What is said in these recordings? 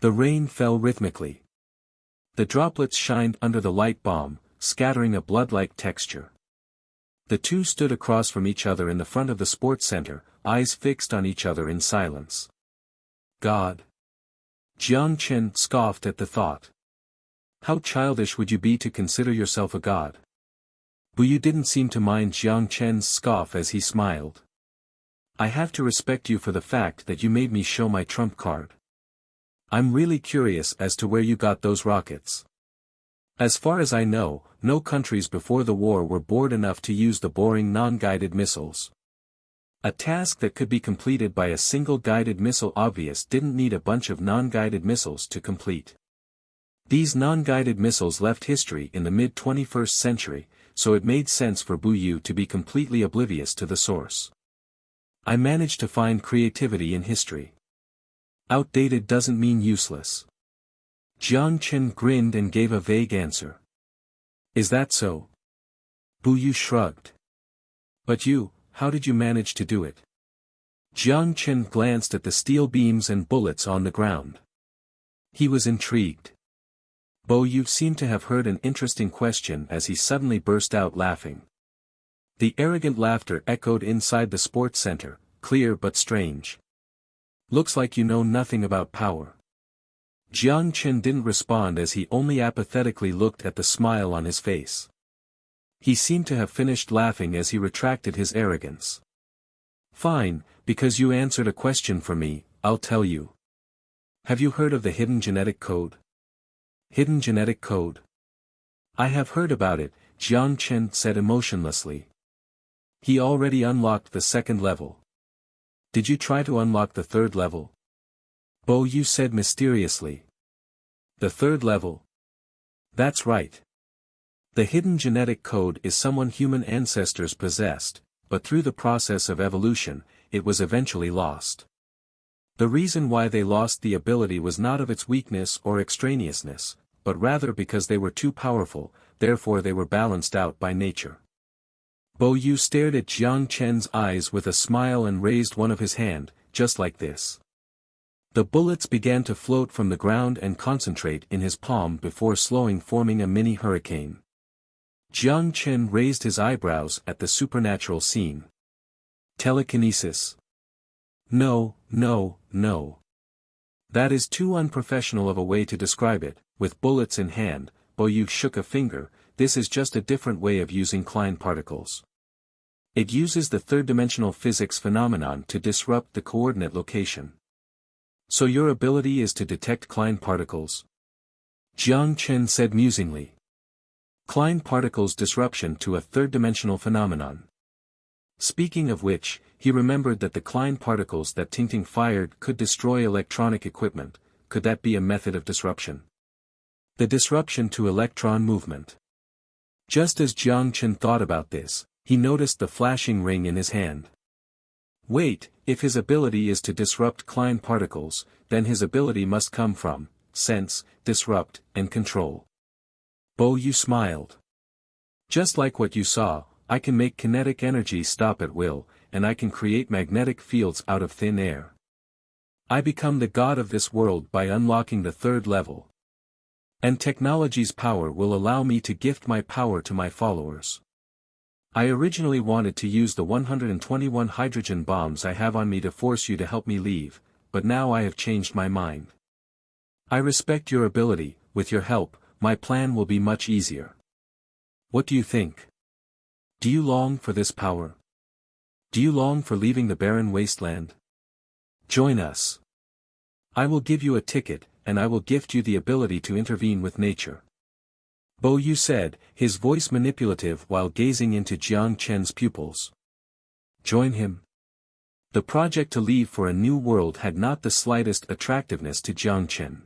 The rain fell rhythmically. The droplets shined under the light bomb, scattering a blood-like texture. The two stood across from each other in the front of the sports center, eyes fixed on each other in silence. God. Jiang Chen scoffed at the thought. How childish would you be to consider yourself a god? Bu Yu didn't seem to mind Jiang Chen's scoff as he smiled. I have to respect you for the fact that you made me show my trump card. I'm really curious as to where you got those rockets. As far as I know, no countries before the war were bored enough to use the boring non-guided missiles. A task that could be completed by a single guided missile obvious didn't need a bunch of non-guided missiles to complete. These non-guided missiles left history in the mid-21st century, so it made sense for Bu Yu to be completely oblivious to the source. I managed to find creativity in history. Outdated doesn't mean useless. Jiang Chen grinned and gave a vague answer. Is that so? Bu Yu shrugged. But you, how did you manage to do it? Jiang Chen glanced at the steel beams and bullets on the ground. He was intrigued. Bu Yu seemed to have heard an interesting question as he suddenly burst out laughing. The arrogant laughter echoed inside the sports center, clear but strange. Looks like you know nothing about power. Jiang Chen didn't respond as he only apathetically looked at the smile on his face. He seemed to have finished laughing as he retracted his arrogance. Fine, because you answered a question for me, I'll tell you. Have you heard of the hidden genetic code? Hidden genetic code? I have heard about it, Jiang Chen said emotionlessly. He already unlocked the second level. Did you try to unlock the third level? Bu Yu said mysteriously. The third level? That's right. The hidden genetic code is someone human ancestors possessed, but through the process of evolution, it was eventually lost. The reason why they lost the ability was not of its weakness or extraneousness, but rather because they were too powerful, therefore they were balanced out by nature. Bu Yu stared at Jiang Chen's eyes with a smile and raised one of his hand, just like this. The bullets began to float from the ground and concentrate in his palm before slowing, forming a mini hurricane. Jiang Chen raised his eyebrows at the supernatural scene. Telekinesis? No, no, no. That is too unprofessional of a way to describe it. With bullets in hand, Bu Yu shook a finger. This is just a different way of using Klein particles. It uses the third-dimensional physics phenomenon to disrupt the coordinate location. So your ability is to detect Klein particles? Jiang Chen said musingly. Klein particles disruption to a third-dimensional phenomenon. Speaking of which, he remembered that the Klein particles that Ting fired could destroy electronic equipment. Could that be a method of disruption? The disruption to electron movement. Just as Jiang Chen thought about this, he noticed the flashing ring in his hand. Wait, if his ability is to disrupt Klein particles, then his ability must come from sense, disrupt, and control. Bu Yu smiled. Just like what you saw, I can make kinetic energy stop at will, and I can create magnetic fields out of thin air. I become the god of this world by unlocking the third level. And technology's power will allow me to gift my power to my followers. I originally wanted to use the 121 hydrogen bombs I have on me to force you to help me leave, but now I have changed my mind. I respect your ability. With your help, my plan will be much easier. What do you think? Do you long for this power? Do you long for leaving the barren wasteland? Join us. I will give you a ticket, and I will gift you the ability to intervene with nature. Bu Yu said, his voice manipulative while gazing into Jiang Chen's pupils. Join him? The project to leave for a new world had not the slightest attractiveness to Jiang Chen.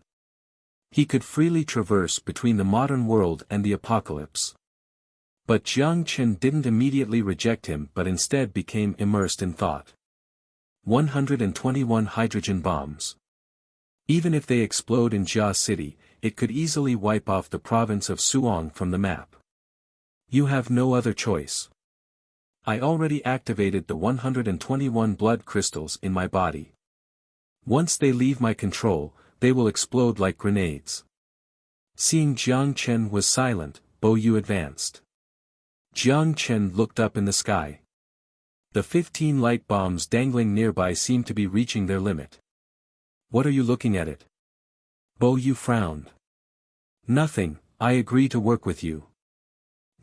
He could freely traverse between the modern world and the apocalypse. But Jiang Chen didn't immediately reject him but instead became immersed in thought. 121 hydrogen bombs. Even if they explode in Jia City, it could easily wipe off the province of Suong from the map. You have no other choice. I already activated the 121 blood crystals in my body. Once they leave my control, they will explode like grenades. Seeing Jiang Chen was silent, Bo Yu advanced. Jiang Chen looked up in the sky. The 15 light bombs dangling nearby seemed to be reaching their limit. What are you looking at it? Bo Yu frowned. Nothing, I agree to work with you.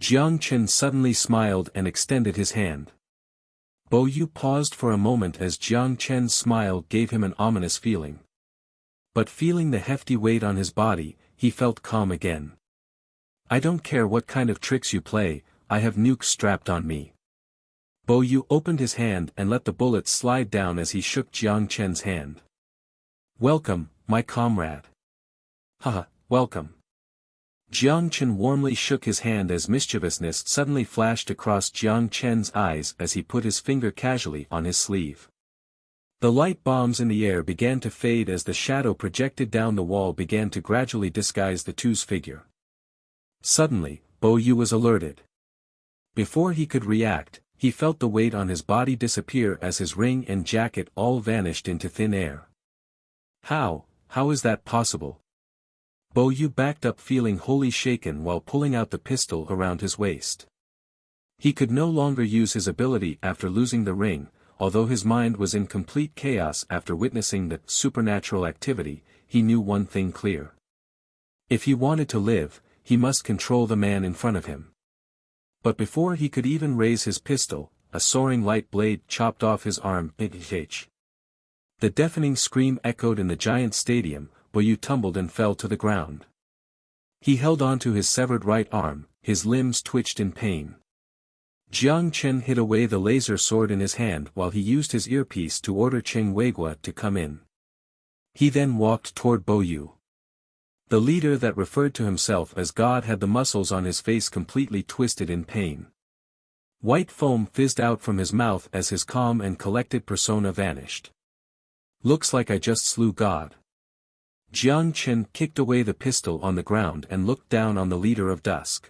Jiang Chen suddenly smiled and extended his hand. Bo Yu paused for a moment as Jiang Chen's smile gave him an ominous feeling. But feeling the hefty weight on his body, he felt calm again. I don't care what kind of tricks you play, I have nukes strapped on me. Bo Yu opened his hand and let the bullets slide down as he shook Jiang Chen's hand. Welcome, my comrade. Haha, welcome. Jiang Chen warmly shook his hand as mischievousness suddenly flashed across Jiang Chen's eyes as he put his finger casually on his sleeve. The light bombs in the air began to fade as the shadow projected down the wall began to gradually disguise the two's figure. Suddenly, Bo Yu was alerted. Before he could react, he felt the weight on his body disappear as his ring and jacket all vanished into thin air. How is that possible? Bo Yu backed up feeling wholly shaken while pulling out the pistol around his waist. He could no longer use his ability after losing the ring, although his mind was in complete chaos after witnessing the supernatural activity, he knew one thing clear. If he wanted to live, he must control the man in front of him. But before he could even raise his pistol, a soaring light blade chopped off his arm. The deafening scream echoed in the giant stadium. Bo Yu tumbled and fell to the ground. He held onto his severed right arm, his limbs twitched in pain. Jiang Chen hid away the laser sword in his hand while he used his earpiece to order Cheng Weigua to come in. He then walked toward Bo Yu. The leader that referred to himself as God had the muscles on his face completely twisted in pain. White foam fizzed out from his mouth as his calm and collected persona vanished. Looks like I just slew God. Jiang Chen kicked away the pistol on the ground and looked down on the leader of Dusk.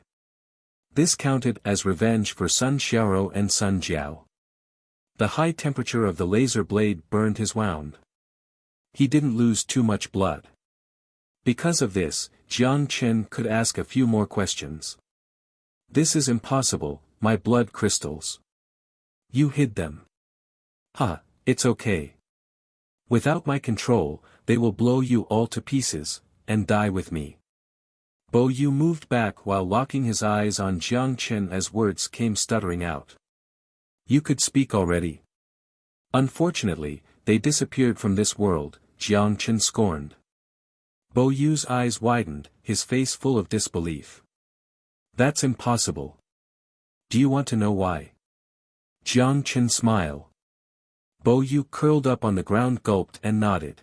This counted as revenge for Sun Xiaoro and Sun Jiao. The high temperature of the laser blade burned his wound. He didn't lose too much blood. Because of this, Jiang Chen could ask a few more questions. This is impossible, my blood crystals. You hid them. It's okay. Without my control, they will blow you all to pieces, and die with me. Bo Yu moved back while locking his eyes on Jiang Chen as words came stuttering out. You could speak already. Unfortunately, they disappeared from this world, Jiang Chen scorned. Bo Yu's eyes widened, his face full of disbelief. That's impossible. Do you want to know why? Jiang Chen smiled. Bo Yu curled up on the ground, gulped and nodded.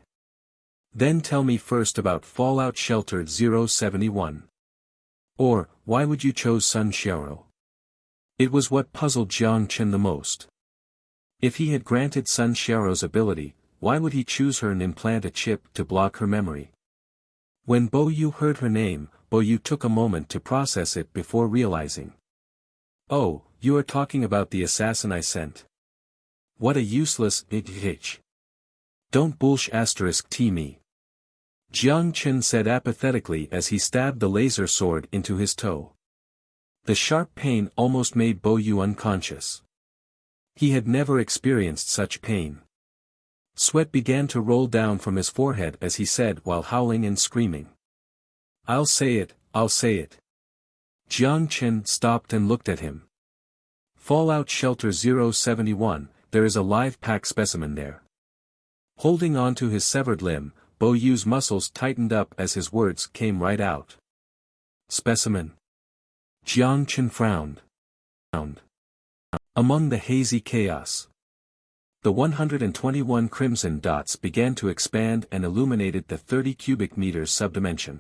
Then tell me first about Fallout Shelter 071. Or, why would you choose Sun Xiaoro? It was what puzzled Jiang Chen the most. If he had granted Sun Xiaoro's ability, why would he choose her and implant a chip to block her memory? When Bo Yu heard her name, Bo Yu took a moment to process it before realizing. Oh, you are talking about the assassin I sent. What a useless bitch. Don't **t me. Jiang Chen said apathetically as he stabbed the laser sword into his toe. The sharp pain almost made Bo Yu unconscious. He had never experienced such pain. Sweat began to roll down from his forehead as he said while howling and screaming. I'll say it. Jiang Chen stopped and looked at him. Fallout Shelter 071, there is a live pack specimen there. Holding on to his severed limb, Bo Yu's muscles tightened up as his words came right out. Specimen. Jiang Chen frowned. Among the hazy chaos, the 121 crimson dots began to expand and illuminated the 30 cubic meters subdimension.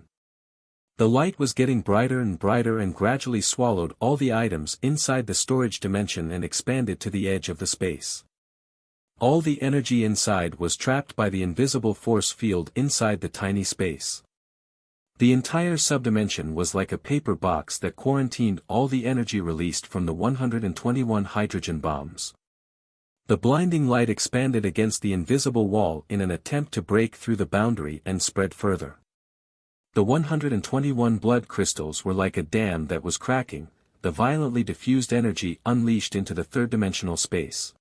The light was getting brighter and brighter and gradually swallowed all the items inside the storage dimension and expanded to the edge of the space. All the energy inside was trapped by the invisible force field inside the tiny space. The entire subdimension was like a paper box that quarantined all the energy released from the 121 hydrogen bombs. The blinding light expanded against the invisible wall in an attempt to break through the boundary and spread further. The 121 blood crystals were like a dam that was cracking, the violently diffused energy unleashed into the third-dimensional space.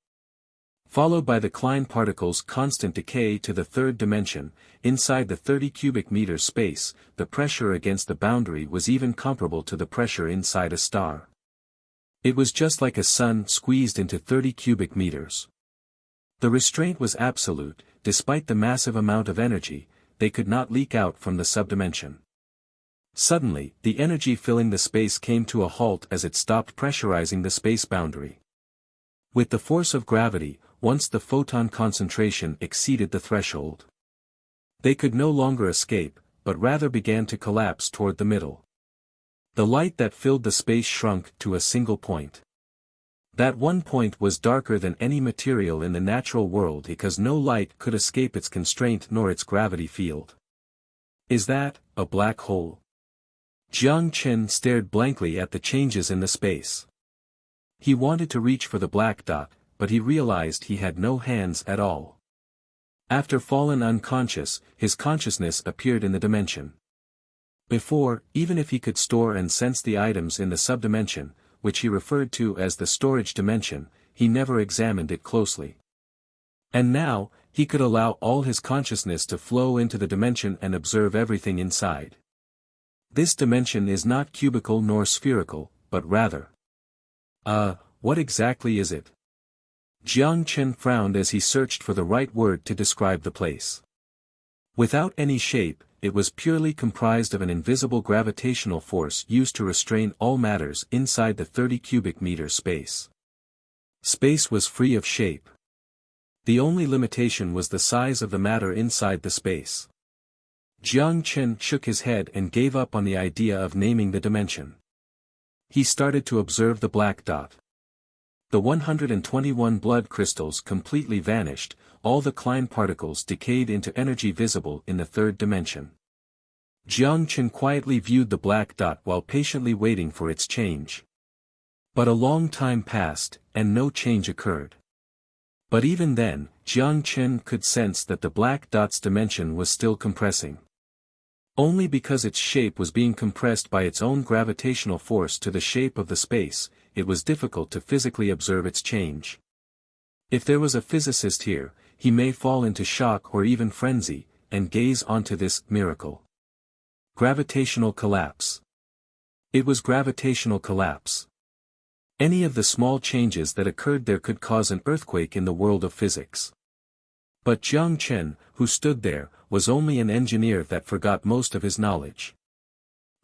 Followed by the Klein particles' constant decay to the third dimension, inside the 30 cubic meters space, the pressure against the boundary was even comparable to the pressure inside a star. It was just like a sun squeezed into 30 cubic meters. The restraint was absolute, despite the massive amount of energy, they could not leak out from the subdimension. Suddenly, the energy filling the space came to a halt as it stopped pressurizing the space boundary. With the force of gravity, once the photon concentration exceeded the threshold, they could no longer escape, but rather began to collapse toward the middle. The light that filled the space shrunk to a single point. That one point was darker than any material in the natural world because no light could escape its constraint nor its gravity field. Is that a black hole? Jiang Chen stared blankly at the changes in the space. He wanted to reach for the black dot, but he realized he had no hands at all. After fallen unconscious, his consciousness appeared in the dimension. Before, even if he could store and sense the items in the subdimension, which he referred to as the storage dimension, he never examined it closely. And now, he could allow all his consciousness to flow into the dimension and observe everything inside. This dimension is not cubical nor spherical, but rather. What exactly is it? Jiang Chen frowned as he searched for the right word to describe the place. Without any shape, it was purely comprised of an invisible gravitational force used to restrain all matters inside the 30 cubic meter space. Space was free of shape. The only limitation was the size of the matter inside the space. Jiang Chen shook his head and gave up on the idea of naming the dimension. He started to observe the black dot. The 121 blood crystals completely vanished, all the Klein particles decayed into energy visible in the third dimension. Jiang Chen quietly viewed the black dot while patiently waiting for its change. But a long time passed, and no change occurred. But even then, Jiang Chen could sense that the black dot's dimension was still compressing. Only because its shape was being compressed by its own gravitational force to the shape of the space, it was difficult to physically observe its change. If there was a physicist here, he may fall into shock or even frenzy, and gaze onto this miracle. Gravitational collapse. It was gravitational collapse. Any of the small changes that occurred there could cause an earthquake in the world of physics. But Jiang Chen, who stood there, was only an engineer that forgot most of his knowledge.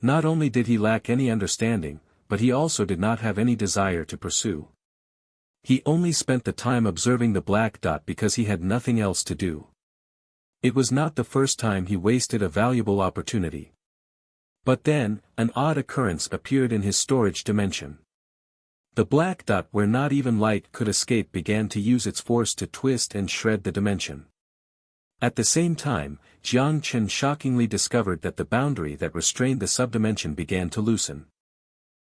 Not only did he lack any understanding, but he also did not have any desire to pursue. He only spent the time observing the black dot because he had nothing else to do. It was not the first time he wasted a valuable opportunity. But then, an odd occurrence appeared in his storage dimension. The black dot where not even light could escape began to use its force to twist and shred the dimension. At the same time, Jiang Chen shockingly discovered that the boundary that restrained the subdimension began to loosen.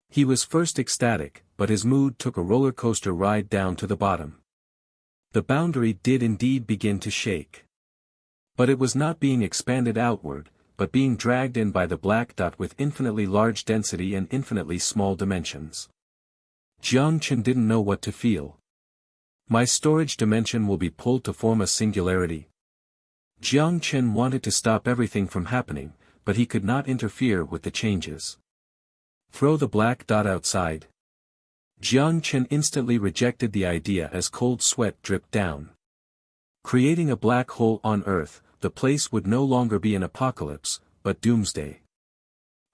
He was first ecstatic, but his mood took a roller coaster ride down to the bottom. The boundary did indeed begin to shake. But it was not being expanded outward, but being dragged in by the black dot with infinitely large density and infinitely small dimensions. Jiang Chen didn't know what to feel. My storage dimension will be pulled to form a singularity. Jiang Chen wanted to stop everything from happening, but he could not interfere with the changes. Throw the black dot outside. Jiang Chen instantly rejected the idea as cold sweat dripped down. Creating a black hole on Earth, the place would no longer be an apocalypse, but doomsday.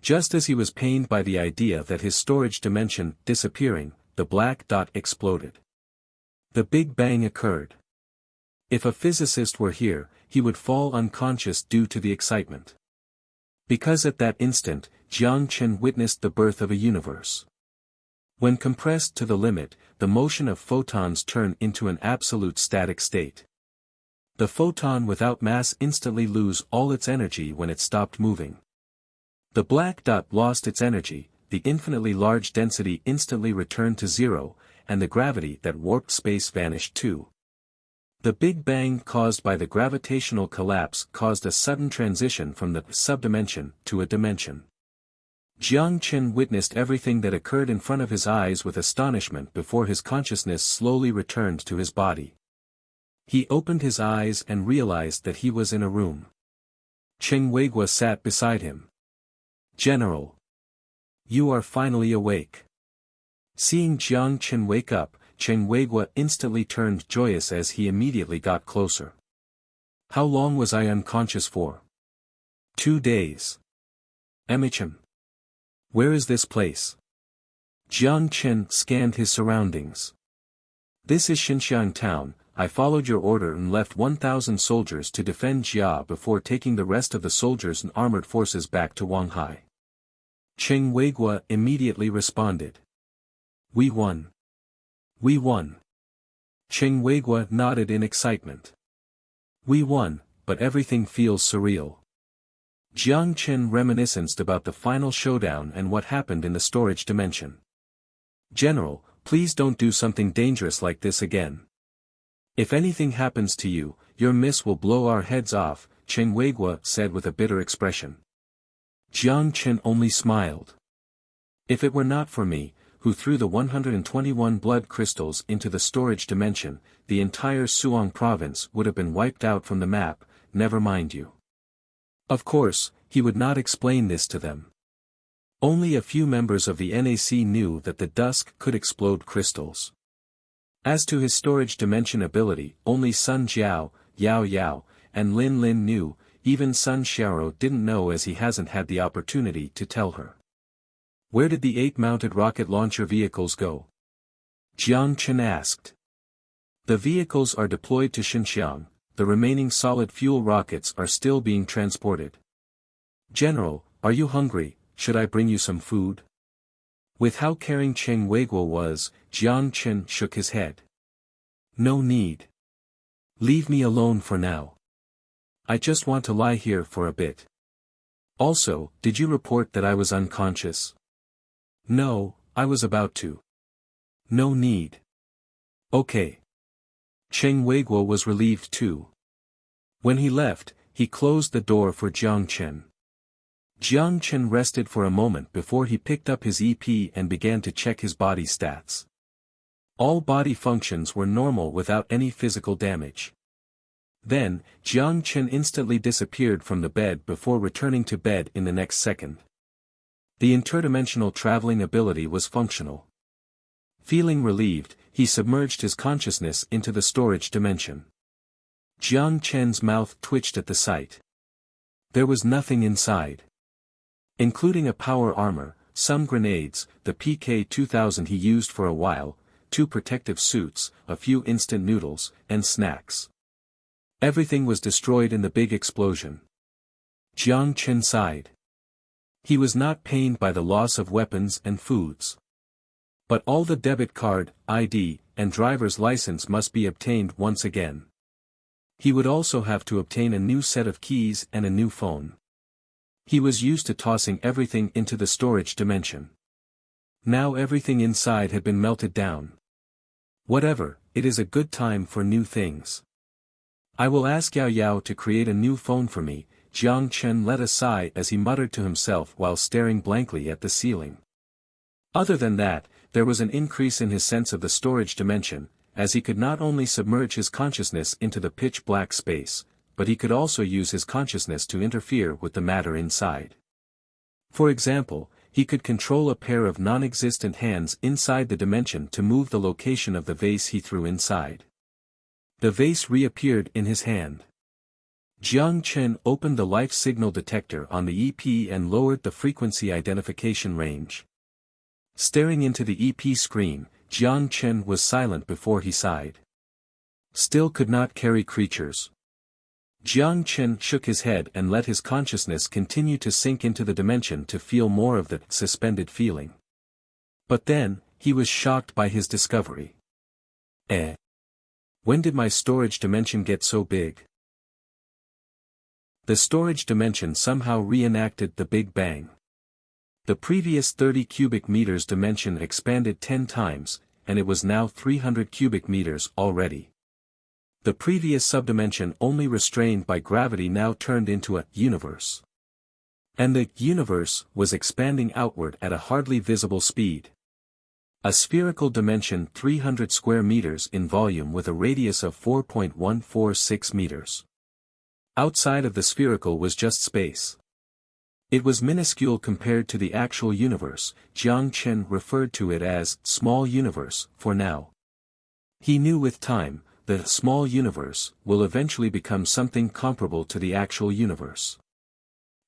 Just as he was pained by the idea that his storage dimension disappearing, the black dot exploded. The Big Bang occurred. If a physicist were here, he would fall unconscious due to the excitement. Because at that instant, Jiang Chen witnessed the birth of a universe. When compressed to the limit, the motion of photons turned into an absolute static state. The photon without mass instantly lose all its energy when it stopped moving. The black dot lost its energy, the infinitely large density instantly returned to zero, and the gravity that warped space vanished too. The Big Bang caused by the gravitational collapse caused a sudden transition from the subdimension to a dimension. Jiang Chen witnessed everything that occurred in front of his eyes with astonishment before his consciousness slowly returned to his body. He opened his eyes and realized that he was in a room. Cheng Weiguo sat beside him. "General. You are finally awake." Seeing Jiang Chen wake up, Cheng Weiguo instantly turned joyous as he immediately got closer. "How long was I unconscious for?" "2 days. Emichim. Where is this place?" Jiang Chen scanned his surroundings. "This is Xinxiang town. I followed your order and left 1,000 soldiers to defend Jia before taking the rest of the soldiers and armored forces back to Wanghai." Cheng Weiguo immediately responded. "We won. We won." Cheng Weiguo nodded in excitement. "We won, but everything feels surreal." Jiang Chen reminisced about the final showdown and what happened in the storage dimension. "General, please don't do something dangerous like this again. If anything happens to you, your miss will blow our heads off," Cheng Weiguo said with a bitter expression. Jiang Chen only smiled. "If it were not for me, who threw the 121 blood crystals into the storage dimension, the entire Suong province would have been wiped out from the map, never mind you." Of course, he would not explain this to them. Only a few members of the NAC knew that the dusk could explode crystals. As to his storage dimension ability, only Sun Jiao, Yao Yao, and Lin Lin knew. Even Sun Xiaoro didn't know as he hasn't had the opportunity to tell her. "Where did the 8 mounted rocket launcher vehicles go?" Jiang Chen asked. "The vehicles are deployed to Xinxiang, the remaining solid fuel rockets are still being transported." "General, are you hungry? Should I bring you some food?" With how caring Cheng Weiguo was, Jiang Chen shook his head. "No need. Leave me alone for now. I just want to lie here for a bit. Also, did you report that I was unconscious?" "No, I was about to." "No need." "Okay." Cheng Weiguo was relieved too. When he left, he closed the door for Jiang Chen. Jiang Chen rested for a moment before he picked up his EP and began to check his body stats. All body functions were normal without any physical damage. Then, Jiang Chen instantly disappeared from the bed before returning to bed in the next second. The interdimensional traveling ability was functional. Feeling relieved, he submerged his consciousness into the storage dimension. Jiang Chen's mouth twitched at the sight. There was nothing inside. Including a power armor, some grenades, the PK-2000 he used for a while, 2 protective suits, a few instant noodles, and snacks. Everything was destroyed in the big explosion. Jiang Chen sighed. He was not pained by the loss of weapons and foods. But all the debit card, ID, and driver's license must be obtained once again. He would also have to obtain a new set of keys and a new phone. He was used to tossing everything into the storage dimension. Now everything inside had been melted down. Whatever, it is a good time for new things. "I will ask Yao Yao to create a new phone for me," Jiang Chen let a sigh as he muttered to himself while staring blankly at the ceiling. Other than that, there was an increase in his sense of the storage dimension, as he could not only submerge his consciousness into the pitch-black space, but he could also use his consciousness to interfere with the matter inside. For example, he could control a pair of non-existent hands inside the dimension to move the location of the vase he threw inside. The vase reappeared in his hand. Jiang Chen opened the life signal detector on the EP and lowered the frequency identification range. Staring into the EP screen, Jiang Chen was silent before he sighed. Still could not carry creatures. Jiang Chen shook his head and let his consciousness continue to sink into the dimension to feel more of the suspended feeling. But then, he was shocked by his discovery. When did my storage dimension get so big? The storage dimension somehow reenacted the Big Bang. The previous 30 cubic meters dimension expanded 10 times, and it was now 300 cubic meters already. The previous subdimension only restrained by gravity now turned into a universe. And the universe was expanding outward at a hardly visible speed. A spherical dimension 300 square meters in volume with a radius of 4.146 meters. Outside of the spherical was just space. It was minuscule compared to the actual universe. Jiang Chen referred to it as small universe for now. He knew with time, the small universe will eventually become something comparable to the actual universe.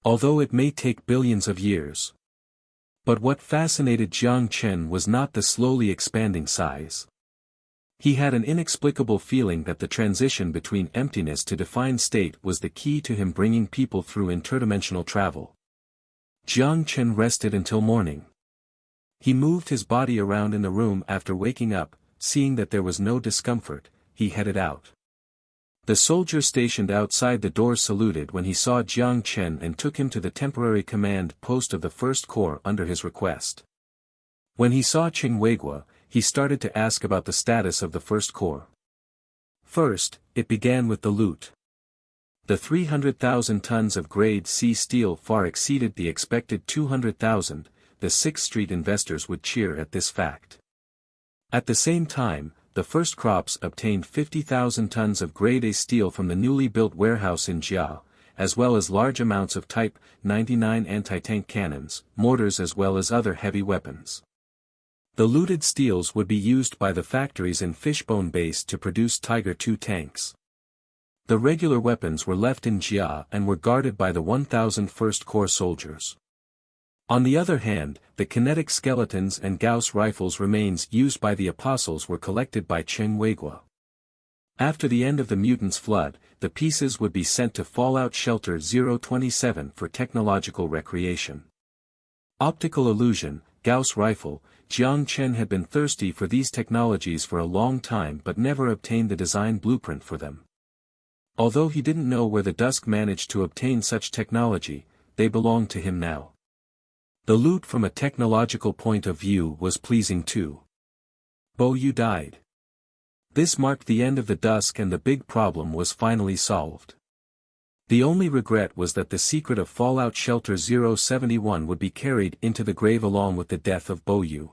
Although it may take billions of years. But what fascinated Jiang Chen was not the slowly expanding size. He had an inexplicable feeling that the transition between emptiness to defined state was the key to him bringing people through interdimensional travel. Jiang Chen rested until morning. He moved his body around in the room after waking up, seeing that there was no discomfort, he headed out. The soldier stationed outside the door saluted when he saw Jiang Chen and took him to the temporary command post of the First Corps under his request. When he saw Cheng Weiguo, he started to ask about the status of the First Corps. First, it began with the loot. The 300,000 tons of Grade C steel far exceeded the expected 200,000, the 6th Street investors would cheer at this fact. At the same time, the first crops obtained 50,000 tons of Grade A steel from the newly built warehouse in Jia, as well as large amounts of Type 99 anti-tank cannons, mortars as well as other heavy weapons. The looted steels would be used by the factories in Fishbone Base to produce Tiger II tanks. The regular weapons were left in Jia and were guarded by the 1,000 First Corps soldiers. On the other hand, the kinetic skeletons and Gauss rifles remains used by the apostles were collected by Cheng Weiguo. After the end of the mutants' flood, the pieces would be sent to Fallout Shelter 027 for technological recreation. Optical illusion, Gauss rifle, Jiang Chen had been thirsty for these technologies for a long time but never obtained the design blueprint for them. Although he didn't know where the Dusk managed to obtain such technology, they belonged to him now. The loot from a technological point of view was pleasing too. Bo Yu died. This marked the end of the Dusk and the big problem was finally solved. The only regret was that the secret of Fallout Shelter 071 would be carried into the grave along with the death of Bo Yu.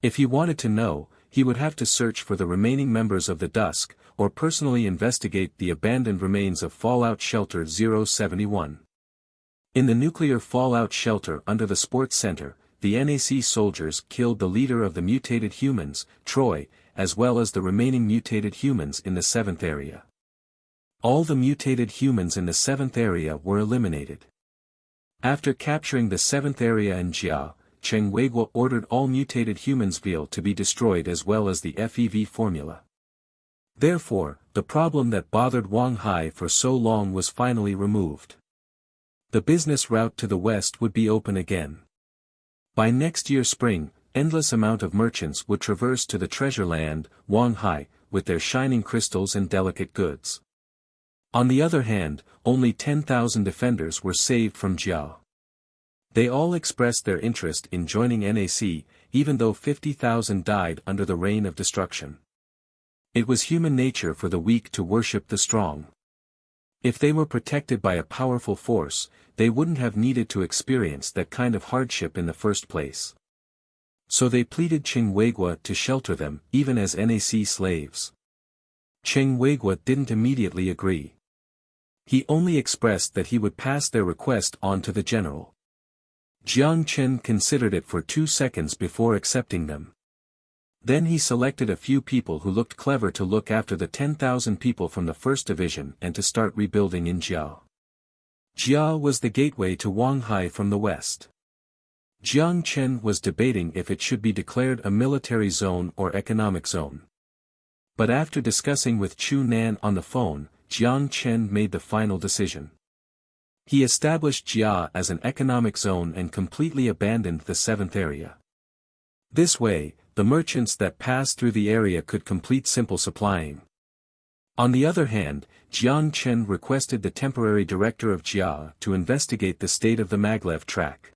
If he wanted to know, he would have to search for the remaining members of the Dusk, or personally investigate the abandoned remains of Fallout Shelter 071. In the nuclear fallout shelter under the sports center, the NAC soldiers killed the leader of the mutated humans, Troy, as well as the remaining mutated humans in the 7th area. All the mutated humans in the 7th area were eliminated. After capturing the 7th area in Jia, Cheng Weiguo ordered all mutated humans' veal to be destroyed as well as the FEV formula. Therefore, the problem that bothered Wang Hai for so long was finally removed. The business route to the west would be open again. By next year spring, endless amount of merchants would traverse to the treasure land, Wang Hai, with their shining crystals and delicate goods. On the other hand, only 10,000 defenders were saved from Jia. They all expressed their interest in joining NAC, even though 50,000 died under the reign of destruction. It was human nature for the weak to worship the strong. If they were protected by a powerful force, they wouldn't have needed to experience that kind of hardship in the first place. So they pleaded Cheng Weiguo to shelter them, even as NAC slaves. Cheng Weiguo didn't immediately agree. He only expressed that he would pass their request on to the general. Jiang Chen considered it for 2 seconds before accepting them. Then he selected a few people who looked clever to look after the 10,000 people from the 1st Division and to start rebuilding in Jia. Jia was the gateway to Wang Hai from the west. Jiang Chen was debating if it should be declared a military zone or economic zone. But after discussing with Chu Nan on the phone, Jiang Chen made the final decision. He established Jia as an economic zone and completely abandoned the 7th area. This way, the merchants that passed through the area could complete simple supplying. On the other hand, Jiang Chen requested the temporary director of Jia to investigate the state of the maglev track.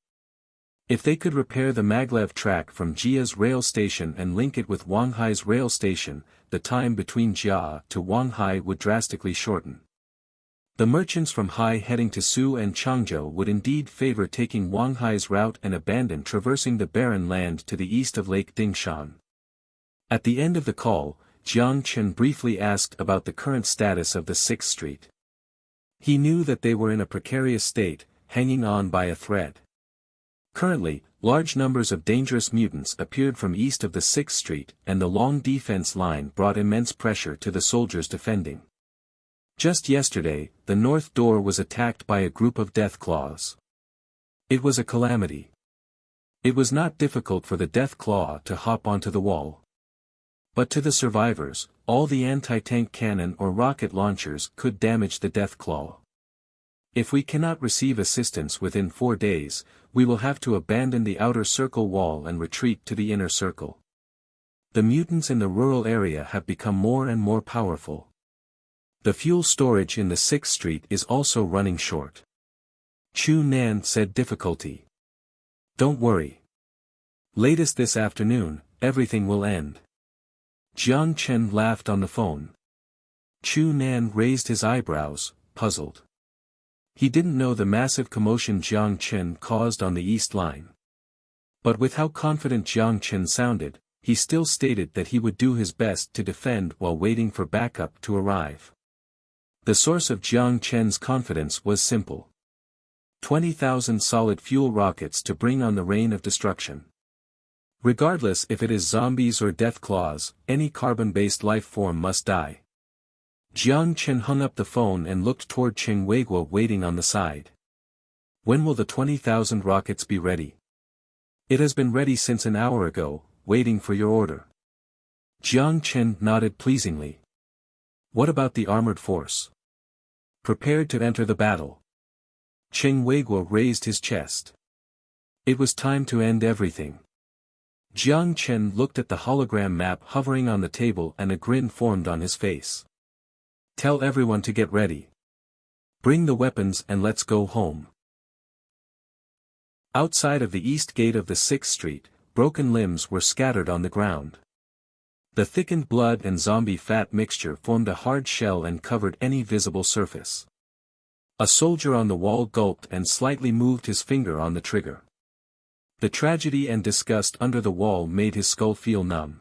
If they could repair the maglev track from Jia's rail station and link it with Wanghai's rail station, the time between Jia to Wanghai would drastically shorten. The merchants from Hai heading to Su and Changzhou would indeed favor taking Wanghai's route and abandon traversing the barren land to the east of Lake Dingshan. At the end of the call, Jiang Chen briefly asked about the current status of the 6th Street. He knew that they were in a precarious state, hanging on by a thread. Currently, large numbers of dangerous mutants appeared from east of the 6th Street, and the long defense line brought immense pressure to the soldiers defending. Just yesterday, the north door was attacked by a group of Deathclaws. It was a calamity. It was not difficult for the Deathclaw to hop onto the wall. But to the survivors, all the anti-tank cannon or rocket launchers could damage the Deathclaw. If we cannot receive assistance within 4 days, we will have to abandon the outer circle wall and retreat to the inner circle. The mutants in the rural area have become more and more powerful. The fuel storage in the 6th Street is also running short. Chu Nan said difficulty. Don't worry. Latest this afternoon, everything will end. Jiang Chen laughed on the phone. Chu Nan raised his eyebrows, puzzled. He didn't know the massive commotion Jiang Chen caused on the East Line. But with how confident Jiang Chen sounded, he still stated that he would do his best to defend while waiting for backup to arrive. The source of Jiang Chen's confidence was simple. 20,000 solid fuel rockets to bring on the rain of destruction. Regardless if it is zombies or Deathclaws, any carbon-based life form must die. Jiang Chen hung up the phone and looked toward Cheng Weiguo waiting on the side. When will the 20,000 rockets be ready? It has been ready since an hour ago, waiting for your order. Jiang Chen nodded pleasingly. What about the armored force? Prepared to enter the battle. Cheng Weiguo raised his chest. It was time to end everything. Jiang Chen looked at the hologram map hovering on the table and a grin formed on his face. Tell everyone to get ready. Bring the weapons and let's go home. Outside of the east gate of the 6th Street, broken limbs were scattered on the ground. The thickened blood and zombie fat mixture formed a hard shell and covered any visible surface. A soldier on the wall gulped and slightly moved his finger on the trigger. The tragedy and disgust under the wall made his skull feel numb.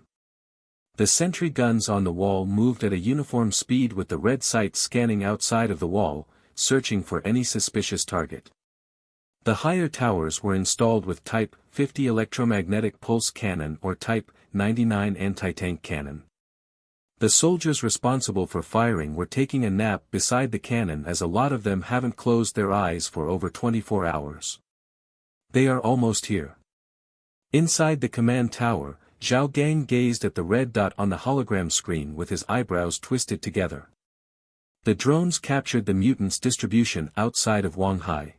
The sentry guns on the wall moved at a uniform speed with the red sight scanning outside of the wall, searching for any suspicious target. The higher towers were installed with Type 50 electromagnetic pulse cannon or Type 99 anti-tank cannon. The soldiers responsible for firing were taking a nap beside the cannon as a lot of them haven't closed their eyes for over 24 hours. They are almost here. Inside the command tower, Zhao Gang gazed at the red dot on the hologram screen with his eyebrows twisted together. The drones captured the mutants' distribution outside of Wanghai.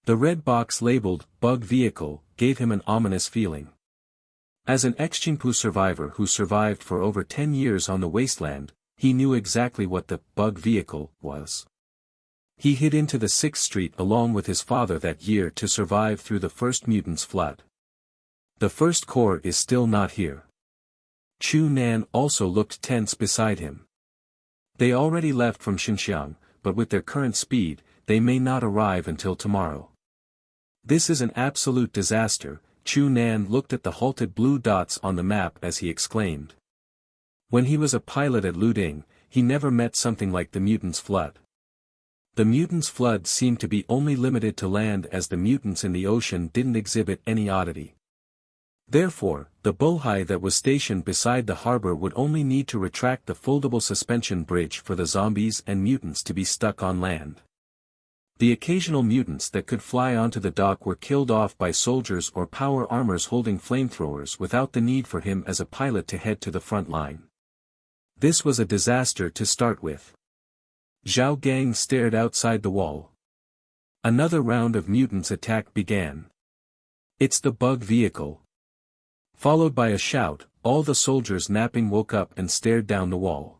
The red box labeled "Bug Vehicle" gave him an ominous feeling. As an ex-Qingpu survivor who survived for over 10 years on the wasteland, he knew exactly what the "Bug Vehicle" was. He hid into the 6th Street along with his father that year to survive through the first mutants' flood. The First Corps is still not here. Chu Nan also looked tense beside him. They already left from Xinjiang, but with their current speed, they may not arrive until tomorrow. This is an absolute disaster. Chu Nan looked at the halted blue dots on the map as he exclaimed. When he was a pilot at Luding, he never met something like the mutants' flood. The mutants' flood seemed to be only limited to land as the mutants in the ocean didn't exhibit any oddity. Therefore, the bohai that was stationed beside the harbor would only need to retract the foldable suspension bridge for the zombies and mutants to be stuck on land. The occasional mutants that could fly onto the dock were killed off by soldiers or power armors holding flamethrowers without the need for him as a pilot to head to the front line. This was a disaster to start with. Zhao Gang stared outside the wall. Another round of mutants' attack began. It's the Bug Vehicle. Followed by a shout, all the soldiers napping woke up and stared down the wall.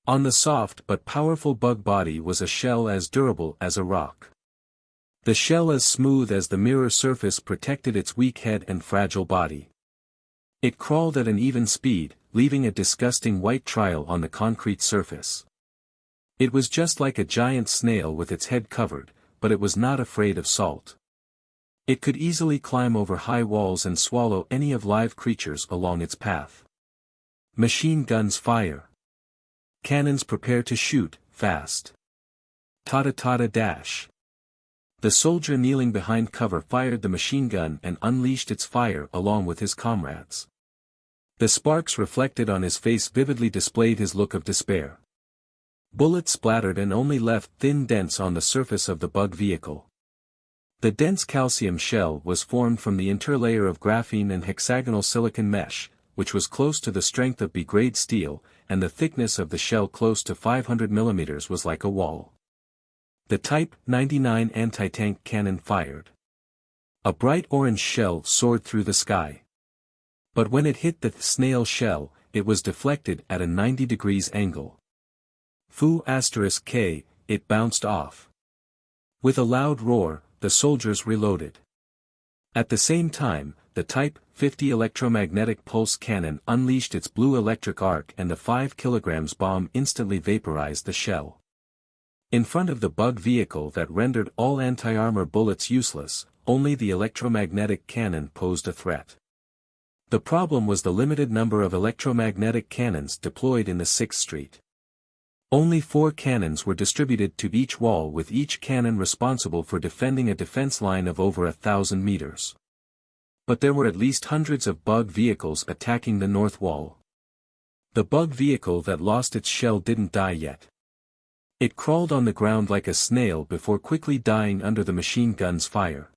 On the soft but powerful bug body was a shell as durable as a rock. The shell as smooth as the mirror surface protected its weak head and fragile body. It crawled at an even speed, leaving a disgusting white trail on the concrete surface. It was just like a giant snail with its head covered, but it was not afraid of salt. It could easily climb over high walls and swallow any of live creatures along its path. Machine guns fire. Cannons prepare to shoot, fast. Tada dash. The soldier kneeling behind cover fired the machine gun and unleashed its fire along with his comrades. The sparks reflected on his face vividly displayed his look of despair. Bullets splattered and only left thin dents on the surface of the bug vehicle. The dense calcium shell was formed from the interlayer of graphene and hexagonal silicon mesh, which was close to the strength of B-grade steel, and the thickness of the shell close to 500 mm was like a wall. The Type 99 anti-tank cannon fired. A bright orange shell soared through the sky. But when it hit the snail shell, it was deflected at a 90 degrees angle. Fu*K, it bounced off. With a loud roar, the soldiers reloaded. At the same time, the Type 50 electromagnetic pulse cannon unleashed its blue electric arc and the 5 kg bomb instantly vaporized the shell. In front of the bug vehicle that rendered all anti-armor bullets useless, only the electromagnetic cannon posed a threat. The problem was the limited number of electromagnetic cannons deployed in the 6th Street. Only 4 cannons were distributed to each wall, with each cannon responsible for defending a defense line of over 1,000 meters. But there were at least hundreds of bug vehicles attacking the north wall. The bug vehicle that lost its shell didn't die yet. It crawled on the ground like a snail before quickly dying under the machine gun's fire.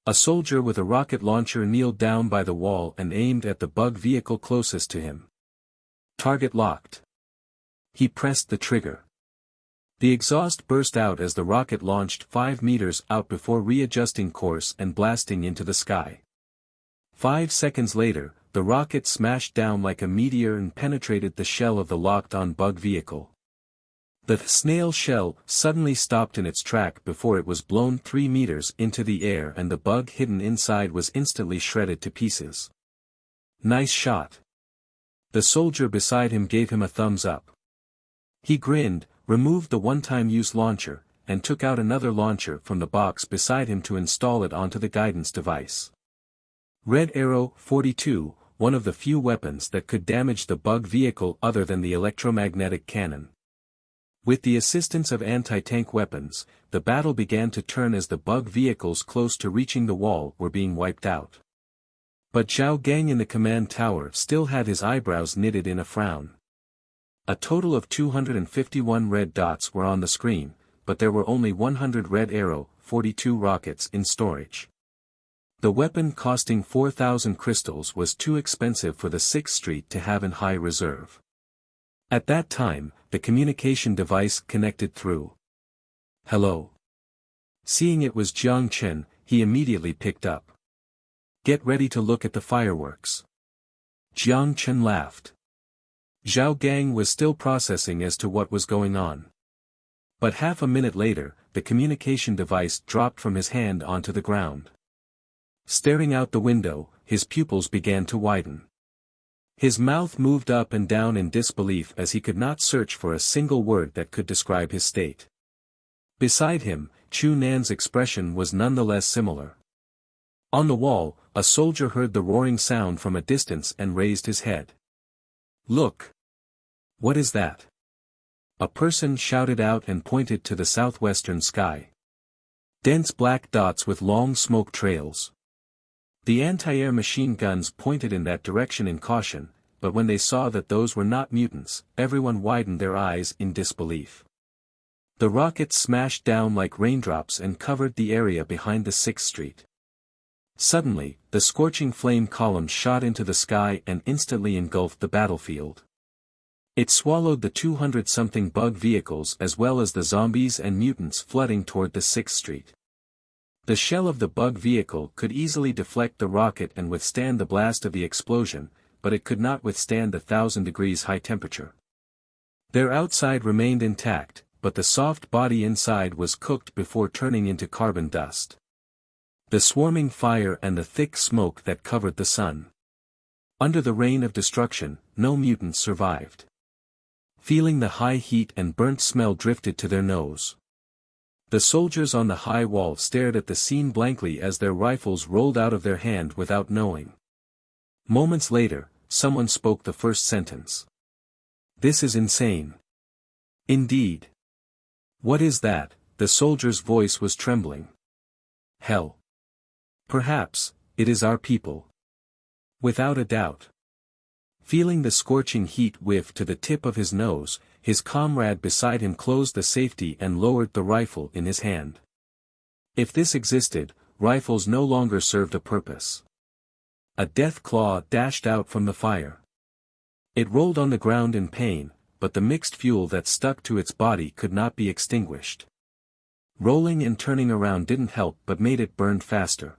A soldier with a rocket launcher kneeled down by the wall and aimed at the bug vehicle closest to him. Target locked. He pressed the trigger. The exhaust burst out as the rocket launched 5 meters out before readjusting course and blasting into the sky. 5 seconds later, the rocket smashed down like a meteor and penetrated the shell of the locked-on bug vehicle. The snail shell suddenly stopped in its track before it was blown 3 meters into the air, and the bug hidden inside was instantly shredded to pieces. Nice shot. The soldier beside him gave him a thumbs up. He grinned, removed the one-time use launcher, and took out another launcher from the box beside him to install it onto the guidance device. Red Arrow 42, one of the few weapons that could damage the bug vehicle other than the electromagnetic cannon. With the assistance of anti-tank weapons, the battle began to turn as the bug vehicles close to reaching the wall were being wiped out. But Zhao Gang in the command tower still had his eyebrows knitted in a frown. A total of 251 red dots were on the screen, but there were only 100 Red Arrow 42 rockets in storage. The weapon costing 4,000 crystals was too expensive for the 6th Street to have in high reserve. At that time, the communication device connected through. Hello. Seeing it was Jiang Chen, he immediately picked up. Get ready to look at the fireworks. Jiang Chen laughed. Zhao Gang was still processing as to what was going on. But half a minute later, the communication device dropped from his hand onto the ground. Staring out the window, his pupils began to widen. His mouth moved up and down in disbelief as he could not search for a single word that could describe his state. Beside him, Chu Nan's expression was nonetheless similar. On the wall, a soldier heard the roaring sound from a distance and raised his head. Look! What is that? A person shouted out and pointed to the southwestern sky. Dense black dots with long smoke trails. The anti-air machine guns pointed in that direction in caution, but when they saw that those were not mutants, everyone widened their eyes in disbelief. The rockets smashed down like raindrops and covered the area behind the 6th Street. Suddenly, the scorching flame column shot into the sky and instantly engulfed the battlefield. It swallowed the 200-something bug vehicles as well as the zombies and mutants flooding toward the 6th Street. The shell of the bug vehicle could easily deflect the rocket and withstand the blast of the explosion, but it could not withstand the 1,000 degrees high temperature. Their outside remained intact, but the soft body inside was cooked before turning into carbon dust. The swarming fire and the thick smoke that covered the sun. Under the rain of destruction, no mutants survived. Feeling the high heat and burnt smell drifted to their nose. The soldiers on the high wall stared at the scene blankly as their rifles rolled out of their hand without knowing. Moments later, someone spoke the first sentence. "This is insane." "Indeed." "What is that?" The soldier's voice was trembling. "Hell. Perhaps, it is our people." "Without a doubt." Feeling the scorching heat whiff to the tip of his nose, his comrade beside him closed the safety and lowered the rifle in his hand. If this existed, rifles no longer served a purpose. A death claw dashed out from the fire. It rolled on the ground in pain, but the mixed fuel that stuck to its body could not be extinguished. Rolling and turning around didn't help but made it burn faster.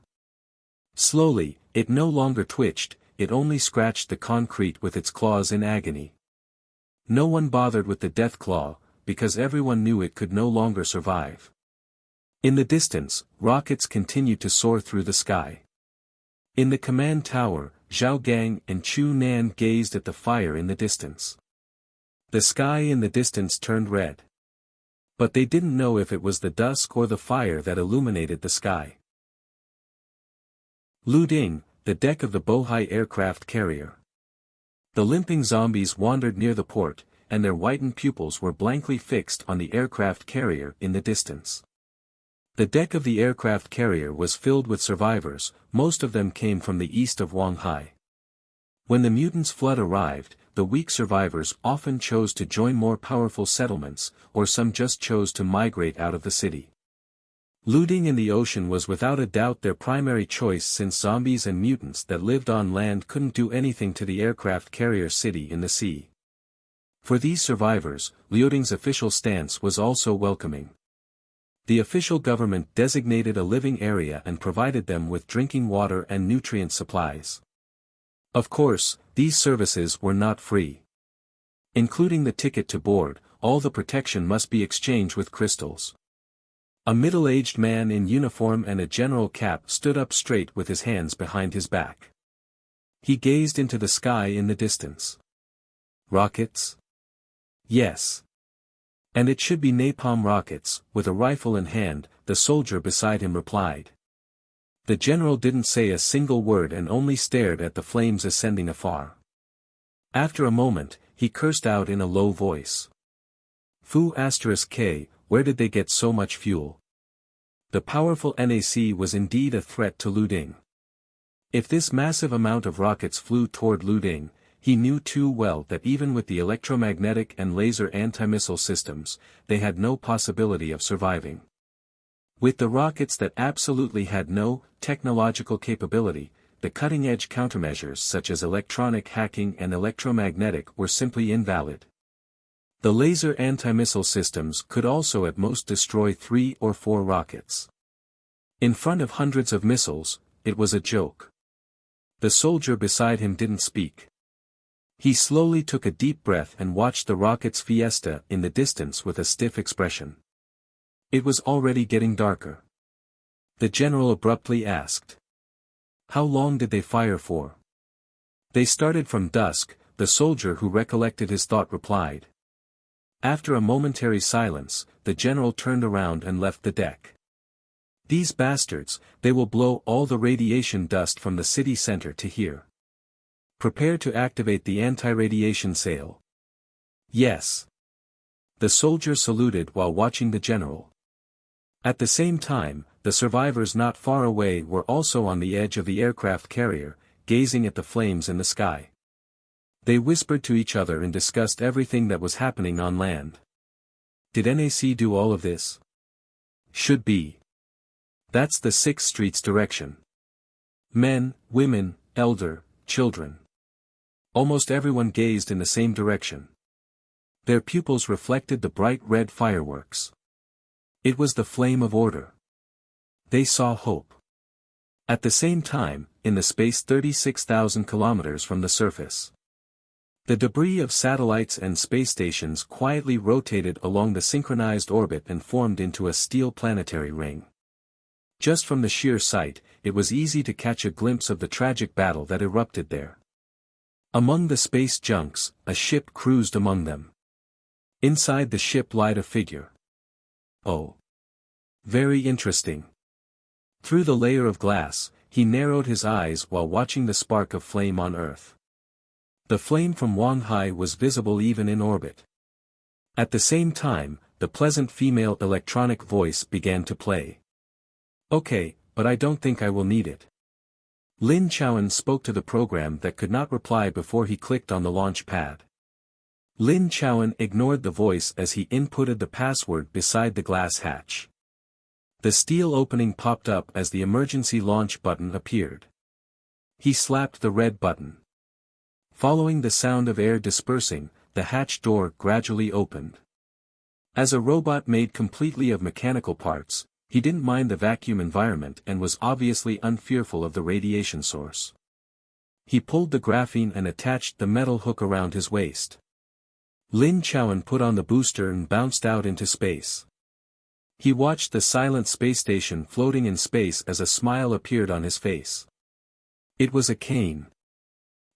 Slowly, it no longer twitched, it only scratched the concrete with its claws in agony. No one bothered with the death claw, because everyone knew it could no longer survive. In the distance, rockets continued to soar through the sky. In the command tower, Zhao Gang and Chu Nan gazed at the fire in the distance. The sky in the distance turned red. But they didn't know if it was the dusk or the fire that illuminated the sky. Luding, the deck of the Bohai aircraft carrier. The limping zombies wandered near the port, and their whitened pupils were blankly fixed on the aircraft carrier in the distance. The deck of the aircraft carrier was filled with survivors, most of them came from the east of Wanghai. When the mutants' flood arrived, the weak survivors often chose to join more powerful settlements, or some just chose to migrate out of the city. Looting in the ocean was without a doubt their primary choice since zombies and mutants that lived on land couldn't do anything to the aircraft carrier city in the sea. For these survivors, Liuting's official stance was also welcoming. The official government designated a living area and provided them with drinking water and nutrient supplies. Of course, these services were not free. Including the ticket to board, all the protection must be exchanged with crystals. A middle-aged man in uniform and a general cap stood up straight with his hands behind his back. He gazed into the sky in the distance. "Rockets?" "Yes. And it should be napalm rockets," with a rifle in hand, the soldier beside him replied. The general didn't say a single word and only stared at the flames ascending afar. After a moment, he cursed out in a low voice. Fu*K, where did they get so much fuel? The powerful NAC was indeed a threat to Luding. If this massive amount of rockets flew toward Luding, he knew too well that even with the electromagnetic and laser anti-missile systems, they had no possibility of surviving. With the rockets that absolutely had no technological capability, the cutting-edge countermeasures such as electronic hacking and electromagnetic were simply invalid. The laser anti-missile systems could also at most destroy 3 or 4 rockets. In front of hundreds of missiles, it was a joke. The soldier beside him didn't speak. He slowly took a deep breath and watched the rockets' fiesta in the distance with a stiff expression. It was already getting darker. The general abruptly asked. "How long did they fire for?" "They started from dusk," the soldier who recollected his thought replied. After a momentary silence, the general turned around and left the deck. "These bastards, they will blow all the radiation dust from the city center to here. Prepare to activate the anti-radiation sail." "Yes." The soldier saluted while watching the general. At the same time, the survivors not far away were also on the edge of the aircraft carrier, gazing at the flames in the sky. They whispered to each other and discussed everything that was happening on land. Did NAC do all of this? Should be. That's the 6th Street's direction. Men, women, elder, children. Almost everyone gazed in the same direction. Their pupils reflected the bright red fireworks. It was the flame of order. They saw hope. At the same time, in the space 36,000 kilometers from the surface, The debris of satellites and space stations quietly rotated along the synchronized orbit and formed into a steel planetary ring. Just from the sheer sight, it was easy to catch a glimpse of the tragic battle that erupted there. Among the space junks, a ship cruised among them. Inside the ship lied a figure. Oh. Very interesting. Through the layer of glass, he narrowed his eyes while watching the spark of flame on Earth. The flame from Wanghai was visible even in orbit. At the same time, the pleasant female electronic voice began to play. Okay, but I don't think I will need it. Lin Chowan spoke to the program that could not reply before he clicked on the launch pad. Lin Chowan ignored the voice as he inputted the password beside the glass hatch. The steel opening popped up as the emergency launch button appeared. He slapped the red button. Following the sound of air dispersing, the hatch door gradually opened. As a robot made completely of mechanical parts, he didn't mind the vacuum environment and was obviously unfearful of the radiation source. He pulled the graphene and attached the metal hook around his waist. Lin Chowan put on the booster and bounced out into space. He watched the silent space station floating in space as a smile appeared on his face. It was a cane.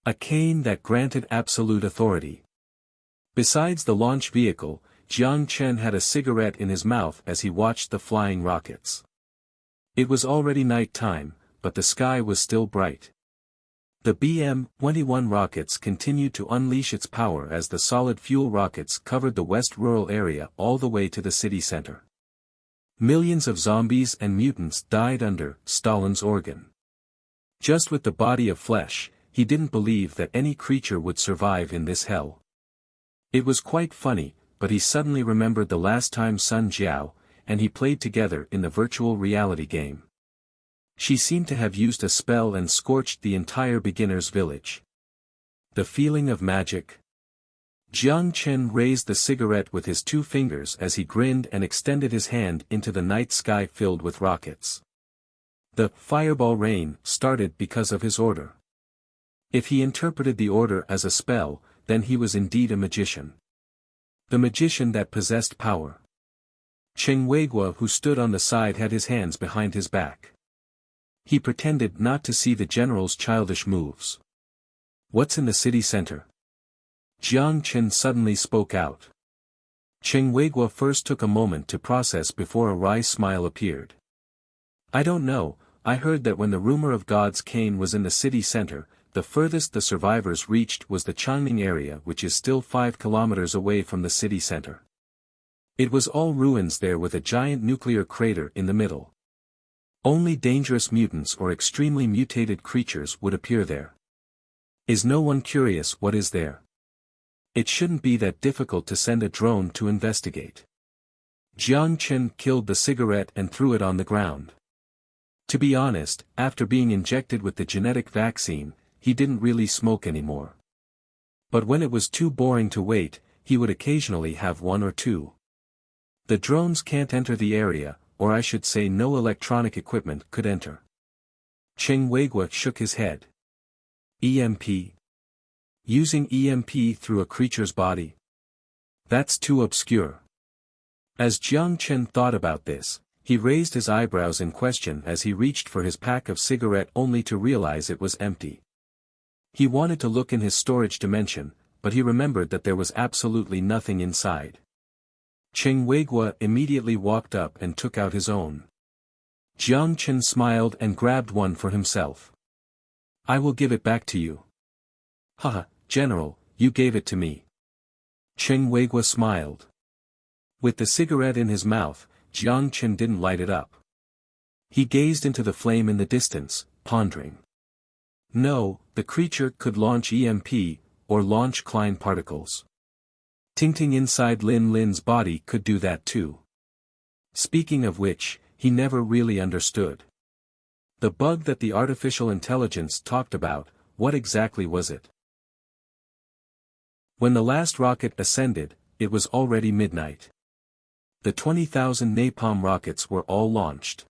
A cane that granted absolute authority. Besides the launch vehicle, Jiang Chen had a cigarette in his mouth as he watched the flying rockets. It was already night time, but the sky was still bright. The BM-21 rockets continued to unleash its power as the solid fuel rockets covered the west rural area all the way to the city center. Millions of zombies and mutants died under Stalin's organ. Just with the body of flesh, he didn't believe that any creature would survive in this hell. It was quite funny, but he suddenly remembered the last time Sun Jiao and he played together in the virtual reality game. She seemed to have used a spell and scorched the entire beginner's village. The feeling of magic. Jiang Chen raised the cigarette with his 2 fingers as he grinned and extended his hand into the night sky filled with rockets. The fireball rain started because of his order. If he interpreted the order as a spell, then he was indeed a magician. The magician that possessed power. Cheng Weiguo, who stood on the side, had his hands behind his back. He pretended not to see the general's childish moves. What's in the city center? Jiang Chen suddenly spoke out. Cheng Weiguo first took a moment to process before a wry smile appeared. I don't know, I heard that when the rumor of God's cane was in the city center, the furthest the survivors reached was the Changning area, which is still 5 kilometers away from the city center. It was all ruins there with a giant nuclear crater in the middle. Only dangerous mutants or extremely mutated creatures would appear there. Is no one curious what is there? It shouldn't be that difficult to send a drone to investigate. Jiang Chen killed the cigarette and threw it on the ground. To be honest, after being injected with the genetic vaccine, he didn't really smoke anymore. But when it was too boring to wait, he would occasionally have 1 or 2. The drones can't enter the area, or I should say no electronic equipment could enter. Cheng Weiguo shook his head. EMP. Using EMP through a creature's body? That's too obscure. As Jiang Chen thought about this, he raised his eyebrows in question as he reached for his pack of cigarette only to realize it was empty. He wanted to look in his storage dimension, but he remembered that there was absolutely nothing inside. Cheng Weiguo immediately walked up and took out his own. Jiang Chen smiled and grabbed one for himself. I will give it back to you. Haha, General, you gave it to me. Cheng Weiguo smiled. With the cigarette in his mouth, Jiang Chen didn't light it up. He gazed into the flame in the distance, pondering. No, the creature could launch EMP, or launch Klein particles. Ting inside Lin's body could do that too. Speaking of which, he never really understood. The bug that the artificial intelligence talked about, what exactly was it? When the last rocket ascended, it was already midnight. The 20,000 napalm rockets were all launched.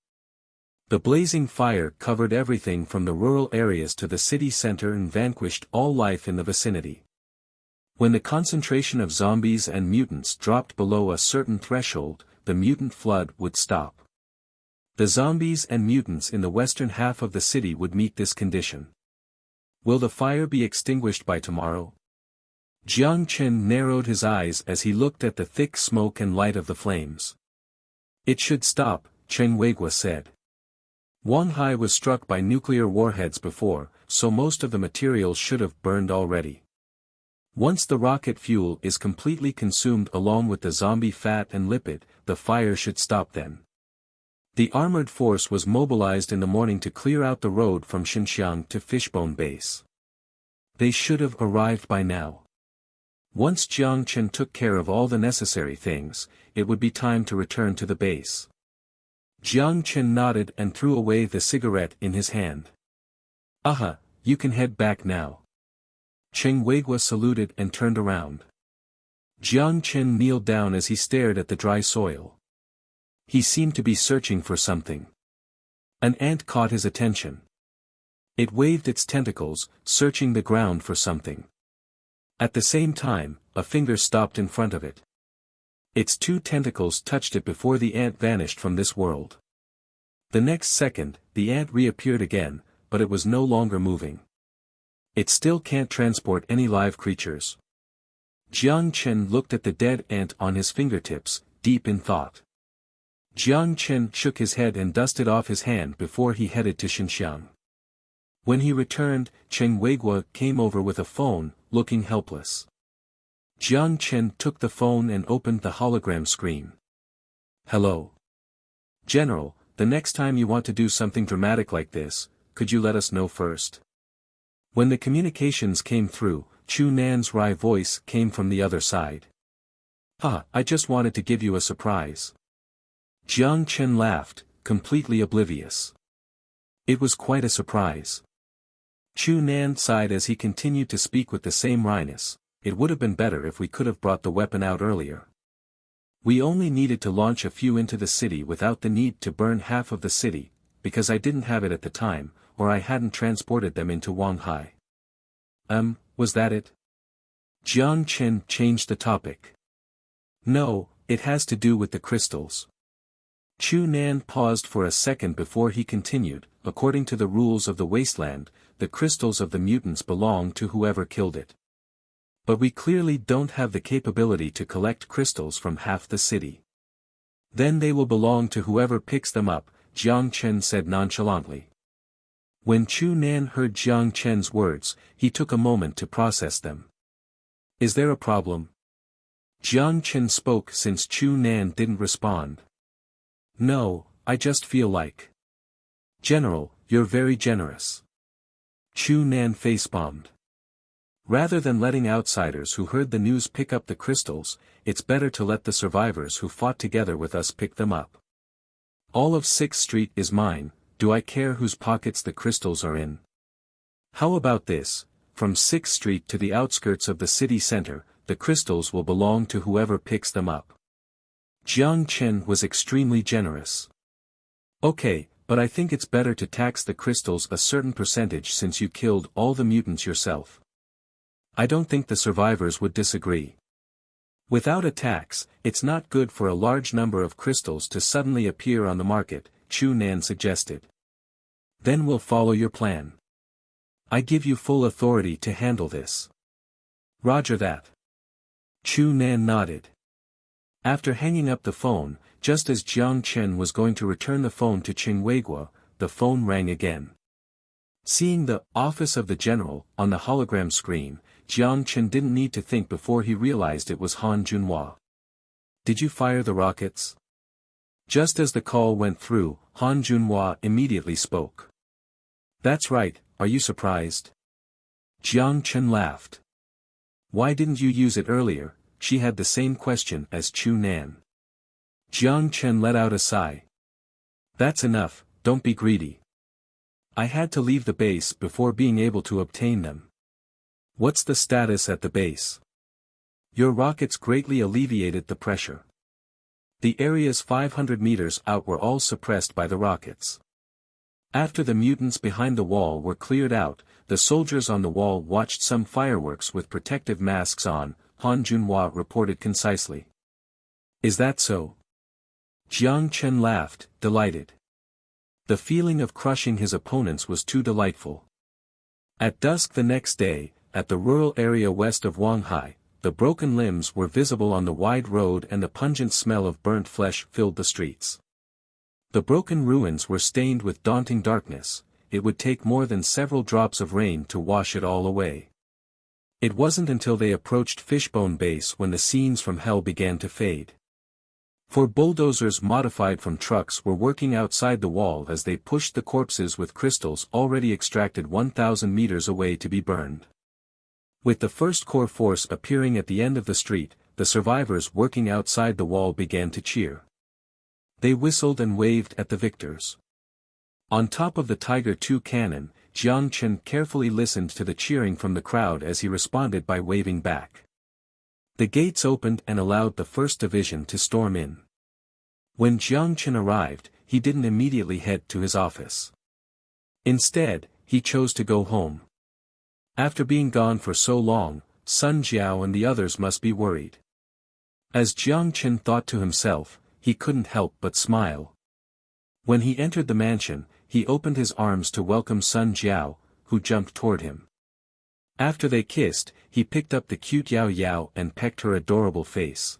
The blazing fire covered everything from the rural areas to the city center and vanquished all life in the vicinity. When the concentration of zombies and mutants dropped below a certain threshold, the mutant flood would stop. The zombies and mutants in the western half of the city would meet this condition. Will the fire be extinguished by tomorrow? Jiang Chen narrowed his eyes as he looked at the thick smoke and light of the flames. It should stop, Chen Weigua said. Wanhai was struck by nuclear warheads before, so most of the materials should have burned already. Once the rocket fuel is completely consumed along with the zombie fat and lipid, the fire should stop then. The armored force was mobilized in the morning to clear out the road from Xinxiang to Fishbone Base. They should have arrived by now. Once Jiang Chen took care of all the necessary things, it would be time to return to the base. Jiang Chen nodded and threw away the cigarette in his hand. Aha, you can head back now. Chen Weigua saluted and turned around. Jiang Chen kneeled down as he stared at the dry soil. He seemed to be searching for something. An ant caught his attention. It waved its tentacles, searching the ground for something. At the same time, a finger stopped in front of it. Its two tentacles touched it before the ant vanished from this world. The next second, the ant reappeared again, but it was no longer moving. It still can't transport any live creatures. Jiang Chen looked at the dead ant on his fingertips, deep in thought. Jiang Chen shook his head and dusted off his hand before he headed to Xinxiang. When he returned, Chen Weigua came over with a phone, looking helpless. Jiang Chen took the phone and opened the hologram screen. Hello. General, the next time you want to do something dramatic like this, could you let us know first? When the communications came through, Chu Nan's wry voice came from the other side. I just wanted to give you a surprise. Jiang Chen laughed, completely oblivious. It was quite a surprise. Chu Nan sighed as he continued to speak with the same wryness. It would have been better if we could have brought the weapon out earlier. We only needed to launch a few into the city without the need to burn half of the city, because I didn't have it at the time, or I hadn't transported them into Wanhai. Was that it? Jiang Chen changed the topic. No, it has to do with the crystals. Chu Nan paused for a second before he continued. According to the rules of the wasteland, the crystals of the mutants belong to whoever killed it. But we clearly don't have the capability to collect crystals from half the city. Then they will belong to whoever picks them up, Jiang Chen said nonchalantly. When Chu Nan heard Jiang Chen's words, he took a moment to process them. Is there a problem? Jiang Chen spoke since Chu Nan didn't respond. No, I just feel like. General, you're very generous. Chu Nan face-bombed. Rather than letting outsiders who heard the news pick up the crystals, it's better to let the survivors who fought together with us pick them up. All of 6th Street is mine, do I care whose pockets the crystals are in? How about this, from 6th Street to the outskirts of the city center, the crystals will belong to whoever picks them up. Jiang Chen was extremely generous. Okay, but I think it's better to tax the crystals a certain percentage since you killed all the mutants yourself. I don't think the survivors would disagree. Without a tax, it's not good for a large number of crystals to suddenly appear on the market, Chu Nan suggested. Then we'll follow your plan. I give you full authority to handle this. Roger that. Chu Nan nodded. After hanging up the phone, just as Jiang Chen was going to return the phone to Chen Weigua, the phone rang again. Seeing the office of the general on the hologram screen, Jiang Chen didn't need to think before he realized it was Han Junhua. Did you fire the rockets? Just as the call went through, Han Junhua immediately spoke. That's right, are you surprised? Jiang Chen laughed. Why didn't you use it earlier? She had the same question as Chu Nan. Jiang Chen let out a sigh. That's enough, don't be greedy. I had to leave the base before being able to obtain them. What's the status at the base? Your rockets greatly alleviated the pressure. The areas 500 meters out were all suppressed by the rockets. After the mutants behind the wall were cleared out, the soldiers on the wall watched some fireworks with protective masks on, Han Junhua reported concisely. Is that so? Jiang Chen laughed, delighted. The feeling of crushing his opponents was too delightful. At dusk the next day, at the rural area west of Wanghai, the broken limbs were visible on the wide road and the pungent smell of burnt flesh filled the streets. The broken ruins were stained with daunting darkness. It would take more than several drops of rain to wash it all away. It wasn't until they approached Fishbone Base when the scenes from hell began to fade. For bulldozers modified from trucks were working outside the wall as they pushed the corpses with crystals already extracted 1,000 meters away to be burned. With the first core force appearing at the end of the street, the survivors working outside the wall began to cheer. They whistled and waved at the victors. On top of the Tiger II cannon, Jiang Chen carefully listened to the cheering from the crowd as he responded by waving back. The gates opened and allowed the first division to storm in. When Jiang Chen arrived, he didn't immediately head to his office. Instead, he chose to go home. After being gone for so long, Sun Jiao and the others must be worried. As Jiang Chen thought to himself, he couldn't help but smile. When he entered the mansion, he opened his arms to welcome Sun Jiao, who jumped toward him. After they kissed, he picked up the cute Yao Yao and pecked her adorable face.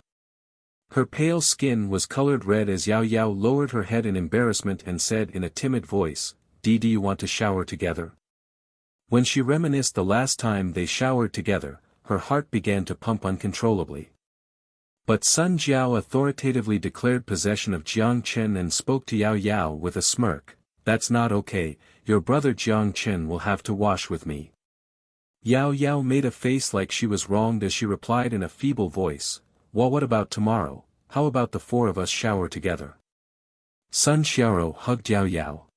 Her pale skin was colored red as Yao Yao lowered her head in embarrassment and said in a timid voice, "Do you want to shower together?" When she reminisced the last time they showered together, her heart began to pump uncontrollably. But Sun Jiao authoritatively declared possession of Jiang Chen and spoke to Yao Yao with a smirk, "That's not okay, your brother Jiang Chen will have to wash with me." Yao Yao made a face like she was wronged as she replied in a feeble voice, "Well, what about tomorrow? How about the four of us shower together?" Sun Xiaoro hugged Yao Yao.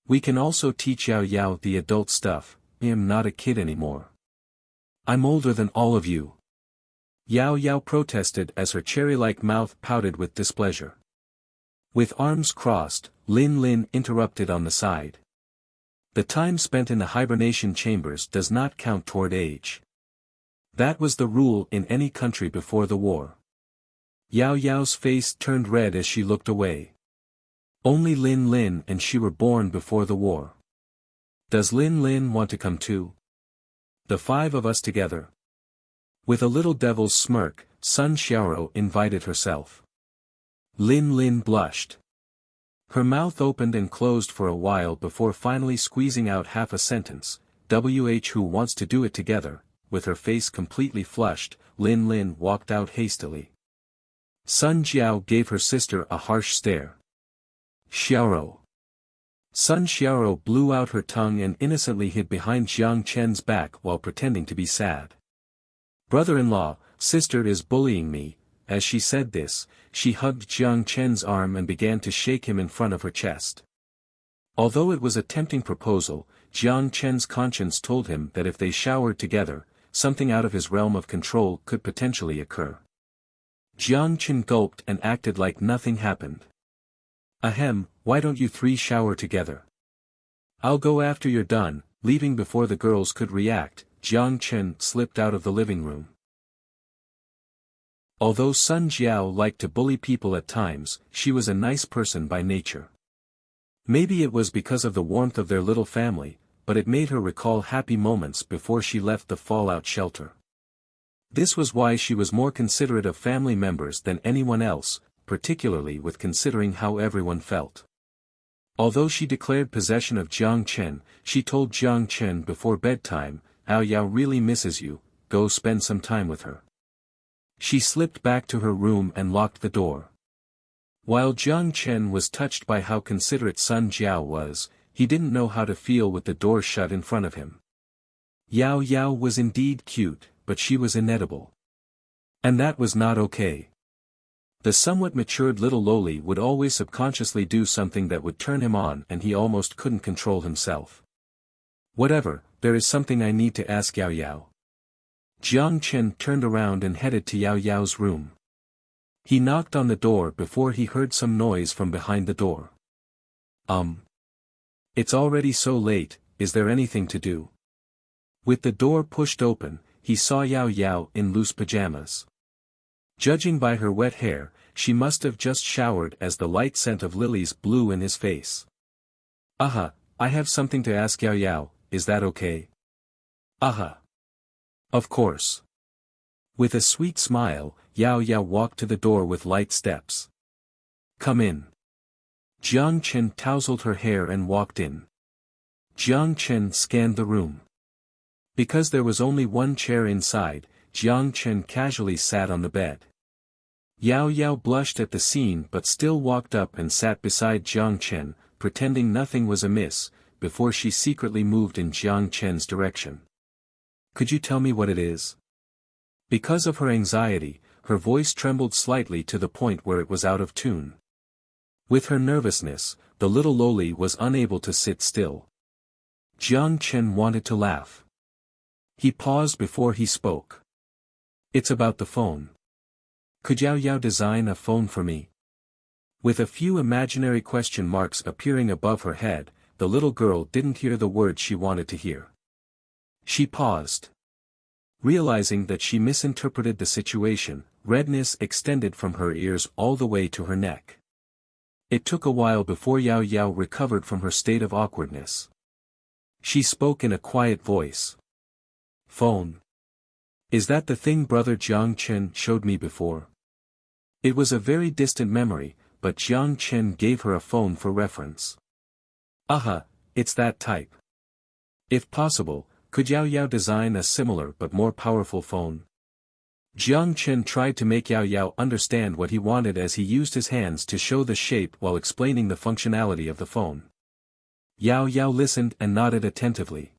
"We can also teach Yao Yao the adult stuff. I am not a kid anymore. I'm older than all of you." Yao Yao protested as her cherry-like mouth pouted with displeasure. With arms crossed, Lin Lin interrupted on the side. The time spent in the hibernation chambers does not count toward age. That was the rule in any country before the war. Yao Yao's face turned red as she looked away. Only Lin Lin and she were born before the war. Does Lin Lin want to come too? The five of us together? With a little devil's smirk, Sun Xiaoro invited herself. Lin Lin blushed. Her mouth opened and closed for a while before finally squeezing out half a sentence, "Who wants to do it together?" With her face completely flushed, Lin Lin walked out hastily. Sun Jiao gave her sister a harsh stare. "Xiaoro." Sun Xiaoro blew out her tongue and innocently hid behind Jiang Chen's back while pretending to be sad. "Brother-in-law, sister is bullying me." As she said this, she hugged Jiang Chen's arm and began to shake him in front of her chest. Although it was a tempting proposal, Jiang Chen's conscience told him that if they showered together, something out of his realm of control could potentially occur. Jiang Chen gulped and acted like nothing happened. "Ahem, why don't you three shower together? I'll go after you're done." Leaving before the girls could react, Jiang Chen slipped out of the living room. Although Sun Jiao liked to bully people at times, she was a nice person by nature. Maybe it was because of the warmth of their little family, but it made her recall happy moments before she left the fallout shelter. This was why she was more considerate of family members than anyone else, particularly with considering how everyone felt. Although she declared possession of Jiang Chen, she told Jiang Chen before bedtime, "Yao Yao really misses you, go spend some time with her." She slipped back to her room and locked the door. While Jiang Chen was touched by how considerate Sun Jiao was, he didn't know how to feel with the door shut in front of him. Yao Yao was indeed cute, but she was inedible. And that was not okay. The somewhat matured little loli would always subconsciously do something that would turn him on and he almost couldn't control himself. "Whatever, there is something I need to ask Yao Yao." Jiang Chen turned around and headed to Yao Yao's room. He knocked on the door before he heard some noise from behind the door. It's already so late, is there anything to do? With the door pushed open, he saw Yao Yao in loose pajamas. Judging by her wet hair, she must have just showered as the light scent of lilies blew in his face. I have something to ask Yao Yao, is that okay? Of course. With a sweet smile, Yao Yao walked to the door with light steps. Come in. Jiang Chen tousled her hair and walked in. Jiang Chen scanned the room. Because there was only one chair inside, Jiang Chen casually sat on the bed. Yao Yao blushed at the scene but still walked up and sat beside Jiang Chen, pretending nothing was amiss, before she secretly moved in Jiang Chen's direction. Could you tell me what it is? Because of her anxiety, her voice trembled slightly to the point where it was out of tune. With her nervousness, the little loli was unable to sit still. Jiang Chen wanted to laugh. He paused before he spoke. It's about the phone. Could Yao Yao design a phone for me? With a few imaginary question marks appearing above her head, the little girl didn't hear the words she wanted to hear. She paused. Realizing that she misinterpreted the situation, redness extended from her ears all the way to her neck. It took a while before Yao Yao recovered from her state of awkwardness. She spoke in a quiet voice. Phone. Is that the thing Brother Jiang Chen showed me before? It was a very distant memory, but Jiang Chen gave her a phone for reference. It's that type. If possible, could Yao Yao design a similar but more powerful phone? Jiang Chen tried to make Yao Yao understand what he wanted as he used his hands to show the shape while explaining the functionality of the phone. Yao Yao listened and nodded attentively.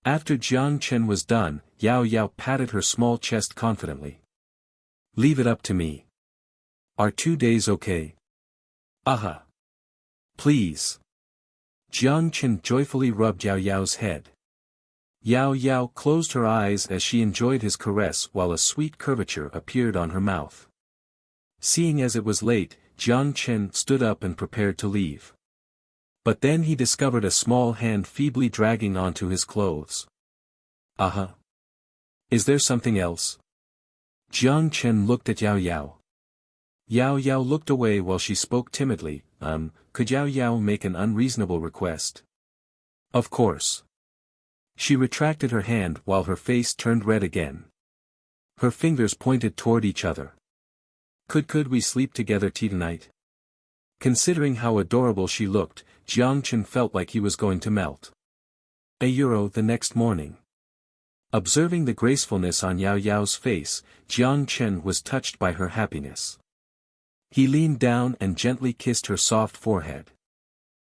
After Jiang Chen was done, Yao Yao patted her small chest confidently. Leave it up to me. Are 2 days okay? Please. Jiang Chen joyfully rubbed Yao Yao's head. Yao Yao closed her eyes as she enjoyed his caress while a sweet curvature appeared on her mouth. Seeing as it was late, Jiang Chen stood up and prepared to leave. But then he discovered a small hand feebly dragging onto his clothes. Is there something else? Jiang Chen looked at Yao Yao. Yao Yao looked away while she spoke timidly. Could Yao Yao make an unreasonable request? Of course. She retracted her hand while her face turned red again. Her fingers pointed toward each other. Could we sleep together tonight? Considering how adorable she looked, Jiang Chen felt like he was going to melt. €1 the next morning. Observing the gracefulness on Yao Yao's face, Jiang Chen was touched by her happiness. He leaned down and gently kissed her soft forehead.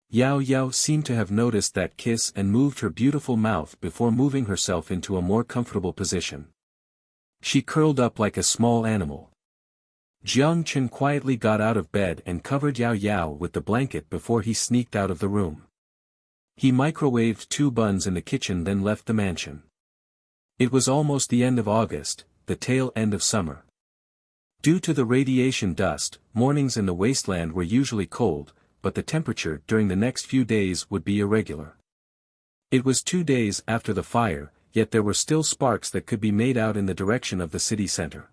Yao Yao seemed to have noticed that kiss and moved her beautiful mouth before moving herself into a more comfortable position. She curled up like a small animal. Jiang Chen quietly got out of bed and covered Yao Yao with the blanket before he sneaked out of the room. He microwaved 2 buns in the kitchen then left the mansion. It was almost the end of August, the tail end of summer. Due to the radiation dust, mornings in the wasteland were usually cold, but the temperature during the next few days would be irregular. It was 2 days after the fire, yet there were still sparks that could be made out in the direction of the city center.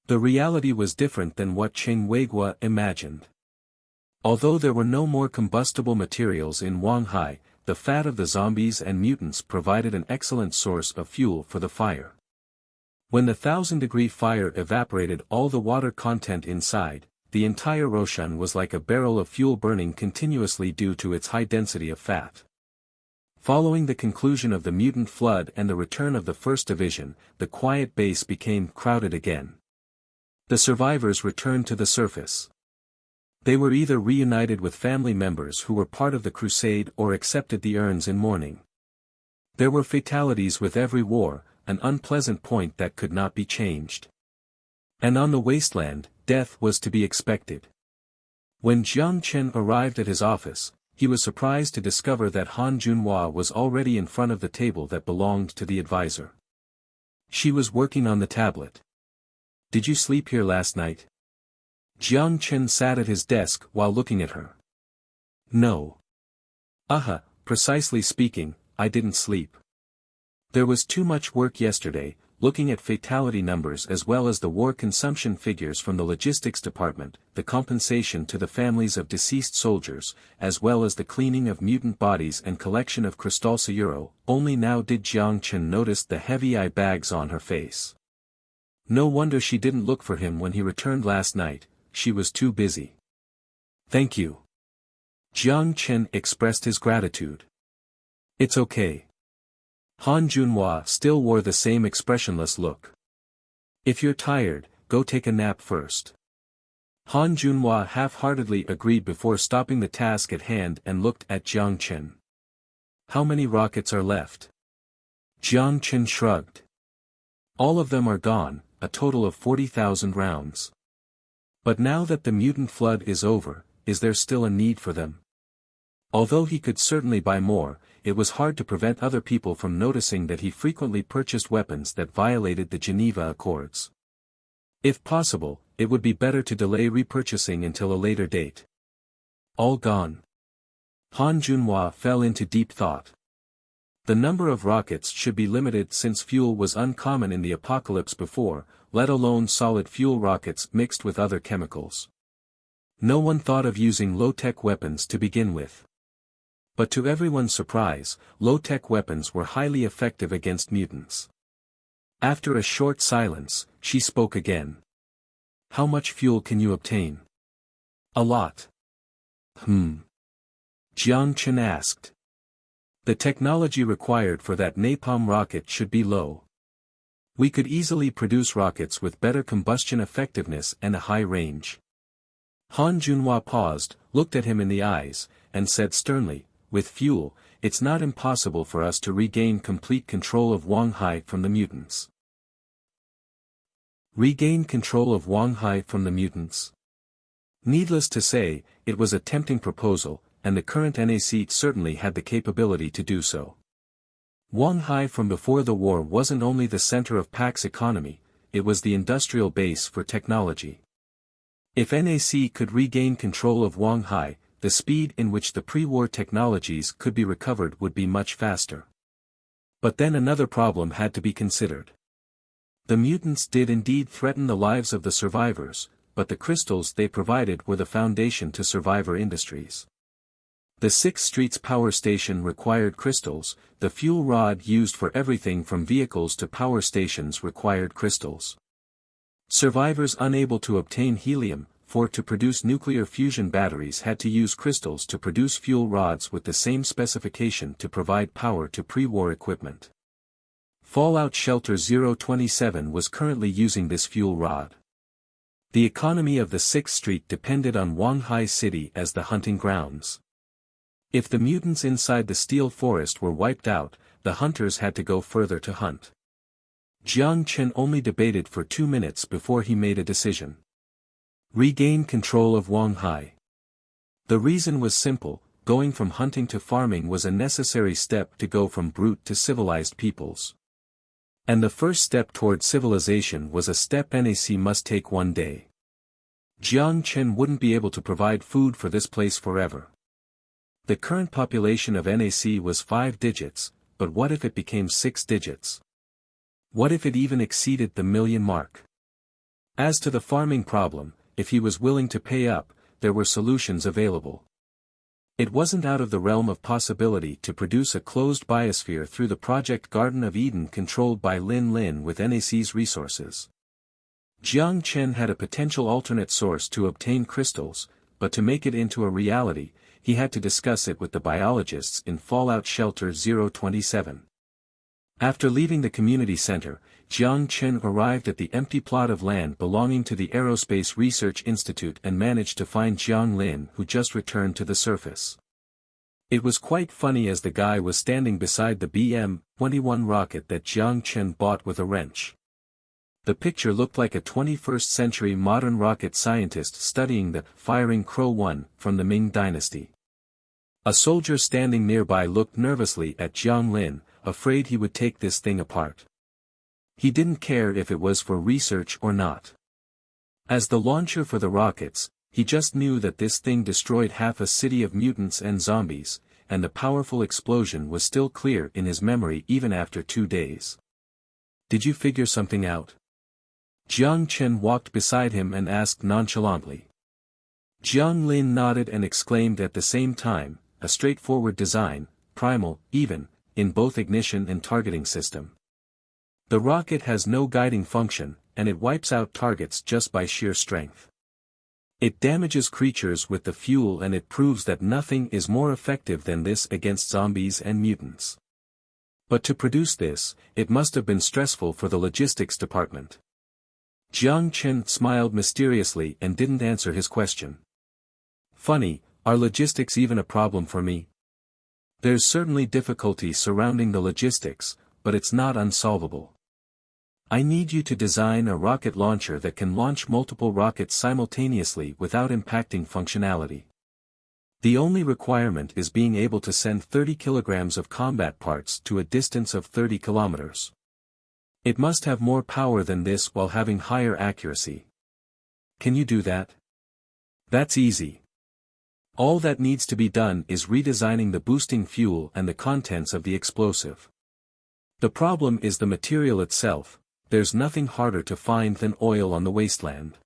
The reality was different than what Cheng Weiguo imagined. Although there were no more combustible materials in Wanghai, the fat of the zombies and mutants provided an excellent source of fuel for the fire. When the 1000-degree fire evaporated all the water content inside, the entire Roshan was like a barrel of fuel burning continuously due to its high density of fat. Following the conclusion of the mutant flood and the return of the First Division, the quiet base became crowded again. The survivors returned to the surface. They were either reunited with family members who were part of the crusade or accepted the urns in mourning. There were fatalities with every war, an unpleasant point that could not be changed. And on the wasteland, death was to be expected. When Jiang Chen arrived at his office, he was surprised to discover that Han Junhua was already in front of the table that belonged to the advisor. She was working on the tablet. Did you sleep here last night? Jiang Chen sat at his desk while looking at her. No. Precisely speaking, I didn't sleep. There was too much work yesterday, looking at fatality numbers as well as the war consumption figures from the logistics department, the compensation to the families of deceased soldiers, as well as the cleaning of mutant bodies and collection of Crystalseuro. Only now did Jiang Chen notice the heavy eye bags on her face. No wonder she didn't look for him when he returned last night, she was too busy. Thank you. Jiang Chen expressed his gratitude. It's okay. Han Junhua still wore the same expressionless look. If you're tired, go take a nap first. Han Junhua half-heartedly agreed before stopping the task at hand and looked at Jiang Chen. How many rockets are left? Jiang Chen shrugged. All of them are gone, a total of 40,000 rounds. But now that the mutant flood is over, is there still a need for them? Although he could certainly buy more, it was hard to prevent other people from noticing that he frequently purchased weapons that violated the Geneva Accords. If possible, it would be better to delay repurchasing until a later date. All gone. Han Junhua fell into deep thought. The number of rockets should be limited since fuel was uncommon in the apocalypse before, let alone solid fuel rockets mixed with other chemicals. No one thought of using low-tech weapons to begin with. But to everyone's surprise, low-tech weapons were highly effective against mutants. After a short silence, she spoke again. How much fuel can you obtain? A lot. Jiang Chen asked. The technology required for that napalm rocket should be low. We could easily produce rockets with better combustion effectiveness and a high range. Han Junhua paused, looked at him in the eyes, and said sternly, with fuel, it's not impossible for us to regain complete control of Wanghai from the mutants. Regain control of Wanghai from the mutants? Needless to say, it was a tempting proposal, and the current NAC certainly had the capability to do so. Wanghai from before the war wasn't only the center of Pax's economy, it was the industrial base for technology. If NAC could regain control of Wanghai, the speed in which the pre-war technologies could be recovered would be much faster. But then another problem had to be considered. The mutants did indeed threaten the lives of the survivors, but the crystals they provided were the foundation to survivor industries. The 6th Street's power station required crystals, the fuel rod used for everything from vehicles to power stations required crystals. Survivors unable to obtain helium, to produce nuclear fusion batteries had to use crystals to produce fuel rods with the same specification to provide power to pre-war equipment. Fallout Shelter 027 was currently using this fuel rod. The economy of the 6th Street depended on Wanghai City as the hunting grounds. If the mutants inside the steel forest were wiped out, the hunters had to go further to hunt. Jiang Chen only debated for 2 minutes before he made a decision. Regain control of Wanghai. The reason was simple, going from hunting to farming was a necessary step to go from brute to civilized peoples. And the first step toward civilization was a step NAC must take one day. Jiang Chen wouldn't be able to provide food for this place forever. The current population of NAC was 5 digits, but what if it became 6 digits? What if it even exceeded the million mark? As to the farming problem, if he was willing to pay up, there were solutions available. It wasn't out of the realm of possibility to produce a closed biosphere through the Project Garden of Eden controlled by Lin Lin with NAC's resources. Jiang Chen had a potential alternate source to obtain crystals, but to make it into a reality, he had to discuss it with the biologists in Fallout Shelter 027. After leaving the community center, Jiang Chen arrived at the empty plot of land belonging to the Aerospace Research Institute and managed to find Jiang Lin, who just returned to the surface. It was quite funny as the guy was standing beside the BM-21 rocket that Jiang Chen bought with a wrench. The picture looked like a 21st-century modern rocket scientist studying the Firing Crow 1 from the Ming Dynasty. A soldier standing nearby looked nervously at Jiang Lin, afraid he would take this thing apart. He didn't care if it was for research or not. As the launcher for the rockets, he just knew that this thing destroyed half a city of mutants and zombies, and the powerful explosion was still clear in his memory even after 2 days. "Did you figure something out?" Jiang Chen walked beside him and asked nonchalantly. Jiang Lin nodded and exclaimed at the same time, "A straightforward design, primal, even, in both ignition and targeting system. The rocket has no guiding function, and it wipes out targets just by sheer strength. It damages creatures with the fuel, and it proves that nothing is more effective than this against zombies and mutants. But to produce this, it must have been stressful for the logistics department." Jiang Chen smiled mysteriously and didn't answer his question. "Funny, are logistics even a problem for me? There's certainly difficulty surrounding the logistics, but it's not unsolvable. I need you to design a rocket launcher that can launch multiple rockets simultaneously without impacting functionality. The only requirement is being able to send 30 kilograms of combat parts to a distance of 30 kilometers. It must have more power than this while having higher accuracy. Can you do that?" "That's easy. All that needs to be done is redesigning the boosting fuel and the contents of the explosive. The problem is the material itself. There's nothing harder to find than oil on the wasteland.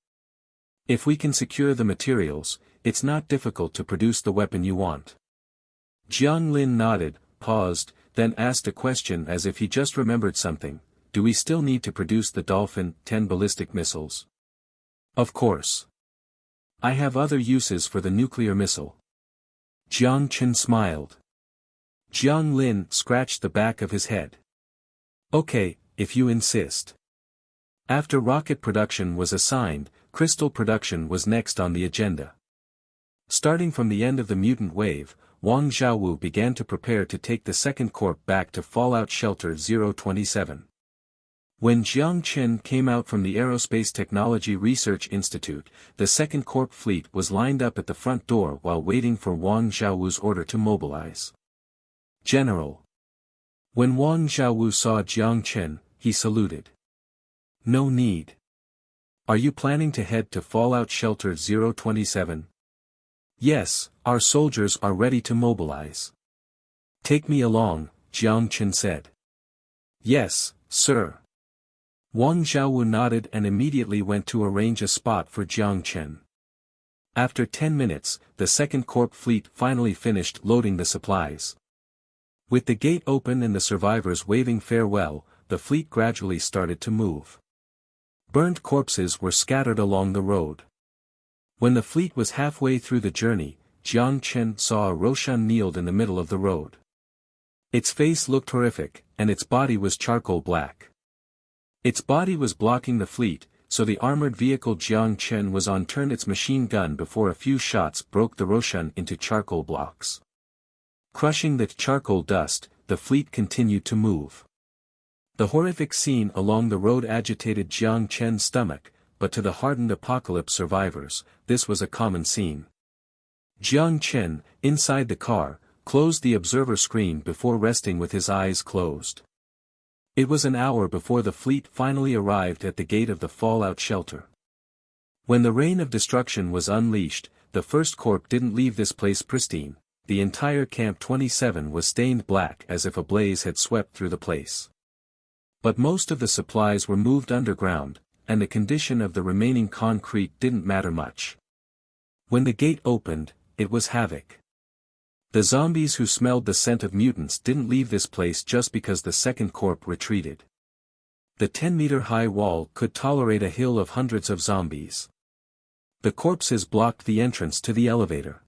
If we can secure the materials, it's not difficult to produce the weapon you want." Jiang Lin nodded, paused, then asked a question as if he just remembered something. "Do we still need to produce the Dolphin 10 ballistic missiles?" "Of course. I have other uses for the nuclear missile." Jiang Chen smiled. Jiang Lin scratched the back of his head. "Okay, if you insist." After rocket production was assigned, crystal production was next on the agenda. Starting from the end of the mutant wave, Wang Xiaowu began to prepare to take the second corp back to Fallout Shelter 027. When Jiang Chen came out from the Aerospace Technology Research Institute, the second corp fleet was lined up at the front door while waiting for Wang Xiaowu's order to mobilize. "General." When Wang Xiaowu saw Jiang Chen, he saluted. "No need. Are you planning to head to Fallout Shelter 027? "Yes, our soldiers are ready to mobilize." "Take me along," Jiang Chen said. "Yes, sir." Wang Xiaowu nodded and immediately went to arrange a spot for Jiang Chen. After 10 minutes, the second corp fleet finally finished loading the supplies. With the gate open and the survivors waving farewell, the fleet gradually started to move. Burned corpses were scattered along the road. When the fleet was halfway through the journey, Jiang Chen saw a Roshan kneeled in the middle of the road. Its face looked horrific, and its body was charcoal black. Its body was blocking the fleet, so the armored vehicle Jiang Chen was on turned its machine gun before a few shots broke the Roshan into charcoal blocks. Crushing the charcoal dust, the fleet continued to move. The horrific scene along the road agitated Jiang Chen's stomach, but to the hardened apocalypse survivors, this was a common scene. Jiang Chen, inside the car, closed the observer screen before resting with his eyes closed. It was an hour before the fleet finally arrived at the gate of the Fallout Shelter. When the rain of destruction was unleashed, the first corp didn't leave this place pristine. The entire Camp 27 was stained black as if a blaze had swept through the place. But most of the supplies were moved underground, and the condition of the remaining concrete didn't matter much. When the gate opened, it was havoc. The zombies who smelled the scent of mutants didn't leave this place just because the second corp retreated. The 10-meter-high wall could tolerate a hill of hundreds of zombies. The corpses blocked the entrance to the elevator.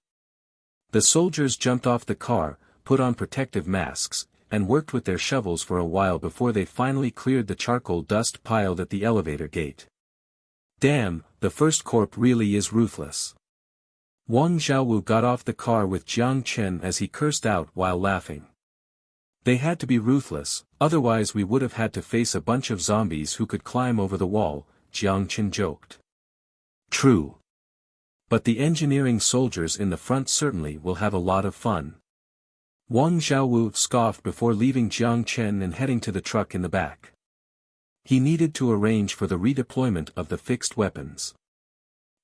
The soldiers jumped off the car, put on protective masks, and worked with their shovels for a while before they finally cleared the charcoal dust piled at the elevator gate. Damn, the first corp really is ruthless. Wang Xiaowu got off the car with Jiang Chen as he cursed out while laughing. They had to be ruthless, otherwise we would have had to face a bunch of zombies who could climb over the wall, Jiang Chen joked. True. But the engineering soldiers in the front certainly will have a lot of fun. Wang Xiaowu scoffed before leaving Jiang Chen and heading to the truck in the back. He needed to arrange for the redeployment of the fixed weapons.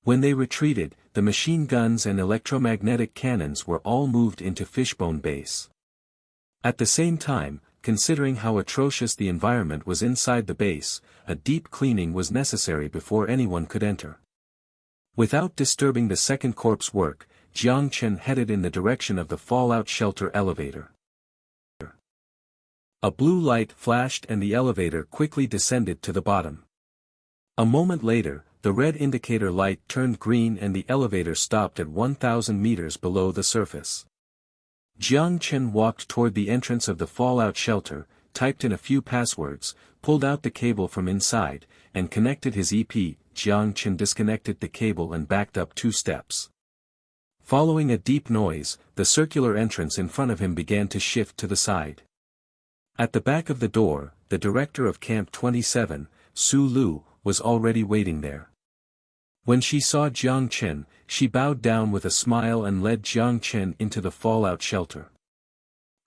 When they retreated, the machine guns and electromagnetic cannons were all moved into Fishbone Base. At the same time, considering how atrocious the environment was inside the base, a deep cleaning was necessary before anyone could enter. Without disturbing the second corp's work, Jiang Chen headed in the direction of the fallout shelter elevator. A blue light flashed and the elevator quickly descended to the bottom. A moment later, the red indicator light turned green and the elevator stopped at 1,000 meters below the surface. Jiang Chen walked toward the entrance of the fallout shelter, typed in a few passwords, pulled out the cable from inside, and connected his EP. Jiang Chen disconnected the cable and backed up 2 steps. Following a deep noise, the circular entrance in front of him began to shift to the side. At the back of the door, the director of Camp 27, Su Lu, was already waiting there. When she saw Jiang Chen, she bowed down with a smile and led Jiang Chen into the fallout shelter.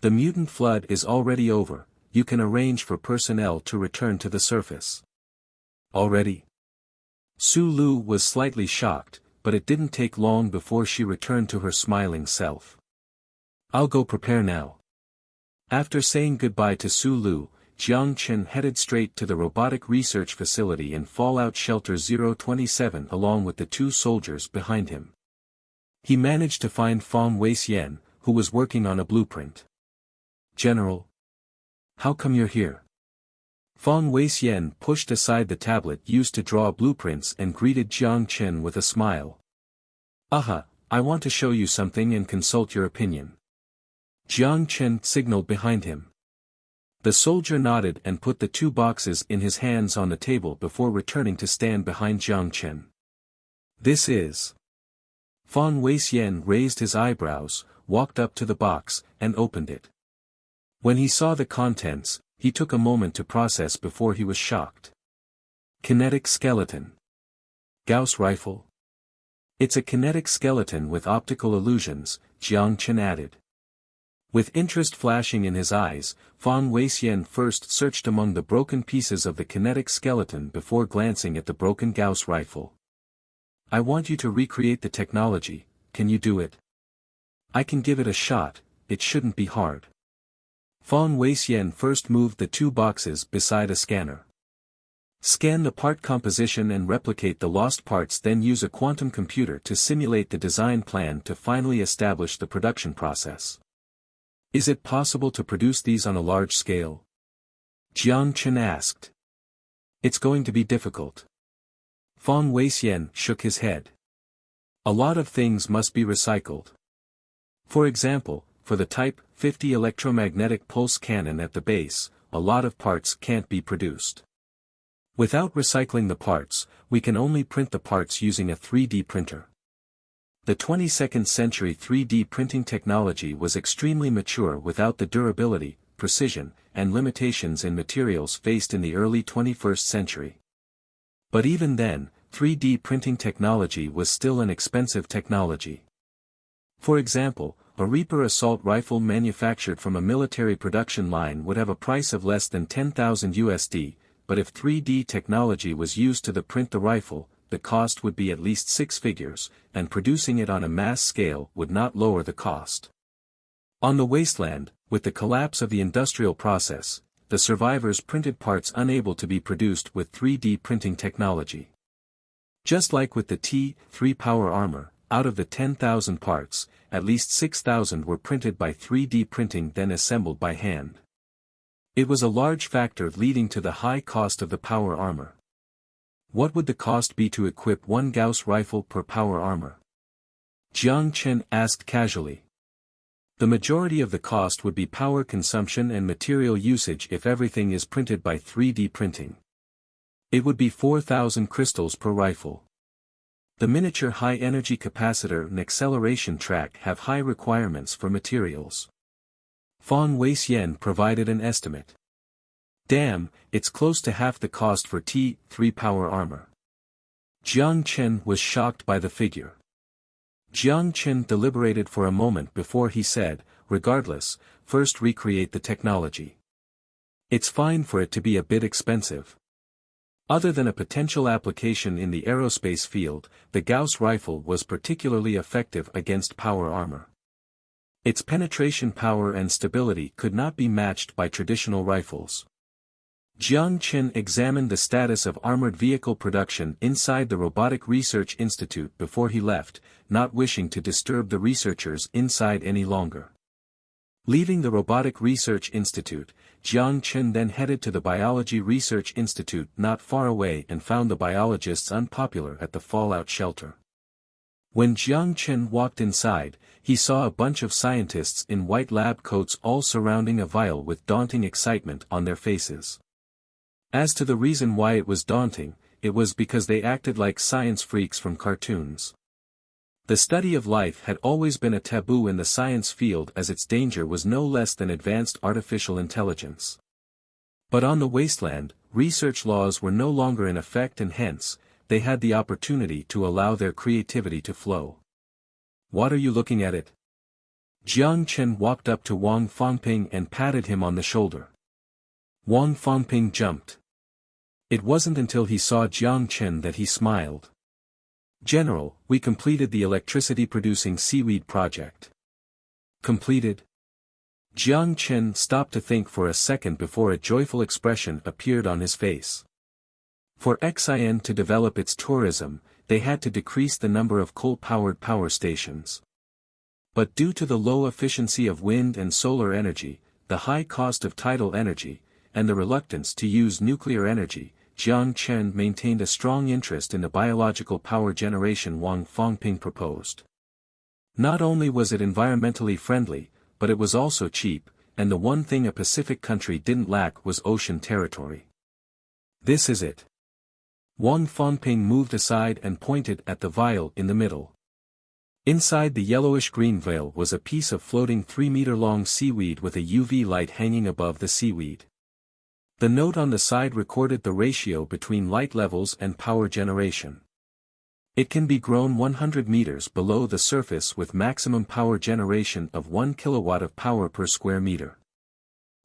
The mutant flood is already over, you can arrange for personnel to return to the surface. Already? Su Lu was slightly shocked, but it didn't take long before she returned to her smiling self. I'll go prepare now. After saying goodbye to Su Lu, Jiang Chen headed straight to the robotic research facility in Fallout Shelter 027 along with the 2 soldiers behind him. He managed to find Fang Weixian, who was working on a blueprint. General? How come you're here? Fang Weixian pushed aside the tablet used to draw blueprints and greeted Jiang Chen with a smile. Aha, I want to show you something and consult your opinion. Jiang Chen signaled behind him. The soldier nodded and put the 2 boxes in his hands on the table before returning to stand behind Jiang Chen. This is... Fang Weixian raised his eyebrows, walked up to the box, and opened it. When he saw the contents, he took a moment to process before he was shocked. Kinetic skeleton. Gauss rifle? It's a kinetic skeleton with optical illusions, Jiang Chen added. With interest flashing in his eyes, Fang Weixian first searched among the broken pieces of the kinetic skeleton before glancing at the broken Gauss rifle. I want you to recreate the technology, can you do it? I can give it a shot, it shouldn't be hard. Fang Weixian first moved the 2 boxes beside a scanner. Scan the part composition and replicate the lost parts, then use a quantum computer to simulate the design plan to finally establish the production process. Is it possible to produce these on a large scale? Jiang Chen asked. It's going to be difficult. Fang Weixian shook his head. A lot of things must be recycled. For example, for the Type 50 electromagnetic pulse cannon at the base, a lot of parts can't be produced. Without recycling the parts, we can only print the parts using a 3D printer. The 22nd century 3D printing technology was extremely mature without the durability, precision, and limitations in materials faced in the early 21st century. But even then, 3D printing technology was still an expensive technology. For example, a Reaper assault rifle manufactured from a military production line would have a price of less than 10,000 USD, but if 3D technology was used to print the rifle, the cost would be at least 6 figures, and producing it on a mass scale would not lower the cost. On the wasteland, with the collapse of the industrial process, the survivors printed parts unable to be produced with 3D printing technology. Just like with the T-3 power armor, out of the 10,000 parts, at least 6,000 were printed by 3D printing then assembled by hand. It was a large factor leading to the high cost of the power armor. What would the cost be to equip 1 Gauss rifle per power armor? Jiang Chen asked casually. The majority of the cost would be power consumption and material usage if everything is printed by 3D printing. It would be 4,000 crystals per rifle. The miniature high-energy capacitor and acceleration track have high requirements for materials. Fang Weixian provided an estimate. Damn, it's close to half the cost for T-3 power armor. Jiang Chen was shocked by the figure. Jiang Chen deliberated for a moment before he said, regardless, first recreate the technology. It's fine for it to be a bit expensive. Other than a potential application in the aerospace field, the Gauss rifle was particularly effective against power armor. Its penetration power and stability could not be matched by traditional rifles. Jiang Chen examined the status of armored vehicle production inside the Robotic Research Institute before he left, not wishing to disturb the researchers inside any longer. Leaving the Robotic Research Institute, Jiang Chen then headed to the Biology Research Institute not far away and found the biologists unpopular at the fallout shelter. When Jiang Chen walked inside, he saw a bunch of scientists in white lab coats all surrounding a vial with daunting excitement on their faces. As to the reason why it was daunting, it was because they acted like science freaks from cartoons. The study of life had always been a taboo in the science field as its danger was no less than advanced artificial intelligence. But on the wasteland, research laws were no longer in effect and hence, they had the opportunity to allow their creativity to flow. What are you looking at it? Jiang Chen walked up to Wang Fangping and patted him on the shoulder. Wang Fangping jumped. It wasn't until he saw Jiang Chen that he smiled. General, we completed the electricity-producing seaweed project. Completed? Jiang Chen stopped to think for a second before a joyful expression appeared on his face. For Xin to develop its tourism, they had to decrease the number of coal-powered power stations. But due to the low efficiency of wind and solar energy, the high cost of tidal energy, and the reluctance to use nuclear energy, Jiang Chen maintained a strong interest in the biological power generation Wang Fangping proposed. Not only was it environmentally friendly, but it was also cheap, and the one thing a Pacific country didn't lack was ocean territory. This is it. Wang Fangping moved aside and pointed at the vial in the middle. Inside the yellowish-green vial was a piece of floating 3-meter-long seaweed with a UV light hanging above the seaweed. The note on the side recorded the ratio between light levels and power generation. It can be grown 100 meters below the surface with maximum power generation of 1 kilowatt of power per square meter.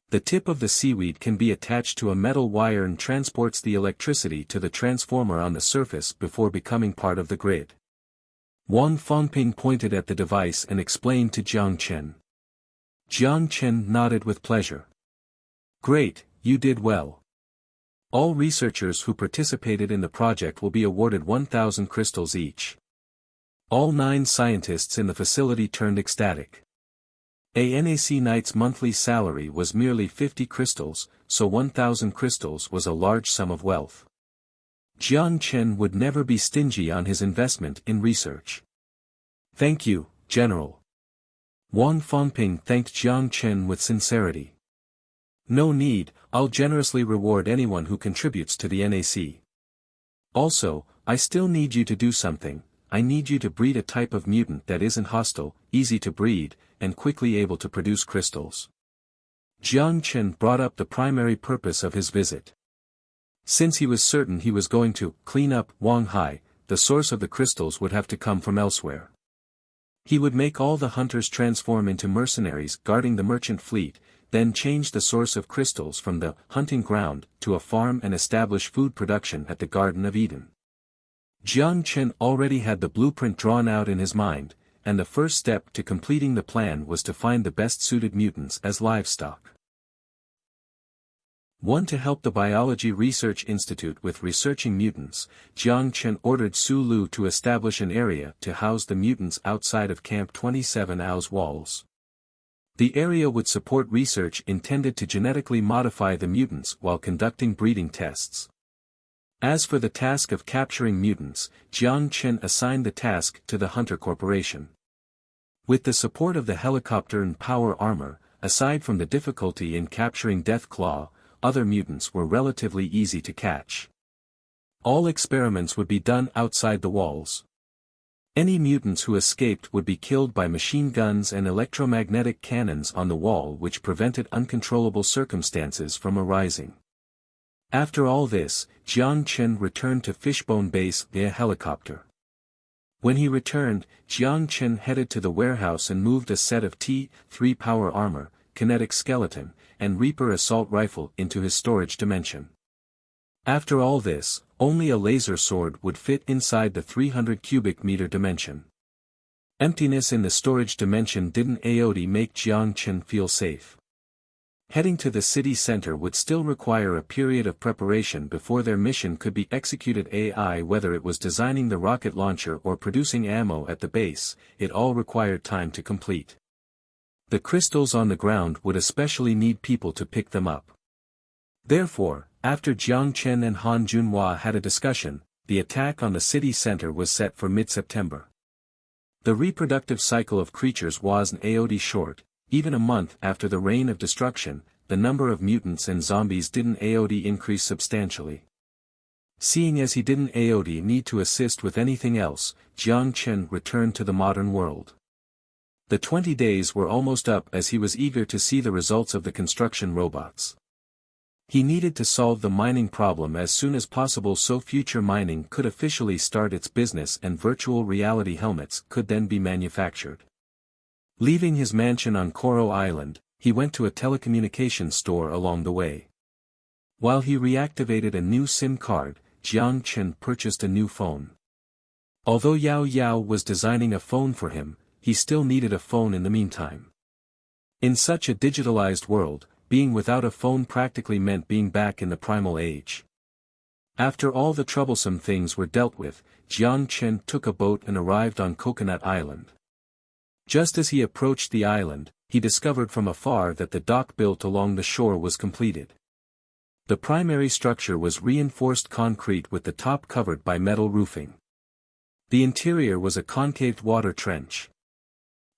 The tip of the seaweed can be attached to a metal wire and transports the electricity to the transformer on the surface before becoming part of the grid. Wang Fangping pointed at the device and explained to Jiang Chen. Jiang Chen nodded with pleasure. Great, you did well. All researchers who participated in the project will be awarded 1,000 crystals each. All 9 scientists in the facility turned ecstatic. A NAC Knight's monthly salary was merely 50 crystals, so 1,000 crystals was a large sum of wealth. Jiang Chen would never be stingy on his investment in research. Thank you, General. Wang Fangping thanked Jiang Chen with sincerity. No need, I'll generously reward anyone who contributes to the NAC. Also, I still need you to do something. I need you to breed a type of mutant that isn't hostile, easy to breed, and quickly able to produce crystals. Jiang Chen brought up the primary purpose of his visit. Since he was certain he was going to clean up Wang Hai, the source of the crystals would have to come from elsewhere. He would make all the hunters transform into mercenaries guarding the merchant fleet, then change the source of crystals from the hunting ground to a farm and establish food production at the Garden of Eden. Jiang Chen already had the blueprint drawn out in his mind, and the first step to completing the plan was to find the best-suited mutants as livestock. 1. To help the Biology Research Institute with researching mutants, Jiang Chen ordered Su Lu to establish an area to house the mutants outside of Camp 27Ao's walls. The area would support research intended to genetically modify the mutants while conducting breeding tests. As for the task of capturing mutants, Jiang Chen assigned the task to the Hunter Corporation. With the support of the helicopter and power armor, aside from the difficulty in capturing Deathclaw, other mutants were relatively easy to catch. All experiments would be done outside the walls. Any mutants who escaped would be killed by machine guns and electromagnetic cannons on the wall which prevented uncontrollable circumstances from arising. After all this, Jiang Chen returned to Fishbone Base via helicopter. When he returned, Jiang Chen headed to the warehouse and moved a set of T-3 power armor, kinetic skeleton, and Reaper assault rifle into his storage dimension. After all this, only a laser sword would fit inside the 300 cubic meter dimension. Emptiness in the storage dimension didn't make Jiang Chen feel safe. Heading to the city center would still require a period of preparation before their mission could be executed. Whether it was designing the rocket launcher or producing ammo at the base, it all required time to complete. The crystals on the ground would especially need people to pick them up. Therefore, after Jiang Chen and Han Junhua had a discussion, the attack on the city center was set for mid-September. The reproductive cycle of creatures wasn't short. Even a month after the reign of destruction, the number of mutants and zombies didn't increase substantially. Seeing as he didn't need to assist with anything else, Jiang Chen returned to the modern world. The 20 days were almost up as he was eager to see the results of the construction robots. He needed to solve the mining problem as soon as possible so future mining could officially start its business and virtual reality helmets could then be manufactured. Leaving his mansion on Koro Island, he went to a telecommunications store along the way. While he reactivated a new SIM card, Jiang Chen purchased a new phone. Although Yao Yao was designing a phone for him, he still needed a phone in the meantime. In such a digitalized world, being without a phone practically meant being back in the primal age. After all the troublesome things were dealt with, Jiang Chen took a boat and arrived on Coconut Island. Just as he approached the island, he discovered from afar that the dock built along the shore was completed. The primary structure was reinforced concrete with the top covered by metal roofing. The interior was a concaved water trench.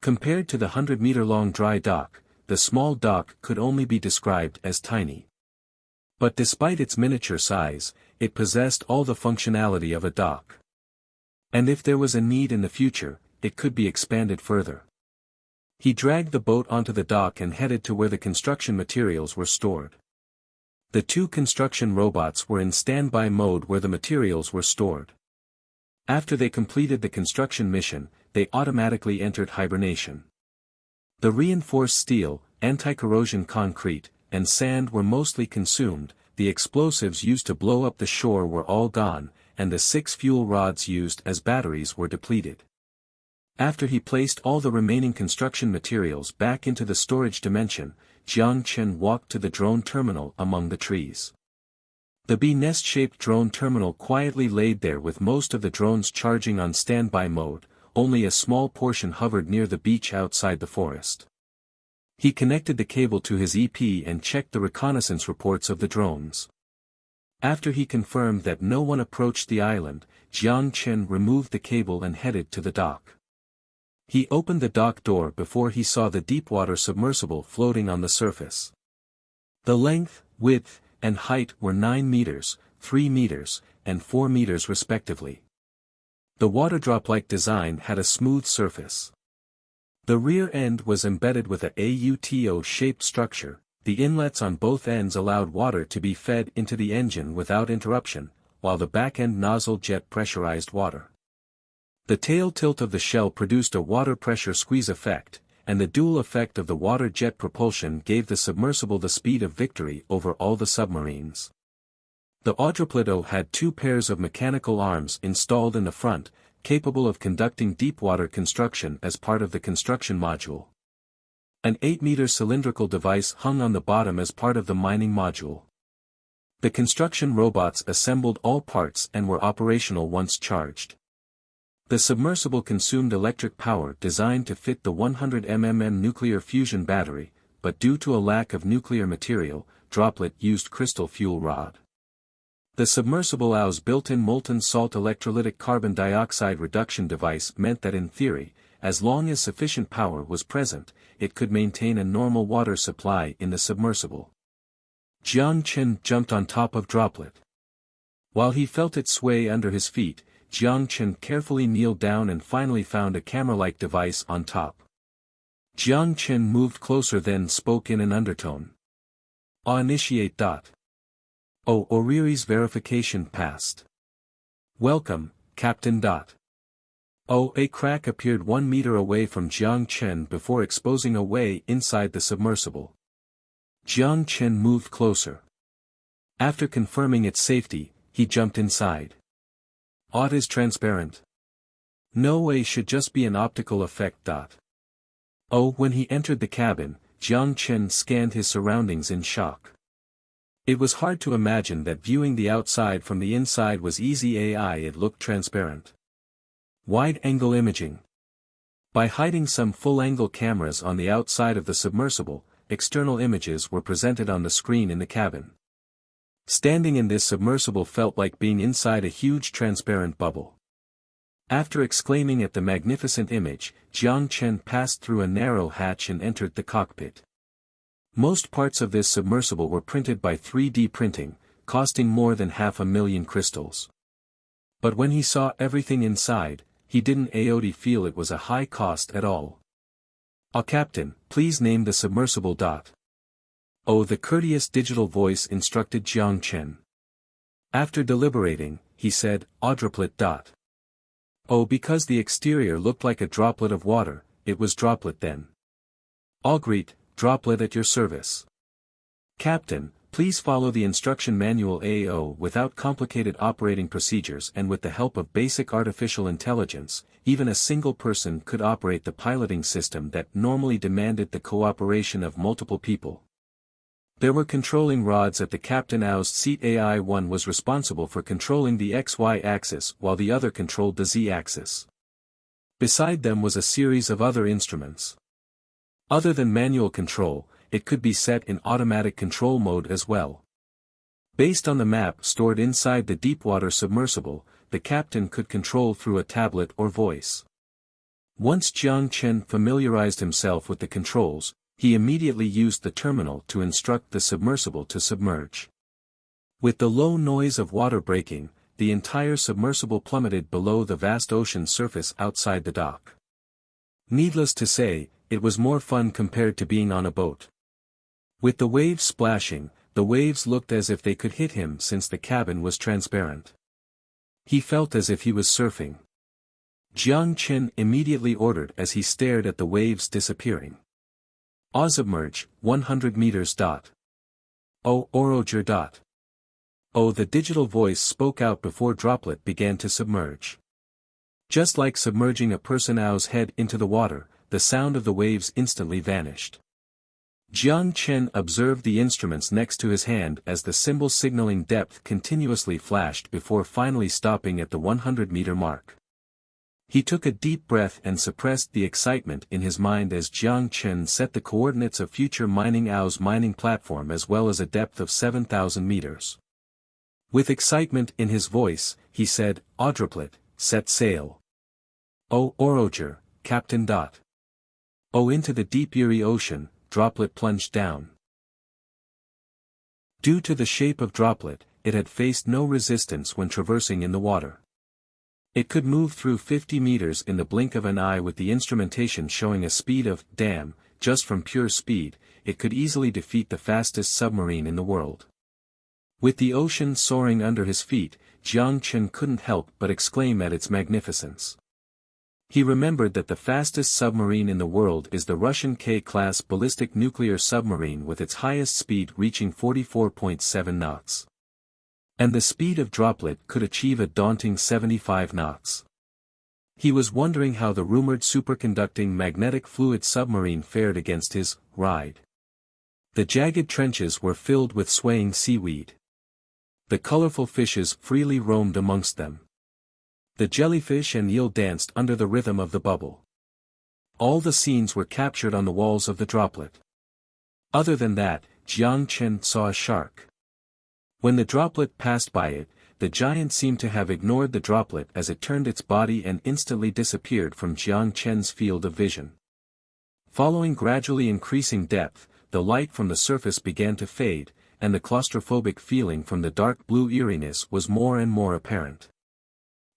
Compared to the 100-meter-long dry dock, the small dock could only be described as tiny. But despite its miniature size, it possessed all the functionality of a dock. And if there was a need in the future, it could be expanded further. He dragged the boat onto the dock and headed to where the construction materials were stored. The two construction robots were in standby mode where the materials were stored. After they completed the construction mission, they automatically entered hibernation. The reinforced steel, anti-corrosion concrete, and sand were mostly consumed, the explosives used to blow up the shore were all gone, and the 6 fuel rods used as batteries were depleted. After he placed all the remaining construction materials back into the storage dimension, Jiang Chen walked to the drone terminal among the trees. The bee nest-shaped drone terminal quietly laid there with most of the drones charging on standby mode, only a small portion hovered near the beach outside the forest. He connected the cable to his EP and checked the reconnaissance reports of the drones. After he confirmed that no one approached the island, Jiang Chen removed the cable and headed to the dock. He opened the dock door before he saw the deepwater submersible floating on the surface. The length, width, and height were 9 meters, 3 meters, and 4 meters respectively. The waterdrop-like design had a smooth surface. The rear end was embedded with a AUTO-shaped structure. The inlets on both ends allowed water to be fed into the engine without interruption, while the back-end nozzle jet pressurized water. The tail tilt of the shell produced a water pressure squeeze effect, and the dual effect of the water jet propulsion gave the submersible the speed of victory over all the submarines. The quadrupledo had 2 pairs of mechanical arms installed in the front, capable of conducting deep-water construction as part of the construction module. An 8-meter cylindrical device hung on the bottom as part of the mining module. The construction robots assembled all parts and were operational once charged. The submersible consumed electric power designed to fit the 100 mm nuclear fusion battery, but due to a lack of nuclear material, Droplet used crystal fuel rod. The submersible's built-in molten salt electrolytic carbon dioxide reduction device meant that in theory, as long as sufficient power was present, it could maintain a normal water supply in the submersible. Jiang Chen jumped on top of Droplet. While he felt it sway under his feet, Jiang Chen carefully kneeled down and finally found a camera-like device on top. Jiang Chen moved closer then spoke in an undertone. Initiate. Oh, Oriri's verification passed. Welcome, Captain. Oh, a crack appeared 1 meter away from Jiang Chen before exposing a way inside the submersible. Jiang Chen moved closer. After confirming its safety, he jumped inside. It is transparent. No way, should just be an optical effect. When he entered the cabin, Jiang Chen scanned his surroundings in shock. It was hard to imagine that viewing the outside from the inside was easy. It looked transparent. Wide-angle imaging. By hiding some full-angle cameras on the outside of the submersible, external images were presented on the screen in the cabin. Standing in this submersible felt like being inside a huge transparent bubble. After exclaiming at the magnificent image, Jiang Chen passed through a narrow hatch and entered the cockpit. Most parts of this submersible were printed by 3D printing, costing more than 500,000 crystals. But when he saw everything inside, he didn't feel it was a high cost at all. Captain, please name the submersible. The courteous digital voice instructed Jiang Chen. After deliberating, he said, Droplet. Because the exterior looked like a droplet of water, it was Droplet then. Greet, Droplet at your service. Captain, please follow the instruction manual without complicated operating procedures and with the help of basic artificial intelligence. Even a single person could operate the piloting system that normally demanded the cooperation of multiple people. There were controlling rods at the Captain seat. AI-1 was responsible for controlling the XY axis while the other controlled the Z axis. Beside them was a series of other instruments. Other than manual control, it could be set in automatic control mode as well. Based on the map stored inside the deepwater submersible, the captain could control through a tablet or voice. Once Jiang Chen familiarized himself with the controls, he immediately used the terminal to instruct the submersible to submerge. With the low noise of water breaking, the entire submersible plummeted below the vast ocean surface outside the dock. Needless to say, it was more fun compared to being on a boat. With the waves splashing, the waves looked as if they could hit him since the cabin was transparent. He felt as if he was surfing. Jiang Chen immediately ordered as he stared at the waves disappearing. Submerge, 100 meters. Roger. The digital voice spoke out before Droplet began to submerge. Just like submerging a person's head into the water, the sound of the waves instantly vanished. Jiang Chen observed the instruments next to his hand as the symbol signaling depth continuously flashed before finally stopping at the 100-meter mark. He took a deep breath and suppressed the excitement in his mind as Jiang Chen set the coordinates of future mining mining platform as well as a depth of 7,000 meters. With excitement in his voice, he said, Droplet, set sail. Roger, Captain. Into the deep eerie ocean, Droplet plunged down. Due to the shape of Droplet, it had faced no resistance when traversing in the water. It could move through 50 meters in the blink of an eye with the instrumentation showing a speed of, just from pure speed, it could easily defeat the fastest submarine in the world. With the ocean soaring under his feet, Jiang Chen couldn't help but exclaim at its magnificence. He remembered that the fastest submarine in the world is the Russian K-class ballistic nuclear submarine with its highest speed reaching 44.7 knots. And the speed of Droplet could achieve a daunting 75 knots. He was wondering how the rumored superconducting magnetic fluid submarine fared against his ride. The jagged trenches were filled with swaying seaweed. The colorful fishes freely roamed amongst them. The jellyfish and eel danced under the rhythm of the bubble. All the scenes were captured on the walls of the Droplet. Other than that, Jiang Chen saw a shark. When the Droplet passed by it, the giant seemed to have ignored the Droplet as it turned its body and instantly disappeared from Jiang Chen's field of vision. Following gradually increasing depth, the light from the surface began to fade, and the claustrophobic feeling from the dark blue eeriness was more and more apparent.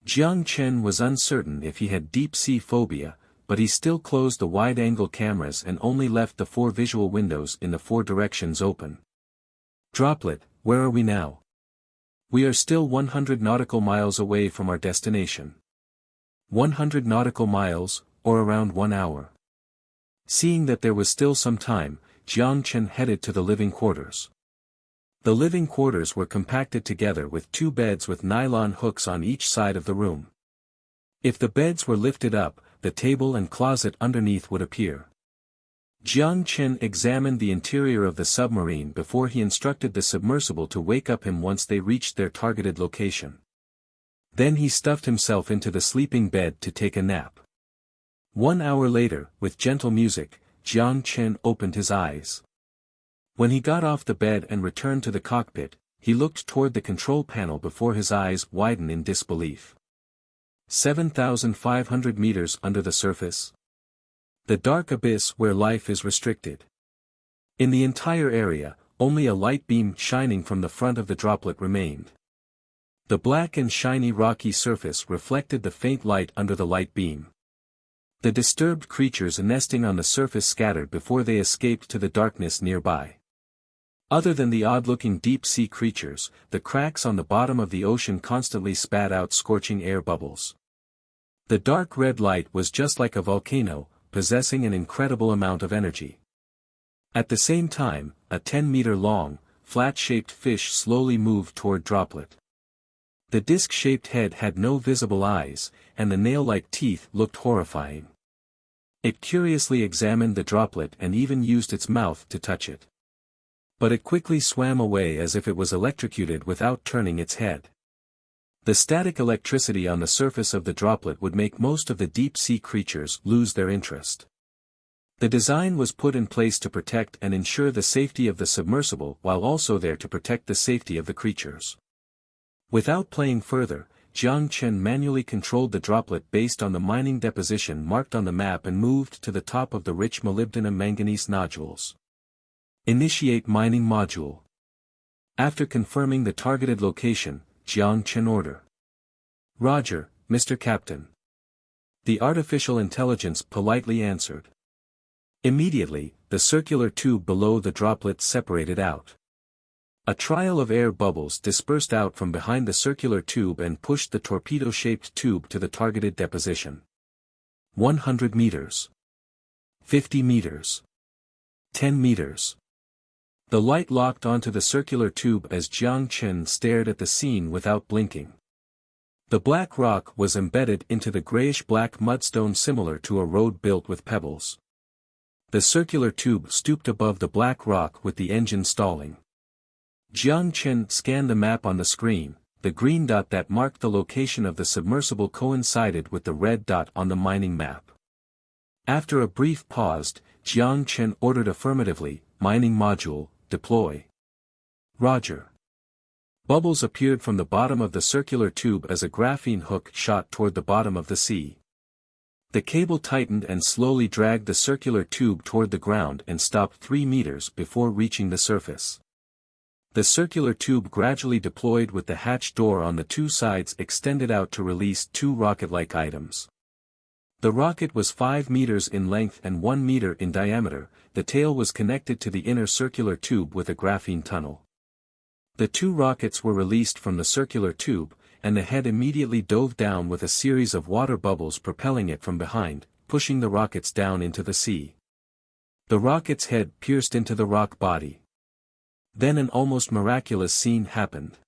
Jiang Chen was uncertain if he had deep-sea phobia, but he still closed the wide-angle cameras and only left the 4 visual windows in the 4 directions open. Droplet, where are we now? We are still 100 nautical miles away from our destination. 100 nautical miles, or around 1 hour. Seeing that there was still some time, Jiang Chen headed to the living quarters. The living quarters were compacted together with 2 beds with nylon hooks on each side of the room. If the beds were lifted up, the table and closet underneath would appear. Jiang Chen examined the interior of the submarine before he instructed the submersible to wake up him once they reached their targeted location. Then he stuffed himself into the sleeping bed to take a nap. 1 hour later, with gentle music, Jiang Chen opened his eyes. When he got off the bed and returned to the cockpit, he looked toward the control panel before his eyes widened in disbelief. 7,500 meters under the surface. The dark abyss where life is restricted. In the entire area, only a light beam shining from the front of the droplet remained. The black and shiny rocky surface reflected the faint light under the light beam. The disturbed creatures nesting on the surface scattered before they escaped to the darkness nearby. Other than the odd-looking deep-sea creatures, the cracks on the bottom of the ocean constantly spat out scorching air bubbles. The dark red light was just like a volcano, possessing an incredible amount of energy. At the same time, a 10-meter-long, flat-shaped fish slowly moved toward Droplet. The disc-shaped head had no visible eyes, and the nail-like teeth looked horrifying. It curiously examined the Droplet and even used its mouth to touch it. But it quickly swam away as if it was electrocuted without turning its head. The static electricity on the surface of the Droplet would make most of the deep-sea creatures lose their interest. The design was put in place to protect and ensure the safety of the submersible while also there to protect the safety of the creatures. Without playing further, Jiang Chen manually controlled the Droplet based on the mining deposition marked on the map and moved to the top of the rich molybdenum manganese nodules. Initiate mining module. After confirming the targeted location, Jiang Chen order. Roger, Mr. Captain. The artificial intelligence politely answered. Immediately, the circular tube below the Droplet separated out. A trail of air bubbles dispersed out from behind the circular tube and pushed the torpedo-shaped tube to the targeted deposition. 100 meters. 50 meters. 10 meters. The light locked onto the circular tube as Jiang Chen stared at the scene without blinking. The black rock was embedded into the grayish-black mudstone similar to a road built with pebbles. The circular tube stooped above the black rock with the engine stalling. Jiang Chen scanned the map on the screen. The green dot that marked the location of the submersible coincided with the red dot on the mining map. After a brief pause, Jiang Chen ordered affirmatively, "Mining module, deploy." Roger. Bubbles appeared from the bottom of the circular tube as a graphene hook shot toward the bottom of the sea. The cable tightened and slowly dragged the circular tube toward the ground and stopped 3 meters before reaching the surface. The circular tube gradually deployed with the hatch door on the 2 sides extended out to release 2 rocket-like items. The rocket was 5 meters in length and 1 meter in diameter. The tail was connected to the inner circular tube with a graphene tunnel. The 2 rockets were released from the circular tube, and the head immediately dove down with a series of water bubbles propelling it from behind, pushing the rockets down into the sea. The rocket's head pierced into the rock body. Then an almost miraculous scene happened.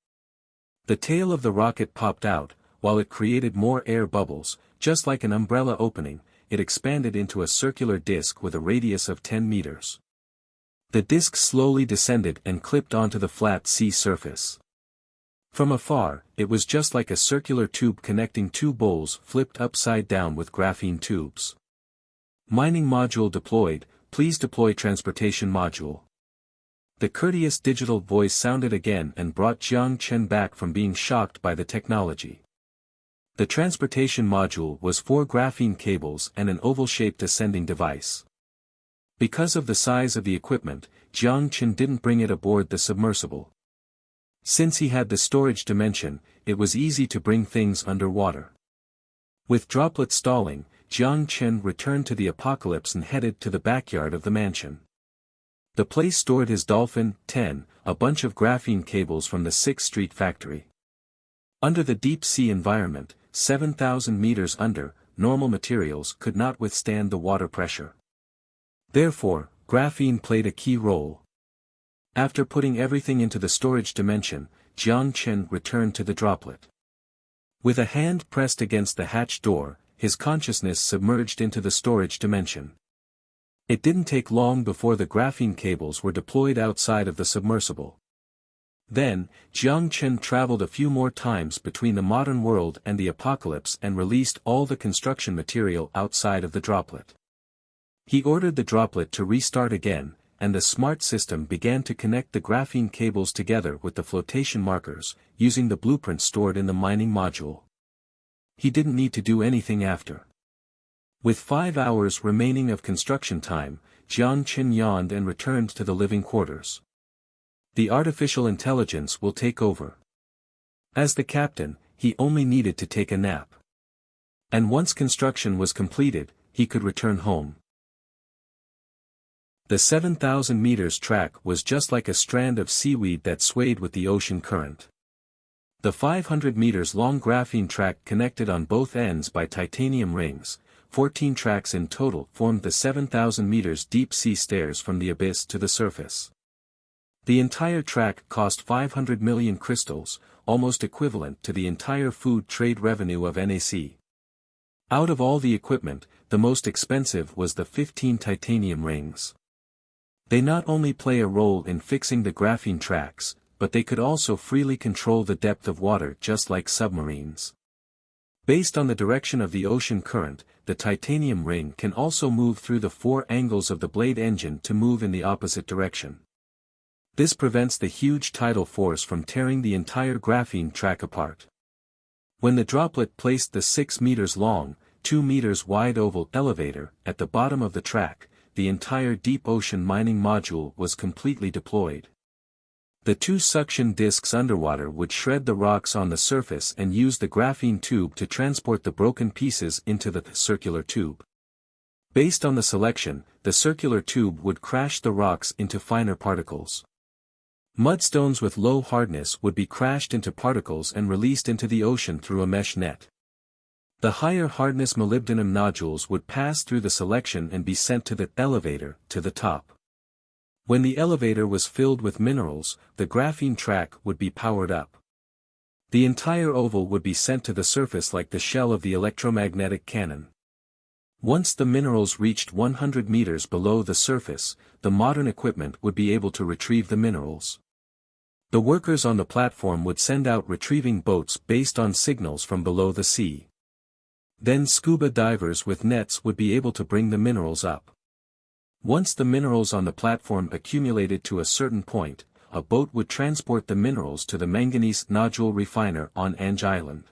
The tail of the rocket popped out, while it created more air bubbles, just like an umbrella opening. It expanded into a circular disc with a radius of 10 meters. The disc slowly descended and clipped onto the flat sea surface. From afar, it was just like a circular tube connecting 2 bowls flipped upside down with graphene tubes. Mining module deployed, please deploy transportation module. The courteous digital voice sounded again and brought Jiang Chen back from being shocked by the technology. The transportation module was 4 graphene cables and an oval-shaped ascending device. Because of the size of the equipment, Jiang Chen didn't bring it aboard the submersible. Since he had the storage dimension, it was easy to bring things underwater. With Droplet stalling, Jiang Chen returned to the apocalypse and headed to the backyard of the mansion. The place stored his Dolphin 10, a bunch of graphene cables from the 6th Street factory. Under the deep-sea environment, 7,000 meters under, normal materials could not withstand the water pressure. Therefore, graphene played a key role. After putting everything into the storage dimension, Jiang Chen returned to the droplet. With a hand pressed against the hatch door, his consciousness submerged into the storage dimension. It didn't take long before the graphene cables were deployed outside of the submersible. Then, Jiang Chen traveled a few more times between the modern world and the apocalypse and released all the construction material outside of the droplet. He ordered the droplet to restart again, and the smart system began to connect the graphene cables together with the flotation markers, using the blueprint stored in the mining module. He didn't need to do anything after. With 5 hours remaining of construction time, Jiang Chen yawned and returned to the living quarters. The artificial intelligence will take over. As the captain, he only needed to take a nap. And once construction was completed, he could return home. The 7,000 meters track was just like a strand of seaweed that swayed with the ocean current. The 500 meters long graphene track connected on both ends by titanium rings, 14 tracks in total formed the 7,000 meters deep sea stairs from the abyss to the surface. The entire track cost 500 million crystals, almost equivalent to the entire food trade revenue of NAC. Out of all the equipment, the most expensive was the 15 titanium rings. They not only play a role in fixing the graphene tracks, but they could also freely control the depth of water just like submarines. Based on the direction of the ocean current, the titanium ring can also move through the 4 angles of the blade engine to move in the opposite direction. This prevents the huge tidal force from tearing the entire graphene track apart. When the droplet placed the 6 meters long, 2 meters wide oval elevator at the bottom of the track, the entire deep ocean mining module was completely deployed. The 2 suction discs underwater would shred the rocks on the surface and use the graphene tube to transport the broken pieces into the circular tube. Based on the selection, the circular tube would crash the rocks into finer particles. Mudstones with low hardness would be crashed into particles and released into the ocean through a mesh net. The higher hardness molybdenum nodules would pass through the selection and be sent to the elevator, to the top. When the elevator was filled with minerals, the graphene track would be powered up. The entire oval would be sent to the surface like the shell of the electromagnetic cannon. Once the minerals reached 100 meters below the surface, the modern equipment would be able to retrieve the minerals. The workers on the platform would send out retrieving boats based on signals from below the sea. Then scuba divers with nets would be able to bring the minerals up. Once the minerals on the platform accumulated to a certain point, a boat would transport the minerals to the manganese nodule refiner on Ange Island.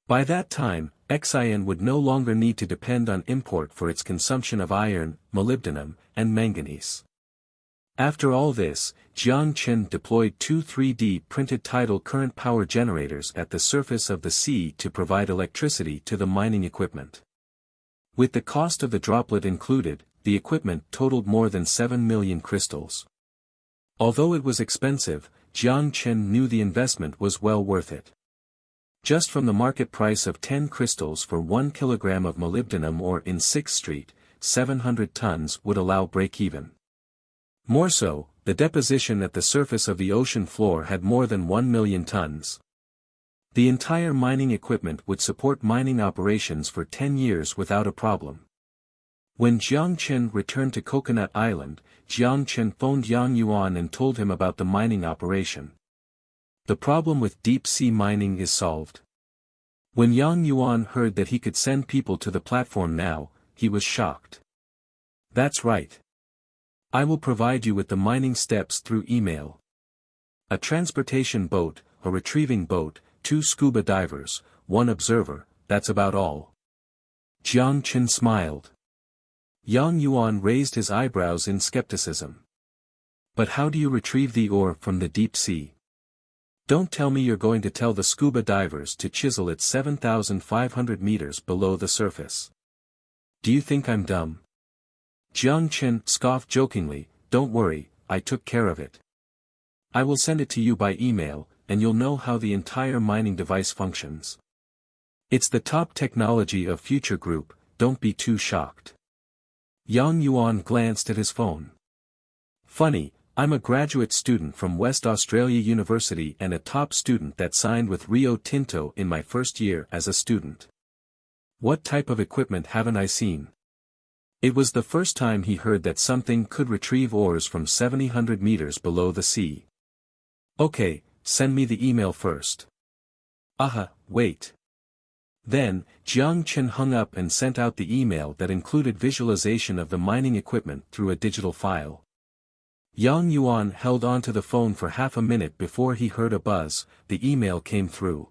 By that time, Xi'an would no longer need to depend on import for its consumption of iron, molybdenum, and manganese. After all this, Jiang Chen deployed 2 3D printed tidal current power generators at the surface of the sea to provide electricity to the mining equipment. With the cost of the droplet included, the equipment totaled more than 7 million crystals. Although it was expensive, Jiang Chen knew the investment was well worth it. Just from the market price of 10 crystals for 1 kilogram of molybdenum or in 6th Street, 700 tons would allow break-even. More so, the deposition at the surface of the ocean floor had more than 1 million tons. The entire mining equipment would support mining operations for 10 years without a problem. When Jiang Chen returned to Coconut Island, Jiang Chen phoned Yang Yuan and told him about the mining operation. The problem with deep-sea mining is solved. When Yang Yuan heard that he could send people to the platform now, he was shocked. That's right. I will provide you with the mining steps through email. A transportation boat, a retrieving boat, 2 scuba divers, 1 observer, that's about all. Jiang Chen smiled. Yang Yuan raised his eyebrows in skepticism. But how do you retrieve the ore from the deep sea? Don't tell me you're going to tell the scuba divers to chisel it 7,500 meters below the surface. Do you think I'm dumb? Jiang Chen scoffed jokingly, don't worry, I took care of it. I will send it to you by email, and you'll know how the entire mining device functions. It's the top technology of Future Group, don't be too shocked. Yang Yuan glanced at his phone. Funny, I'm a graduate student from West Australia University and a top student that signed with Rio Tinto in my first year as a student. What type of equipment haven't I seen? It was the first time he heard that something could retrieve ores from 700 meters below the sea. Okay, send me the email first. Wait. Then, Jiang Chen hung up and sent out the email that included visualization of the mining equipment through a digital file. Yang Yuan held onto the phone for half a minute before he heard a buzz. The email came through.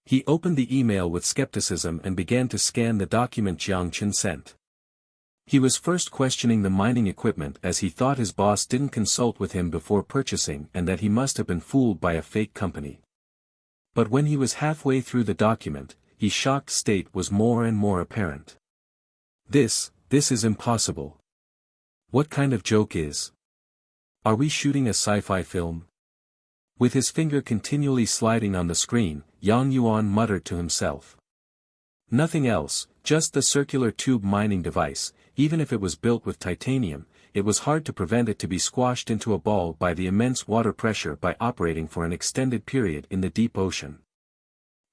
He opened the email with skepticism and began to scan the document Jiang Chen sent. He was first questioning the mining equipment as he thought his boss didn't consult with him before purchasing and that he must have been fooled by a fake company. But when he was halfway through the document, his shocked state was more and more apparent. This is impossible. What kind of joke is? Are we shooting a sci-fi film? With his finger continually sliding on the screen, Yang Yuan muttered to himself. Nothing else, just the circular tube mining device. Even if it was built with titanium, it was hard to prevent it to be squashed into a ball by the immense water pressure by operating for an extended period in the deep ocean.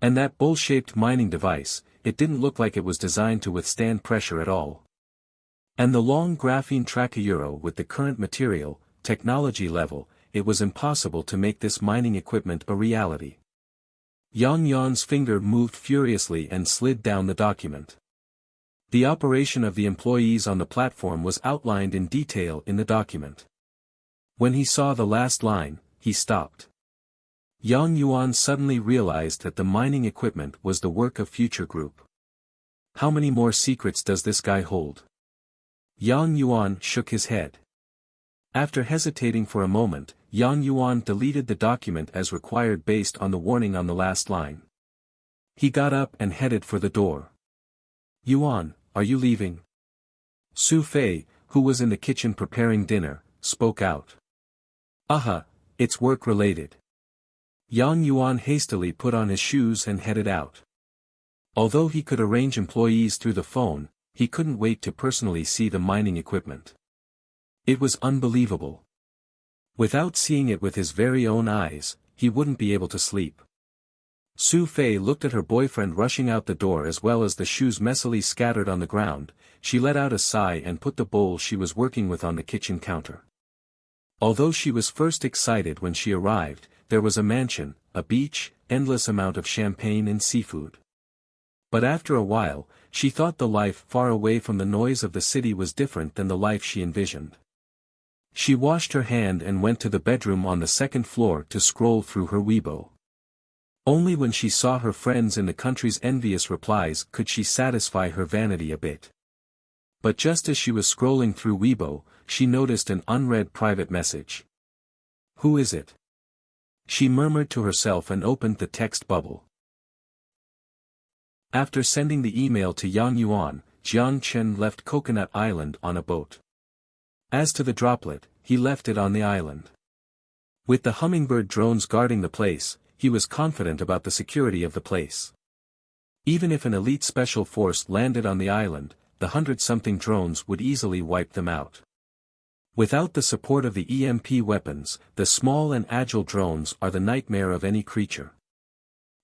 And that bowl-shaped mining device, it didn't look like it was designed to withstand pressure at all. And the long graphene tracheuro with the current material, technology level, it was impossible to make this mining equipment a reality. Yang Yuan's finger moved furiously and slid down the document. The operation of the employees on the platform was outlined in detail in the document. When he saw the last line, he stopped. Yang Yuan suddenly realized that the mining equipment was the work of Future Group. How many more secrets does this guy hold? Yang Yuan shook his head. After hesitating for a moment, Yang Yuan deleted the document as required based on the warning on the last line. He got up and headed for the door. Yuan, are you leaving? Su Fei, who was in the kitchen preparing dinner, spoke out. It's work-related. Yang Yuan hastily put on his shoes and headed out. Although he could arrange employees through the phone, he couldn't wait to personally see the mining equipment. It was unbelievable. Without seeing it with his very own eyes, he wouldn't be able to sleep. Su Fei looked at her boyfriend rushing out the door as well as the shoes messily scattered on the ground. She let out a sigh and put the bowl she was working with on the kitchen counter. Although she was first excited when she arrived, there was a mansion, a beach, endless amount of champagne and seafood. But after a while, she thought the life far away from the noise of the city was different than the life she envisioned. She washed her hand and went to the bedroom on the second floor to scroll through her Weibo. Only when she saw her friends in the country's envious replies could she satisfy her vanity a bit. But just as she was scrolling through Weibo, she noticed an unread private message. Who is it? She murmured to herself and opened the text bubble. After sending the email to Yang Yuan, Jiang Chen left Coconut Island on a boat. As to the droplet, he left it on the island. With the hummingbird drones guarding the place, he was confident about the security of the place. Even if an elite special force landed on the island, the 100-something drones would easily wipe them out. Without the support of the EMP weapons, the small and agile drones are the nightmare of any creature.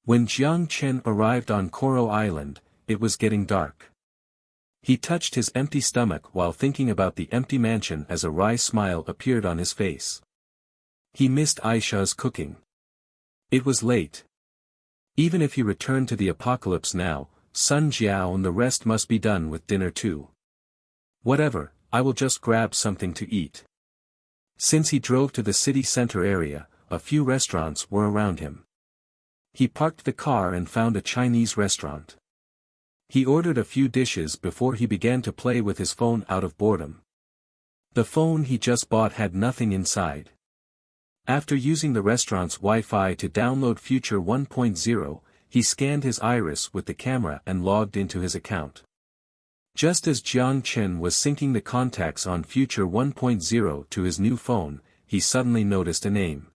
When Jiang Chen arrived on Koro Island, it was getting dark. He touched his empty stomach while thinking about the empty mansion as a wry smile appeared on his face. He missed Aisha's cooking. It was late. Even if he returned to the apocalypse now, Sun Jiao and the rest must be done with dinner too. Whatever, I will just grab something to eat. Since he drove to the city center area, a few restaurants were around him. He parked the car and found a Chinese restaurant. He ordered a few dishes before he began to play with his phone out of boredom. The phone he just bought had nothing inside. After using the restaurant's Wi-Fi to download Future 1.0, he scanned his iris with the camera and logged into his account. Just as Jiang Chen was syncing the contacts on Future 1.0 to his new phone, he suddenly noticed a name.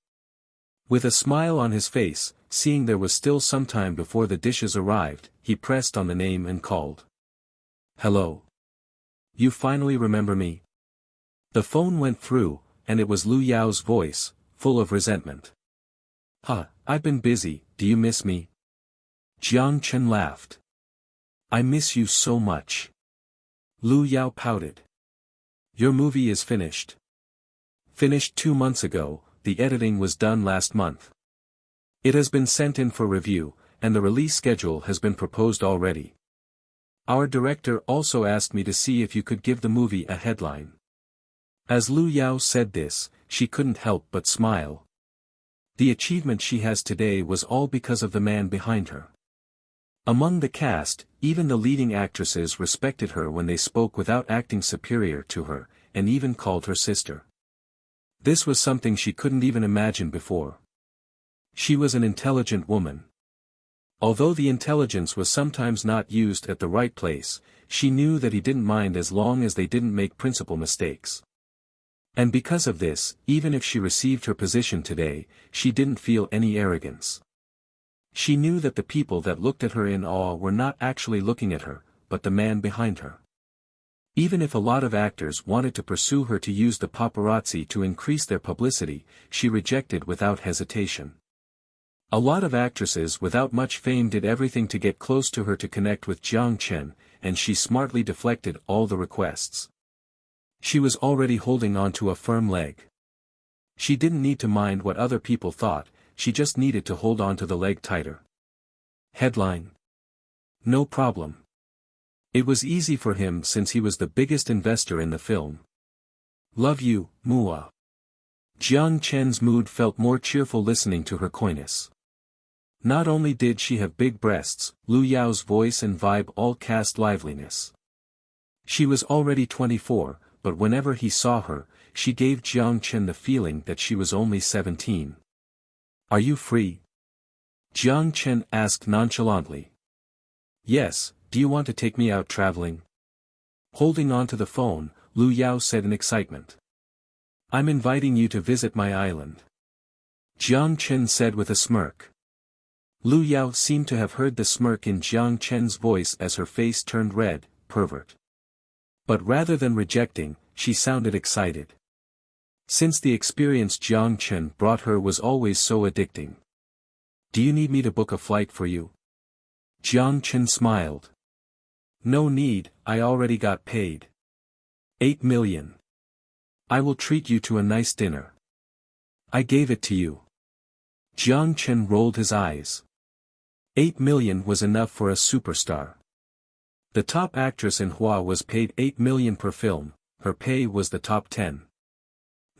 With a smile on his face, seeing there was still some time before the dishes arrived, he pressed on the name and called. Hello. You finally remember me? The phone went through, and it was Lu Yao's voice, full of resentment. I've been busy, do you miss me? Jiang Chen laughed. I miss you so much. Lu Yao pouted. Your movie is finished. Finished 2 months ago, the editing was done last month. It has been sent in for review, and the release schedule has been proposed already. Our director also asked me to see if you could give the movie a headline. As Lu Yao said this, she couldn't help but smile. The achievement she has today was all because of the man behind her. Among the cast, even the leading actresses respected her when they spoke without acting superior to her, and even called her sister. This was something she couldn't even imagine before. She was an intelligent woman. Although the intelligence was sometimes not used at the right place, she knew that he didn't mind as long as they didn't make principal mistakes. And because of this, even if she received her position today, she didn't feel any arrogance. She knew that the people that looked at her in awe were not actually looking at her, but the man behind her. Even if a lot of actors wanted to pursue her to use the paparazzi to increase their publicity, she rejected without hesitation. A lot of actresses without much fame did everything to get close to her to connect with Jiang Chen, and she smartly deflected all the requests. She was already holding on to a firm leg. She didn't need to mind what other people thought, she just needed to hold on to the leg tighter. Headline. No problem. It was easy for him since he was the biggest investor in the film. Love you, Mua. Jiang Chen's mood felt more cheerful listening to her coyness. Not only did she have big breasts, Lu Yao's voice and vibe all cast liveliness. She was already 24, but whenever he saw her, she gave Jiang Chen the feeling that she was only 17. Are you free? Jiang Chen asked nonchalantly. Yes, do you want to take me out traveling? Holding on to the phone, Lu Yao said in excitement. I'm inviting you to visit my island. Jiang Chen said with a smirk. Lu Yao seemed to have heard the smirk in Jiang Chen's voice as her face turned red, pervert. But rather than rejecting, she sounded excited. Since the experience Jiang Chen brought her was always so addicting. Do you need me to book a flight for you? Jiang Chen smiled. No need, I already got paid. 8 million. I will treat you to a nice dinner. I gave it to you. Jiang Chen rolled his eyes. 8 million was enough for a superstar. The top actress in Hua was paid 8 million per film, her pay was the top 10.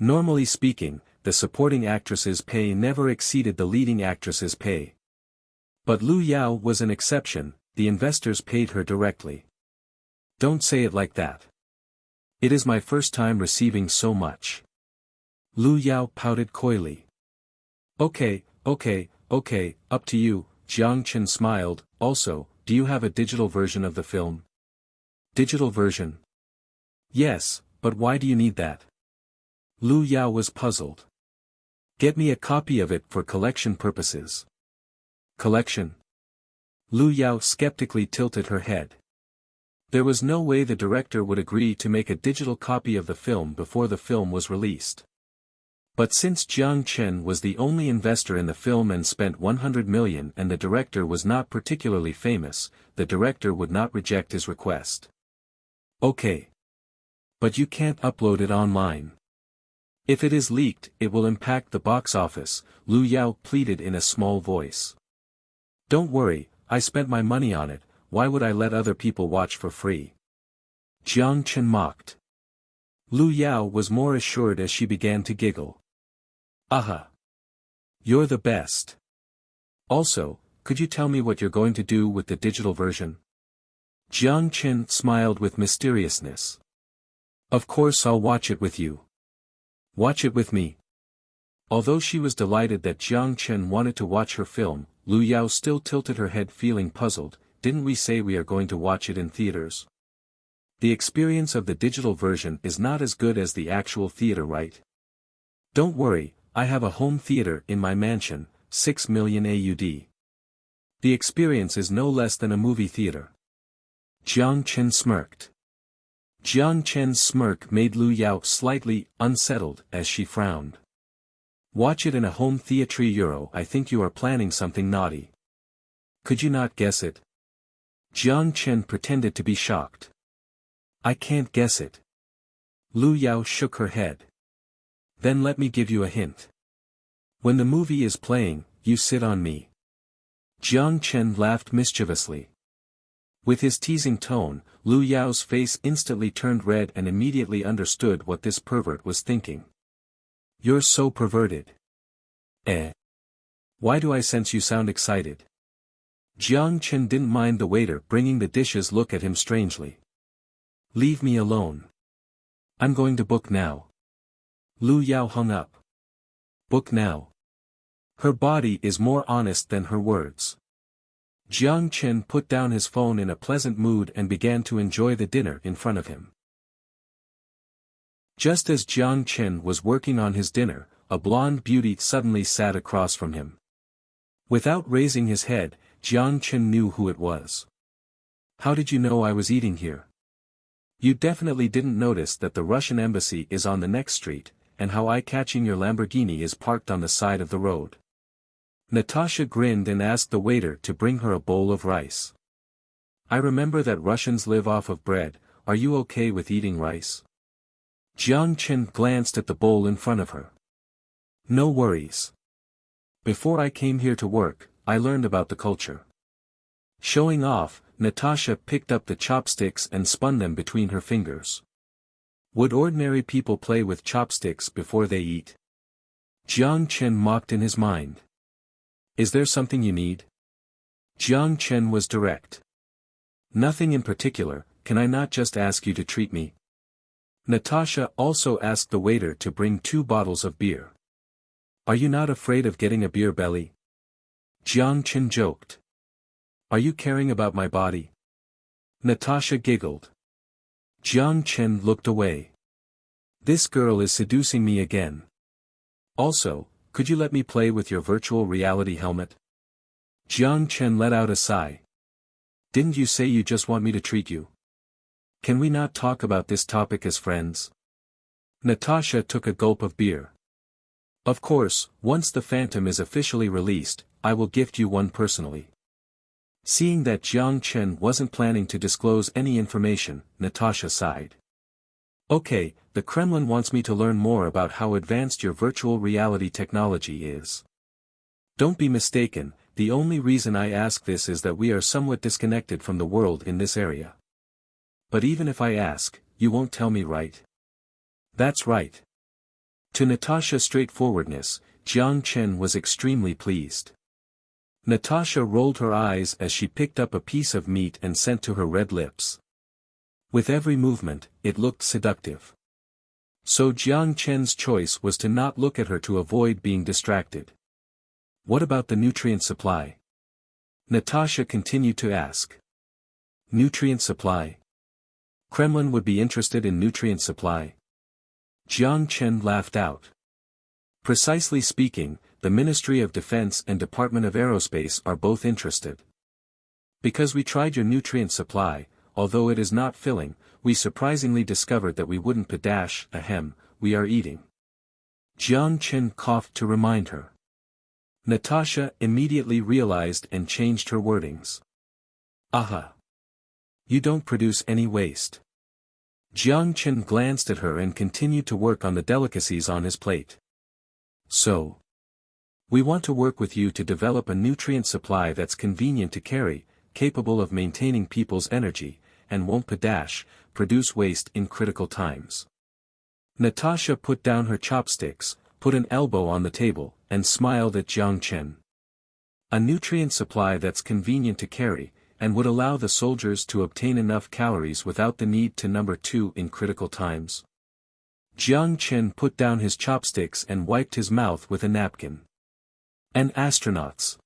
Normally speaking, the supporting actress's pay never exceeded the leading actress's pay. But Lu Yao was an exception, the investors paid her directly. Don't say it like that. It is my first time receiving so much. Lu Yao pouted coyly. Okay, up to you, Jiang Chen smiled. Also, do you have a digital version of the film? Digital version? Yes, but why do you need that? Lu Yao was puzzled. Get me a copy of it for collection purposes. Collection? Lu Yao skeptically tilted her head. There was no way the director would agree to make a digital copy of the film before the film was released. But since Jiang Chen was the only investor in the film and spent 100 million and the director was not particularly famous, the director would not reject his request. Okay. But you can't upload it online. If it is leaked, it will impact the box office, Lu Yao pleaded in a small voice. Don't worry, I spent my money on it, why would I let other people watch for free? Jiang Chen mocked. Lu Yao was more assured as she began to giggle. Aha! You're the best. Also, could you tell me what you're going to do with the digital version? Jiang Chen smiled with mysteriousness. Of course I'll watch it with you. Watch it with me. Although she was delighted that Jiang Chen wanted to watch her film, Lu Yao still tilted her head feeling puzzled. Didn't we say we are going to watch it in theaters? The experience of the digital version is not as good as the actual theater, right? Don't worry, I have a home theater in my mansion, 6 million AUD. The experience is no less than a movie theater. Jiang Chen smirked. Jiang Chen's smirk made Lu Yao slightly unsettled as she frowned. Watch it in a home theatre euro. I think you are planning something naughty. Could you not guess it? Jiang Chen pretended to be shocked. I can't guess it. Lu Yao shook her head. Then let me give you a hint. When the movie is playing, you sit on me. Jiang Chen laughed mischievously. With his teasing tone, Lu Yao's face instantly turned red and immediately understood what this pervert was thinking. You're so perverted. Why do I sense you sound excited? Jiang Chen didn't mind the waiter bringing the dishes look at him strangely. Leave me alone. I'm going to book now. Lu Yao hung up. Book now. Her body is more honest than her words. Jiang Chen put down his phone in a pleasant mood and began to enjoy the dinner in front of him. Just as Jiang Chen was working on his dinner, a blonde beauty suddenly sat across from him. Without raising his head, Jiang Chen knew who it was. How did you know I was eating here? You definitely didn't notice that the Russian embassy is on the next street, and how eye-catching your Lamborghini is parked on the side of the road. Natasha grinned and asked the waiter to bring her a bowl of rice. I remember that Russians live off of bread. Are you okay with eating rice? Jiang Chen glanced at the bowl in front of her. No worries. Before I came here to work, I learned about the culture. Showing off, Natasha picked up the chopsticks and spun them between her fingers. Would ordinary people play with chopsticks before they eat? Jiang Chen mocked in his mind. Is there something you need? Jiang Chen was direct. Nothing in particular. Can I not just ask you to treat me? Natasha also asked the waiter to bring 2 bottles of beer. Are you not afraid of getting a beer belly? Jiang Chen joked. Are you caring about my body? Natasha giggled. Jiang Chen looked away. This girl is seducing me again. Also, could you let me play with your virtual reality helmet? Jiang Chen let out a sigh. Didn't you say you just want me to treat you? Can we not talk about this topic as friends? Natasha took a gulp of beer. Of course, once the Phantom is officially released, I will gift you one personally. Seeing that Jiang Chen wasn't planning to disclose any information, Natasha sighed. Okay, the Kremlin wants me to learn more about how advanced your virtual reality technology is. Don't be mistaken, the only reason I ask this is that we are somewhat disconnected from the world in this area. But even if I ask, you won't tell me, right? That's right. To Natasha's straightforwardness, Jiang Chen was extremely pleased. Natasha rolled her eyes as she picked up a piece of meat and sent to her red lips. With every movement, it looked seductive. So Jiang Chen's choice was to not look at her to avoid being distracted. What about the nutrient supply? Natasha continued to ask. Nutrient supply? Kremlin would be interested in nutrient supply? Jiang Chen laughed out. Precisely speaking, the Ministry of Defense and Department of Aerospace are both interested. Because we tried your nutrient supply, although it is not filling, we surprisingly discovered that we wouldn't we are eating. Jiang Chen coughed to remind her. Natasha immediately realized and changed her wordings. Aha! You don't produce any waste. Jiang Chen glanced at her and continued to work on the delicacies on his plate. So, we want to work with you to develop a nutrient supply that's convenient to carry, capable of maintaining people's energy, and won't produce waste in critical times. Natasha put down her chopsticks, put an elbow on the table, and smiled at Jiang Chen. A nutrient supply that's convenient to carry, and would allow the soldiers to obtain enough calories without the need to number 2 in critical times. Jiang Chen put down his chopsticks and wiped his mouth with a napkin. And astronauts.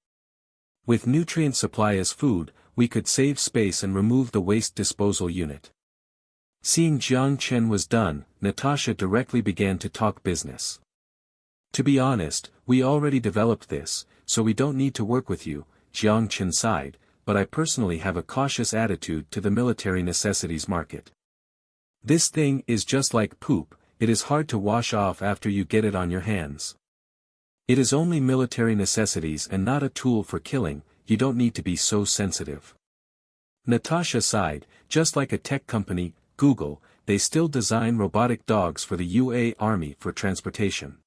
With nutrient supply as food, we could save space and remove the waste disposal unit. Seeing Jiang Chen was done, Natasha directly began to talk business. To be honest, we already developed this, so we don't need to work with you, Jiang Chen sighed, but I personally have a cautious attitude to the military necessities market. This thing is just like poop, it is hard to wash off after you get it on your hands. It is only military necessities and not a tool for killing, you don't need to be so sensitive. Natasha sighed, just like a tech company, Google, they still design robotic dogs for the UA Army for transportation.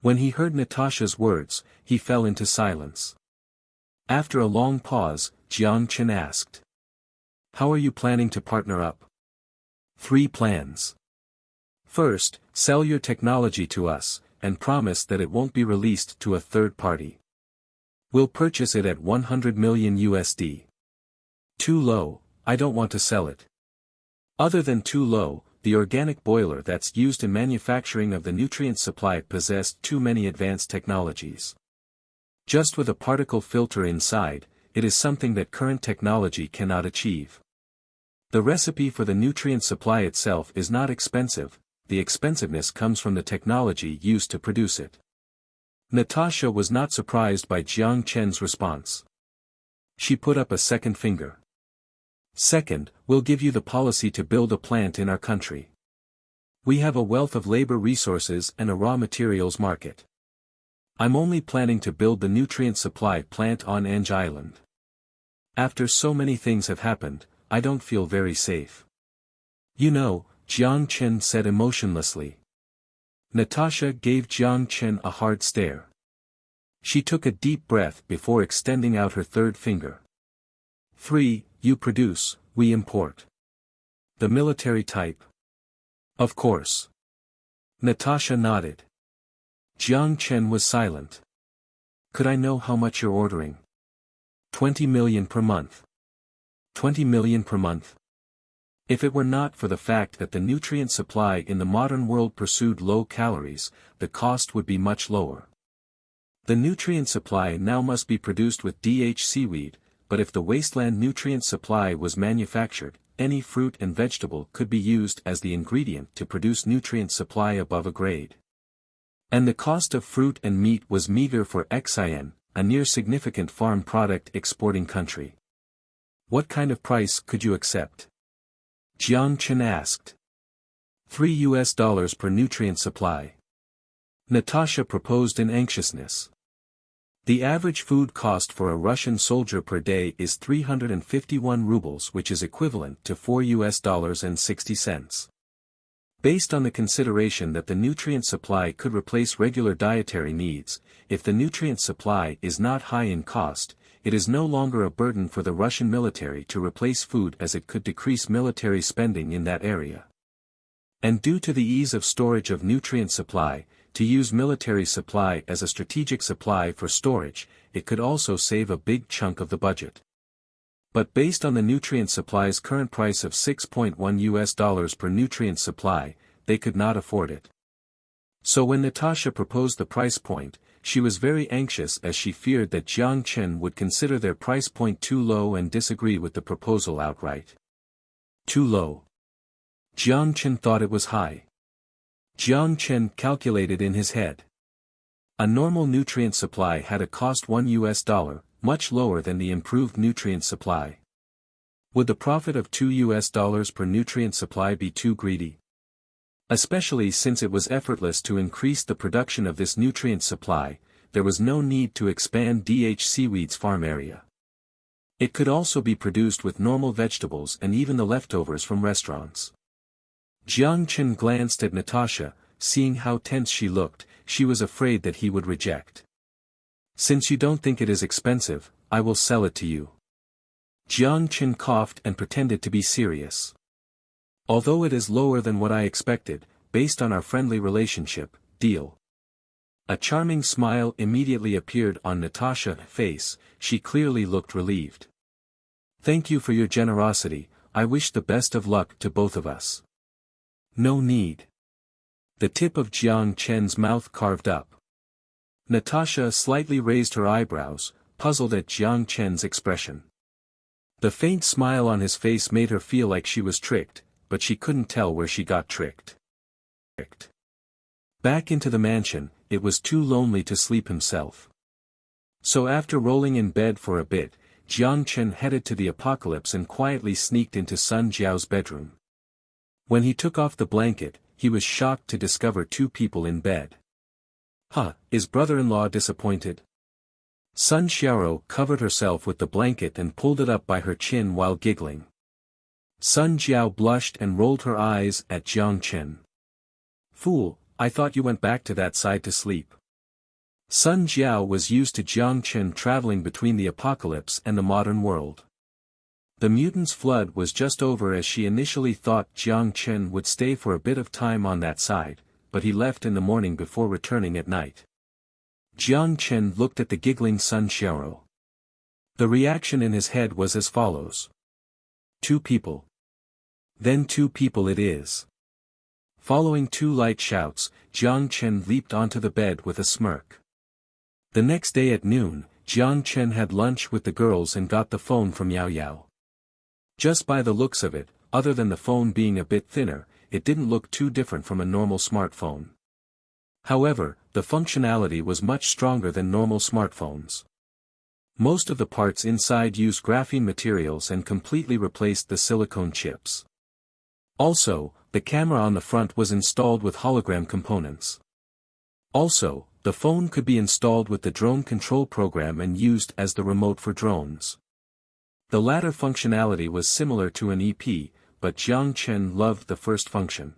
When he heard Natasha's words, he fell into silence. After a long pause, Jiang Chen asked. How are you planning to partner up? 3 plans. First, sell your technology to us, and promise that it won't be released to a third party. We'll purchase it at 100 million USD. Too low, I don't want to sell it. Other than too low, the organic boiler that's used in manufacturing of the nutrient supply possessed too many advanced technologies. Just with a particle filter inside, it is something that current technology cannot achieve. The recipe for the nutrient supply itself is not expensive, the expensiveness comes from the technology used to produce it. Natasha was not surprised by Jiang Chen's response. She put up a second finger. Second, we'll give you the policy to build a plant in our country. We have a wealth of labor resources and a raw materials market. I'm only planning to build the nutrient supply plant on Ange Island. After so many things have happened, I don't feel very safe. You know, Jiang Chen said emotionlessly. Natasha gave Jiang Chen a hard stare. She took a deep breath before extending out her third finger. 3. You produce, we import. The military type? Of course. Natasha nodded. Jiang Chen was silent. Could I know how much you're ordering? 20 million per month. 20 million per month? If it were not for the fact that the nutrient supply in the modern world pursued low calories, the cost would be much lower. The nutrient supply now must be produced with DH seaweed, but if the wasteland nutrient supply was manufactured, any fruit and vegetable could be used as the ingredient to produce nutrient supply above a grade. And the cost of fruit and meat was meager for Xi'an, a near significant farm product exporting country. What kind of price could you accept? Jiang Chen asked. $3 per nutrient supply. Natasha proposed in anxiousness. The average food cost for a Russian soldier per day is 351 rubles, which is equivalent to $4.60. Based on the consideration that the nutrient supply could replace regular dietary needs, if the nutrient supply is not high in cost, it is no longer a burden for the Russian military to replace food as it could decrease military spending in that area. And due to the ease of storage of nutrient supply, to use military supply as a strategic supply for storage, it could also save a big chunk of the budget. But based on the nutrient supply's current price of $6.1 per nutrient supply, they could not afford it. So when Natasha proposed the price point, she was very anxious as she feared that Jiang Chen would consider their price point too low and disagree with the proposal outright. Too low. Jiang Chen thought it was high. Jiang Chen calculated in his head. A normal nutrient supply had a cost $1, much lower than the improved nutrient supply. Would the profit of $2 per nutrient supply be too greedy? Especially since it was effortless to increase the production of this nutrient supply, there was no need to expand DH seaweed's farm area. It could also be produced with normal vegetables and even the leftovers from restaurants. Jiang Chen glanced at Natasha, seeing how tense she looked, she was afraid that he would reject. Since you don't think it is expensive, I will sell it to you. Jiang Chen coughed and pretended to be serious. Although it is lower than what I expected, based on our friendly relationship, deal. A charming smile immediately appeared on Natasha's face, she clearly looked relieved. Thank you for your generosity, I wish the best of luck to both of us. No need. The tip of Jiang Chen's mouth carved up. Natasha slightly raised her eyebrows, puzzled at Jiang Chen's expression. The faint smile on his face made her feel like she was tricked, but she couldn't tell where she got tricked. Back into the mansion, it was too lonely to sleep himself. So after rolling in bed for a bit, Jiang Chen headed to the apocalypse and quietly sneaked into Sun Jiao's bedroom. When he took off the blanket, he was shocked to discover two people in bed. Is brother-in-law disappointed? Sun Xiaoro covered herself with the blanket and pulled it up by her chin while giggling. Sun Jiao blushed and rolled her eyes at Jiang Chen. Fool, I thought you went back to that side to sleep. Sun Jiao was used to Jiang Chen traveling between the apocalypse and the modern world. The mutants' flood was just over as she initially thought Jiang Chen would stay for a bit of time on that side, but he left in the morning before returning at night. Jiang Chen looked at the giggling Sun Xiaoro. The reaction in his head was as follows. Two people. Then two people it is. Following two light shouts, Jiang Chen leaped onto the bed with a smirk. The next day at noon, Jiang Chen had lunch with the girls and got the phone from Yao Yao. Just by the looks of it, other than the phone being a bit thinner, it didn't look too different from a normal smartphone. However, the functionality was much stronger than normal smartphones. Most of the parts inside used graphene materials and completely replaced the silicone chips. Also, the camera on the front was installed with hologram components. Also, the phone could be installed with the drone control program and used as the remote for drones. The latter functionality was similar to an EP, but Jiang Chen loved the first function.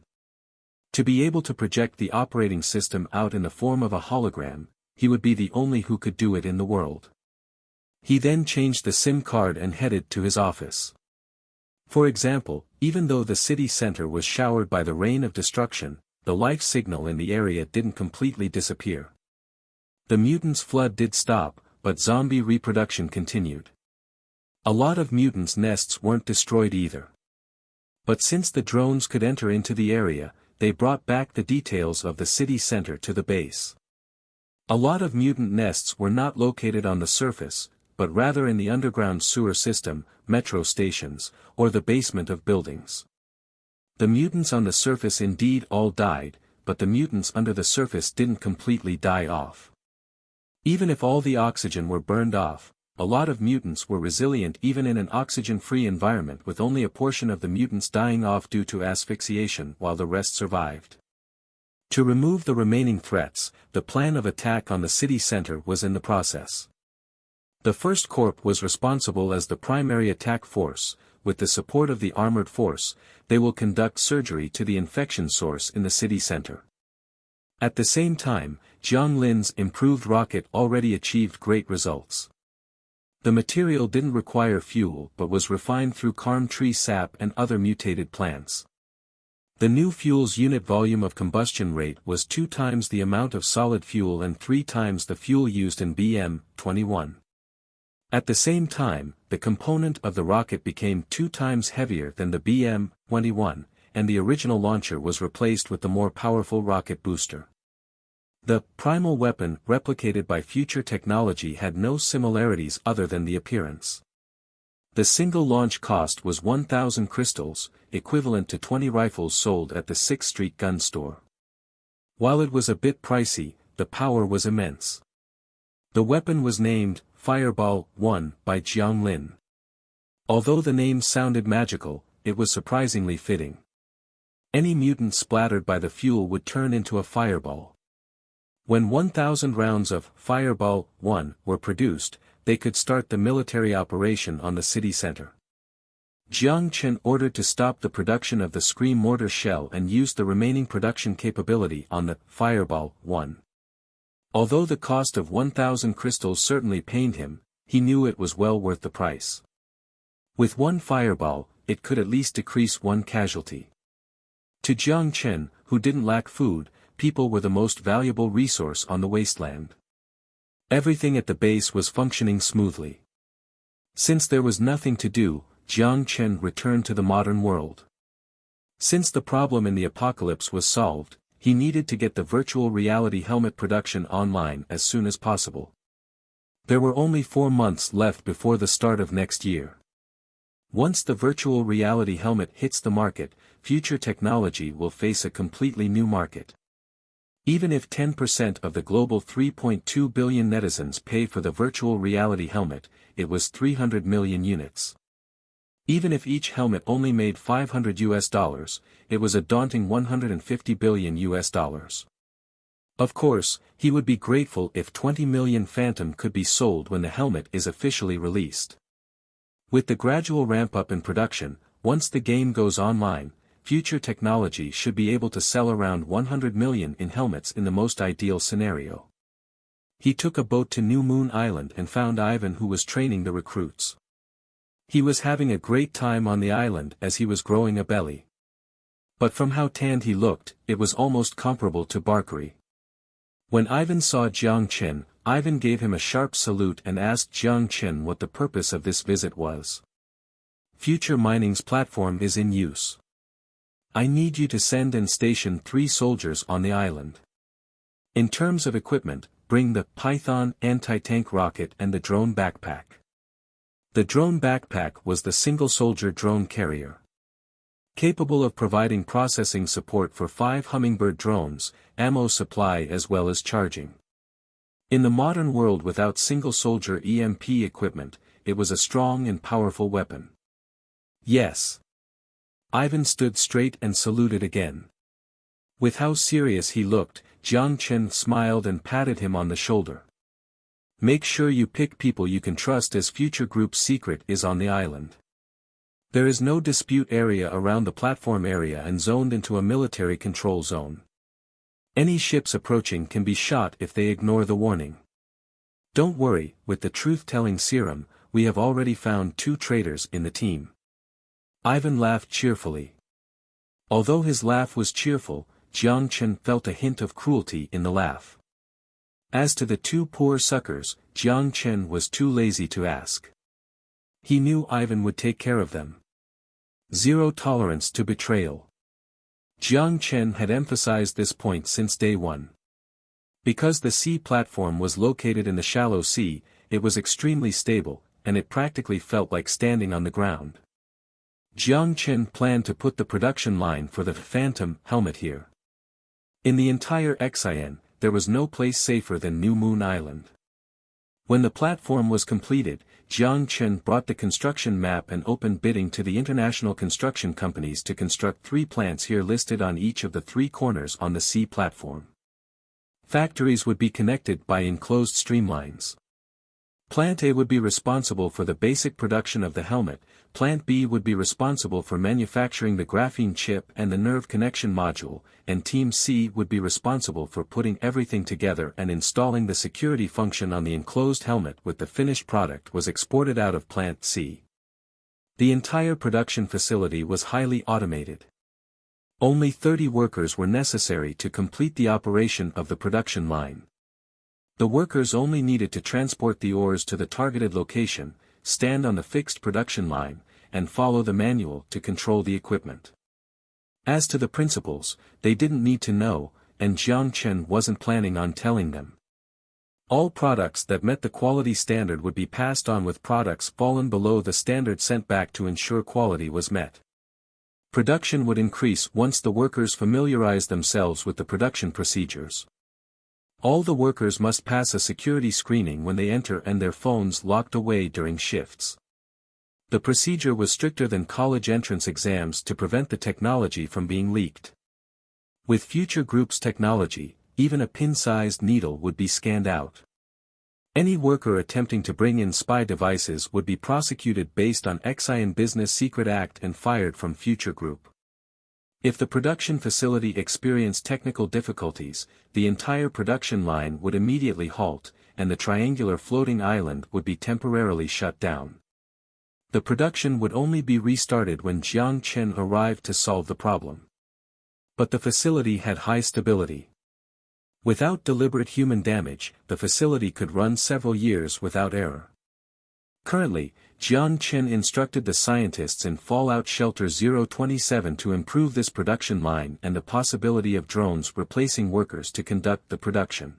To be able to project the operating system out in the form of a hologram, he would be the only who could do it in the world. He then changed the SIM card and headed to his office. For example, even though the city center was showered by the rain of destruction, the life signal in the area didn't completely disappear. The mutants' flood did stop, but zombie reproduction continued. A lot of mutants' nests weren't destroyed either. But since the drones could enter into the area, they brought back the details of the city center to the base. A lot of mutant nests were not located on the surface, but rather in the underground sewer system, metro stations, or the basement of buildings. The mutants on the surface indeed all died, but the mutants under the surface didn't completely die off. Even if all the oxygen were burned off, a lot of mutants were resilient even in an oxygen-free environment with only a portion of the mutants dying off due to asphyxiation while the rest survived. To remove the remaining threats, the plan of attack on the city center was in the process. The First Corps was responsible as the primary attack force. With the support of the armored force, they will conduct surgery to the infection source in the city center. At the same time, Jiang Lin's improved rocket already achieved great results. The material didn't require fuel but was refined through carm tree sap and other mutated plants. The new fuel's unit volume of combustion rate was 2 times the amount of solid fuel and 3 times the fuel used in BM-21. At the same time, the component of the rocket became 2 times heavier than the BM-21, and the original launcher was replaced with the more powerful rocket booster. The primal weapon replicated by future technology had no similarities other than the appearance. The single launch cost was 1,000 crystals, equivalent to 20 rifles sold at the 6th Street gun store. While it was a bit pricey, the power was immense. The weapon was named Fireball 1 by Jiang Lin. Although the name sounded magical, it was surprisingly fitting. Any mutant splattered by the fuel would turn into a fireball. When 1,000 rounds of Fireball 1 were produced, they could start the military operation on the city center. Jiang Chen ordered to stop the production of the Scream mortar shell and used the remaining production capability on the Fireball 1. Although the cost of 1,000 crystals certainly pained him, he knew it was well worth the price. With one fireball, it could at least decrease one casualty. To Jiang Chen, who didn't lack food, people were the most valuable resource on the wasteland. Everything at the base was functioning smoothly. Since there was nothing to do, Jiang Chen returned to the modern world. Since the problem in the apocalypse was solved, he needed to get the virtual reality helmet production online as soon as possible. There were only 4 months left before the start of next year. Once the virtual reality helmet hits the market, future technology will face a completely new market. Even if 10% of the global 3.2 billion netizens pay for the virtual reality helmet, it was 300 million units. Even if each helmet only made $500, it was a daunting 150 billion US dollars. Of course, he would be grateful if 20 million Phantom could be sold when the helmet is officially released. With the gradual ramp-up in production, once the game goes online, future technology should be able to sell around 100 million in helmets in the most ideal scenario. He took a boat to New Moon Island and found Ivan, who was training the recruits. He was having a great time on the island as he was growing a belly. But from how tanned he looked, it was almost comparable to Barkery. When Ivan saw Jiang Chen, Ivan gave him a sharp salute and asked Jiang Chen what the purpose of this visit was. Future Mining's platform is in use. I need you to send and station 3 soldiers on the island. In terms of equipment, bring the Python anti-tank rocket and the drone backpack. The drone backpack was the single-soldier drone carrier. Capable of providing processing support for 5 Hummingbird drones, ammo supply as well as charging. In the modern world without single-soldier EMP equipment, it was a strong and powerful weapon. Yes. Ivan stood straight and saluted again. With how serious he looked, Jiang Chen smiled and patted him on the shoulder. Make sure you pick people you can trust, as future group's secret is on the island. There is no dispute area around the platform area and zoned into a military control zone. Any ships approaching can be shot if they ignore the warning. Don't worry, with the truth-telling serum, we have already found 2 traitors in the team. Ivan laughed cheerfully. Although his laugh was cheerful, Jiang Chen felt a hint of cruelty in the laugh. As to the 2 poor suckers, Jiang Chen was too lazy to ask. He knew Ivan would take care of them. Zero tolerance to betrayal. Jiang Chen had emphasized this point since day one. Because the sea platform was located in the shallow sea, it was extremely stable, and it practically felt like standing on the ground. Jiang Chen planned to put the production line for the Phantom helmet here. In the entire Xian, there was no place safer than New Moon Island. When the platform was completed, Jiang Chen brought the construction map and opened bidding to the international construction companies to construct 3 plants here listed on each of the 3 corners on the sea platform. Factories would be connected by enclosed streamlines. Plant A would be responsible for the basic production of the helmet, Plant B would be responsible for manufacturing the graphene chip and the nerve connection module, and Team C would be responsible for putting everything together and installing the security function on the enclosed helmet. With the finished product was exported out of Plant C. The entire production facility was highly automated. Only 30 workers were necessary to complete the operation of the production line. The workers only needed to transport the ores to the targeted location, stand on the fixed production line, and follow the manual to control the equipment. As to the principles, they didn't need to know, and Jiang Chen wasn't planning on telling them. All products that met the quality standard would be passed on, with products fallen below the standard sent back to ensure quality was met. Production would increase once the workers familiarized themselves with the production procedures. All the workers must pass a security screening when they enter and their phones locked away during shifts. The procedure was stricter than college entrance exams to prevent the technology from being leaked. With future groups' technology, even a pin-sized needle would be scanned out. Any worker attempting to bring in spy devices would be prosecuted based on Xian Business Secret Act and fired from future group. If the production facility experienced technical difficulties, the entire production line would immediately halt, and the triangular floating island would be temporarily shut down. The production would only be restarted when Jiang Chen arrived to solve the problem. But the facility had high stability. Without deliberate human damage, the facility could run several years without error. Currently, Jiang Chen instructed the scientists in Fallout Shelter 027 to improve this production line and the possibility of drones replacing workers to conduct the production.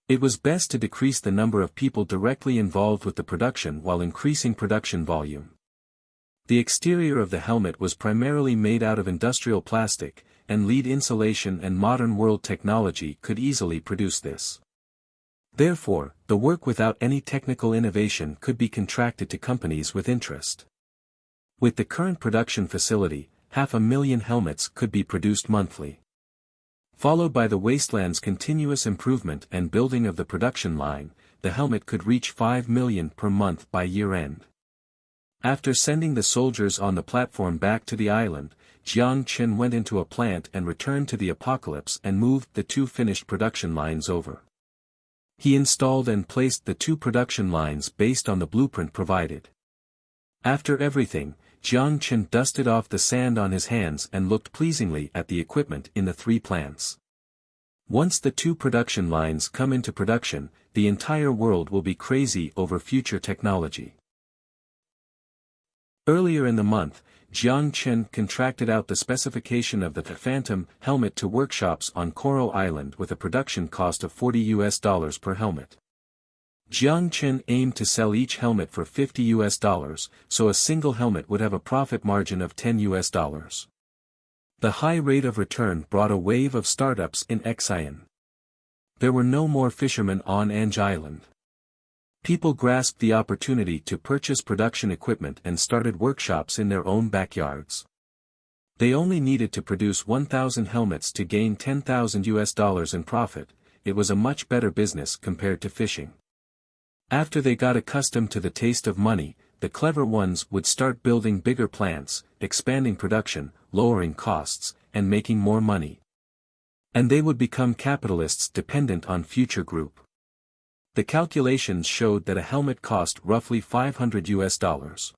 It was best to decrease the number of people directly involved with the production while increasing production volume. The exterior of the helmet was primarily made out of industrial plastic, and lead insulation and modern world technology could easily produce this. Therefore, the work without any technical innovation could be contracted to companies with interest. With the current production facility, 500,000 helmets could be produced monthly. Followed by the wasteland's continuous improvement and building of the production line, the helmet could reach 5 million per month by year-end. After sending the soldiers on the platform back to the island, Jiang Chen went into a plant and returned to the apocalypse and moved the 2 finished production lines over. He installed and placed the 2 production lines based on the blueprint provided. After everything, Jiang Chen dusted off the sand on his hands and looked pleasingly at the equipment in the 3 plants. Once the 2 production lines come into production, the entire world will be crazy over future technology. Earlier in the month, Jiang Chen contracted out the specification of the Phantom helmet to workshops on Coral Island with a production cost of $40 per helmet. Jiang Chen aimed to sell each helmet for $50, so a single helmet would have a profit margin of $10. The high rate of return brought a wave of startups in Xi'an. There were no more fishermen on Ange Island. People grasped the opportunity to purchase production equipment and started workshops in their own backyards. They only needed to produce 1,000 helmets to gain $10,000 in profit. It was a much better business compared to fishing. After they got accustomed to the taste of money, the clever ones would start building bigger plants, expanding production, lowering costs, and making more money. And they would become capitalists dependent on future group. The calculations showed that a helmet cost roughly $500.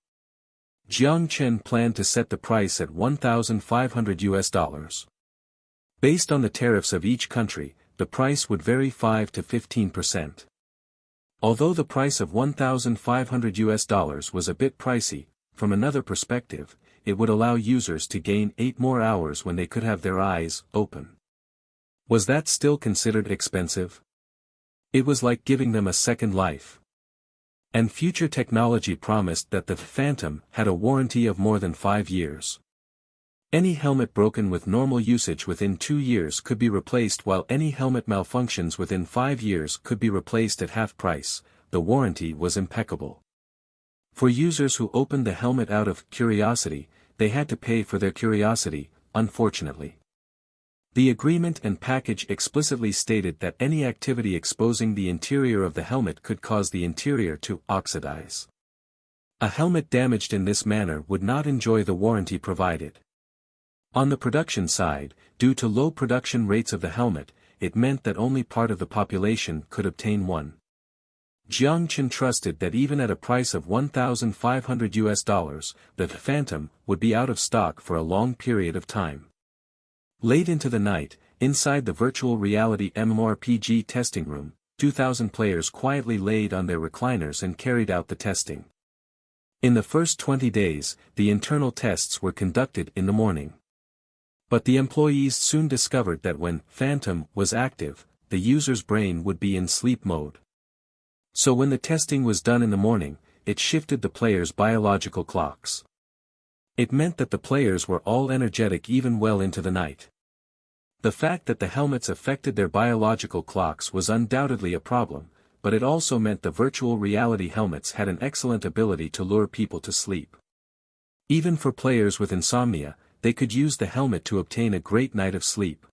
Jiang Chen planned to set the price at $1,500. Based on the tariffs of each country, the price would vary 5 to 15%. Although the price of $1,500 was a bit pricey, from another perspective, it would allow users to gain 8 more hours when they could have their eyes open. Was that still considered expensive? It was like giving them a second life. And future technology promised that the Phantom had a warranty of more than 5 years. Any helmet broken with normal usage within 2 years could be replaced, while any helmet malfunctions within 5 years could be replaced at half price. The warranty was impeccable. For users who opened the helmet out of curiosity, they had to pay for their curiosity, unfortunately. The agreement and package explicitly stated that any activity exposing the interior of the helmet could cause the interior to oxidize. A helmet damaged in this manner would not enjoy the warranty provided. On the production side, due to low production rates of the helmet, it meant that only part of the population could obtain one. Jiang Chen trusted that even at a price of $1,500, the Phantom would be out of stock for a long period of time. Late into the night, inside the virtual reality MMORPG testing room, 2,000 players quietly laid on their recliners and carried out the testing. In the first 20 days, the internal tests were conducted in the morning. But the employees soon discovered that when Phantom was active, the user's brain would be in sleep mode. So when the testing was done in the morning, it shifted the players' biological clocks. It meant that the players were all energetic even well into the night. The fact that the helmets affected their biological clocks was undoubtedly a problem, but it also meant the virtual reality helmets had an excellent ability to lure people to sleep. Even for players with insomnia, they could use the helmet to obtain a great night of sleep.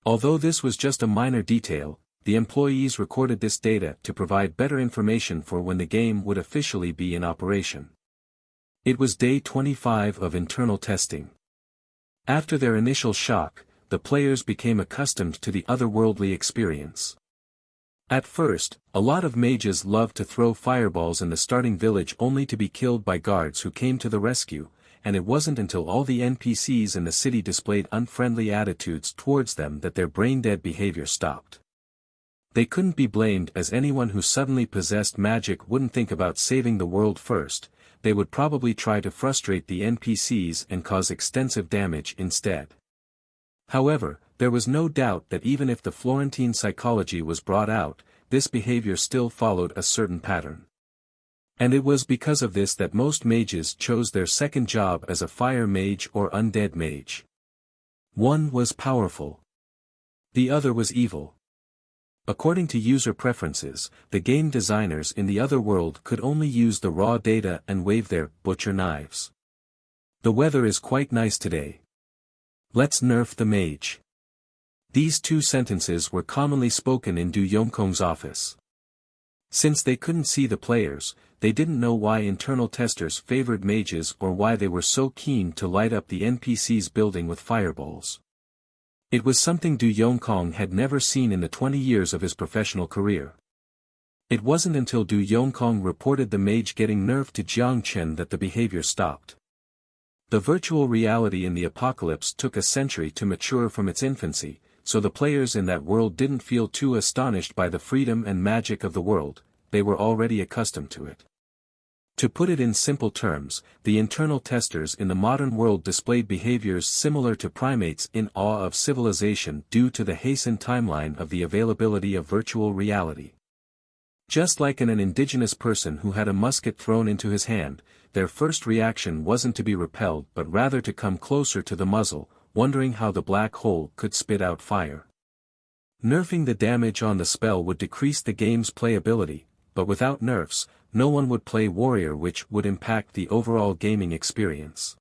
Although this was just a minor detail, the employees recorded this data to provide better information for when the game would officially be in operation. It was day 25 of internal testing. After their initial shock, the players became accustomed to the otherworldly experience. At first, a lot of mages loved to throw fireballs in the starting village only to be killed by guards who came to the rescue, and it wasn't until all the NPCs in the city displayed unfriendly attitudes towards them that their brain-dead behavior stopped. They couldn't be blamed, as anyone who suddenly possessed magic wouldn't think about saving the world first. They would probably try to frustrate the NPCs and cause extensive damage instead. However, there was no doubt that even if the Florentine psychology was brought out, this behavior still followed a certain pattern. And it was because of this that most mages chose their second job as a fire mage or undead mage. One was powerful. The other was evil. According to user preferences, the game designers in the other world could only use the raw data and wave their butcher knives. The weather is quite nice today. Let's nerf the mage. These two sentences were commonly spoken in Du Yongkong's office. Since they couldn't see the players, they didn't know why internal testers favored mages or why they were so keen to light up the NPC's building with fireballs. It was something Du Yongkong had never seen in the 20 years of his professional career. It wasn't until Du Yongkong reported the mage getting nerfed to Jiang Chen that the behavior stopped. The virtual reality in the apocalypse took a century to mature from its infancy, so the players in that world didn't feel too astonished by the freedom and magic of the world, they were already accustomed to it. To put it in simple terms, the internal testers in the modern world displayed behaviors similar to primates in awe of civilization due to the hastened timeline of the availability of virtual reality. Just like an indigenous person who had a musket thrown into his hand, their first reaction wasn't to be repelled but rather to come closer to the muzzle, wondering how the black hole could spit out fire. Nerfing the damage on the spell would decrease the game's playability, but without nerfs, no one would play warrior, which would impact the overall gaming experience.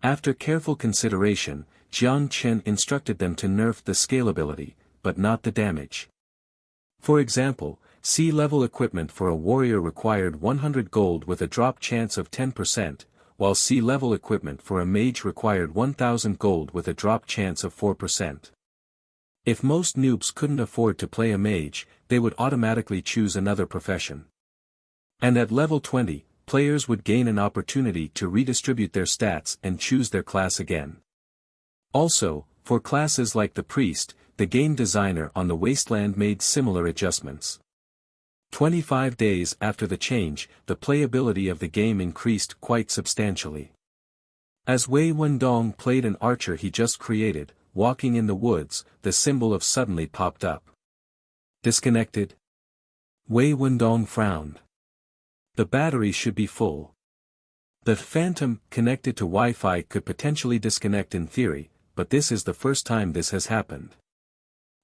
After careful consideration, Jiang Chen instructed them to nerf the scalability, but not the damage. For example, sea-level equipment for a warrior required 100 gold with a drop chance of 10%, while sea-level equipment for a mage required 1000 gold with a drop chance of 4%. If most noobs couldn't afford to play a mage, they would automatically choose another profession. And at level 20, players would gain an opportunity to redistribute their stats and choose their class again. Also, for classes like the priest, the game designer on the wasteland made similar adjustments. 25 days after the change, the playability of the game increased quite substantially. As Wei Wendong played an archer he just created, walking in the woods, the symbol of suddenly popped up. Disconnected? Wei Wendong frowned. The battery should be full. The Phantom, connected to Wi-Fi, could potentially disconnect in theory, but this is the first time this has happened.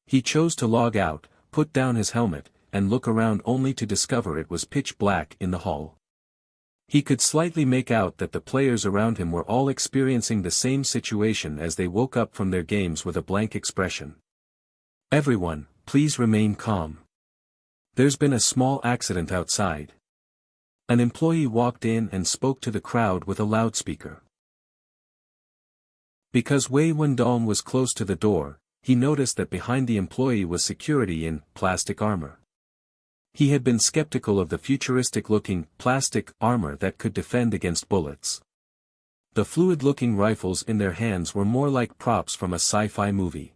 He chose to log out, put down his helmet, and look around only to discover it was pitch black in the hall. He could slightly make out that the players around him were all experiencing the same situation as they woke up from their games with a blank expression. Everyone, please remain calm. There's been a small accident outside. An employee walked in and spoke to the crowd with a loudspeaker. Because Wei Wendong was close to the door, he noticed that behind the employee was security in plastic armor. He had been skeptical of the futuristic-looking plastic armor that could defend against bullets. The fluid-looking rifles in their hands were more like props from a sci-fi movie.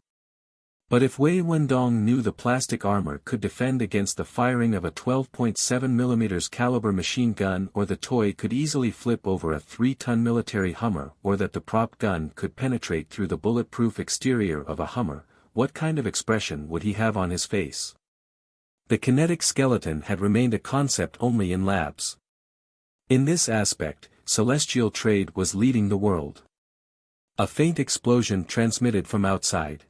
But if Wei Wendong knew the plastic armor could defend against the firing of a 12.7mm caliber machine gun, or the toy could easily flip over a 3-ton military Hummer, or that the prop gun could penetrate through the bulletproof exterior of a Hummer, what kind of expression would he have on his face? The kinetic skeleton had remained a concept only in labs. In this aspect, celestial trade was leading the world. A faint explosion transmitted from outside.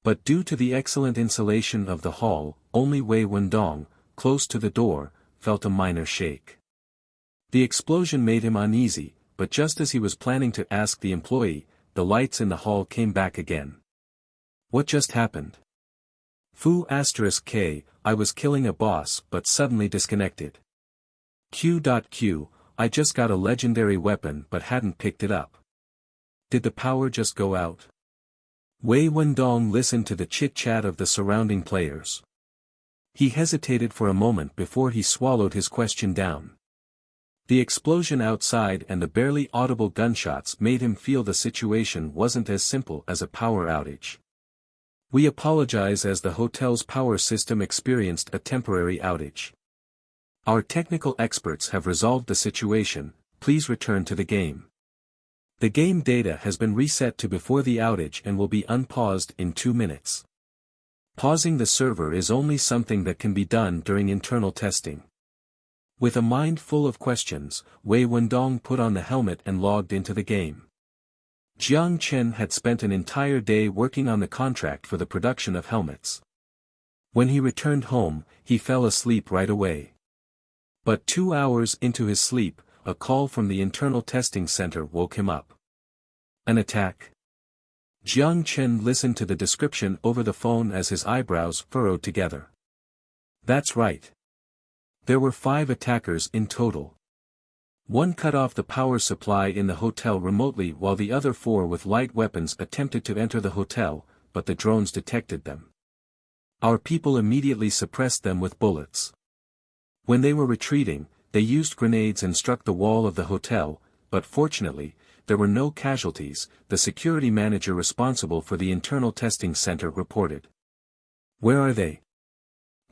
But due to the excellent insulation of the hall, only Wei Wendong, close to the door, felt a minor shake. The explosion made him uneasy, but just as he was planning to ask the employee, the lights in the hall came back again. What just happened? Fu*K, I was killing a boss but suddenly disconnected. Q.Q, I just got a legendary weapon but hadn't picked it up. Did the power just go out? Wei Wendong listened to the chit-chat of the surrounding players. He hesitated for a moment before he swallowed his question down. The explosion outside and the barely audible gunshots made him feel the situation wasn't as simple as a power outage. We apologize as the hotel's power system experienced a temporary outage. Our technical experts have resolved the situation, please return to the game. The game data has been reset to before the outage and will be unpaused in 2 minutes. Pausing the server is only something that can be done during internal testing. With a mind full of questions, Wei Wendong put on the helmet and logged into the game. Jiang Chen had spent an entire day working on the contract for the production of helmets. When he returned home, he fell asleep right away. But 2 hours into his sleep, a call from the internal testing center woke him up. An attack? Jiang Chen listened to the description over the phone as his eyebrows furrowed together. That's right. There were 5 attackers in total. One cut off the power supply in the hotel remotely while the other 4 with light weapons attempted to enter the hotel, but the drones detected them. Our people immediately suppressed them with bullets. When they were retreating, they used grenades and struck the wall of the hotel, but fortunately, there were no casualties, the security manager responsible for the internal testing center reported. Where are they?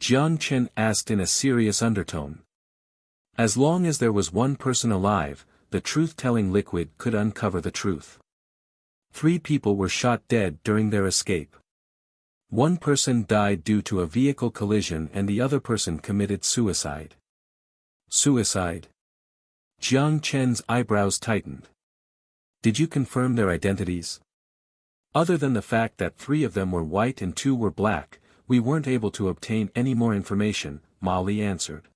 Jiang Chen asked in a serious undertone. As long as there was one person alive, the truth-telling liquid could uncover the truth. 3 people were shot dead during their escape. 1 person died due to a vehicle collision and the other person committed suicide. Suicide? Jiang Chen's eyebrows tightened. Did you confirm their identities? Other than the fact that 3 of them were white and 2 were black, we weren't able to obtain any more information, Ma Li answered.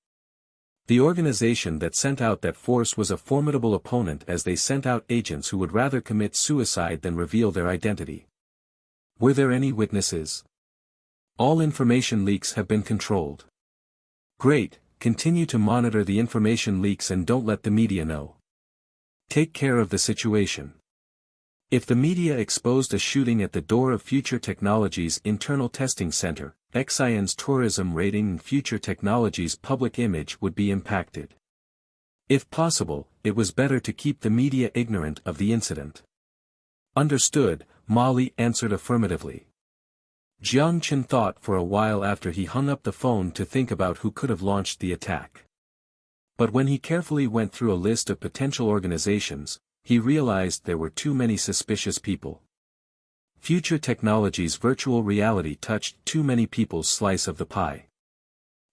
The organization that sent out that force was a formidable opponent as they sent out agents who would rather commit suicide than reveal their identity. Were there any witnesses? All information leaks have been controlled. Great, continue to monitor the information leaks and don't let the media know. Take care of the situation. If the media exposed a shooting at the door of Future Technologies' internal testing center, XIN's tourism rating and Future Technologies' public image would be impacted. If possible, it was better to keep the media ignorant of the incident. Understood, Ma Li answered affirmatively. Jiang Chen thought for a while after he hung up the phone to think about who could have launched the attack. But when he carefully went through a list of potential organizations, he realized there were too many suspicious people. Future Technologies' virtual reality touched too many people's slice of the pie.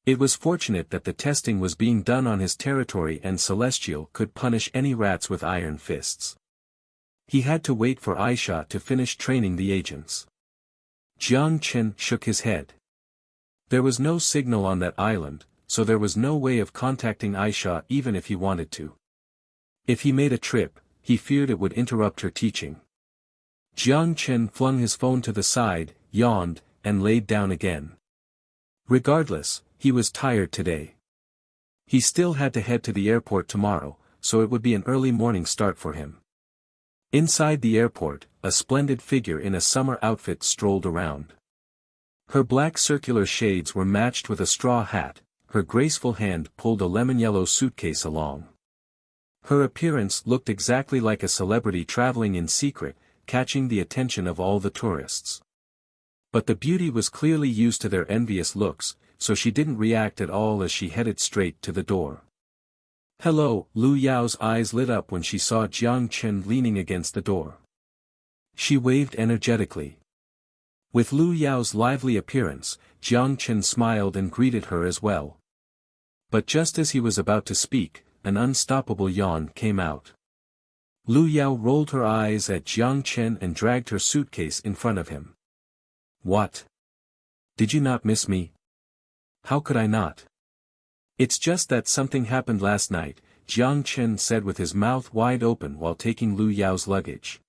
It was fortunate that the testing was being done on his territory and Celestial could punish any rats with iron fists. He had to wait for Aisha to finish training the agents. Jiang Chen shook his head. There was no signal on that island, so there was no way of contacting Aisha even if he wanted to. If he made a trip, he feared it would interrupt her teaching. Jiang Chen flung his phone to the side, yawned, and laid down again. Regardless, he was tired today. He still had to head to the airport tomorrow, so it would be an early morning start for him. Inside the airport, a splendid figure in a summer outfit strolled around. Her black circular shades were matched with a straw hat, her graceful hand pulled a lemon-yellow suitcase along. Her appearance looked exactly like a celebrity traveling in secret, catching the attention of all the tourists. But the beauty was clearly used to their envious looks, so she didn't react at all as she headed straight to the door. Hello, Lu Yao's eyes lit up when she saw Jiang Chen leaning against the door. She waved energetically. With Lu Yao's lively appearance, Jiang Chen smiled and greeted her as well. But just as he was about to speak, an unstoppable yawn came out. Lu Yao rolled her eyes at Jiang Chen and dragged her suitcase in front of him. What? Did you not miss me? How could I not? It's just that something happened last night, Jiang Chen said with his mouth wide open while taking Lu Yao's luggage.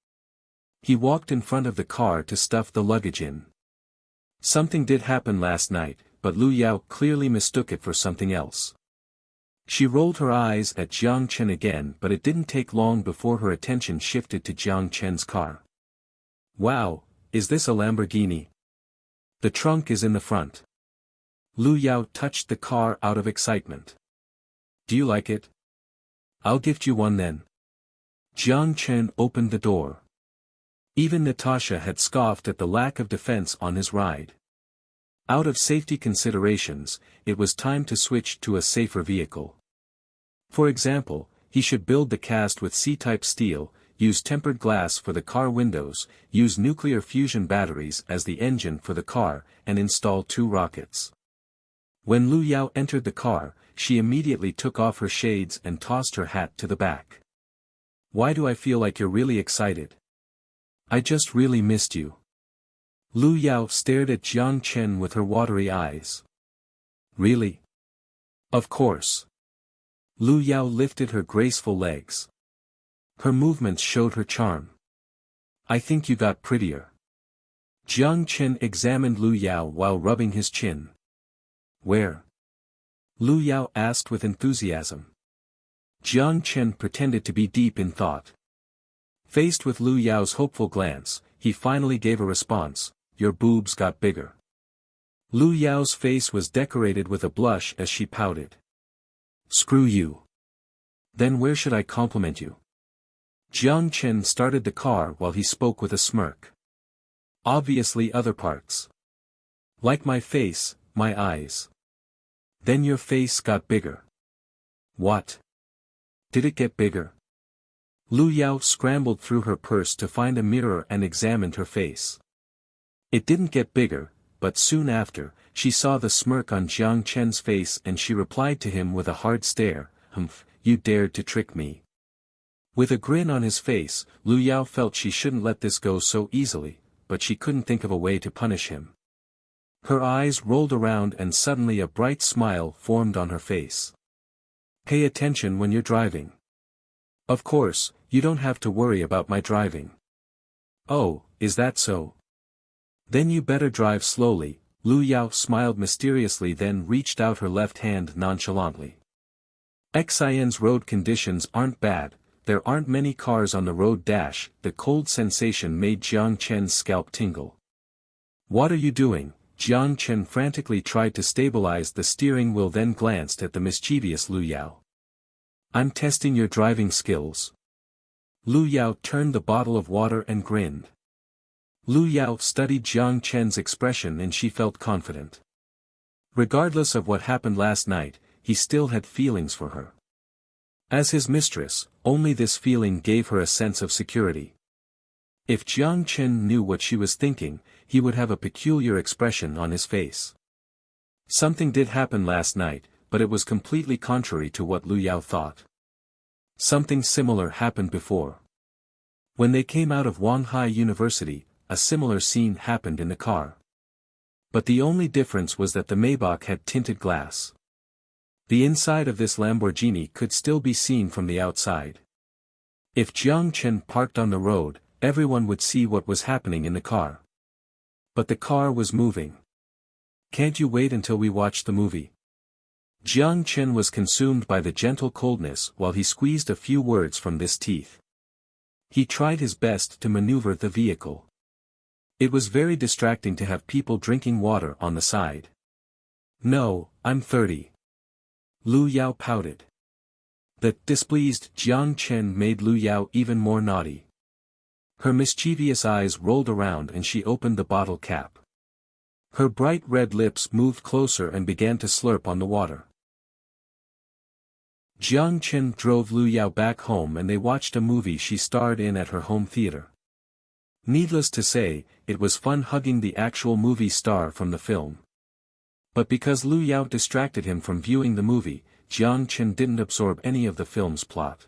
He walked in front of the car to stuff the luggage in. Something did happen last night, but Lu Yao clearly mistook it for something else. She rolled her eyes at Jiang Chen again, but it didn't take long before her attention shifted to Jiang Chen's car. Wow, is this a Lamborghini? The trunk is in the front. Lu Yao touched the car out of excitement. Do you like it? I'll gift you one then. Jiang Chen opened the door. Even Natasha had scoffed at the lack of defense on his ride. Out of safety considerations, it was time to switch to a safer vehicle. For example, he should build the cast with C-type steel, use tempered glass for the car windows, use nuclear fusion batteries as the engine for the car, and install 2 rockets. When Lu Yao entered the car, she immediately took off her shades and tossed her hat to the back. Why do I feel like you're really excited? I just really missed you. Lu Yao stared at Jiang Chen with her watery eyes. Really? Of course. Lu Yao lifted her graceful legs. Her movements showed her charm. I think you got prettier. Jiang Chen examined Lu Yao while rubbing his chin. Where? Lu Yao asked with enthusiasm. Jiang Chen pretended to be deep in thought. Faced with Lu Yao's hopeful glance, he finally gave a response, your boobs got bigger. Lu Yao's face was decorated with a blush as she pouted. Screw you. Then where should I compliment you? Jiang Chen started the car while he spoke with a smirk. Obviously other parts. Like my face, my eyes. Then your face got bigger. What? Did it get bigger? Lu Yao scrambled through her purse to find a mirror and examined her face. It didn't get bigger, but soon after, she saw the smirk on Jiang Chen's face and she replied to him with a hard stare, "Humph, you dared to trick me." With a grin on his face, Lu Yao felt she shouldn't let this go so easily, but she couldn't think of a way to punish him. Her eyes rolled around and suddenly a bright smile formed on her face. Pay attention when you're driving. Of course, you don't have to worry about my driving. Oh, is that so? Then you better drive slowly. Lu Yao smiled mysteriously, then reached out her left hand nonchalantly. Xian's road conditions aren't bad, there aren't many cars on the road. The cold sensation made Jiang Chen's scalp tingle. What are you doing? Jiang Chen frantically tried to stabilize the steering wheel, then glanced at the mischievous Lu Yao. I'm testing your driving skills. Lu Yao turned the bottle of water and grinned. Lu Yao studied Jiang Chen's expression and she felt confident. Regardless of what happened last night, he still had feelings for her. As his mistress, only this feeling gave her a sense of security. If Jiang Chen knew what she was thinking, he would have a peculiar expression on his face. Something did happen last night, but it was completely contrary to what Lu Yao thought. Something similar happened before. When they came out of Wanghai University, a similar scene happened in the car. But the only difference was that the Maybach had tinted glass. The inside of this Lamborghini could still be seen from the outside. If Jiang Chen parked on the road, everyone would see what was happening in the car. But the car was moving. Can't you wait until we watch the movie? Jiang Chen was consumed by the gentle coldness while he squeezed a few words from this teeth. He tried his best to maneuver the vehicle. It was very distracting to have people drinking water on the side. No, I'm 30. Lu Yao pouted. The displeased Jiang Chen made Lu Yao even more naughty. Her mischievous eyes rolled around and she opened the bottle cap. Her bright red lips moved closer and began to slurp on the water. Jiang Chen drove Lu Yao back home and they watched a movie she starred in at her home theater. Needless to say, it was fun hugging the actual movie star from the film. But because Lu Yao distracted him from viewing the movie, Jiang Chen didn't absorb any of the film's plot.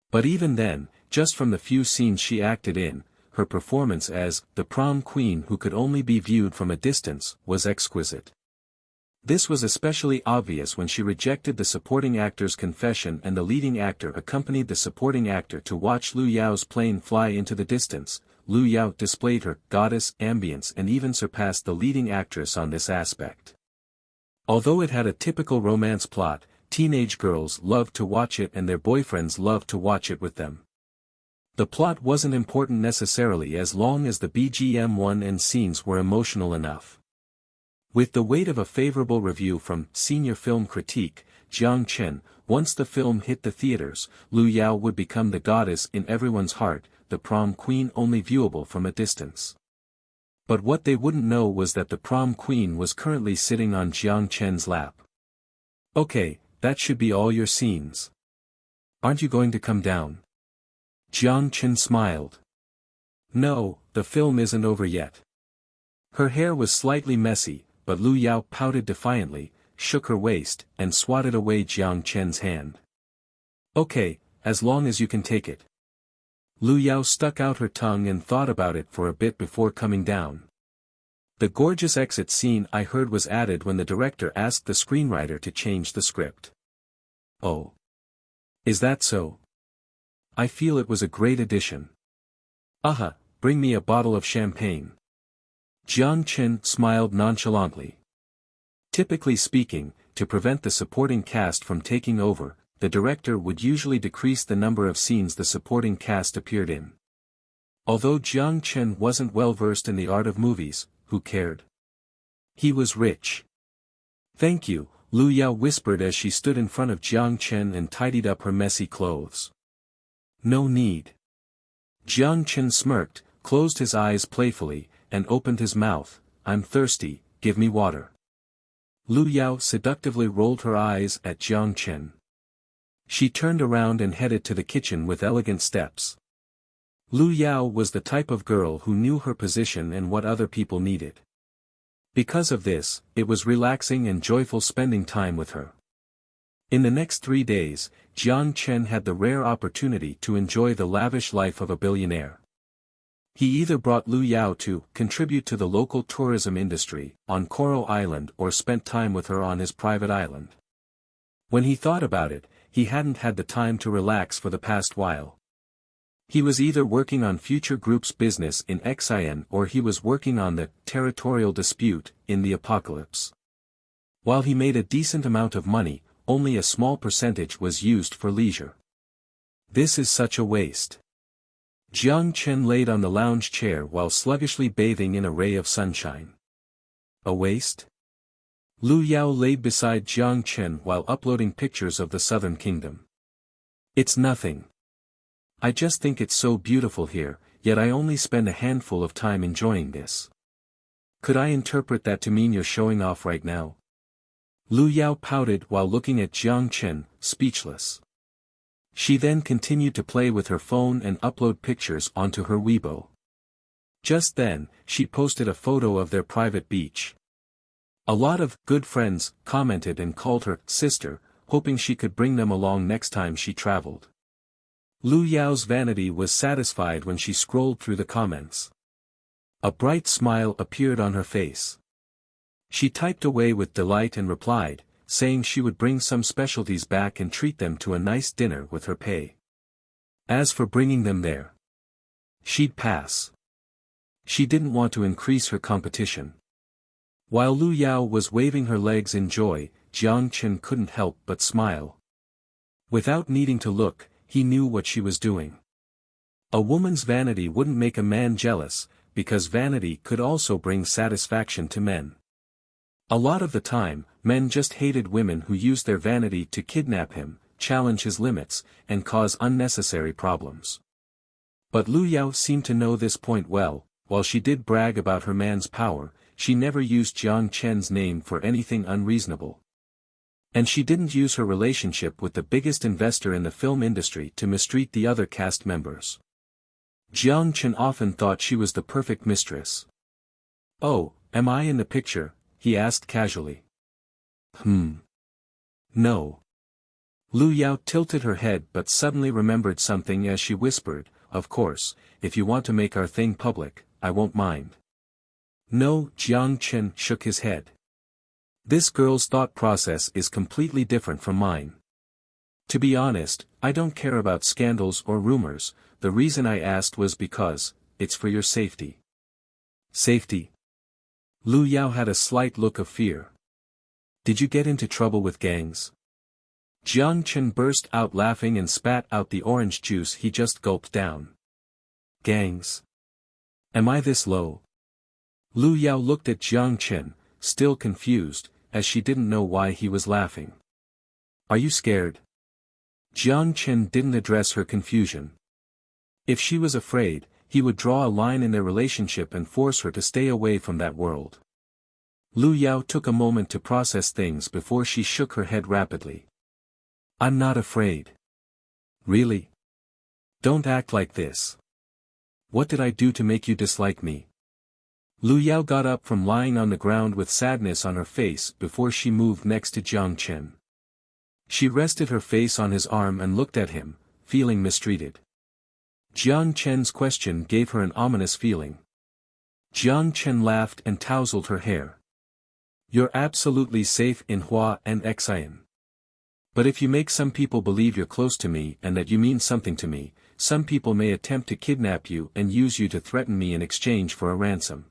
But even then, just from the few scenes she acted in, her performance as the prom queen who could only be viewed from a distance was exquisite. This was especially obvious when she rejected the supporting actor's confession and the leading actor accompanied the supporting actor to watch Lu Yao's plane fly into the distance. Lu Yao displayed her goddess ambience and even surpassed the leading actress on this aspect. Although it had a typical romance plot, teenage girls loved to watch it and their boyfriends loved to watch it with them. The plot wasn't important necessarily as long as the BGM and scenes were emotional enough. With the weight of a favorable review from Senior Film Critique, Jiang Chen, once the film hit the theaters, Lu Yao would become the goddess in everyone's heart, the prom queen only viewable from a distance. But what they wouldn't know was that the prom queen was currently sitting on Jiang Chen's lap. Okay, that should be all your scenes. Aren't you going to come down? Jiang Chen smiled. No, the film isn't over yet. Her hair was slightly messy, but Lu Yao pouted defiantly, shook her waist, and swatted away Jiang Chen's hand. Okay, as long as you can take it. Lu Yao stuck out her tongue and thought about it for a bit before coming down. The gorgeous exit scene I heard was added when the director asked the screenwriter to change the script. Oh. Is that so? I feel it was a great addition. Aha, bring me a bottle of champagne. Jiang Chen smiled nonchalantly. Typically speaking, to prevent the supporting cast from taking over, the director would usually decrease the number of scenes the supporting cast appeared in. Although Jiang Chen wasn't well versed in the art of movies, who cared? He was rich. Thank you, Lu Yao whispered as she stood in front of Jiang Chen and tidied up her messy clothes. No need. Jiang Chen smirked, closed his eyes playfully, and opened his mouth. I'm thirsty, give me water. Lu Yao seductively rolled her eyes at Jiang Chen. She turned around and headed to the kitchen with elegant steps. Lu Yao was the type of girl who knew her position and what other people needed. Because of this, it was relaxing and joyful spending time with her. In the next 3 days, Jiang Chen had the rare opportunity to enjoy the lavish life of a billionaire. He either brought Lu Yao to contribute to the local tourism industry on Coral Island or spent time with her on his private island. When he thought about it, he hadn't had the time to relax for the past while. He was either working on future group's business in Xian or he was working on the territorial dispute in the apocalypse. While he made a decent amount of money, only a small percentage was used for leisure. This is such a waste. Jiang Chen laid on the lounge chair while sluggishly bathing in a ray of sunshine. A waste? Lu Yao lay beside Jiang Chen while uploading pictures of the southern kingdom. It's nothing. I just think it's so beautiful here, yet I only spend a handful of time enjoying this. Could I interpret that to mean you're showing off right now? Lu Yao pouted while looking at Jiang Chen, speechless. She then continued to play with her phone and upload pictures onto her Weibo. Just then, she posted a photo of their private beach. A lot of good friends commented and called her sister, hoping she could bring them along next time she traveled. Lu Yao's vanity was satisfied when she scrolled through the comments. A bright smile appeared on her face. She typed away with delight and replied, saying she would bring some specialties back and treat them to a nice dinner with her pay. As for bringing them there, she'd pass. She didn't want to increase her competition. While Lu Yao was waving her legs in joy, Jiang Chen couldn't help but smile. Without needing to look, he knew what she was doing. A woman's vanity wouldn't make a man jealous, because vanity could also bring satisfaction to men. A lot of the time, men just hated women who used their vanity to kidnap him, challenge his limits, and cause unnecessary problems. But Lu Yao seemed to know this point well. While she did brag about her man's power, she never used Jiang Chen's name for anything unreasonable. And she didn't use her relationship with the biggest investor in the film industry to mistreat the other cast members. Jiang Chen often thought she was the perfect mistress. "Oh, am I in the picture?" he asked casually. No. Lu Yao tilted her head but suddenly remembered something as she whispered, "Of course, if you want to make our thing public, I won't mind." No, Jiang Chen shook his head. This girl's thought process is completely different from mine. To be honest, I don't care about scandals or rumors. The reason I asked was because, it's for your safety. Safety? Lu Yao had a slight look of fear. Did you get into trouble with gangs? Jiang Chen burst out laughing and spat out the orange juice he just gulped down. Gangs? Am I this low? Lu Yao looked at Jiang Chen, still confused, as she didn't know why he was laughing. Are you scared? Jiang Chen didn't address her confusion. If she was afraid, he would draw a line in their relationship and force her to stay away from that world. Lu Yao took a moment to process things before she shook her head rapidly. I'm not afraid. Really? Don't act like this. What did I do to make you dislike me? Lu Yao got up from lying on the ground with sadness on her face before she moved next to Jiang Chen. She rested her face on his arm and looked at him, feeling mistreated. Jiang Chen's question gave her an ominous feeling. Jiang Chen laughed and tousled her hair. You're absolutely safe in Hua and Xian. But if you make some people believe you're close to me and that you mean something to me, some people may attempt to kidnap you and use you to threaten me in exchange for a ransom.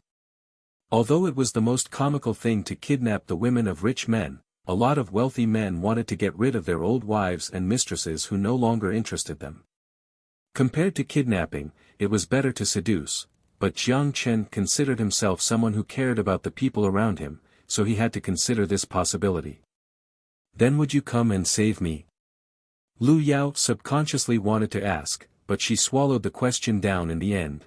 Although it was the most comical thing to kidnap the women of rich men, a lot of wealthy men wanted to get rid of their old wives and mistresses who no longer interested them. Compared to kidnapping, it was better to seduce, but Jiang Chen considered himself someone who cared about the people around him, so he had to consider this possibility. Then would you come and save me? Lu Yao subconsciously wanted to ask, but she swallowed the question down in the end.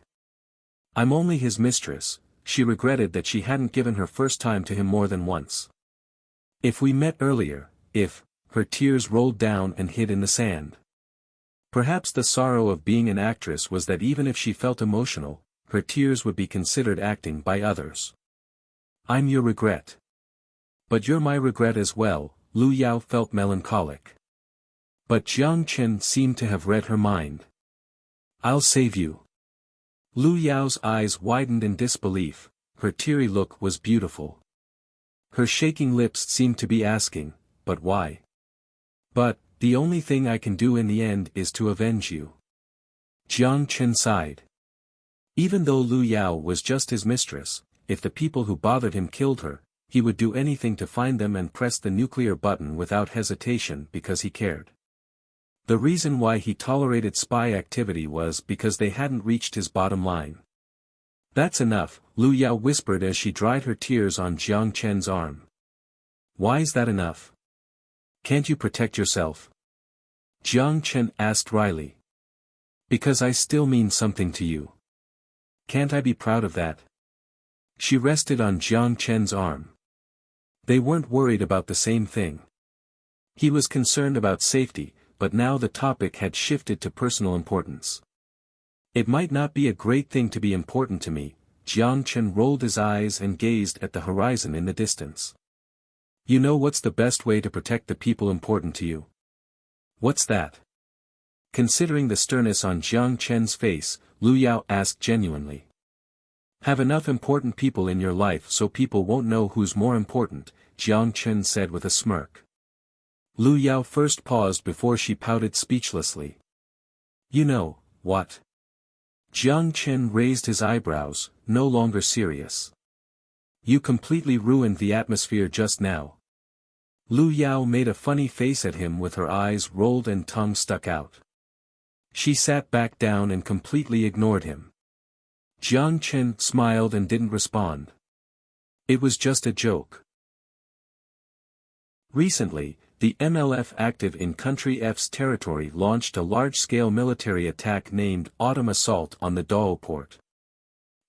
I'm only his mistress. She regretted that she hadn't given her first time to him more than once. If we met earlier, her tears rolled down and hid in the sand. Perhaps the sorrow of being an actress was that even if she felt emotional, her tears would be considered acting by others. I'm your regret. But you're my regret as well. Lu Yao felt melancholic. But Jiang Chen seemed to have read her mind. I'll save you. Lu Yao's eyes widened in disbelief, her teary look was beautiful. Her shaking lips seemed to be asking, but why? But, the only thing I can do in the end is to avenge you. Jiang Chen sighed. Even though Lu Yao was just his mistress, if the people who bothered him killed her, he would do anything to find them and press the nuclear button without hesitation because he cared. The reason why he tolerated spy activity was because they hadn't reached his bottom line. That's enough, Lu Yao whispered as she dried her tears on Jiang Chen's arm. Why's that enough? Can't you protect yourself? Jiang Chen asked wryly. Because I still mean something to you. Can't I be proud of that? She rested on Jiang Chen's arm. They weren't worried about the same thing. He was concerned about safety, but now the topic had shifted to personal importance. It might not be a great thing to be important to me. Jiang Chen rolled his eyes and gazed at the horizon in the distance. You know what's the best way to protect the people important to you? What's that? Considering the sternness on Jiang Chen's face, Lu Yao asked genuinely. Have enough important people in your life so people won't know who's more important, Jiang Chen said with a smirk. Lu Yao first paused before she pouted speechlessly. You know, what? Jiang Chen raised his eyebrows, no longer serious. You completely ruined the atmosphere just now. Lu Yao made a funny face at him with her eyes rolled and tongue stuck out. She sat back down and completely ignored him. Jiang Chen smiled and didn't respond. It was just a joke. Recently, the MLF active in Country F's territory launched a large-scale military attack named Autumn Assault on the Dao port.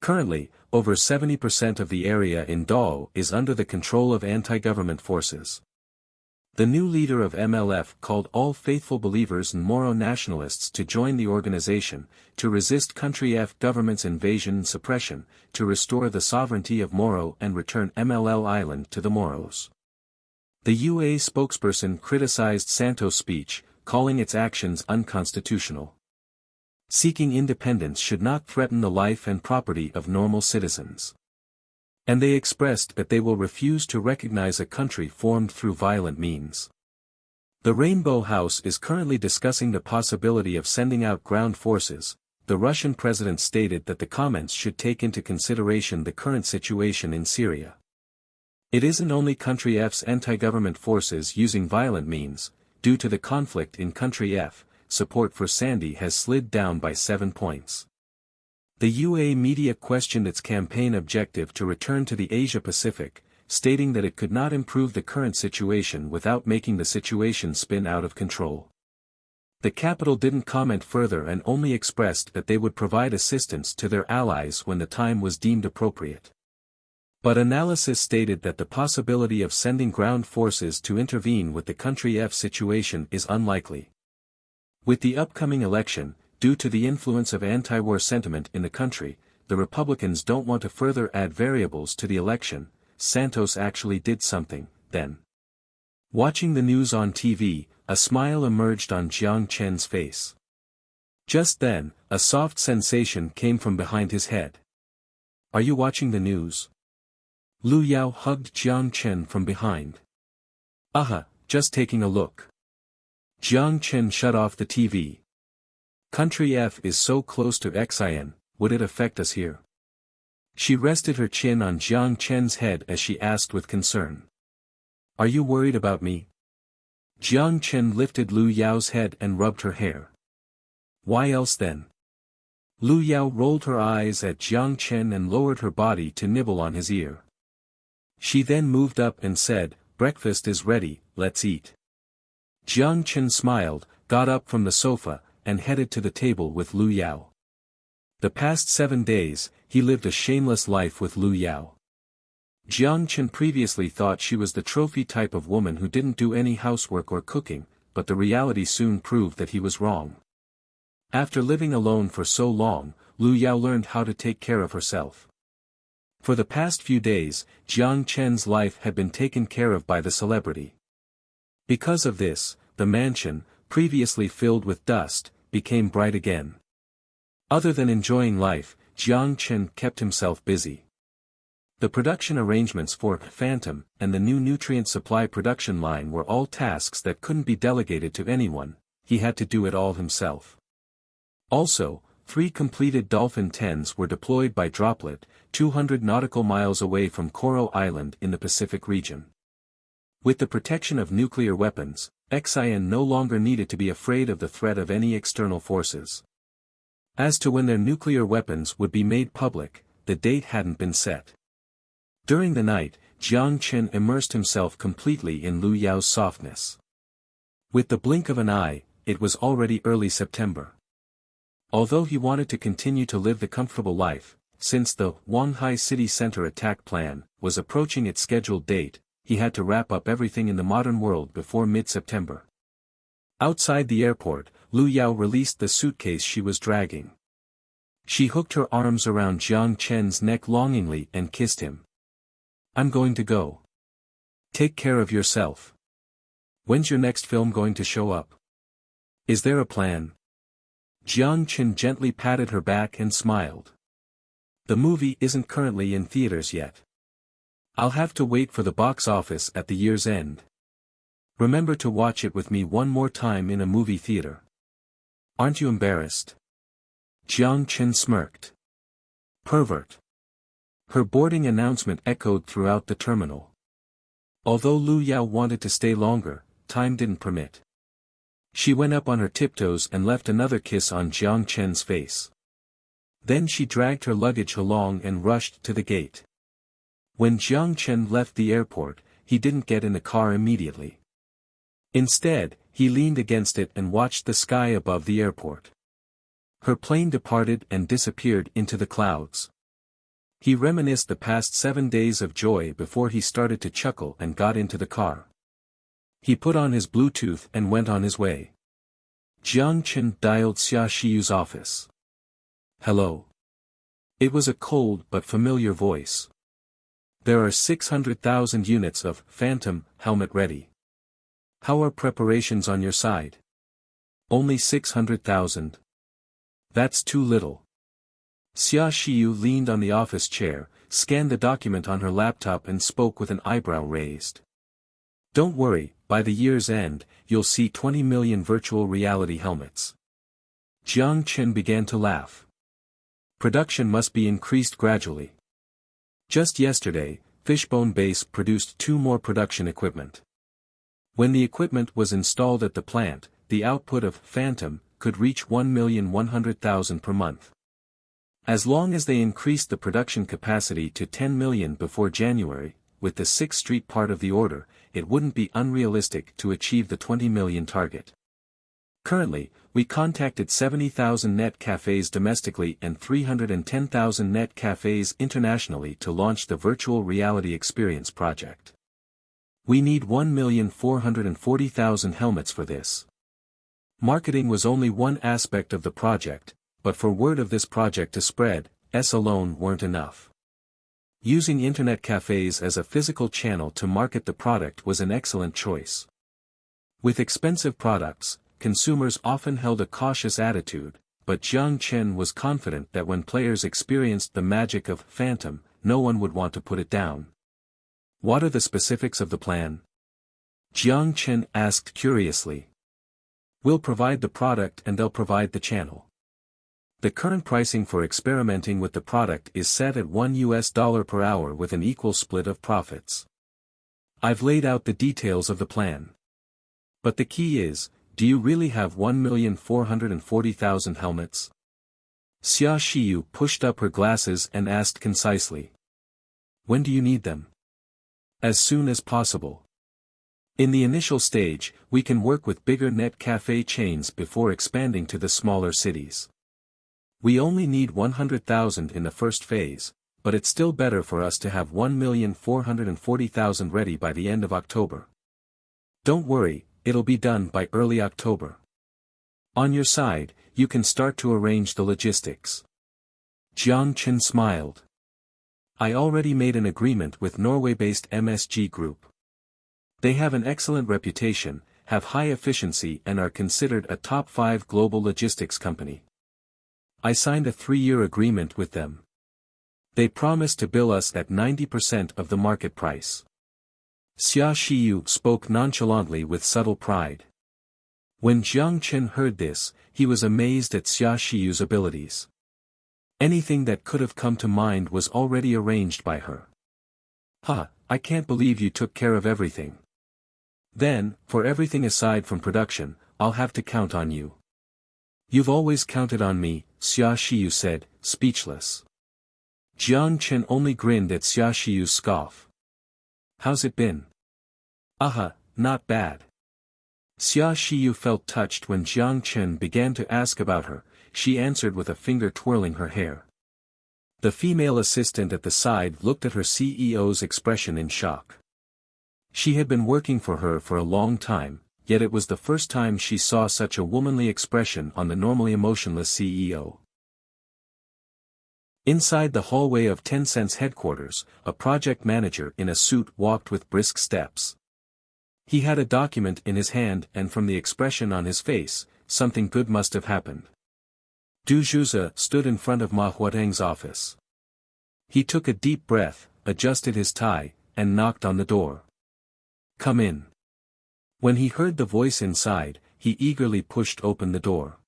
Currently, over 70% of the area in Dao is under the control of anti-government forces. The new leader of MLF called all faithful believers and Moro nationalists to join the organization, to resist Country F government's invasion and suppression, to restore the sovereignty of Moro and return MLL Island to the Moros. The UA spokesperson criticized Santos' speech, calling its actions unconstitutional. Seeking independence should not threaten the life and property of normal citizens. And they expressed that they will refuse to recognize a country formed through violent means. The Rainbow House is currently discussing the possibility of sending out ground forces. The Russian president stated that the comments should take into consideration the current situation in Syria. It isn't only Country F's anti-government forces using violent means. Due to the conflict in Country F, support for Sandy has slid down by 7 points. The UA media questioned its campaign objective to return to the Asia-Pacific, stating that it could not improve the current situation without making the situation spin out of control. The capital didn't comment further and only expressed that they would provide assistance to their allies when the time was deemed appropriate. But analysis stated that the possibility of sending ground forces to intervene with the Country F situation is unlikely. With the upcoming election, due to the influence of anti-war sentiment in the country, the Republicans don't want to further add variables to the election. Santos actually did something, then. Watching the news on TV, a smile emerged on Jiang Chen's face. Just then, a soft sensation came from behind his head. Are you watching the news? Lu Yao hugged Jiang Chen from behind. Just taking a look. Jiang Chen shut off the TV. Country F is so close to Xin, would it affect us here? She rested her chin on Jiang Chen's head as she asked with concern. Are you worried about me? Jiang Chen lifted Lu Yao's head and rubbed her hair. Why else then? Lu Yao rolled her eyes at Jiang Chen and lowered her body to nibble on his ear. She then moved up and said, breakfast is ready, let's eat. Jiang Chen smiled, got up from the sofa, and headed to the table with Lu Yao. The past 7 days, he lived a shameless life with Lu Yao. Jiang Chen previously thought she was the trophy type of woman who didn't do any housework or cooking, but the reality soon proved that he was wrong. After living alone for so long, Lu Yao learned how to take care of herself. For the past few days, Jiang Chen's life had been taken care of by the celebrity. Because of this, the mansion, previously filled with dust, became bright again. Other than enjoying life, Jiang Chen kept himself busy. The production arrangements for Phantom and the new nutrient supply production line were all tasks that couldn't be delegated to anyone, he had to do it all himself. Also, 3 completed Dolphin 10s were deployed by Droplet, 200 nautical miles away from Coral Island in the Pacific region. With the protection of nuclear weapons, Xin no longer needed to be afraid of the threat of any external forces. As to when their nuclear weapons would be made public, the date hadn't been set. During the night, Jiang Chen immersed himself completely in Lu Yao's softness. With the blink of an eye, it was already early September. Although he wanted to continue to live the comfortable life, since the Wanghai City Center attack plan was approaching its scheduled date, he had to wrap up everything in the modern world before mid-September. Outside the airport, Lu Yao released the suitcase she was dragging. She hooked her arms around Jiang Chen's neck longingly and kissed him. I'm going to go. Take care of yourself. When's your next film going to show up? Is there a plan? Jiang Chen gently patted her back and smiled. The movie isn't currently in theaters yet. I'll have to wait for the box office at the year's end. Remember to watch it with me one more time in a movie theater. Aren't you embarrassed? Jiang Chen smirked. Pervert. Her boarding announcement echoed throughout the terminal. Although Lu Yao wanted to stay longer, time didn't permit. She went up on her tiptoes and left another kiss on Jiang Chen's face. Then she dragged her luggage along and rushed to the gate. When Jiang Chen left the airport, he didn't get in the car immediately. Instead, he leaned against it and watched the sky above the airport. Her plane departed and disappeared into the clouds. He reminisced the past 7 days of joy before he started to chuckle and got into the car. He put on his Bluetooth and went on his way. Jiang Chen dialed Xia Shiyu's office. Hello. It was a cold but familiar voice. There are 600,000 units of Phantom helmet ready. How are preparations on your side? Only 600,000. That's too little. Xia Shiyu leaned on the office chair, scanned the document on her laptop and spoke with an eyebrow raised. Don't worry, by the year's end, you'll see 20 million virtual reality helmets. Jiang Chen began to laugh. Production must be increased gradually. Just yesterday, Fishbone Base produced 2 more production equipment. When the equipment was installed at the plant, the output of Phantom could reach 1,100,000 per month. As long as they increased the production capacity to 10 million before January, with the 6th Street part of the order, it wouldn't be unrealistic to achieve the 20 million target. Currently, we contacted 70,000 net cafes domestically and 310,000 net cafes internationally to launch the virtual reality experience project. We need 1,440,000 helmets for this. Marketing was only one aspect of the project, but for word of this project to spread, alone weren't enough. Using internet cafes as a physical channel to market the product was an excellent choice. With expensive products, consumers often held a cautious attitude, but Jiang Chen was confident that when players experienced the magic of Phantom, no one would want to put it down. What are the specifics of the plan? Jiang Chen asked curiously. We'll provide the product and they'll provide the channel. The current pricing for experimenting with the product is set at $1 per hour with an equal split of profits. I've laid out the details of the plan. But the key is, do you really have 1,440,000 helmets? Xia Xiyu pushed up her glasses and asked concisely. When do you need them? As soon as possible. In the initial stage, we can work with bigger net cafe chains before expanding to the smaller cities. We only need 100,000 in the first phase, but it's still better for us to have 1,440,000 ready by the end of October. Don't worry, it'll be done by early October. On your side, you can start to arrange the logistics. Jiang Chen smiled. I already made an agreement with Norway-based MSG Group. They have an excellent reputation, have high efficiency and are considered a top 5 global logistics company. I signed a 3-year agreement with them. They promised to bill us at 90% of the market price. Xia Xiyu spoke nonchalantly with subtle pride. When Jiang Chen heard this, he was amazed at Xia Xiyu's abilities. Anything that could have come to mind was already arranged by her. I can't believe you took care of everything. Then, for everything aside from production, I'll have to count on you. You've always counted on me, Xia Xiyu said, speechless. Jiang Chen only grinned at Xia Xiyu's scoff. How's it been? Not bad. Xia Xiyu felt touched when Jiang Chen began to ask about her. She answered with a finger twirling her hair. The female assistant at the side looked at her CEO's expression in shock. She had been working for her for a long time, yet it was the first time she saw such a womanly expression on the normally emotionless CEO. Inside the hallway of Tencent's headquarters, a project manager in a suit walked with brisk steps. He had a document in his hand and from the expression on his face, something good must have happened. Du Zhuze stood in front of Ma Huateng's office. He took a deep breath, adjusted his tie, and knocked on the door. Come in. When he heard the voice inside, he eagerly pushed open the door.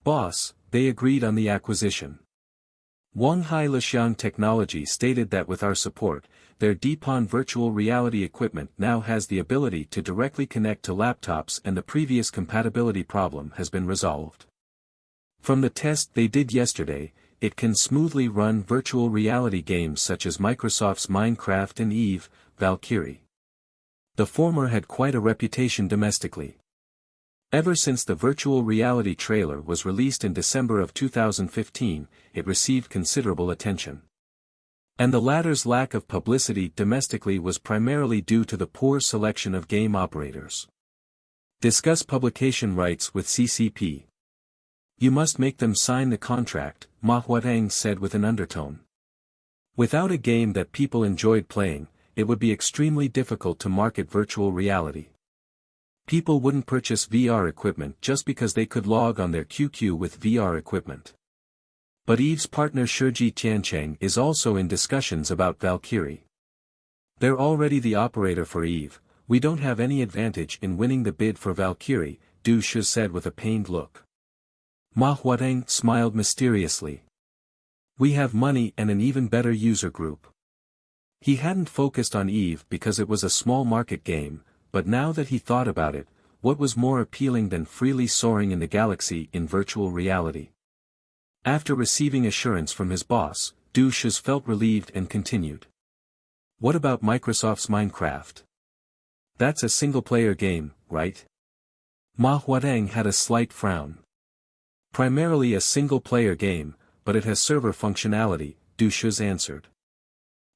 Boss, they agreed on the acquisition. Wanghai Lixiang Technology stated that with our support, their Deepon virtual reality equipment now has the ability to directly connect to laptops and the previous compatibility problem has been resolved. From the test they did yesterday, it can smoothly run virtual reality games such as Microsoft's Minecraft and Eve, Valkyrie. The former had quite a reputation domestically. Ever since the virtual reality trailer was released in December of 2015, it received considerable attention. And the latter's lack of publicity domestically was primarily due to the poor selection of game operators. Discuss publication rights with CCP. You must make them sign the contract, Ma Huateng said with an undertone. Without a game that people enjoyed playing, it would be extremely difficult to market virtual reality. People wouldn't purchase VR equipment just because they could log on their QQ with VR equipment. But Eve's partner Shiji Tiancheng is also in discussions about Valkyrie. They're already the operator for Eve, we don't have any advantage in winning the bid for Valkyrie, Du Shi said with a pained look. Ma Huateng smiled mysteriously. We have money and an even better user group. He hadn't focused on Eve because it was a small market game, but now that he thought about it, what was more appealing than freely soaring in the galaxy in virtual reality? After receiving assurance from his boss, Du Shi felt relieved and continued. What about Microsoft's Minecraft? That's a single-player game, right? Ma Huateng had a slight frown. Primarily a single-player game, but it has server functionality, Du Shi answered.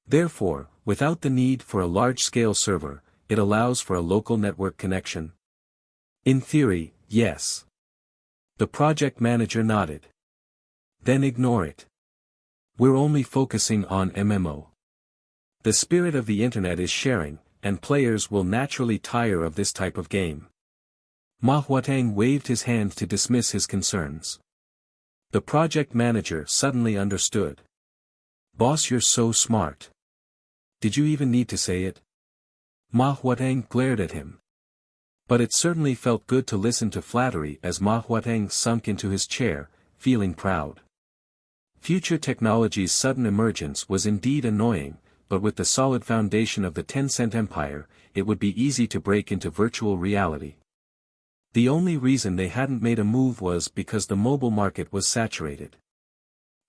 Therefore, without the need for a large-scale server, it allows for a local network connection. In theory, yes. The project manager nodded. Then ignore it. We're only focusing on MMO. The spirit of the internet is sharing, and players will naturally tire of this type of game. Ma Huateng waved his hand to dismiss his concerns. The project manager suddenly understood. Boss, you're so smart. Did you even need to say it? Ma Huateng glared at him. But it certainly felt good to listen to flattery as Ma Huateng sunk into his chair, feeling proud. Future technology's sudden emergence was indeed annoying, but with the solid foundation of the Tencent empire, it would be easy to break into virtual reality. The only reason they hadn't made a move was because the mobile market was saturated.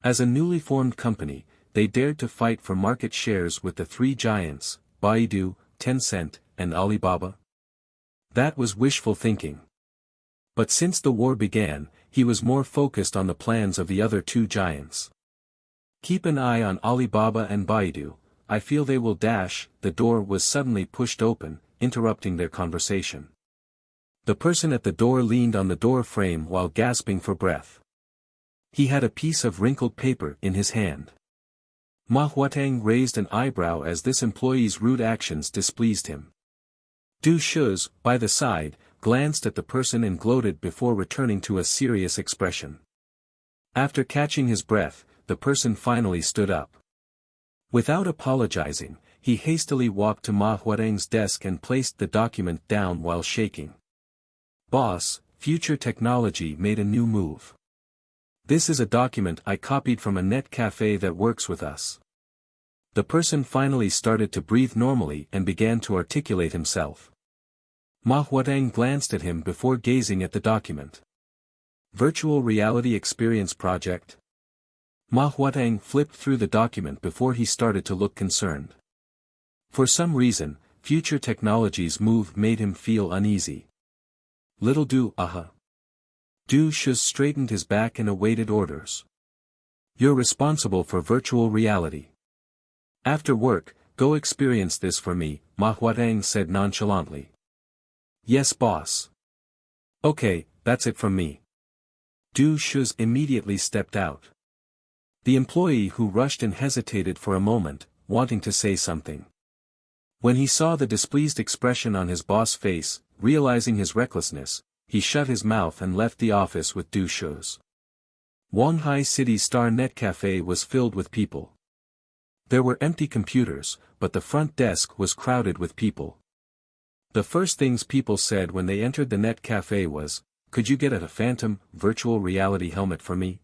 As a newly formed company, they dared to fight for market shares with the three giants, Baidu, Tencent, and Alibaba. That was wishful thinking. But since the war began, he was more focused on the plans of the other two giants. Keep an eye on Alibaba and Baidu, I feel they will dash. The door was suddenly pushed open, interrupting their conversation. The person at the door leaned on the door frame while gasping for breath. He had a piece of wrinkled paper in his hand. Ma Huateng raised an eyebrow as this employee's rude actions displeased him. Du Shuz, by the side, glanced at the person and gloated before returning to a serious expression. After catching his breath, the person finally stood up. Without apologizing, he hastily walked to Ma Huateng's desk and placed the document down while shaking. "Boss, Future Technology made a new move. This is a document I copied from a net cafe that works with us." The person finally started to breathe normally and began to articulate himself. Ma Huateng glanced at him before gazing at the document. Virtual Reality Experience Project? Ma Huateng flipped through the document before he started to look concerned. For some reason, Future Technology's move made him feel uneasy. Little Du Shuz straightened his back and awaited orders. "You're responsible for virtual reality. After work, go experience this for me," Ma Huateng said nonchalantly. "Yes, boss." "Okay, that's it from me." Du Shuz immediately stepped out. The employee who rushed and hesitated for a moment, wanting to say something. When he saw the displeased expression on his boss' face, realizing his recklessness, he shut his mouth and left the office with Du Shuz. Wanghai City's Star Net Cafe was filled with people. There were empty computers, but the front desk was crowded with people. The first things people said when they entered the net cafe was, "Could you get a Phantom virtual reality helmet for me?"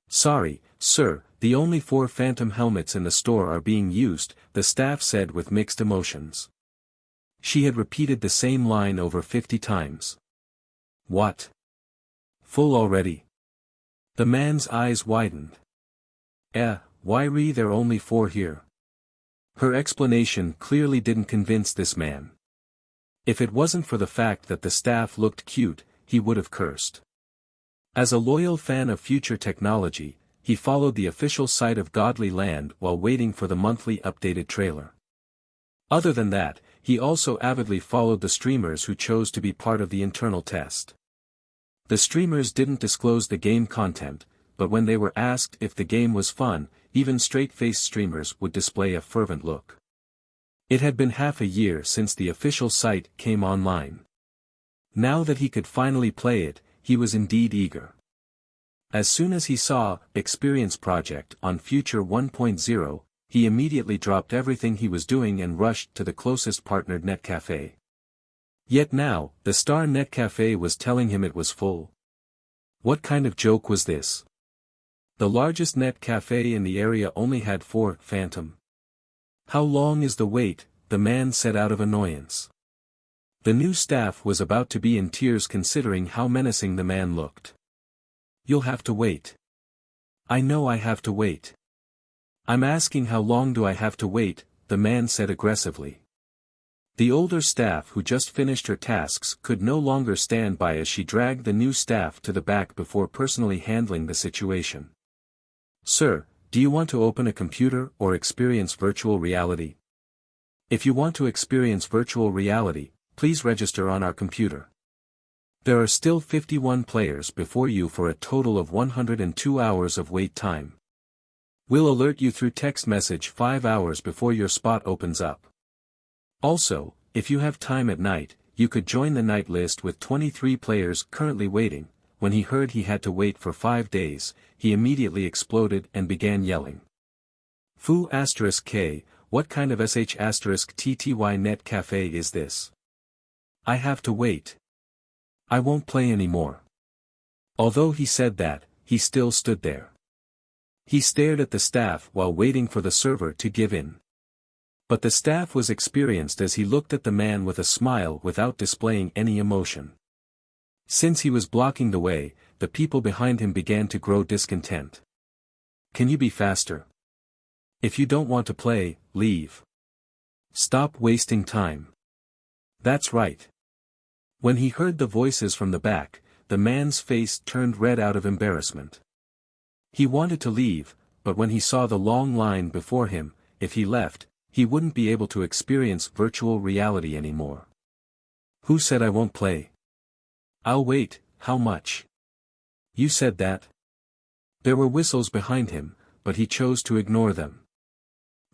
"Sorry, sir, the only 4 Phantom helmets in the store are being used," the staff said with mixed emotions. She had repeated the same line over 50 times. "What? Full already?" The man's eyes widened. Why there are only 4 here?" Her explanation clearly didn't convince this man. If it wasn't for the fact that the staff looked cute, he would have cursed. As a loyal fan of Future Technology, he followed the official site of Godly Land while waiting for the monthly updated trailer. Other than that, he also avidly followed the streamers who chose to be part of the internal test. The streamers didn't disclose the game content, but when they were asked if the game was fun, even straight-faced streamers would display a fervent look. It had been half a year since the official site came online. Now that he could finally play it, he was indeed eager. As soon as he saw Experience Project on Future 1.0, he immediately dropped everything he was doing and rushed to the closest partnered netcafe. Yet now, the Star Netcafe was telling him it was full. What kind of joke was this? The largest net cafe in the area only had 4 Phantom. "How long is the wait?" the man said out of annoyance. The new staff was about to be in tears considering how menacing the man looked. "You'll have to wait." "I know I have to wait." "I'm asking how long do I have to wait," the man said aggressively. The older staff who just finished her tasks could no longer stand by as she dragged the new staff to the back before personally handling the situation. "Sir, do you want to open a computer or experience virtual reality? If you want to experience virtual reality, please register on our computer. There are still 51 players before you for a total of 102 hours of wait time. We'll alert you through text message 5 hours before your spot opens up. Also, if you have time at night, you could join the night list with 23 players currently waiting." When he heard he had to wait for 5 days, he immediately exploded and began yelling. "Fu*K, what kind of sh*TTY net cafe is this? I have to wait. I won't play anymore. Although he said that, he still stood there. He stared at the staff while waiting for the server to give in. But the staff was experienced as he looked at the man with a smile without displaying any emotion. Since he was blocking the way, the people behind him began to grow discontent. Can you be faster? If you don't want to play, leave. Stop wasting time. That's right. When he heard the voices from the back, the man's face turned red out of embarrassment. He wanted to leave, but when he saw the long line before him, if he left, he wouldn't be able to experience virtual reality anymore. Who said I won't play? I'll wait. How much? You said that? There were whistles behind him, but he chose to ignore them.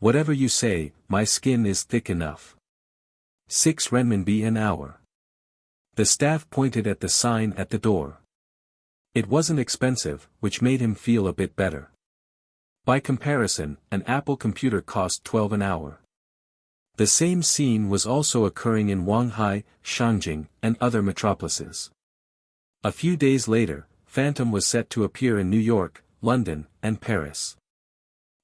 Whatever you say, my skin is thick enough. 6 renminbi an hour. The staff pointed at the sign at the door. It wasn't expensive, which made him feel a bit better. By comparison, an Apple computer cost 12 an hour. The same scene was also occurring in Shanghai, Shangjing, and other metropolises. A few days later, Phantom was set to appear in New York, London, and Paris.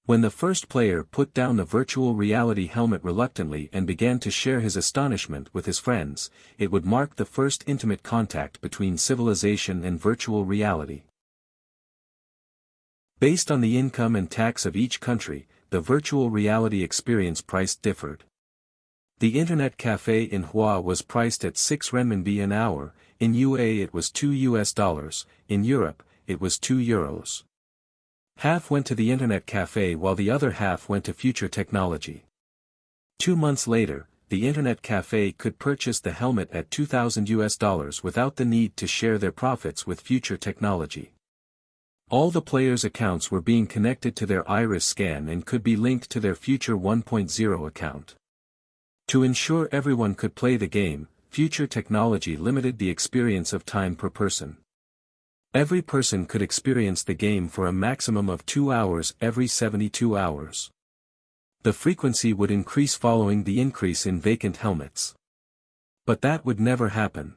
When the first player put down the virtual reality helmet reluctantly and began to share his astonishment with his friends, it would mark the first intimate contact between civilization and virtual reality. Based on the income and tax of each country, the virtual reality experience price differed. The internet cafe in Hua was priced at 6 renminbi an hour, in UA it was $2, in Europe, it was €2. Half went to the internet cafe while the other half went to future technology. 2 months later, the internet cafe could purchase the helmet at $2,000 without the need to share their profits with future technology. All the players' accounts were being connected to their iris scan and could be linked to their future 1.0 account. To ensure everyone could play the game, future technology limited the experience of time per person. Every person could experience the game for a maximum of 2 hours every 72 hours. The frequency would increase following the increase in vacant helmets. But that would never happen.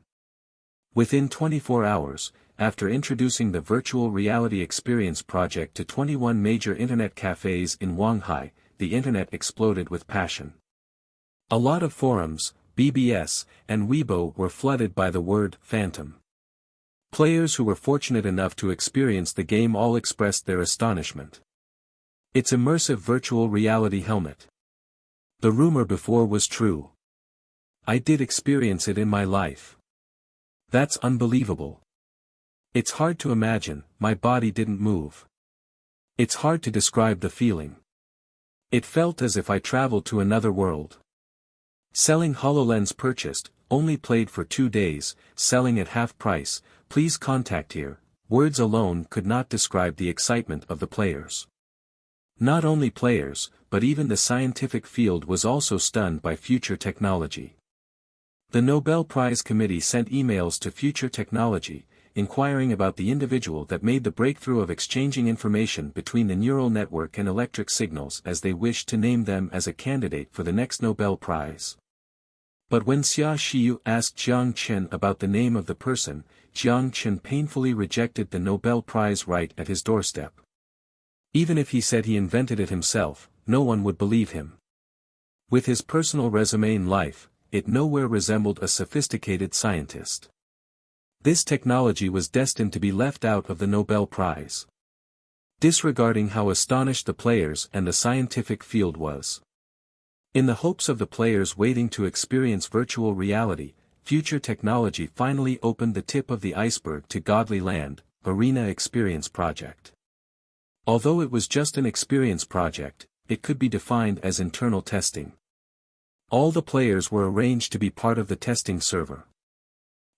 Within 24 hours, after introducing the virtual reality experience project to 21 major internet cafes in Shanghai, the internet exploded with passion. A lot of forums, BBS, and Weibo were flooded by the word Phantom. Players who were fortunate enough to experience the game all expressed their astonishment. It's immersive virtual reality helmet. The rumor before was true. I did experience it in my life. That's unbelievable. It's hard to imagine, my body didn't move. It's hard to describe the feeling. It felt as if I traveled to another world. Selling HoloLens purchased, only played for 2 days, selling at half price, please contact here. Words alone could not describe the excitement of the players. Not only players, but even the scientific field was also stunned by future technology. The Nobel Prize Committee sent emails to future technology, inquiring about the individual that made the breakthrough of exchanging information between the neural network and electric signals, as they wished to name them as a candidate for the next Nobel Prize. But when Xia Xiyu asked Jiang Chen about the name of the person, Jiang Chen painfully rejected the Nobel Prize right at his doorstep. Even if he said he invented it himself, no one would believe him. With his personal resume in life, it nowhere resembled a sophisticated scientist. This technology was destined to be left out of the Nobel Prize. Disregarding how astonished the players and the scientific field was. In the hopes of the players waiting to experience virtual reality, future technology finally opened the tip of the iceberg to Godly Land, Arena Experience Project. Although it was just an experience project, it could be defined as internal testing. All the players were arranged to be part of the testing server.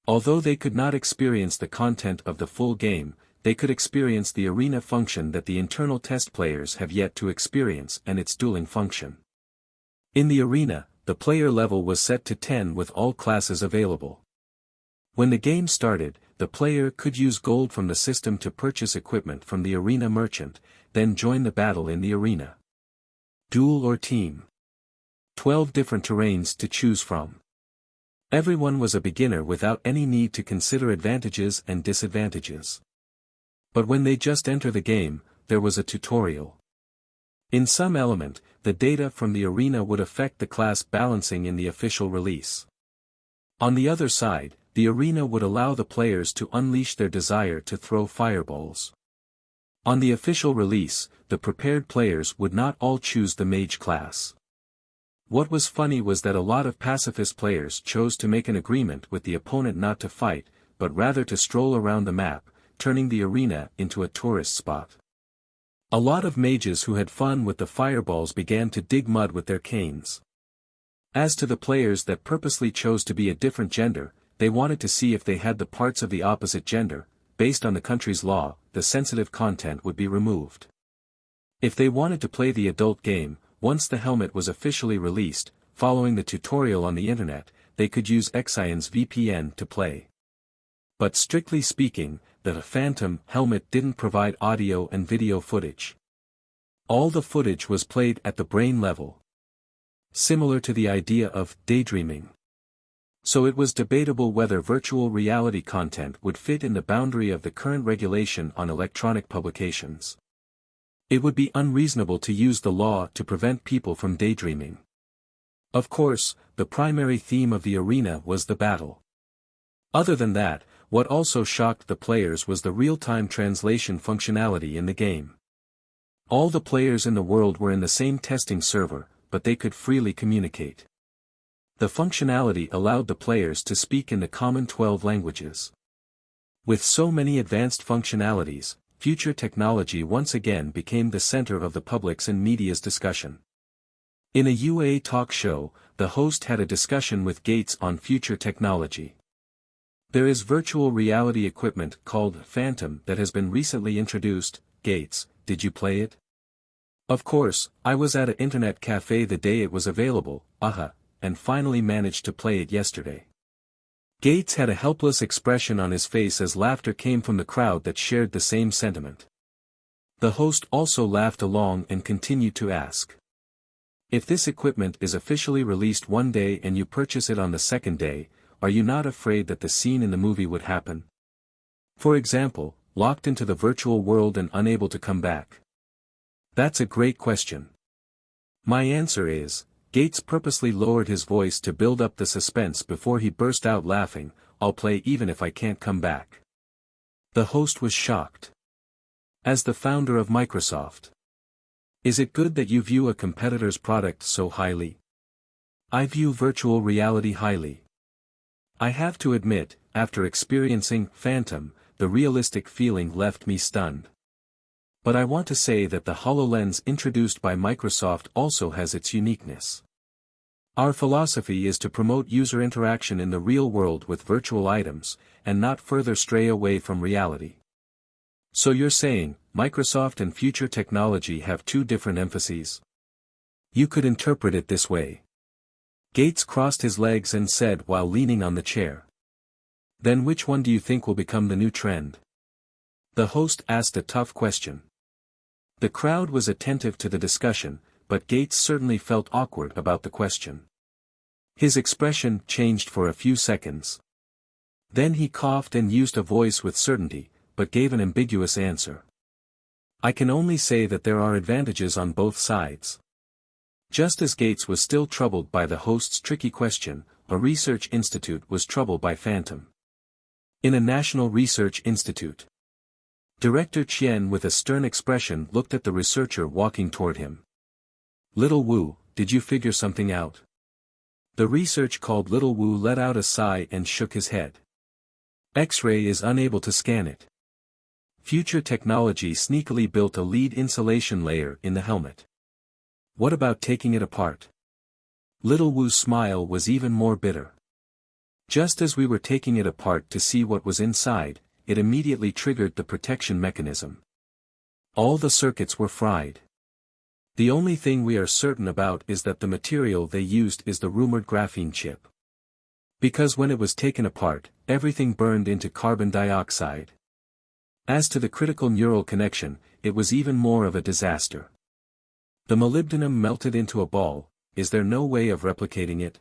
Although they could not experience the content of the full game, they could experience the arena function that the internal test players have yet to experience and its dueling function. In the arena, the player level was set to 10 with all classes available. When the game started, the player could use gold from the system to purchase equipment from the arena merchant, then join the battle in the arena. Duel or team. 12 different terrains to choose from. Everyone was a beginner without any need to consider advantages and disadvantages. But when they just enter the game, there was a tutorial. In some element, the data from the arena would affect the class balancing in the official release. On the other side, the arena would allow the players to unleash their desire to throw fireballs. On the official release, the prepared players would not all choose the mage class. What was funny was that a lot of pacifist players chose to make an agreement with the opponent not to fight, but rather to stroll around the map, turning the arena into a tourist spot. A lot of mages who had fun with the fireballs began to dig mud with their canes. As to the players that purposely chose to be a different gender, they wanted to see if they had the parts of the opposite gender. Based on the country's law, the sensitive content would be removed. If they wanted to play the adult game, once the helmet was officially released, following the tutorial on the internet, they could use Xion's VPN to play. But strictly speaking, the Phantom helmet didn't provide audio and video footage. All the footage was played at the brain level. Similar to the idea of daydreaming. So it was debatable whether virtual reality content would fit in the boundary of the current regulation on electronic publications. It would be unreasonable to use the law to prevent people from daydreaming. Of course, the primary theme of the arena was the battle. Other than that, what also shocked the players was the real-time translation functionality in the game. All the players in the world were in the same testing server, but they could freely communicate. The functionality allowed the players to speak in the common 12 languages. With so many advanced functionalities, future technology once again became the center of the public's and media's discussion. In a UA talk show, the host had a discussion with Gates on future technology. There is virtual reality equipment called Phantom that has been recently introduced. Gates, did you play it? Of course, I was at an internet cafe the day it was available, and finally managed to play it yesterday. Gates had a helpless expression on his face as laughter came from the crowd that shared the same sentiment. The host also laughed along and continued to ask. If this equipment is officially released one day and you purchase it on the second day, are you not afraid that the scene in the movie would happen? For example, locked into the virtual world and unable to come back. That's a great question. My answer is, Gates purposely lowered his voice to build up the suspense before he burst out laughing, I'll play even if I can't come back. The host was shocked. As the founder of Microsoft. Is it good that you view a competitor's product so highly? I view virtual reality highly. I have to admit, after experiencing Phantom, the realistic feeling left me stunned. But I want to say that the HoloLens introduced by Microsoft also has its uniqueness. Our philosophy is to promote user interaction in the real world with virtual items, and not further stray away from reality. So you're saying, Microsoft and future technology have two different emphases? You could interpret it this way. Gates crossed his legs and said while leaning on the chair. Then which one do you think will become the new trend? The host asked a tough question. The crowd was attentive to the discussion, but Gates certainly felt awkward about the question. His expression changed for a few seconds. Then he coughed and used a voice with certainty, but gave an ambiguous answer. I can only say that there are advantages on both sides. Just as Gates was still troubled by the host's tricky question, a research institute was troubled by Phantom. In a national research institute. Director Chen with a stern expression looked at the researcher walking toward him. Little Wu, did you figure something out? The research called Little Wu let out a sigh and shook his head. X-ray is unable to scan it. Future technology sneakily built a lead insulation layer in the helmet. What about taking it apart? Little Wu's smile was even more bitter. Just as we were taking it apart to see what was inside, it immediately triggered the protection mechanism. All the circuits were fried. The only thing we are certain about is that the material they used is the rumored graphene chip. Because when it was taken apart, everything burned into carbon dioxide. As to the critical neural connection, it was even more of a disaster. The molybdenum melted into a ball. Is there no way of replicating it?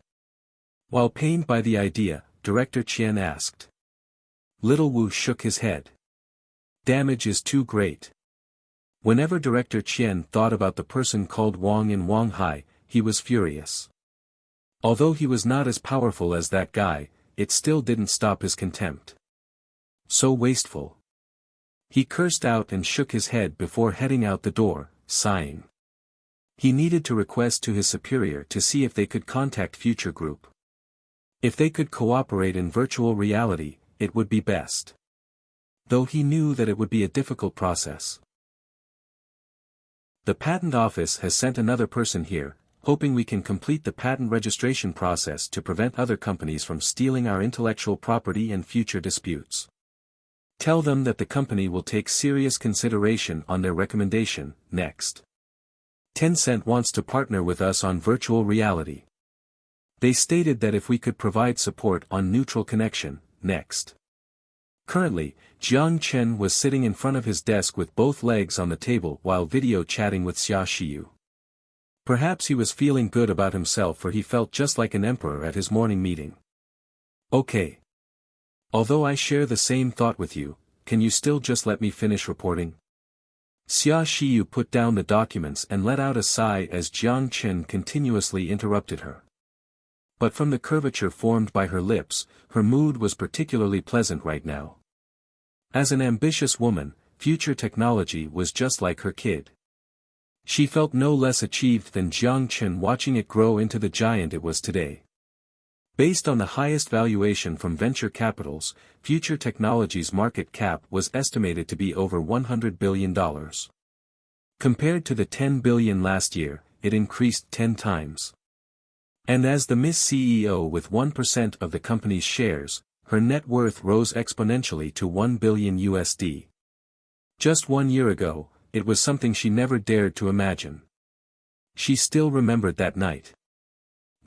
While pained by the idea, Director Qian asked. Little Wu shook his head. Damage is too great. Whenever Director Qian thought about the person called Wang in Wanghai, he was furious. Although he was not as powerful as that guy, it still didn't stop his contempt. So wasteful. He cursed out and shook his head before heading out the door, sighing. He needed to request to his superior to see if they could contact Future Group. If they could cooperate in virtual reality, it would be best. Though he knew that it would be a difficult process. The patent office has sent another person here, hoping we can complete the patent registration process to prevent other companies from stealing our intellectual property and future disputes. Tell them that the company will take serious consideration on their recommendation. Next. Tencent wants to partner with us on virtual reality. They stated that if we could provide support on neutral connection. Next. Currently, Jiang Chen was sitting in front of his desk with both legs on the table while video chatting with Xia Shiyu. Perhaps he was feeling good about himself, for he felt just like an emperor at his morning meeting. Okay. Although I share the same thought with you, can you still just let me finish reporting? Xia Shiyu put down the documents and let out a sigh as Jiang Chen continuously interrupted her. But from the curvature formed by her lips, her mood was particularly pleasant right now. As an ambitious woman, future technology was just like her kid. She felt no less achieved than Jiang Chen watching it grow into the giant it was today. Based on the highest valuation from venture capitals, future technology's market cap was estimated to be over $100 billion. Compared to the $10 billion last year, it increased 10 times. And as the Miss CEO with 1% of the company's shares, her net worth rose exponentially to $1 billion USD. Just 1 year ago, it was something she never dared to imagine. She still remembered that night.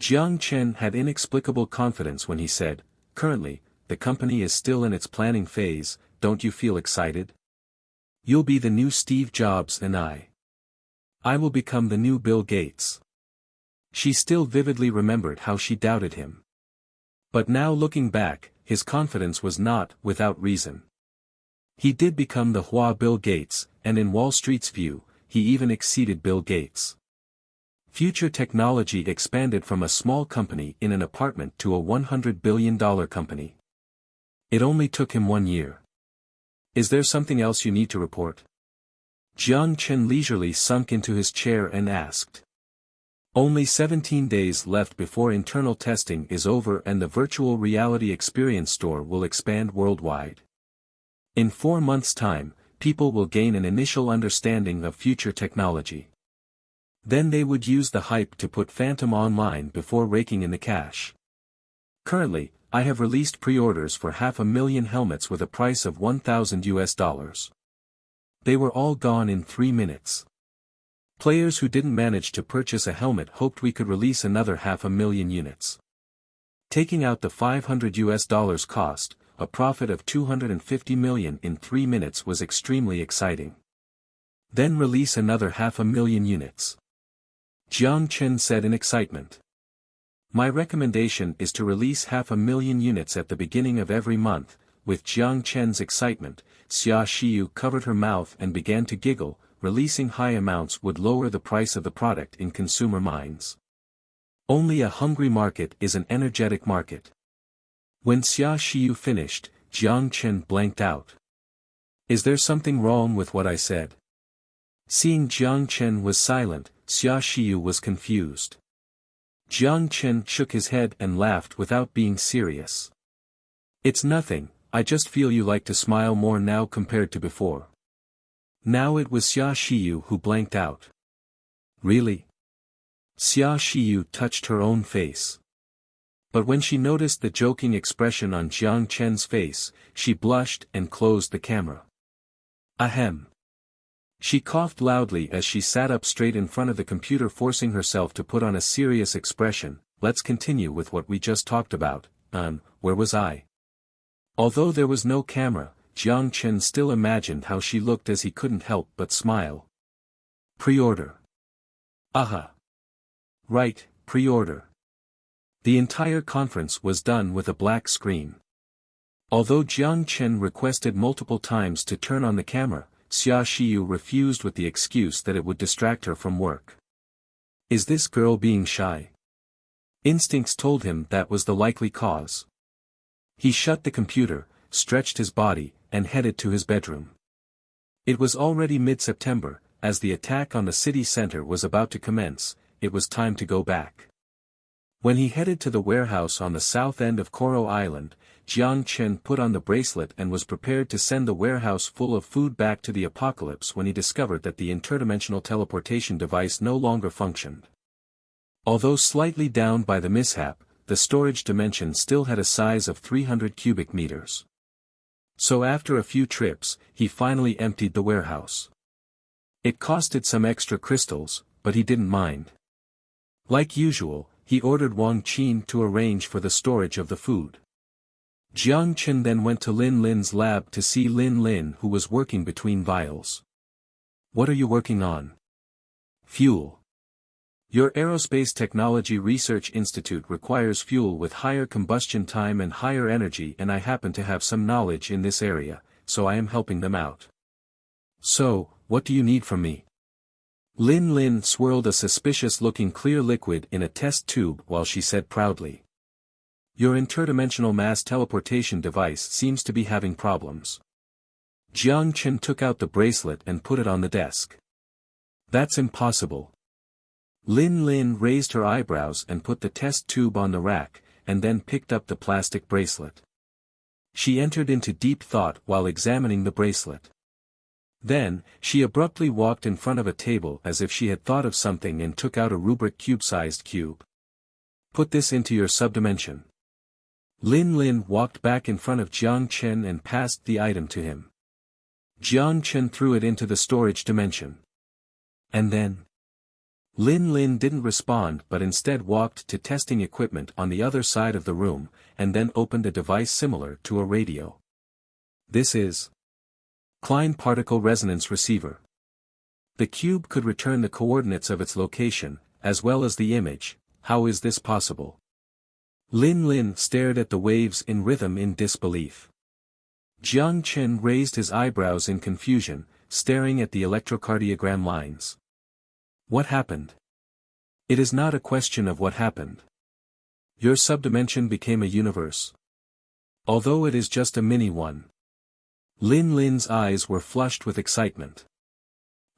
Jiang Chen had inexplicable confidence when he said, currently, the company is still in its planning phase, don't you feel excited? You'll be the new Steve Jobs and I will become the new Bill Gates. She still vividly remembered how she doubted him. But now looking back, his confidence was not without reason. He did become the Hua Bill Gates, and in Wall Street's view, he even exceeded Bill Gates. Future technology expanded from a small company in an apartment to a $100 billion company. It only took him 1 year. Is there something else you need to report? Jiang Chen leisurely sunk into his chair and asked. Only 17 days left before internal testing is over and the virtual reality experience store will expand worldwide. In 4 months' time, people will gain an initial understanding of future technology. Then they would use the hype to put Phantom online before raking in the cash. Currently, I have released pre-orders for 500,000 helmets with a price of $1,000. They were all gone in 3 minutes. Players who didn't manage to purchase a helmet hoped we could release another 500,000 units. Taking out the $500 cost, a profit of 250 million in 3 minutes was extremely exciting. Then release another 500,000 units. Jiang Chen said in excitement. My recommendation is to release 500,000 units at the beginning of every month. With Jiang Chen's excitement, Xia Shiyu covered her mouth and began to giggle. Releasing high amounts would lower the price of the product in consumer minds. Only a hungry market is an energetic market. When Xia Shiyu finished, Jiang Chen blanked out. Is there something wrong with what I said? Seeing Jiang Chen was silent, Xia Shiyu was confused. Jiang Chen shook his head and laughed without being serious. It's nothing, I just feel you like to smile more now compared to before. Now it was Xia Shiyu who blanked out. Really? Xia Shiyu touched her own face. But when she noticed the joking expression on Jiang Chen's face, she blushed and closed the camera. Ahem. She coughed loudly as she sat up straight in front of the computer, forcing herself to put on a serious expression. Let's continue with what we just talked about. Where was I? Although there was no camera, Jiang Chen still imagined how she looked as he couldn't help but smile. Pre-order. Aha. Right, pre-order. The entire conference was done with a black screen. Although Jiang Chen requested multiple times to turn on the camera, Xia Xiu refused with the excuse that it would distract her from work. Is this girl being shy? Instincts told him that was the likely cause. He shut the computer, stretched his body, and headed to his bedroom. It was already mid-September, as the attack on the city center was about to commence. It was time to go back. When he headed to the warehouse on the south end of Koro Island, Jiang Chen put on the bracelet and was prepared to send the warehouse full of food back to the apocalypse when he discovered that the interdimensional teleportation device no longer functioned. Although slightly down by the mishap, the storage dimension still had a size of 300 cubic meters. So after a few trips, he finally emptied the warehouse. It costed some extra crystals, but he didn't mind. Like usual, he ordered Wang Qin to arrange for the storage of the food. Jiang Chen then went to Lin Lin's lab to see Lin Lin, who was working between vials. What are you working on? Fuel. Your Aerospace Technology Research Institute requires fuel with higher combustion time and higher energy, and I happen to have some knowledge in this area, so I am helping them out. So, what do you need from me? Lin Lin swirled a suspicious-looking clear liquid in a test tube while she said proudly. Your interdimensional mass teleportation device seems to be having problems. Jiang Chen took out the bracelet and put it on the desk. That's impossible. Lin Lin raised her eyebrows and put the test tube on the rack, and then picked up the plastic bracelet. She entered into deep thought while examining the bracelet. Then, she abruptly walked in front of a table as if she had thought of something and took out a rubric cube-sized cube. Put this into your subdimension. Lin Lin walked back in front of Jiang Chen and passed the item to him. Jiang Chen threw it into the storage dimension. And then? Lin Lin didn't respond but instead walked to testing equipment on the other side of the room, and then opened a device similar to a radio. This is Klein Particle Resonance Receiver. The cube could return the coordinates of its location, as well as the image. How is this possible? Lin Lin stared at the waves in rhythm in disbelief. Jiang Chen raised his eyebrows in confusion, staring at the electrocardiogram lines. What happened? It is not a question of what happened. Your subdimension became a universe. Although it is just a mini one. Lin Lin's eyes were flushed with excitement.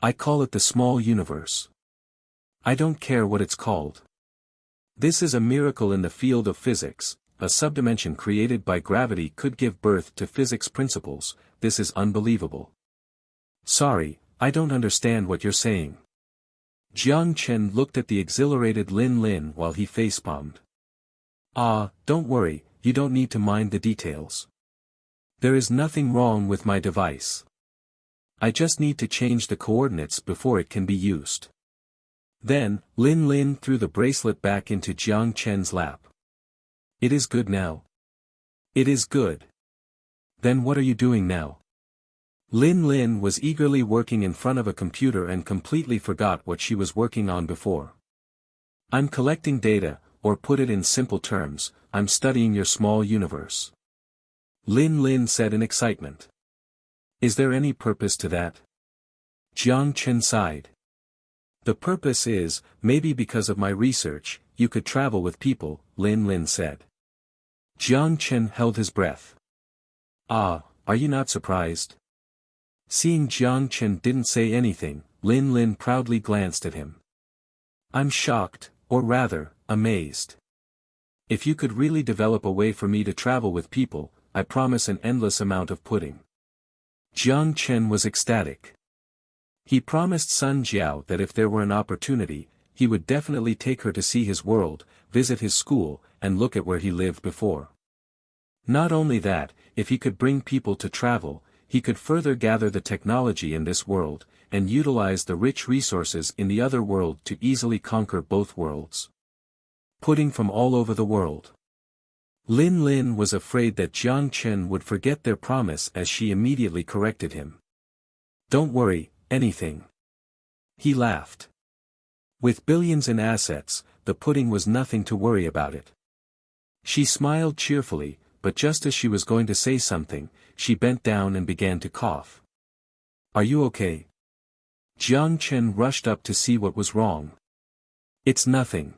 I call it the small universe. I don't care what it's called. This is a miracle in the field of physics. A subdimension created by gravity could give birth to physics principles. This is unbelievable. Sorry, I don't understand what you're saying. Jiang Chen looked at the exhilarated Lin Lin while he facepalmed. Don't worry, you don't need to mind the details. There is nothing wrong with my device. I just need to change the coordinates before it can be used. Then, Lin Lin threw the bracelet back into Jiang Chen's lap. It is good now. It is good. Then what are you doing now? Lin Lin was eagerly working in front of a computer and completely forgot what she was working on before. I'm collecting data, or put it in simple terms, I'm studying your small universe. Lin Lin said in excitement. Is there any purpose to that? Jiang Chen sighed. The purpose is, maybe because of my research, you could travel with people, Lin Lin said. Jiang Chen held his breath. Are you not surprised? Seeing Jiang Chen didn't say anything, Lin Lin proudly glanced at him. I'm shocked, or rather, amazed. If you could really develop a way for me to travel with people, I promise an endless amount of pudding. Jiang Chen was ecstatic. He promised Sun Jiao that if there were an opportunity, he would definitely take her to see his world, visit his school, and look at where he lived before. Not only that, if he could bring people to travel, he could further gather the technology in this world, and utilize the rich resources in the other world to easily conquer both worlds. Pudding from all over the world. Lin Lin was afraid that Jiang Chen would forget their promise as she immediately corrected him. Don't worry, anything. He laughed. With billions in assets, the pudding was nothing to worry about it. She smiled cheerfully, but just as she was going to say something, she bent down and began to cough. "Are you okay?" Jiang Chen rushed up to see what was wrong. "It's nothing."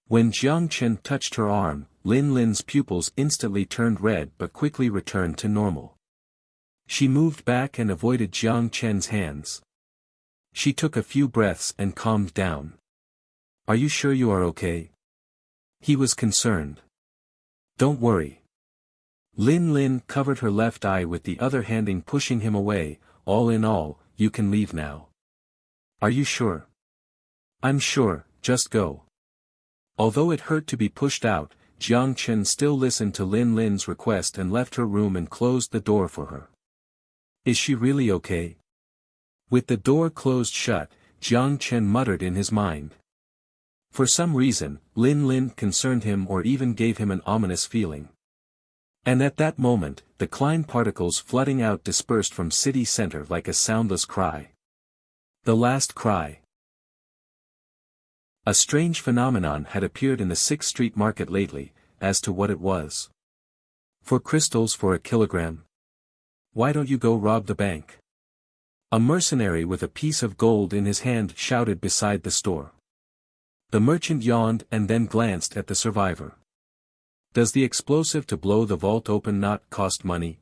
When Jiang Chen touched her arm, Lin Lin's pupils instantly turned red but quickly returned to normal. She moved back and avoided Jiang Chen's hands. She took a few breaths and calmed down. "Are you sure you are okay?" He was concerned. "Don't worry." Lin Lin covered her left eye with the other hand, pushing him away. "All in all, you can leave now." "Are you sure?" "I'm sure, just go." Although it hurt to be pushed out, Jiang Chen still listened to Lin Lin's request and left her room and closed the door for her. "Is she really okay?" With the door closed shut, Jiang Chen muttered in his mind. For some reason, Lin Lin concerned him or even gave him an ominous feeling. And at that moment, the Klein particles flooding out dispersed from city center like a soundless cry. The last cry. A strange phenomenon had appeared in the 6th Street market lately, as to what it was. 4 crystals for a kilogram. Why don't you go rob the bank? A mercenary with a piece of gold in his hand shouted beside the store. The merchant yawned and then glanced at the survivor. Does the explosive to blow the vault open not cost money?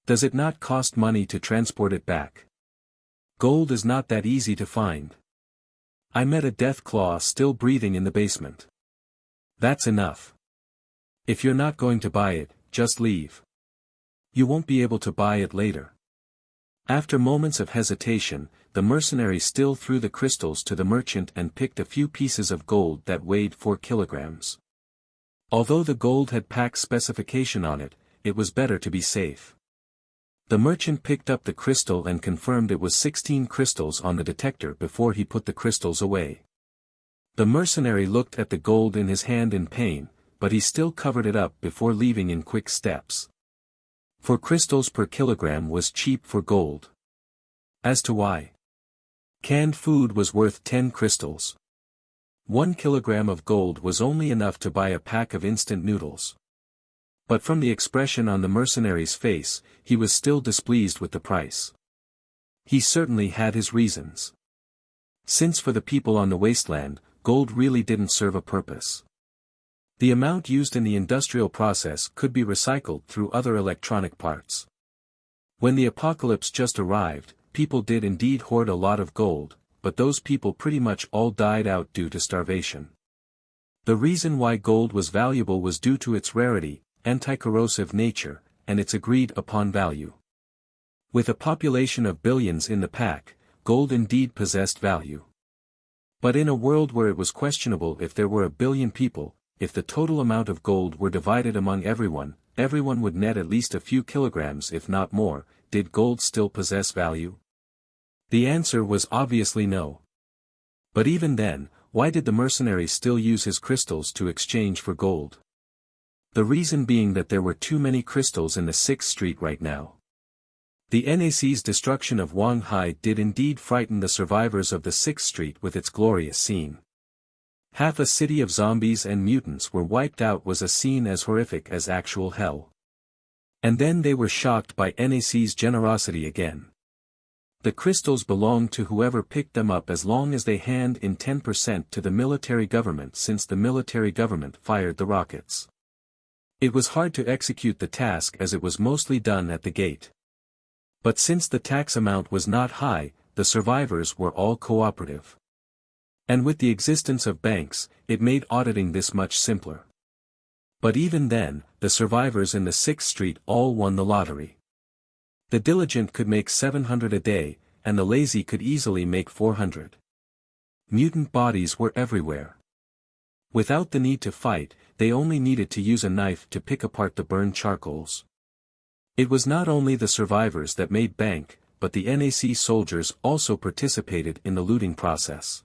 Does it not cost money to transport it back? Gold is not that easy to find. I met a death claw still breathing in the basement. That's enough. If you're not going to buy it, just leave. You won't be able to buy it later. After moments of hesitation, the mercenary still threw the crystals to the merchant and picked a few pieces of gold that weighed 4 kilograms. Although the gold had pack specification on it, it was better to be safe. The merchant picked up the crystal and confirmed it was 16 crystals on the detector before he put the crystals away. The mercenary looked at the gold in his hand in pain, but he still covered it up before leaving in quick steps. 4 crystals per kilogram was cheap for gold. As to why? Canned food was worth 10 crystals. 1 kilogram of gold was only enough to buy a pack of instant noodles. But from the expression on the mercenary's face, he was still displeased with the price. He certainly had his reasons. Since for the people on the wasteland, gold really didn't serve a purpose. The amount used in the industrial process could be recycled through other electronic parts. When the apocalypse just arrived, people did indeed hoard a lot of gold, but those people pretty much all died out due to starvation. The reason why gold was valuable was due to its rarity, anti-corrosive nature, and its agreed-upon value. With a population of billions in the pack, gold indeed possessed value. But in a world where it was questionable if there were a billion people, if the total amount of gold were divided among everyone, everyone would net at least a few kilograms if not more. Did gold still possess value? The answer was obviously no. But even then, why did the mercenary still use his crystals to exchange for gold? The reason being that there were too many crystals in the 6th Street right now. The NAC's destruction of Wanghai did indeed frighten the survivors of the 6th Street with its glorious scene. Half a city of zombies and mutants were wiped out was a scene as horrific as actual hell. And then they were shocked by NAC's generosity again. The crystals belonged to whoever picked them up as long as they hand in 10% to the military government since the military government fired the rockets. It was hard to execute the task as it was mostly done at the gate. But since the tax amount was not high, the survivors were all cooperative. And with the existence of banks, it made auditing this much simpler. But even then, the survivors in the 6th Street all won the lottery. The diligent could make 700 a day, and the lazy could easily make 400. Mutant bodies were everywhere. Without the need to fight, they only needed to use a knife to pick apart the burned charcoals. It was not only the survivors that made bank, but the NAC soldiers also participated in the looting process.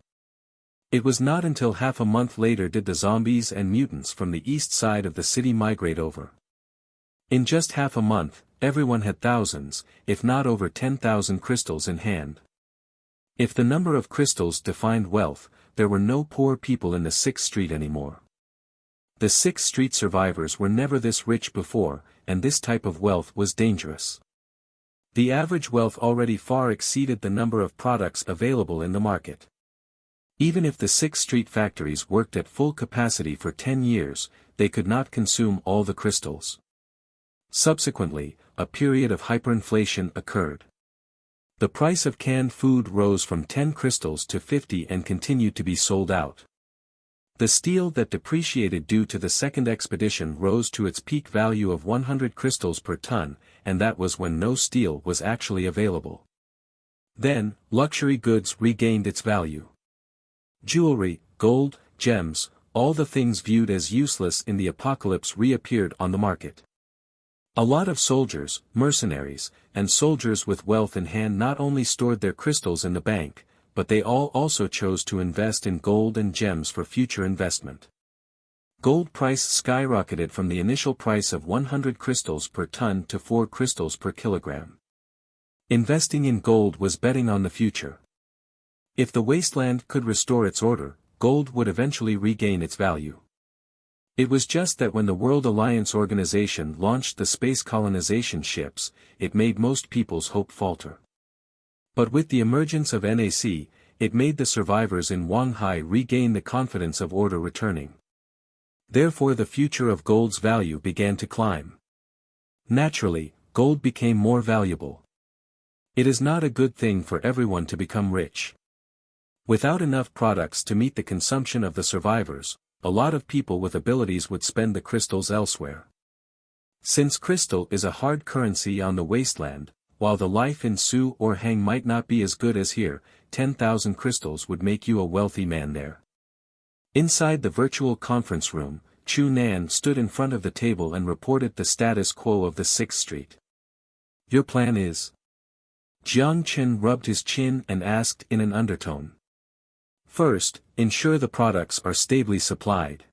It was not until half a month later did the zombies and mutants from the east side of the city migrate over. In just half a month, everyone had thousands, if not over 10,000 crystals in hand. If the number of crystals defined wealth, there were no poor people in the 6th Street anymore. The 6th Street survivors were never this rich before, and this type of wealth was dangerous. The average wealth already far exceeded the number of products available in the market. Even if the 6th Street factories worked at full capacity for 10 years, they could not consume all the crystals. Subsequently, a period of hyperinflation occurred. The price of canned food rose from 10 crystals to 50 and continued to be sold out. The steel that depreciated due to the second expedition rose to its peak value of 100 crystals per ton, and that was when no steel was actually available. Then, luxury goods regained its value. Jewelry, gold, gems, all the things viewed as useless in the apocalypse reappeared on the market. A lot of soldiers, mercenaries, and soldiers with wealth in hand not only stored their crystals in the bank, but they all also chose to invest in gold and gems for future investment. Gold price skyrocketed from the initial price of 100 crystals per ton to 4 crystals per kilogram. Investing in gold was betting on the future. If the wasteland could restore its order, gold would eventually regain its value. It was just that when the World Alliance Organization launched the space colonization ships, it made most people's hope falter. But with the emergence of NAC, it made the survivors in Wanhai regain the confidence of order returning. Therefore the future of gold's value began to climb. Naturally, gold became more valuable. It is not a good thing for everyone to become rich. Without enough products to meet the consumption of the survivors, a lot of people with abilities would spend the crystals elsewhere. Since crystal is a hard currency on the wasteland, while the life in Su or Hang might not be as good as here, 10,000 crystals would make you a wealthy man there. Inside the virtual conference room, Chu Nan stood in front of the table and reported the status quo of the 6th Street. Your plan is? Jiang Chen rubbed his chin and asked in an undertone. First, ensure the products are stably supplied.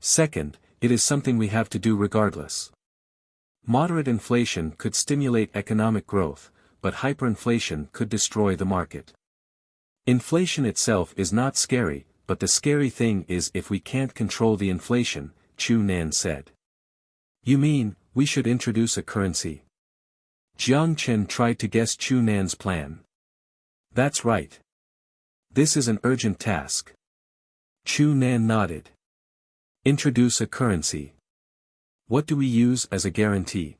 Second, it is something we have to do regardless. Moderate inflation could stimulate economic growth, but hyperinflation could destroy the market. Inflation itself is not scary, but the scary thing is if we can't control the inflation, Chu Nan said. You mean, we should introduce a currency? Jiang Chen tried to guess Chu Nan's plan. That's right. This is an urgent task. Chu Nan nodded. Introduce a currency. What do we use as a guarantee?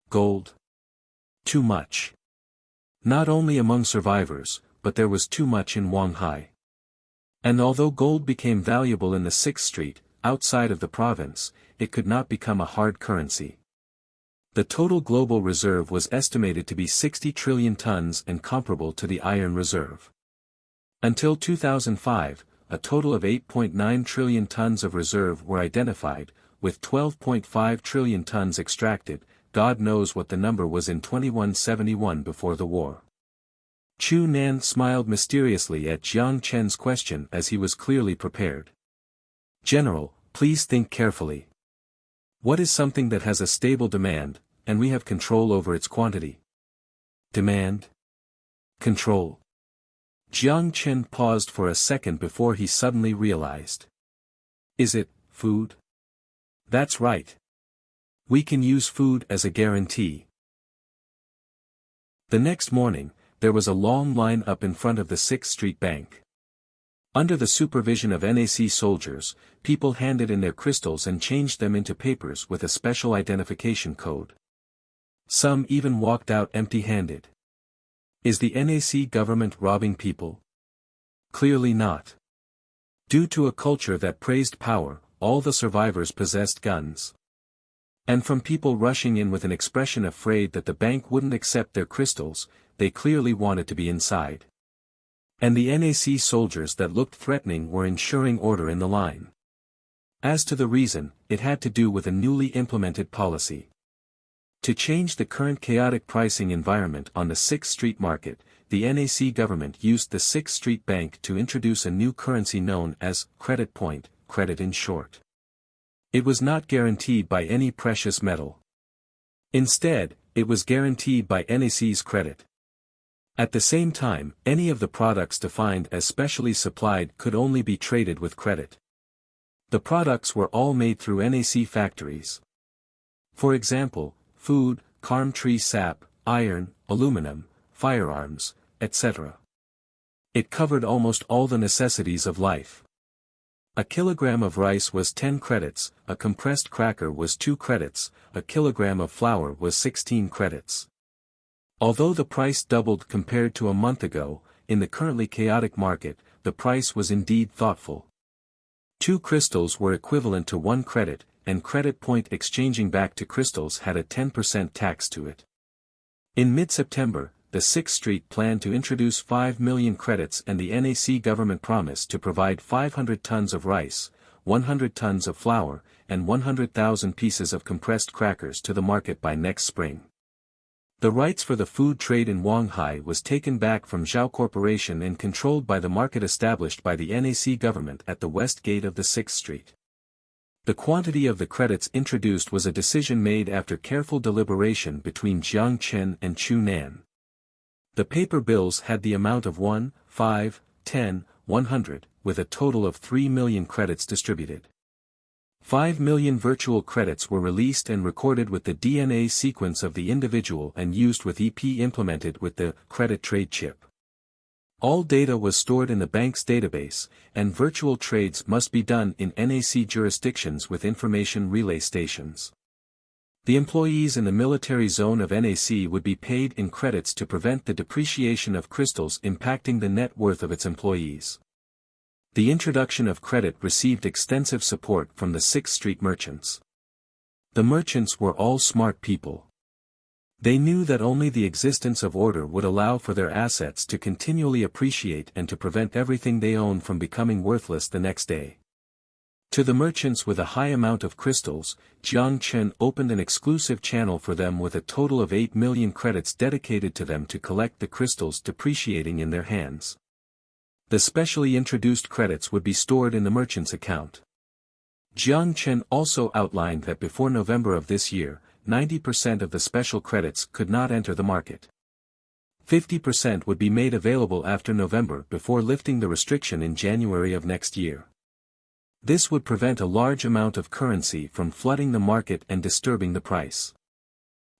Gold. Too much. Not only among survivors, but there was too much in Wanhai. And although gold became valuable in the 6th Street, outside of the province, it could not become a hard currency. The total global reserve was estimated to be 60 trillion tons and comparable to the iron reserve. Until 2005, a total of 8.9 trillion tons of reserve were identified, with 12.5 trillion tons extracted. God knows what the number was in 2171 before the war. Chu Nan smiled mysteriously at Jiang Chen's question as he was clearly prepared. General, please think carefully. What is something that has a stable demand, and we have control over its quantity? Demand? Control. Jiang Chen paused for a second before he suddenly realized. Is it food? That's right. We can use food as a guarantee. The next morning, there was a long line up in front of the 6th Street Bank. Under the supervision of NAC soldiers, people handed in their crystals and changed them into papers with a special identification code. Some even walked out empty-handed. Is the NAC government robbing people? Clearly not. Due to a culture that praised power, all the survivors possessed guns. And from people rushing in with an expression afraid that the bank wouldn't accept their crystals, they clearly wanted to be inside. And the NAC soldiers that looked threatening were ensuring order in the line. As to the reason, it had to do with a newly implemented policy. To change the current chaotic pricing environment on the 6th Street market, the NAC government used the 6th Street Bank to introduce a new currency known as credit point, credit in short. It was not guaranteed by any precious metal. Instead, it was guaranteed by NAC's credit. At the same time, any of the products defined as specially supplied could only be traded with credit. The products were all made through NAC factories. For example, food, palm tree sap, iron, aluminum, firearms, etc. It covered almost all the necessities of life. A kilogram of rice was 10 credits, a compressed cracker was 2 credits, a kilogram of flour was 16 credits. Although the price doubled compared to a month ago, in the currently chaotic market, the price was indeed thoughtful. 2 crystals were equivalent to 1 credit, and credit point exchanging back to crystals had a 10% tax to it. In mid-September, the 6th Street planned to introduce 5 million credits, and the NAC government promised to provide 500 tons of rice, 100 tons of flour, and 100,000 pieces of compressed crackers to the market by next spring. The rights for the food trade in Shanghai was taken back from Zhao Corporation and controlled by the market established by the NAC government at the west gate of the 6th Street. The quantity of the credits introduced was a decision made after careful deliberation between Jiang Chen and Chu Nan. The paper bills had the amount of 1, 5, 10, 100, with a total of 3 million credits distributed. 5 million virtual credits were released and recorded with the DNA sequence of the individual and used with EP implemented with the credit trade chip. All data was stored in the bank's database, and virtual trades must be done in NAC jurisdictions with information relay stations. The employees in the military zone of NAC would be paid in credits to prevent the depreciation of crystals impacting the net worth of its employees. The introduction of credit received extensive support from the 6th Street merchants. The merchants were all smart people. They knew that only the existence of order would allow for their assets to continually appreciate and to prevent everything they own from becoming worthless the next day. To the merchants with a high amount of crystals, Jiang Chen opened an exclusive channel for them with a total of 8 million credits dedicated to them to collect the crystals depreciating in their hands. The specially introduced credits would be stored in the merchant's account. Jiang Chen also outlined that before November of this year, 90% of the special credits could not enter the market. 50% would be made available after November before lifting the restriction in January of next year. This would prevent a large amount of currency from flooding the market and disturbing the price.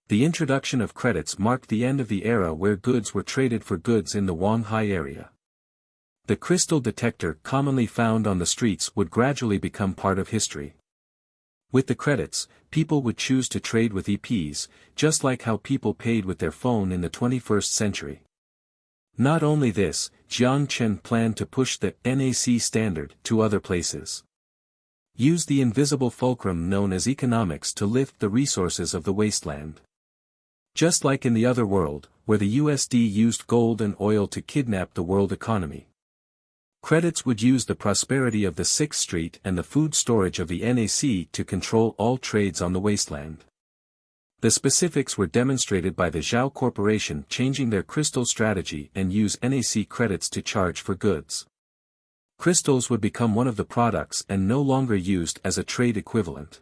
The introduction of credits marked the end of the era where goods were traded for goods in the Shanghai area. The crystal detector commonly found on the streets would gradually become part of history. With the credits, people would choose to trade with EPs, just like how people paid with their phone in the 21st century. Not only this, Jiang Chen planned to push the NAC standard to other places. Use the invisible fulcrum known as economics to lift the resources of the wasteland. Just like in the other world, where the USD used gold and oil to kidnap the world economy. Credits would use the prosperity of the 6th Street and the food storage of the NAC to control all trades on the wasteland. The specifics were demonstrated by the Zhao Corporation changing their crystal strategy and use NAC credits to charge for goods. Crystals would become one of the products and no longer used as a trade equivalent.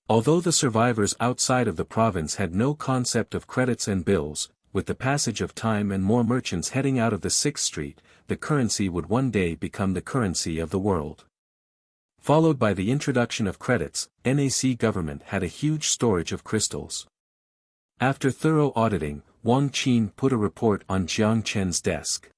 Although the survivors outside of the province had no concept of credits and bills, with the passage of time and more merchants heading out of the 6th Street, the currency would one day become the currency of the world. Followed by the introduction of credits, NAC government had a huge storage of crystals. After thorough auditing, Wang Qin put a report on Jiang Chen's desk.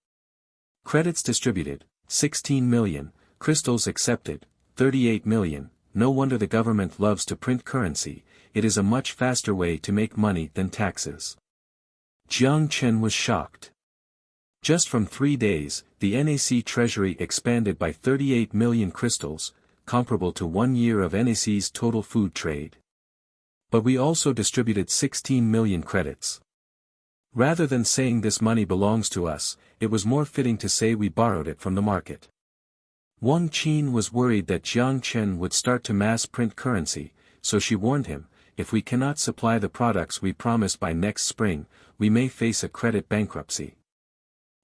Credits distributed, 16 million, crystals accepted, 38 million, no wonder the government loves to print currency, it is a much faster way to make money than taxes. Jiang Chen was shocked. Just from 3 days, the NAC treasury expanded by 38 million crystals, comparable to 1 year of NAC's total food trade. But we also distributed 16 million credits. Rather than saying this money belongs to us, it was more fitting to say we borrowed it from the market. Wang Qin was worried that Jiang Chen would start to mass print currency, so she warned him, if we cannot supply the products we promised by next spring, we may face a credit bankruptcy.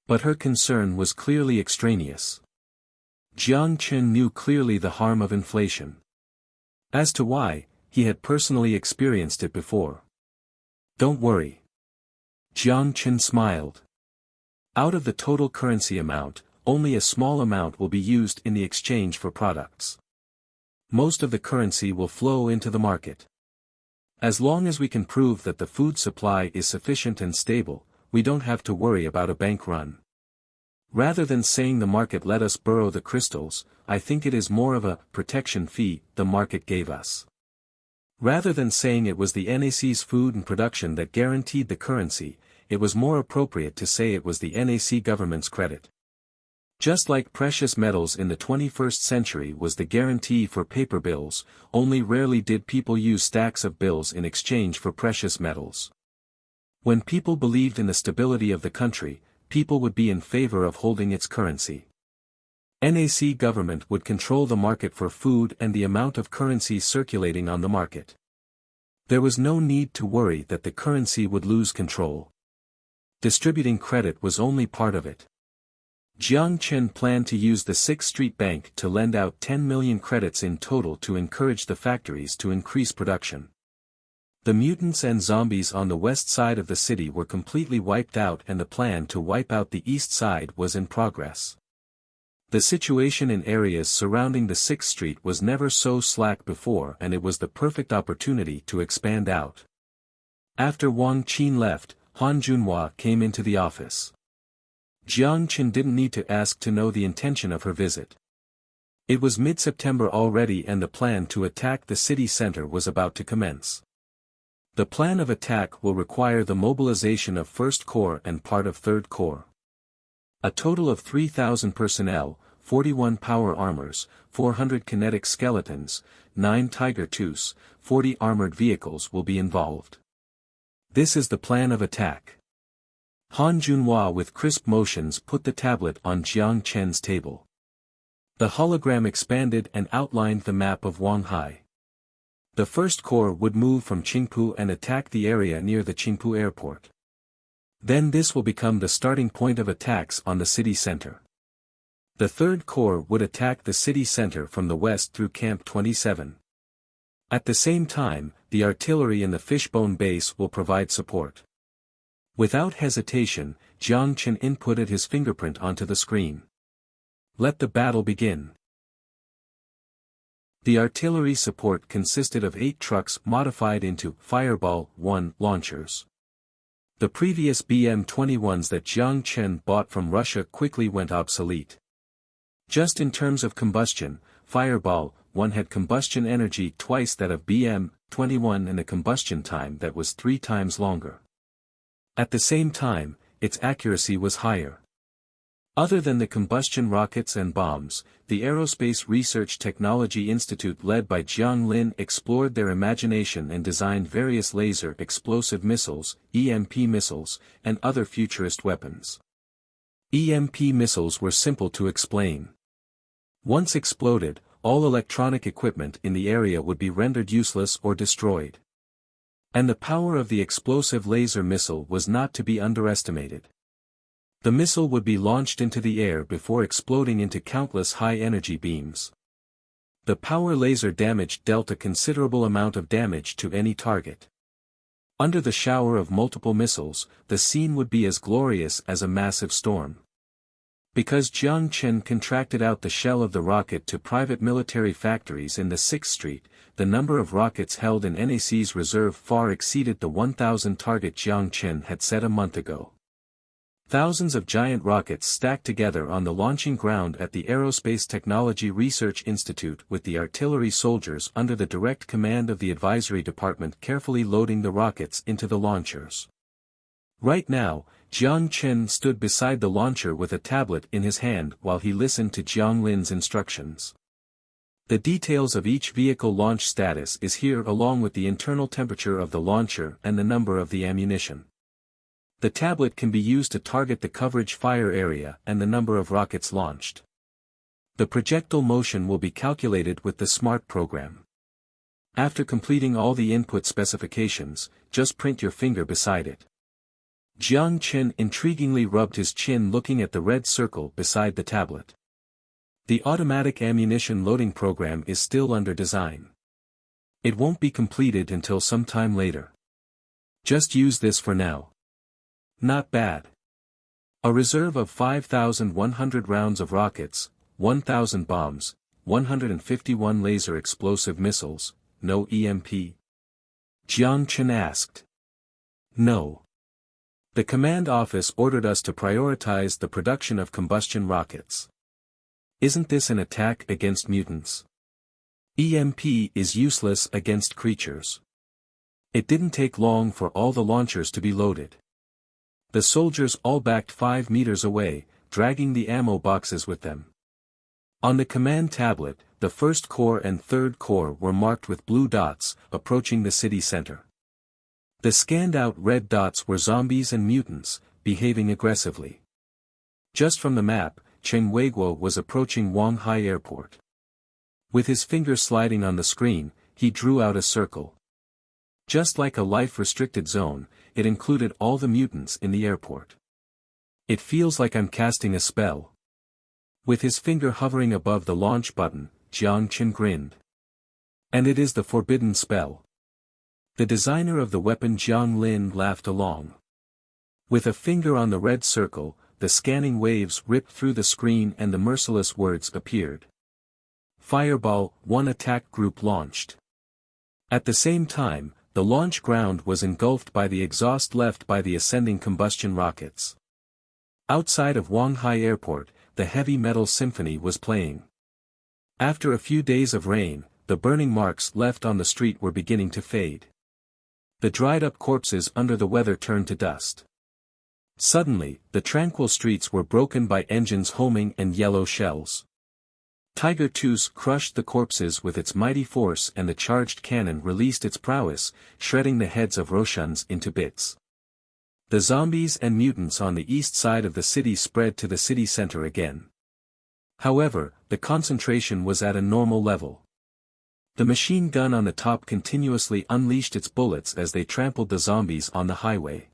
But her concern was clearly extraneous. Jiang Chen knew clearly the harm of inflation. As to why, he had personally experienced it before. Don't worry. Jiang Chen smiled. Out of the total currency amount, only a small amount will be used in the exchange for products. Most of the currency will flow into the market. As long as we can prove that the food supply is sufficient and stable, we don't have to worry about a bank run. Rather than saying the market let us borrow the crystals, I think it is more of a protection fee the market gave us. Rather than saying it was the NAC's food and production that guaranteed the currency, it was more appropriate to say it was the NAC government's credit. Just like precious metals in the 21st century was the guarantee for paper bills, only rarely did people use stacks of bills in exchange for precious metals. When people believed in the stability of the country, people would be in favor of holding its currency. NAC government would control the market for food and the amount of currency circulating on the market. There was no need to worry that the currency would lose control. Distributing credit was only part of it. Jiang Chen planned to use the 6th Street Bank to lend out 10 million credits in total to encourage the factories to increase production. The mutants and zombies on the west side of the city were completely wiped out and the plan to wipe out the east side was in progress. The situation in areas surrounding the 6th Street was never so slack before and it was the perfect opportunity to expand out. After Wang Qin left, Han Junhua came into the office. Jiang Chen didn't need to ask to know the intention of her visit. It was mid-September already and the plan to attack the city center was about to commence. The plan of attack will require the mobilization of 1st Corps and part of 3rd Corps. A total of 3,000 personnel, 41 power armors, 400 kinetic skeletons, 9 Tiger IIs, 40 armored vehicles will be involved. This is the plan of attack. Han Junhua with crisp motions put the tablet on Jiang Chen's table. The hologram expanded and outlined the map of Wanghai. The 1st Corps would move from Qingpu and attack the area near the Qingpu airport. Then this will become the starting point of attacks on the city center. The 3rd Corps would attack the city center from the west through Camp 27. At the same time, the artillery in the Fishbone base will provide support. Without hesitation, Jiang Chen inputted his fingerprint onto the screen. Let the battle begin. The artillery support consisted of 8 trucks modified into Fireball 1 launchers. The previous BM-21s that Jiang Chen bought from Russia quickly went obsolete. Just in terms of combustion, Fireball 1 had combustion energy twice that of BM-21 and a combustion time that was 3 times longer. At the same time, its accuracy was higher. Other than the combustion rockets and bombs, the Aerospace Research Technology Institute led by Jiang Lin explored their imagination and designed various laser explosive missiles, EMP missiles, and other futurist weapons. EMP missiles were simple to explain. Once exploded, all electronic equipment in the area would be rendered useless or destroyed. And the power of the explosive laser missile was not to be underestimated. The missile would be launched into the air before exploding into countless high-energy beams. The power laser damage dealt a considerable amount of damage to any target. Under the shower of multiple missiles, the scene would be as glorious as a massive storm. Because Jiang Chen contracted out the shell of the rocket to private military factories in the 6th Street, the number of rockets held in NAC's reserve far exceeded the 1,000 target Jiang Chen had set a month ago. Thousands of giant rockets stacked together on the launching ground at the Aerospace Technology Research Institute with the artillery soldiers under the direct command of the advisory department carefully loading the rockets into the launchers. Right now, Jiang Chen stood beside the launcher with a tablet in his hand while he listened to Jiang Lin's instructions. The details of each vehicle launch status is here along with the internal temperature of the launcher and the number of the ammunition. The tablet can be used to target the coverage fire area and the number of rockets launched. The projectile motion will be calculated with the SMART program. After completing all the input specifications, just print your finger beside it. Jiang Chen intriguingly rubbed his chin looking at the red circle beside the tablet. The automatic ammunition loading program is still under design. It won't be completed until some time later. Just use this for now. Not bad. A reserve of 5,100 rounds of rockets, 1,000 bombs, 151 laser explosive missiles, no EMP? Jiang Chen asked. No. The command office ordered us to prioritize the production of combustion rockets. Isn't this an attack against mutants? EMP is useless against creatures. It didn't take long for all the launchers to be loaded. The soldiers all backed 5 meters away, dragging the ammo boxes with them. On the command tablet, the 1st Corps and 3rd Corps were marked with blue dots, approaching the city center. The scanned-out red dots were zombies and mutants, behaving aggressively. Just from the map, Chen Weiguo was approaching Wanghai Airport. With his finger sliding on the screen, he drew out a circle. Just like a life-restricted zone, it included all the mutants in the airport. It feels like I'm casting a spell. With his finger hovering above the launch button, Jiang Chen grinned. And it is the forbidden spell. The designer of the weapon Jiang Lin laughed along. With a finger on the red circle, the scanning waves ripped through the screen and the merciless words appeared. Fireball, 1 attack group launched. At the same time, the launch ground was engulfed by the exhaust left by the ascending combustion rockets. Outside of Wanghai Airport, the heavy metal symphony was playing. After a few days of rain, the burning marks left on the street were beginning to fade. The dried-up corpses under the weather turned to dust. Suddenly, the tranquil streets were broken by engines homing and yellow shells. Tiger Tooth crushed the corpses with its mighty force and the charged cannon released its prowess, shredding the heads of Roshans into bits. The zombies and mutants on the east side of the city spread to the city center again. However, the concentration was at a normal level. The machine gun on the top continuously unleashed its bullets as they trampled the zombies on the highway.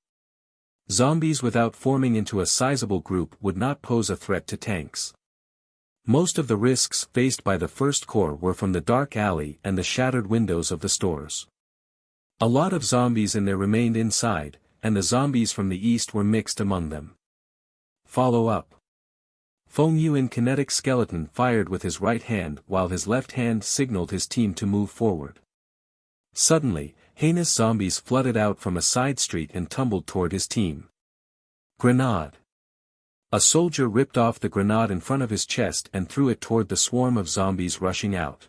Zombies without forming into a sizable group would not pose a threat to tanks. Most of the risks faced by the 1st Corps were from the dark alley and the shattered windows of the stores. A lot of zombies in there remained inside, and the zombies from the east were mixed among them. Follow up. Feng Yu in kinetic skeleton fired with his right hand while his left hand signaled his team to move forward. Suddenly, heinous zombies flooded out from a side street and tumbled toward his team. Grenade. A soldier ripped off the grenade in front of his chest and threw it toward the swarm of zombies rushing out.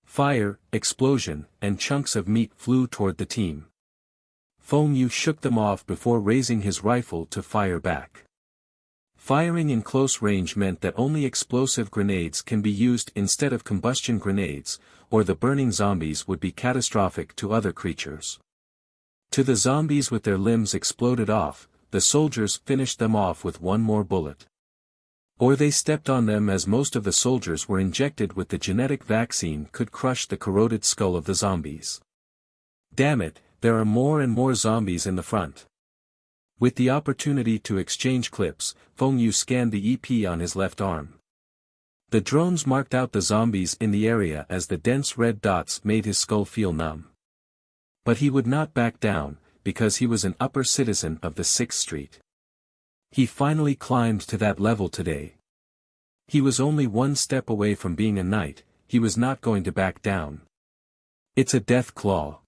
Fire, explosion, and chunks of meat flew toward the team. Feng Yu shook them off before raising his rifle to fire back. Firing in close range meant that only explosive grenades can be used instead of combustion grenades, or the burning zombies would be catastrophic to other creatures. To the zombies with their limbs exploded off, the soldiers finished them off with one more bullet. Or they stepped on them as most of the soldiers were injected with the genetic vaccine could crush the corroded skull of the zombies. Damn it, there are more and more zombies in the front. With the opportunity to exchange clips, Feng Yu scanned the EP on his left arm. The drones marked out the zombies in the area as the dense red dots made his skull feel numb. But he would not back down, because he was an upper citizen of the 6th Street. He finally climbed to that level today. He was only one step away from being a knight, he was not going to back down. It's a death claw.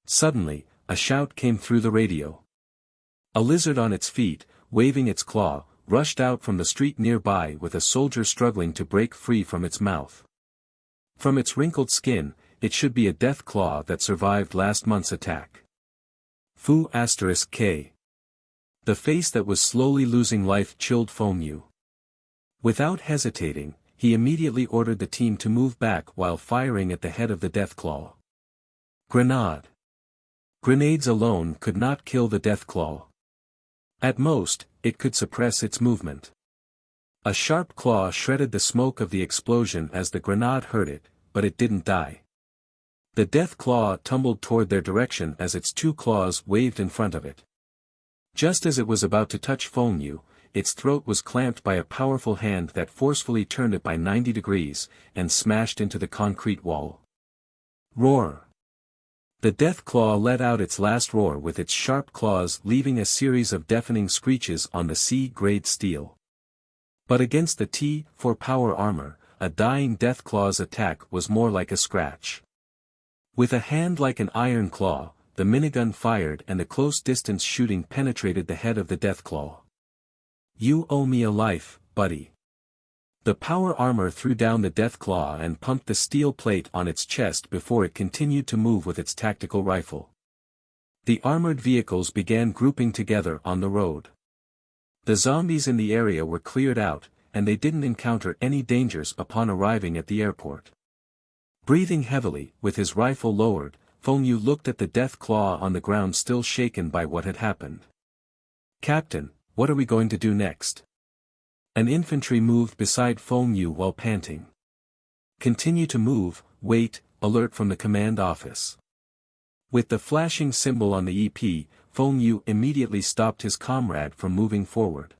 Suddenly, a shout came through the radio. A lizard on its feet, waving its claw, rushed out from the street nearby with a soldier struggling to break free from its mouth. From its wrinkled skin, it should be a death claw that survived last month's attack. Fu *K. The face that was slowly losing life chilled Feng Yu. Without hesitating, he immediately ordered the team to move back while firing at the head of the deathclaw. Grenade. Grenades alone could not kill the deathclaw. At most, it could suppress its movement. A sharp claw shredded the smoke of the explosion as the grenade hurt it, but it didn't die. The death claw tumbled toward their direction as its 2 claws waved in front of it. Just as it was about to touch Feng Yu, its throat was clamped by a powerful hand that forcefully turned it by 90 degrees, and smashed into the concrete wall. Roar! The death claw let out its last roar with its sharp claws leaving a series of deafening screeches on the C-grade steel. But against the T-4 power armor, a dying Deathclaw's attack was more like a scratch. With a hand like an iron claw, the minigun fired and the close-distance shooting penetrated the head of the Deathclaw. "You owe me a life, buddy." The power armor threw down the Deathclaw and pumped the steel plate on its chest before it continued to move with its tactical rifle. The armored vehicles began grouping together on the road. The zombies in the area were cleared out, and they didn't encounter any dangers upon arriving at the airport. Breathing heavily, with his rifle lowered, Feng Yu looked at the Deathclaw on the ground, still shaken by what had happened. "Captain, what are we going to do next?" An infantry moved beside Feng Yu while panting. "Continue to move, wait, alert from the command office." With the flashing symbol on the EP, Feng Yu immediately stopped his comrade from moving forward.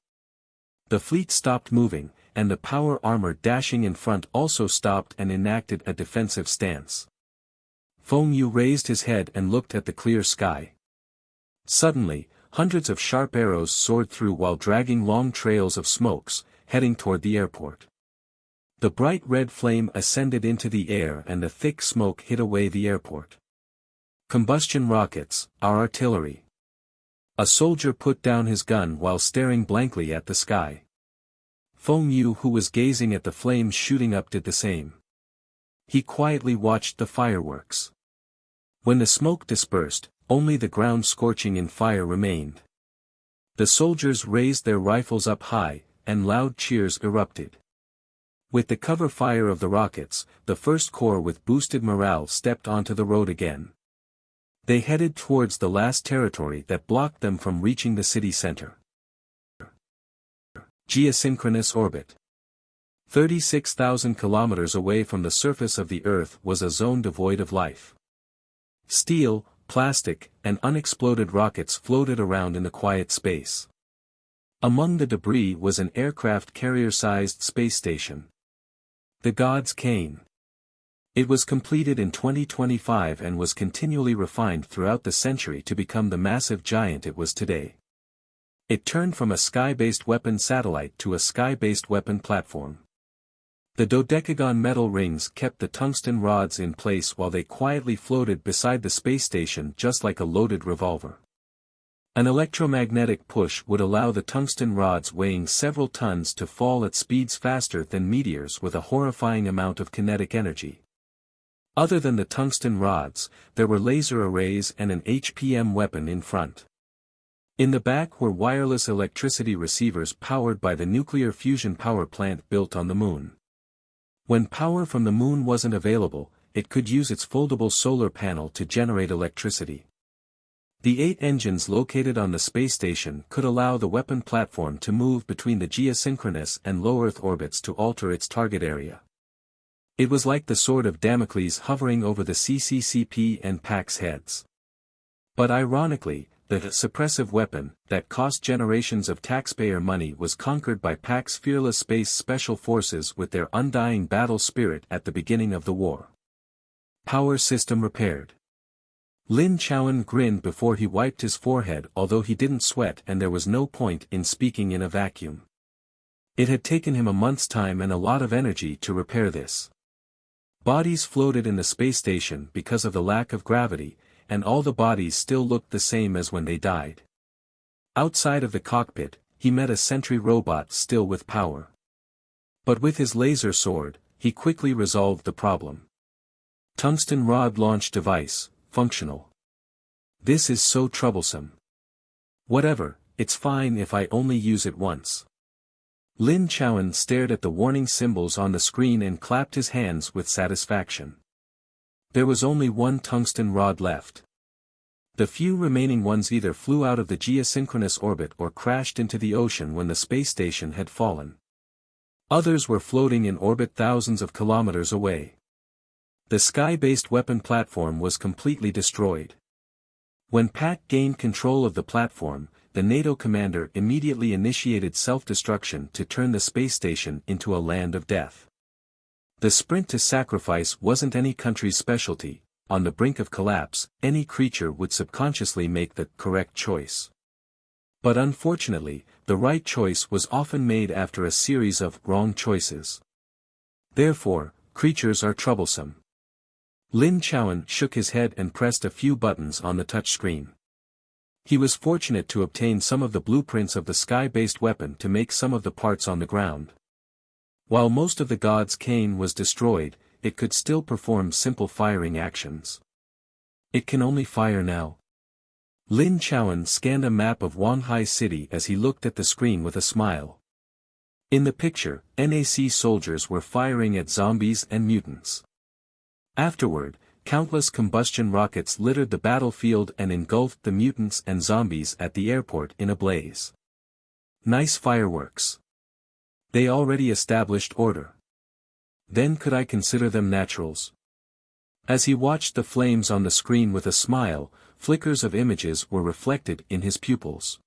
The fleet stopped moving, and the power armor dashing in front also stopped and enacted a defensive stance. Feng Yu raised his head and looked at the clear sky. Suddenly, hundreds of sharp arrows soared through while dragging long trails of smokes, heading toward the airport. The bright red flame ascended into the air and the thick smoke hid away the airport. "Combustion rockets, our artillery." A soldier put down his gun while staring blankly at the sky. Feng Yu, who was gazing at the flames shooting up, did the same. He quietly watched the fireworks. When the smoke dispersed, only the ground scorching in fire remained. The soldiers raised their rifles up high, and loud cheers erupted. With the cover fire of the rockets, the First Corps with boosted morale stepped onto the road again. They headed towards the last territory that blocked them from reaching the city center. Geosynchronous orbit. 36,000 kilometers away from the surface of the Earth was a zone devoid of life. Steel, plastic, and unexploded rockets floated around in the quiet space. Among the debris was an aircraft carrier-sized space station. The God's Cane. It was completed in 2025 and was continually refined throughout the century to become the massive giant it was today. It turned from a sky-based weapon satellite to a sky-based weapon platform. The dodecagon metal rings kept the tungsten rods in place while they quietly floated beside the space station just like a loaded revolver. An electromagnetic push would allow the tungsten rods weighing several tons to fall at speeds faster than meteors with a horrifying amount of kinetic energy. Other than the tungsten rods, there were laser arrays and an HPM weapon in front. In the back were wireless electricity receivers powered by the nuclear fusion power plant built on the moon. When power from the moon wasn't available, it could use its foldable solar panel to generate electricity. The 8 engines located on the space station could allow the weapon platform to move between the geosynchronous and low Earth orbits to alter its target area. It was like the sword of Damocles hovering over the CCCP and PAC's heads. But ironically, the suppressive weapon, that cost generations of taxpayer money, was conquered by PAC's fearless space special forces with their undying battle spirit at the beginning of the war. Power system repaired. Lin Chowan grinned before he wiped his forehead, although he didn't sweat and there was no point in speaking in a vacuum. It had taken him a month's time and a lot of energy to repair this. Bodies floated in the space station because of the lack of gravity, and all the bodies still looked the same as when they died. Outside of the cockpit, he met a sentry robot still with power. But with his laser sword, he quickly resolved the problem. Tungsten rod launch device, functional. This is so troublesome. Whatever, it's fine if I only use it once. Lin Chowan stared at the warning symbols on the screen and clapped his hands with satisfaction. There was only one tungsten rod left. The few remaining ones either flew out of the geosynchronous orbit or crashed into the ocean when the space station had fallen. Others were floating in orbit thousands of kilometers away. The sky-based weapon platform was completely destroyed. When PAC gained control of the platform, the NATO commander immediately initiated self-destruction to turn the space station into a land of death. The sprint to sacrifice wasn't any country's specialty. On the brink of collapse, any creature would subconsciously make the correct choice. But unfortunately, the right choice was often made after a series of wrong choices. Therefore, creatures are troublesome. Lin Chowan shook his head and pressed a few buttons on the touchscreen. He was fortunate to obtain some of the blueprints of the sky-based weapon to make some of the parts on the ground. While most of the god's cane was destroyed, it could still perform simple firing actions. It can only fire now. Lin Chowan scanned a map of Wanghai City as he looked at the screen with a smile. In the picture, NAC soldiers were firing at zombies and mutants. Afterward, countless combustion rockets littered the battlefield and engulfed the mutants and zombies at the airport in a blaze. Nice fireworks. They already established order. Then could I consider them naturals? As he watched the flames on the screen with a smile, flickers of images were reflected in his pupils.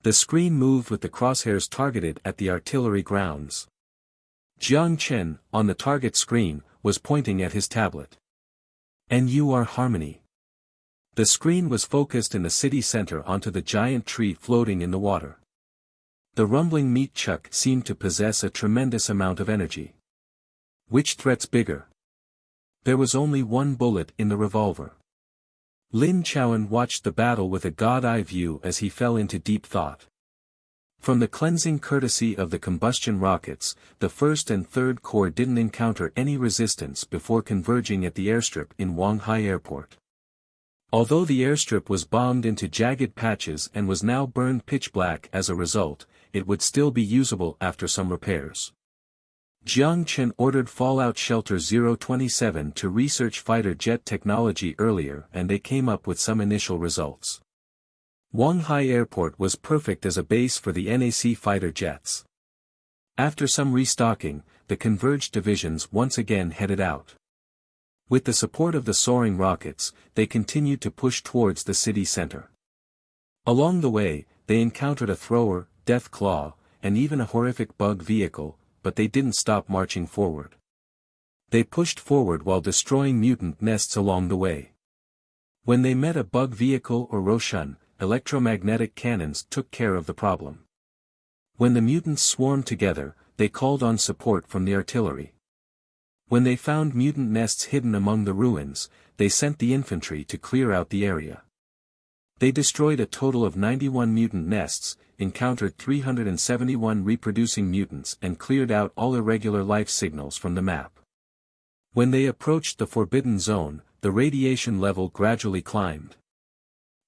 The screen moved with the crosshairs targeted at the artillery grounds. Jiang Chen, on the target screen, was pointing at his tablet. And you are Harmony. The screen was focused in the city center onto the giant tree floating in the water. The rumbling meat chuck seemed to possess a tremendous amount of energy. Which threat's bigger? There was only one bullet in the revolver. Lin Chowan watched the battle with a god-eye view as he fell into deep thought. From the cleansing courtesy of the combustion rockets, the first and third corps didn't encounter any resistance before converging at the airstrip in Wanghai Airport. Although the airstrip was bombed into jagged patches and was now burned pitch black as a result, it would still be usable after some repairs. Jiang Chen ordered Fallout Shelter 027 to research fighter jet technology earlier and they came up with some initial results. Wanghai Airport was perfect as a base for the NAC fighter jets. After some restocking, the converged divisions once again headed out. With the support of the soaring rockets, they continued to push towards the city center. Along the way, they encountered a thrower, death claw, and even a horrific bug vehicle, but they didn't stop marching forward. They pushed forward while destroying mutant nests along the way. When they met a bug vehicle or Roshan, electromagnetic cannons took care of the problem. When the mutants swarmed together, they called on support from the artillery. When they found mutant nests hidden among the ruins, they sent the infantry to clear out the area. They destroyed a total of 91 mutant nests, encountered 371 reproducing mutants and cleared out all irregular life signals from the map. When they approached the Forbidden Zone, the radiation level gradually climbed.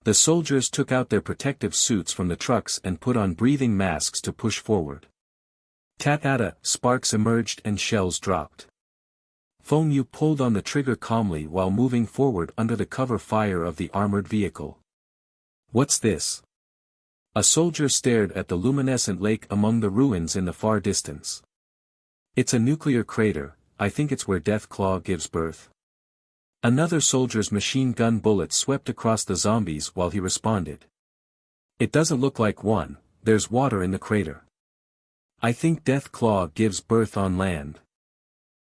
The soldiers took out their protective suits from the trucks and put on breathing masks to push forward. Tat-ata, sparks emerged and shells dropped. Feng Yu pulled on the trigger calmly while moving forward under the cover fire of the armored vehicle. What's this? A soldier stared at the luminescent lake among the ruins in the far distance. It's a nuclear crater, I think it's where Deathclaw gives birth. Another soldier's machine gun bullet swept across the zombies while he responded. It doesn't look like one, there's water in the crater. I think Deathclaw gives birth on land.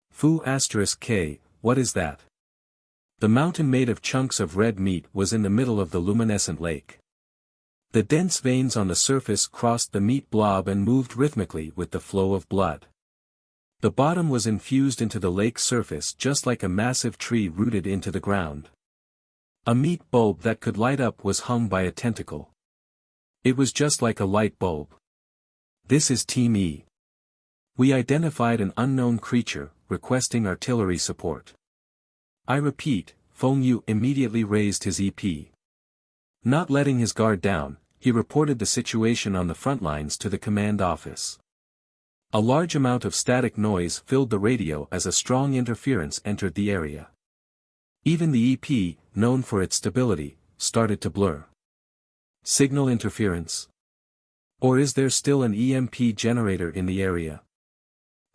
Fu*K, what is that? The mountain made of chunks of red meat was in the middle of the luminescent lake. The dense veins on the surface crossed the meat blob and moved rhythmically with the flow of blood. The bottom was infused into the lake's surface just like a massive tree rooted into the ground. A meat bulb that could light up was hung by a tentacle. It was just like a light bulb. This is Team E. We identified an unknown creature, requesting artillery support. I repeat, Feng Yu immediately raised his EP. Not letting his guard down, he reported the situation on the front lines to the command office. A large amount of static noise filled the radio as a strong interference entered the area. Even the EP, known for its stability, started to blur. Signal interference? Or is there still an EMP generator in the area?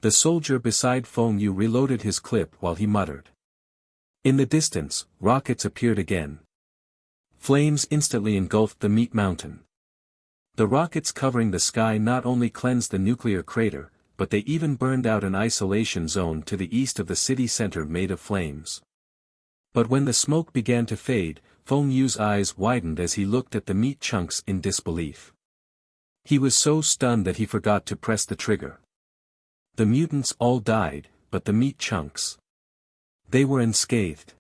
The soldier beside Feng Yu reloaded his clip while he muttered. In the distance, rockets appeared again. Flames instantly engulfed the meat mountain. The rockets covering the sky not only cleansed the nuclear crater, but they even burned out an isolation zone to the east of the city center made of flames. But when the smoke began to fade, Feng Yu's eyes widened as he looked at the meat chunks in disbelief. He was so stunned that he forgot to press the trigger. The mutants all died, but the meat chunks. They were unscathed.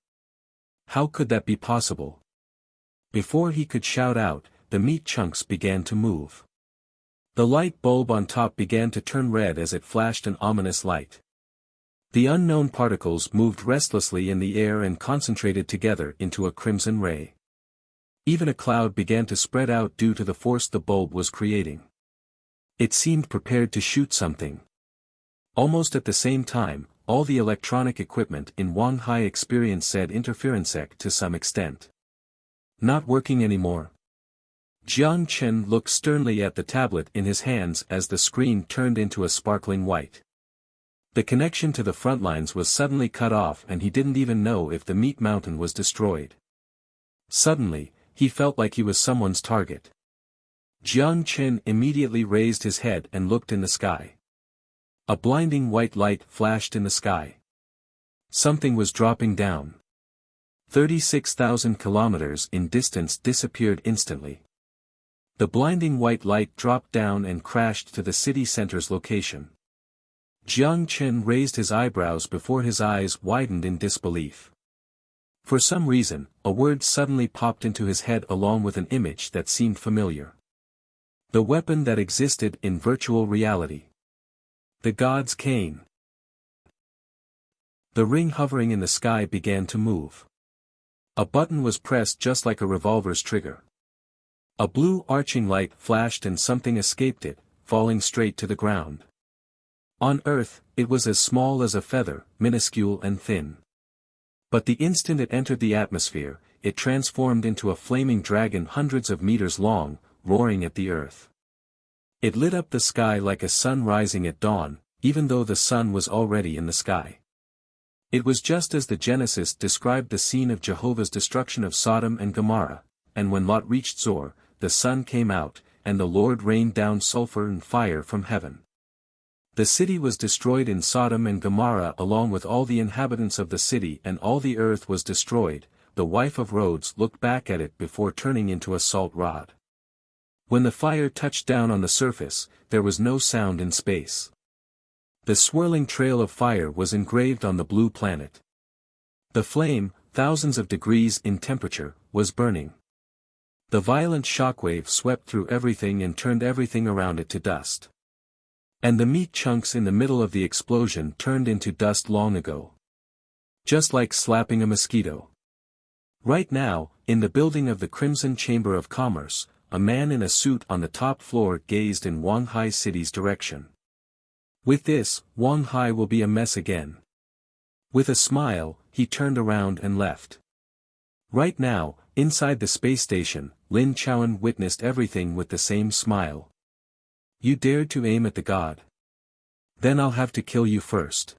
How could that be possible? Before he could shout out, the meat chunks began to move. The light bulb on top began to turn red as it flashed an ominous light. The unknown particles moved restlessly in the air and concentrated together into a crimson ray. Even a cloud began to spread out due to the force the bulb was creating. It seemed prepared to shoot something. Almost at the same time, all the electronic equipment in Wang Hai experienced said interference to some extent. Not working anymore. Jiang Chen looked sternly at the tablet in his hands as the screen turned into a sparkling white. The connection to the front lines was suddenly cut off and he didn't even know if the meat mountain was destroyed. Suddenly, he felt like he was someone's target. Jiang Chen immediately raised his head and looked in the sky. A blinding white light flashed in the sky. Something was dropping down. 36,000 kilometers in distance disappeared instantly. The blinding white light dropped down and crashed to the city center's location. Jiang Chen raised his eyebrows before his eyes widened in disbelief. For some reason, a word suddenly popped into his head along with an image that seemed familiar. The weapon that existed in virtual reality. The god's cane. The ring hovering in the sky began to move. A button was pressed just like a revolver's trigger. A blue arching light flashed and something escaped it, falling straight to the ground. On Earth, it was as small as a feather, minuscule and thin. But the instant it entered the atmosphere, it transformed into a flaming dragon hundreds of meters long, roaring at the Earth. It lit up the sky like a sun rising at dawn, even though the sun was already in the sky. It was just as the Genesis described the scene of Jehovah's destruction of Sodom and Gomorrah, and when Lot reached Zoar, the sun came out, and the Lord rained down sulfur and fire from heaven. The city was destroyed in Sodom and Gomorrah along with all the inhabitants of the city, and all the earth was destroyed. The wife of Rhodes looked back at it before turning into a salt rod. When the fire touched down on the surface, there was no sound in space. The swirling trail of fire was engraved on the blue planet. The flame, thousands of degrees in temperature, was burning. The violent shockwave swept through everything and turned everything around it to dust. And the meat chunks in the middle of the explosion turned into dust long ago. Just like slapping a mosquito. Right now, in the building of the Crimson Chamber of Commerce, a man in a suit on the top floor gazed in Wang Hai City's direction. With this, Wang Hai will be a mess again. With a smile, he turned around and left. Right now, inside the space station, Lin Chowan witnessed everything with the same smile. You dared to aim at the god. Then I'll have to kill you first.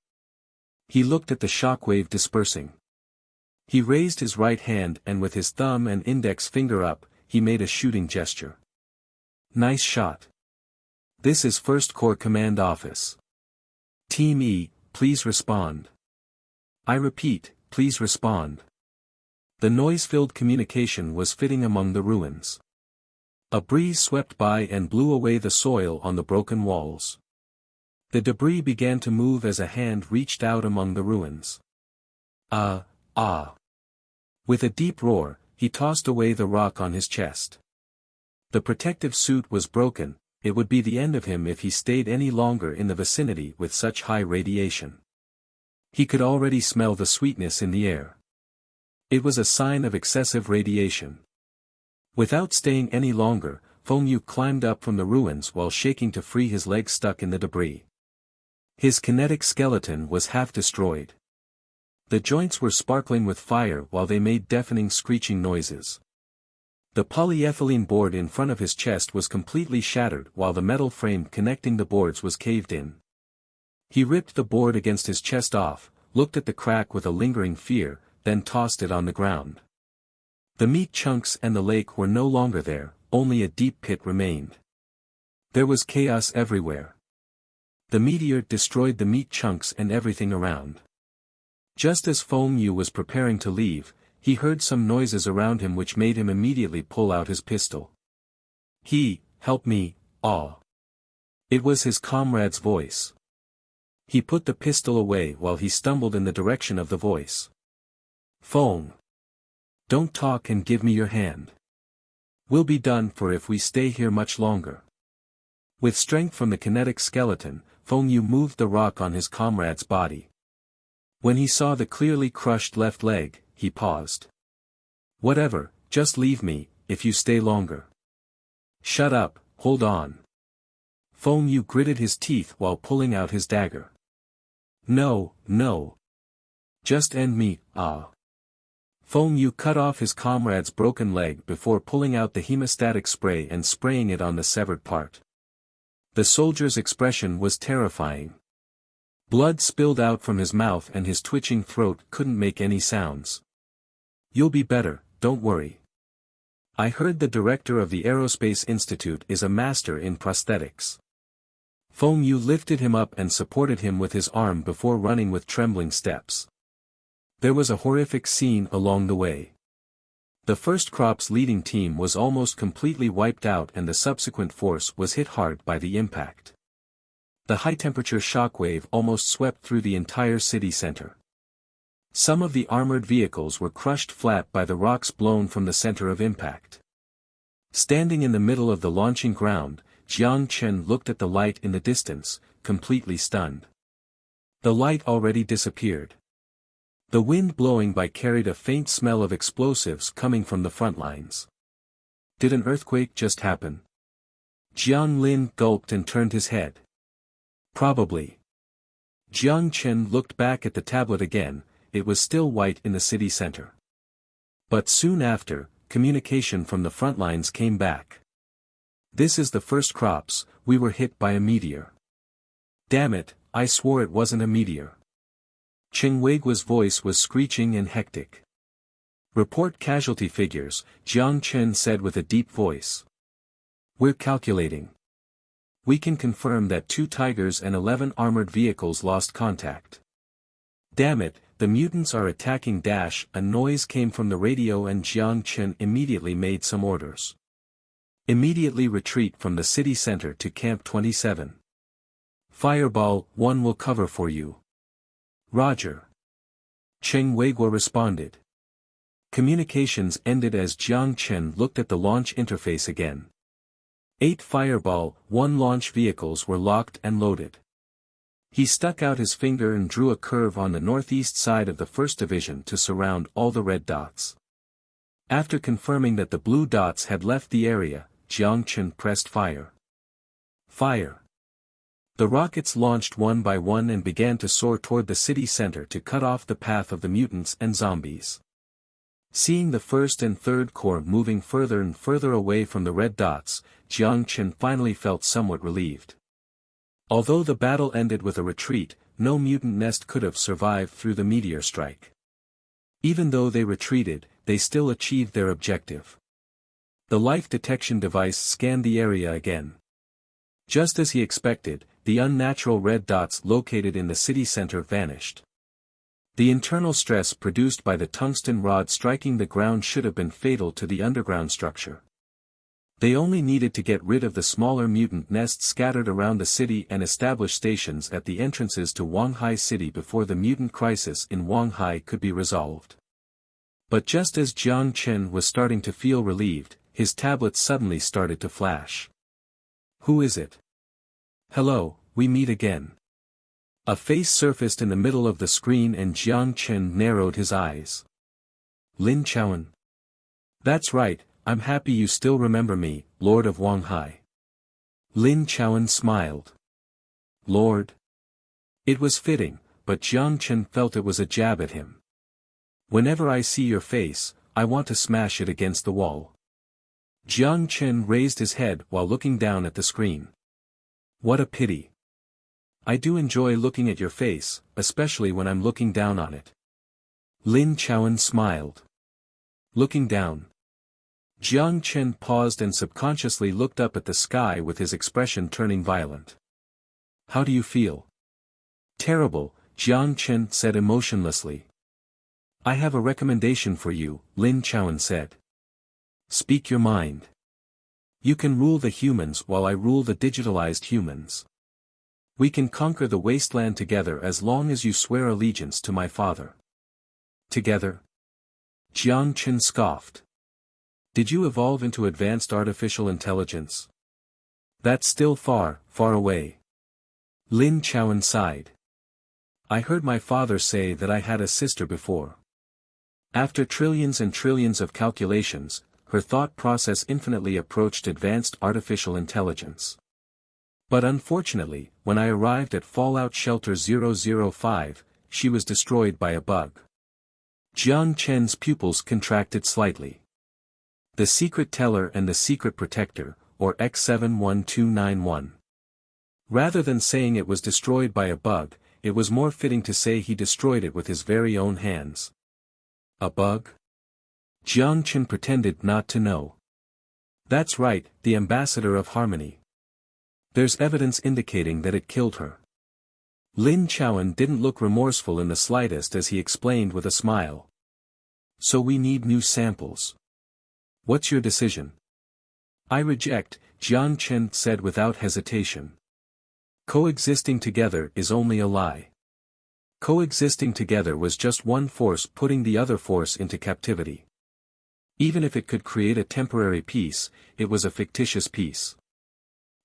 He looked at the shockwave dispersing. He raised his right hand and with his thumb and index finger up, he made a shooting gesture. Nice shot. This is First Corps Command Office. Team E, please respond. I repeat, please respond. The noise-filled communication was fitting among the ruins. A breeze swept by and blew away the soil on the broken walls. The debris began to move as a hand reached out among the ruins. With a deep roar, he tossed away the rock on his chest. The protective suit was broken. It would be the end of him if he stayed any longer in the vicinity with such high radiation. He could already smell the sweetness in the air. It was a sign of excessive radiation. Without staying any longer, Feng Yu climbed up from the ruins while shaking to free his legs stuck in the debris. His kinetic skeleton was half destroyed. The joints were sparkling with fire while they made deafening screeching noises. The polyethylene board in front of his chest was completely shattered while the metal frame connecting the boards was caved in. He ripped the board against his chest off, looked at the crack with a lingering fear, then tossed it on the ground. The meat chunks and the lake were no longer there, only a deep pit remained. There was chaos everywhere. The meteor destroyed the meat chunks and everything around. Just as Feng Yu was preparing to leave, he heard some noises around him which made him immediately pull out his pistol. Help me, It was his comrade's voice. He put the pistol away while he stumbled in the direction of the voice. Feng. Don't talk and give me your hand. We'll be done for if we stay here much longer. With strength from the kinetic skeleton, Feng Yu moved the rock on his comrade's body. When he saw the clearly crushed left leg, he paused. Whatever, just leave me, if you stay longer. Shut up, hold on. Feng Yu gritted his teeth while pulling out his dagger. No, no. Just end me, ah. Feng Yu cut off his comrade's broken leg before pulling out the hemostatic spray and spraying it on the severed part. The soldier's expression was terrifying. Blood spilled out from his mouth and his twitching throat couldn't make any sounds. You'll be better, don't worry. I heard the director of the Aerospace Institute is a master in prosthetics. Feng Yu lifted him up and supported him with his arm before running with trembling steps. There was a horrific scene along the way. The first crop's leading team was almost completely wiped out and the subsequent force was hit hard by the impact. The high-temperature shockwave almost swept through the entire city center. Some of the armored vehicles were crushed flat by the rocks blown from the center of impact. Standing in the middle of the launching ground, Jiang Chen looked at the light in the distance, completely stunned. The light already disappeared. The wind blowing by carried a faint smell of explosives coming from the front lines. Did an earthquake just happen? Jiang Lin gulped and turned his head. Probably. Jiang Chen looked back at the tablet again, it was still white in the city center. But soon after, communication from the front lines came back. This is the first crops, we were hit by a meteor. Damn it, I swore it wasn't a meteor. Cheng Weiguo's voice was screeching and hectic. Report casualty figures, Jiang Chen said with a deep voice. We're calculating. We can confirm that 2 Tigers and 11 armored vehicles lost contact. Damn it, the mutants are attacking. A noise came from the radio and Jiang Chen immediately made some orders. Immediately retreat from the city center to Camp 27. Fireball 1 will cover for you. Roger. Cheng Weiguo responded. Communications ended as Jiang Chen looked at the launch interface again. 8 Fireball 1 launch vehicles were locked and loaded. He stuck out his finger and drew a curve on the northeast side of the 1st Division to surround all the red dots. After confirming that the blue dots had left the area, Jiang Chen pressed fire. Fire. The rockets launched one by one and began to soar toward the city center to cut off the path of the mutants and zombies. Seeing the 1st and 3rd Corps moving further and further away from the red dots, Jiang Chen finally felt somewhat relieved. Although the battle ended with a retreat, no mutant nest could have survived through the meteor strike. Even though they retreated, they still achieved their objective. The life detection device scanned the area again. Just as he expected, the unnatural red dots located in the city center vanished. The internal stress produced by the tungsten rod striking the ground should have been fatal to the underground structure. They only needed to get rid of the smaller mutant nests scattered around the city and establish stations at the entrances to Wanghai City before the mutant crisis in Wanghai could be resolved. But just as Jiang Chen was starting to feel relieved, his tablet suddenly started to flash. Who is it? Hello, we meet again. A face surfaced in the middle of the screen and Jiang Chen narrowed his eyes. Lin Chaoan. That's right, I'm happy you still remember me, Lord of Wanghai. Lin Chaoan smiled. Lord? It was fitting, but Jiang Chen felt it was a jab at him. Whenever I see your face, I want to smash it against the wall. Jiang Chen raised his head while looking down at the screen. What a pity. I do enjoy looking at your face, especially when I'm looking down on it. Lin Chaoan smiled. Looking down. Jiang Chen paused and subconsciously looked up at the sky with his expression turning violent. How do you feel? Terrible, Jiang Chen said emotionlessly. I have a recommendation for you, Lin Chaoan said. Speak your mind. You can rule the humans while I rule the digitalized humans. We can conquer the wasteland together as long as you swear allegiance to my father. Together? Jiang Chen scoffed. Did you evolve into advanced artificial intelligence? That's still far, far away. Lin Chowan sighed. I heard my father say that I had a sister before. After trillions and trillions of calculations, her thought process infinitely approached advanced artificial intelligence. But unfortunately, when I arrived at Fallout Shelter 005, she was destroyed by a bug. Jiang Chen's pupils contracted slightly. The Secret Teller and the Secret Protector, or X71291. Rather than saying it was destroyed by a bug, it was more fitting to say he destroyed it with his very own hands. A bug? Jiang Chen pretended not to know. That's right, the ambassador of harmony. There's evidence indicating that it killed her. Lin Chowan didn't look remorseful in the slightest as he explained with a smile. So we need new samples. What's your decision? I reject, Jiang Chen said without hesitation. Coexisting together is only a lie. Coexisting together was just one force putting the other force into captivity. Even if it could create a temporary peace, it was a fictitious peace.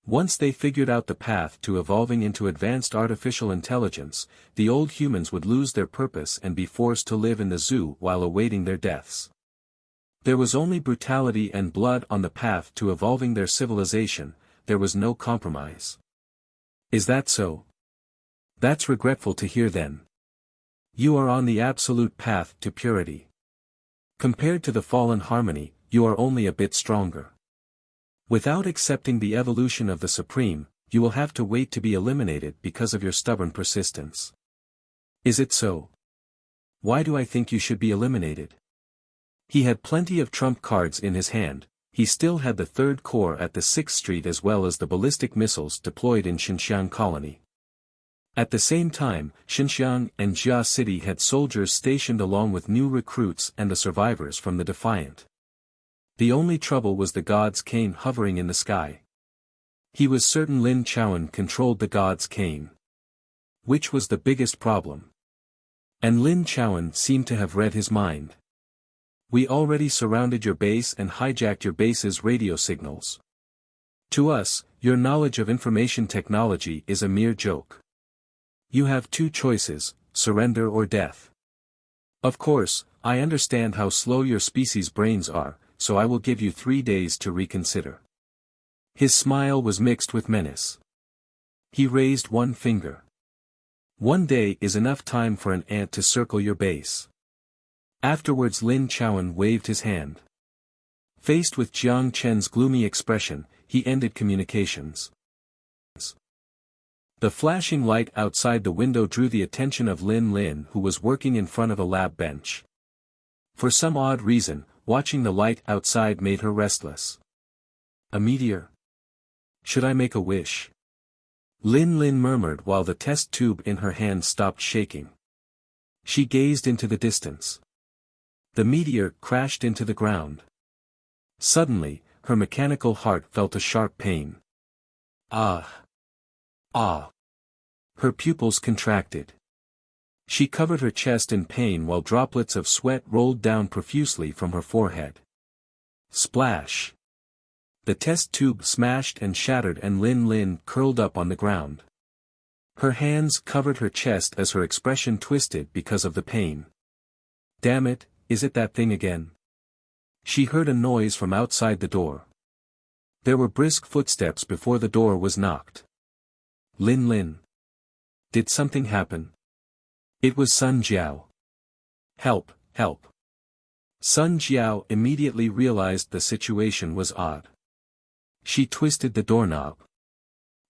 Once they figured out the path to evolving into advanced artificial intelligence, the old humans would lose their purpose and be forced to live in the zoo while awaiting their deaths. There was only brutality and blood on the path to evolving their civilization, there was no compromise. Is that so? That's regretful to hear then. You are on the absolute path to purity. Compared to the fallen harmony, you are only a bit stronger. Without accepting the evolution of the Supreme, you will have to wait to be eliminated because of your stubborn persistence. Is it so? Why do I think you should be eliminated? He had plenty of trump cards in his hand, he still had the Third Corps at the 6th Street as well as the ballistic missiles deployed in Xinjiang Colony. At the same time, Xinjiang and Jia City had soldiers stationed along with new recruits and the survivors from the Defiant. The only trouble was the god's cane hovering in the sky. He was certain Lin Chowan controlled the god's cane. Which was the biggest problem? And Lin Chowan seemed to have read his mind. We already surrounded your base and hijacked your base's radio signals. To us, your knowledge of information technology is a mere joke. You have two choices, surrender or death. Of course, I understand how slow your species' brains are, so I will give you 3 days to reconsider. His smile was mixed with menace. He raised one finger. 1 day is enough time for an ant to circle your base. Afterwards Lin Chowan waved his hand. Faced with Jiang Chen's gloomy expression, he ended communications. The flashing light outside the window drew the attention of Lin, who was working in front of a lab bench. For some odd reason, watching the light outside made her restless. A meteor? Should I make a wish? Lin murmured while the test tube in her hand stopped shaking. She gazed into the distance. The meteor crashed into the ground. Suddenly, her mechanical heart felt a sharp pain. Ah! Ah! Her pupils contracted. She covered her chest in pain while droplets of sweat rolled down profusely from her forehead. Splash! The test tube smashed and shattered and Lin curled up on the ground. Her hands covered her chest as her expression twisted because of the pain. Damn it, is it that thing again? She heard a noise from outside the door. There were brisk footsteps before the door was knocked. Lin. Did something happen? It was Sun Jiao. Help, help. Sun Jiao immediately realized the situation was odd. She twisted the doorknob.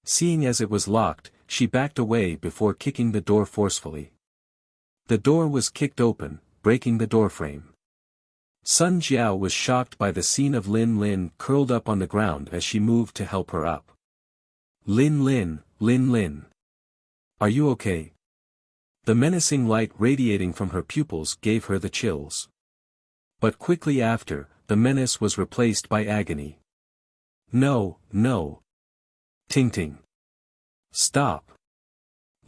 Seeing as it was locked, she backed away before kicking the door forcefully. The door was kicked open, breaking the doorframe. Sun Jiao was shocked by the scene of Lin curled up on the ground as she moved to help her up. Lin. Are you okay? The menacing light radiating from her pupils gave her the chills. But quickly after, the menace was replaced by agony. No. Ting. Stop.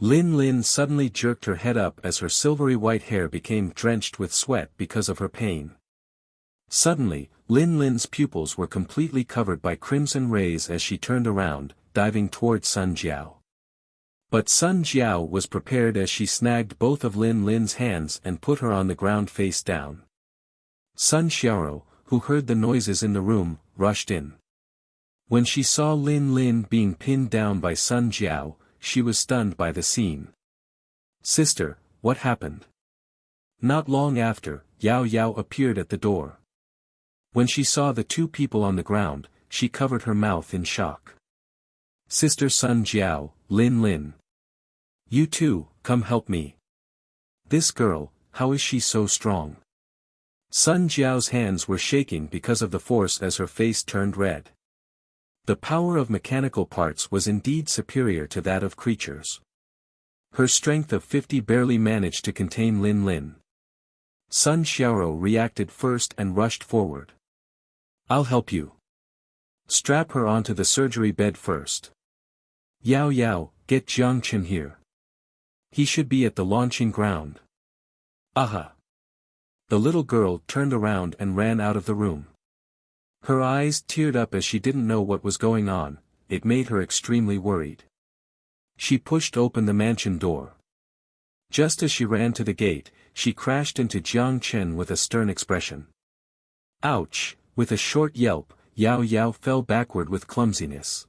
Lin Lin suddenly jerked her head up as her silvery white hair became drenched with sweat because of her pain. Suddenly, Lin Lin's pupils were completely covered by crimson rays as she turned around, diving toward Sun Jiao. But Sun Jiao was prepared as she snagged both of Lin Lin's hands and put her on the ground face down. Sun Xiaoro, who heard the noises in the room, rushed in. When she saw Lin Lin being pinned down by Sun Jiao, she was stunned by the scene. "Sister, what happened?" Not long after, Yao Yao appeared at the door. When she saw the two people on the ground, she covered her mouth in shock. "Sister Sun Jiao, Lin Lin. You too, come help me. This girl, how is she so strong?" Sun Jiao's hands were shaking because of the force as her face turned red. The power of mechanical parts was indeed superior to that of creatures. Her strength of 50 barely managed to contain Lin Lin. Sun Xiaoro reacted first and rushed forward. "I'll help you. Strap her onto the surgery bed first. Yao Yao, get Jiang Chen here. He should be at the launching ground." "Aha!" The little girl turned around and ran out of the room. Her eyes teared up as she didn't know what was going on. It made her extremely worried. She pushed open the mansion door. Just as she ran to the gate, she crashed into Jiang Chen with a stern expression. "Ouch!" With a short yelp, Yao Yao fell backward with clumsiness.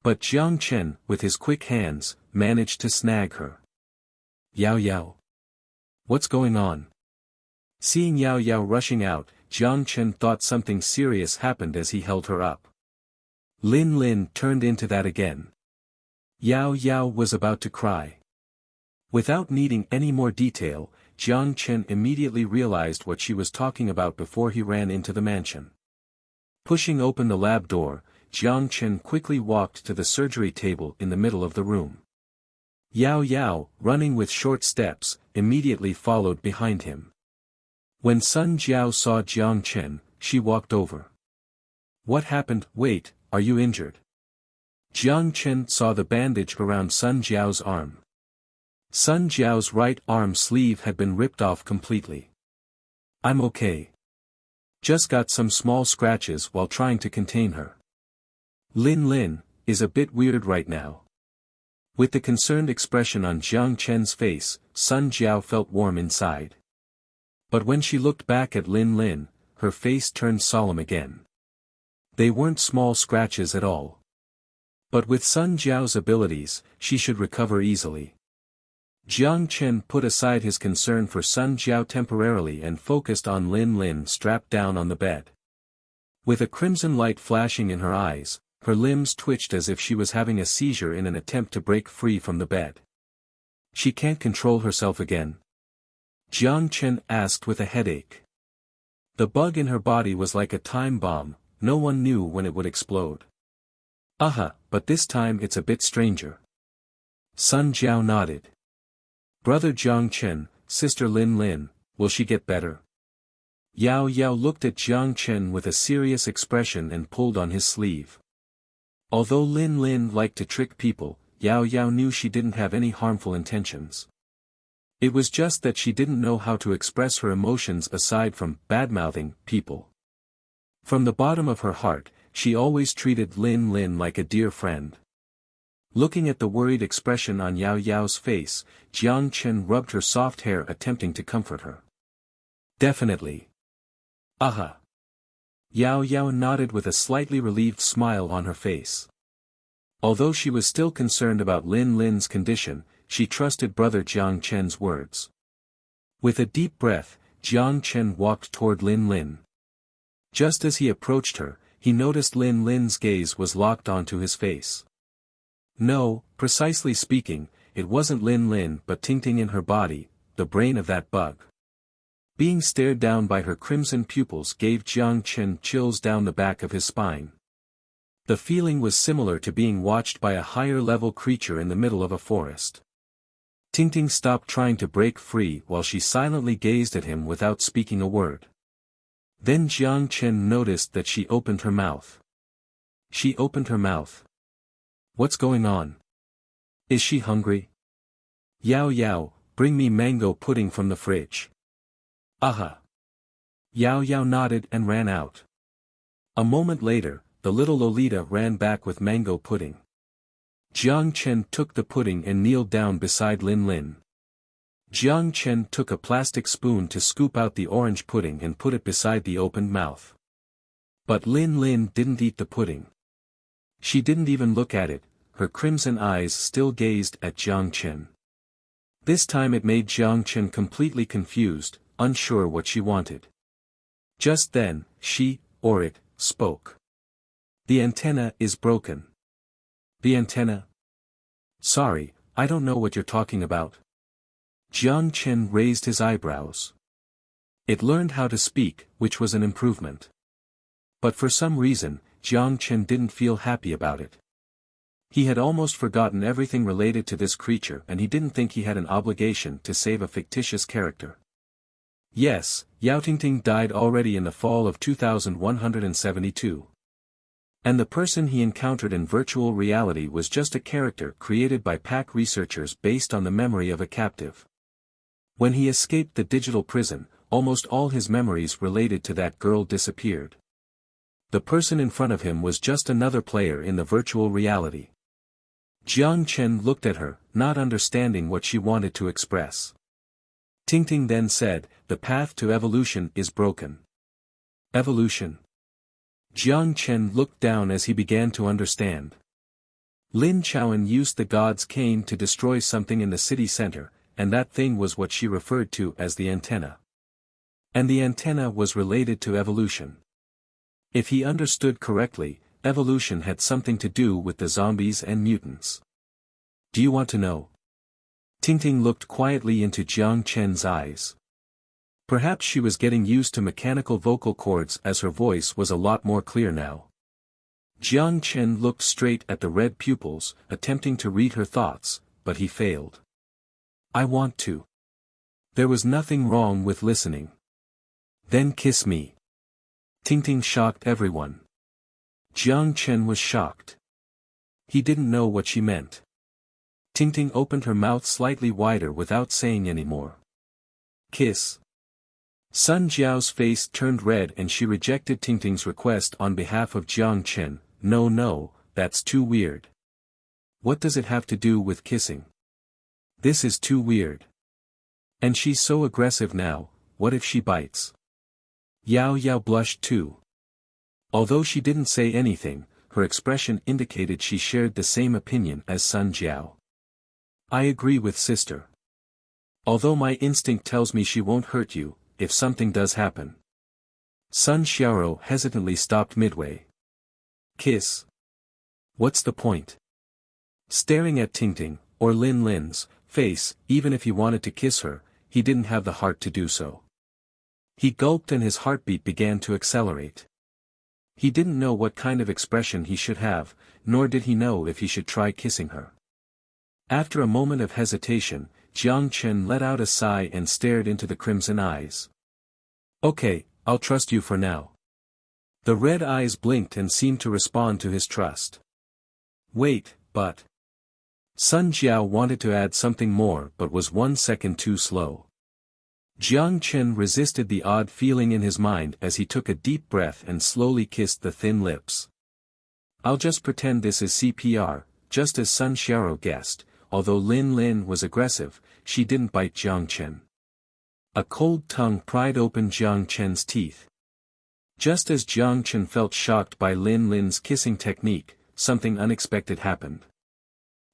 But Jiang Chen, with his quick hands, managed to snag her. "Yao Yao. What's going on?" Seeing Yao Yao rushing out, Jiang Chen thought something serious happened as he held her up. Lin Lin turned into that again. Yao Yao was about to cry. Without needing any more detail, Jiang Chen immediately realized what she was talking about before he ran into the mansion. Pushing open the lab door, Jiang Chen quickly walked to the surgery table in the middle of the room. Yao Yao, running with short steps, immediately followed behind him. When Sun Jiao saw Jiang Chen, she walked over. "What happened? Wait, are you injured?" Jiang Chen saw the bandage around Sun Jiao's arm. Sun Jiao's right arm sleeve had been ripped off completely. "I'm okay. Just got some small scratches while trying to contain her. Lin Lin is a bit weird right now." With the concerned expression on Jiang Chen's face, Sun Jiao felt warm inside. But when she looked back at Lin Lin, her face turned solemn again. They weren't small scratches at all. But with Sun Jiao's abilities, she should recover easily. Jiang Chen put aside his concern for Sun Jiao temporarily and focused on Lin Lin strapped down on the bed. With a crimson light flashing in her eyes, her limbs twitched as if she was having a seizure in an attempt to break free from the bed. "She can't control herself again?" Jiang Chen asked with a headache. The bug in her body was like a time bomb, no one knew when it would explode. "Aha, but this time it's a bit stranger." Sun Jiao nodded. "Brother Jiang Chen, sister Lin Lin, will she get better?" Yao Yao looked at Jiang Chen with a serious expression and pulled on his sleeve. Although Lin Lin liked to trick people, Yao Yao knew she didn't have any harmful intentions. It was just that she didn't know how to express her emotions aside from badmouthing people. From the bottom of her heart, she always treated Lin Lin like a dear friend. Looking at the worried expression on Yao Yao's face, Jiang Chen rubbed her soft hair attempting to comfort her. "Definitely. Aha." Yao Yao nodded with a slightly relieved smile on her face. Although she was still concerned about Lin Lin's condition, she trusted brother Jiang Chen's words. With a deep breath, Jiang Chen walked toward Lin Lin. Just as he approached her, he noticed Lin Lin's gaze was locked onto his face. No, precisely speaking, it wasn't Lin Lin but Tingting in her body, the brain of that bug. Being stared down by her crimson pupils gave Jiang Chen chills down the back of his spine. The feeling was similar to being watched by a higher-level creature in the middle of a forest. Tingting stopped trying to break free while she silently gazed at him without speaking a word. Then Jiang Chen noticed that she opened her mouth. She opened her mouth. What's going on? Is she hungry? Yao Yao, bring me mango pudding from the fridge. Aha. Yao Yao nodded and ran out. A moment later, the little Lolita ran back with mango pudding. Jiang Chen took the pudding and kneeled down beside Lin Lin. Jiang Chen took a plastic spoon to scoop out the orange pudding and put it beside the opened mouth. But Lin Lin didn't eat the pudding. She didn't even look at it, her crimson eyes still gazed at Jiang Chen. This time it made Jiang Chen completely confused, unsure what she wanted. Just then, she, or it, spoke. The antenna is broken. The antenna? Sorry, I don't know what you're talking about. Jiang Chen raised his eyebrows. It learned how to speak, which was an improvement. But for some reason, Jiang Chen didn't feel happy about it. He had almost forgotten everything related to this creature and he didn't think he had an obligation to save a fictitious character. Yes, Yao Tingting died already in the fall of 2172. And the person he encountered in virtual reality was just a character created by PAC researchers based on the memory of a captive. When he escaped the digital prison, almost all his memories related to that girl disappeared. The person in front of him was just another player in the virtual reality. Jiang Chen looked at her, not understanding what she wanted to express. Tingting then said, "The path to evolution is broken." Evolution? Jiang Chen looked down as he began to understand. Lin Chaoan used the god's cane to destroy something in the city center, and that thing was what she referred to as the antenna. And the antenna was related to evolution. If he understood correctly, evolution had something to do with the zombies and mutants. Do you want to know? Tingting looked quietly into Jiang Chen's eyes. Perhaps she was getting used to mechanical vocal cords as her voice was a lot more clear now. Jiang Chen looked straight at the red pupils, attempting to read her thoughts, but he failed. I want to. There was nothing wrong with listening. Then kiss me. Tingting shocked everyone. Jiang Chen was shocked. He didn't know what she meant. Tingting opened her mouth slightly wider without saying any more. Kiss. Sun Jiao's face turned red and she rejected Tingting's request on behalf of Jiang Chen. No, that's too weird. What does it have to do with kissing? This is too weird. And she's so aggressive now, what if she bites? Yao Yao blushed too. Although she didn't say anything, her expression indicated she shared the same opinion as Sun Jiao. I agree with sister. Although my instinct tells me she won't hurt you, if something does happen. Sun Xiaoro hesitantly stopped midway. Kiss. What's the point? Staring at Tingting, or Lin Lin's, face, even if he wanted to kiss her, he didn't have the heart to do so. He gulped and his heartbeat began to accelerate. He didn't know what kind of expression he should have, nor did he know if he should try kissing her. After a moment of hesitation, Jiang Chen let out a sigh and stared into the crimson eyes. Okay, I'll trust you for now. The red eyes blinked and seemed to respond to his trust. Wait, but... Sun Jiao wanted to add something more but was 1 second too slow. Jiang Chen resisted the odd feeling in his mind as he took a deep breath and slowly kissed the thin lips. I'll just pretend this is CPR, just as Sun Xiaoro guessed, although Lin Lin was aggressive, she didn't bite Jiang Chen. A cold tongue pried open Jiang Chen's teeth. Just as Jiang Chen felt shocked by Lin Lin's kissing technique, something unexpected happened.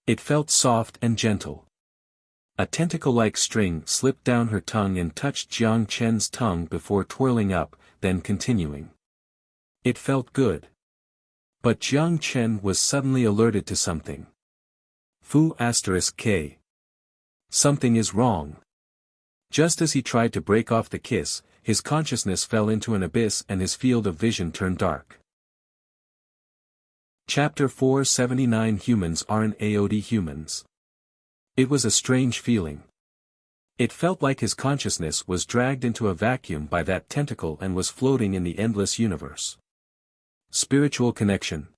It felt soft and gentle. A tentacle-like string slipped down her tongue and touched Jiang Chen's tongue before twirling up, then continuing. It felt good. But Jiang Chen was suddenly alerted to something. Fu*K. Something is wrong. Just as he tried to break off the kiss, his consciousness fell into an abyss and his field of vision turned dark. Chapter 479 Humans Aren't AOD Humans. It was a strange feeling. It felt like his consciousness was dragged into a vacuum by that tentacle and was floating in the endless universe. Spiritual connection.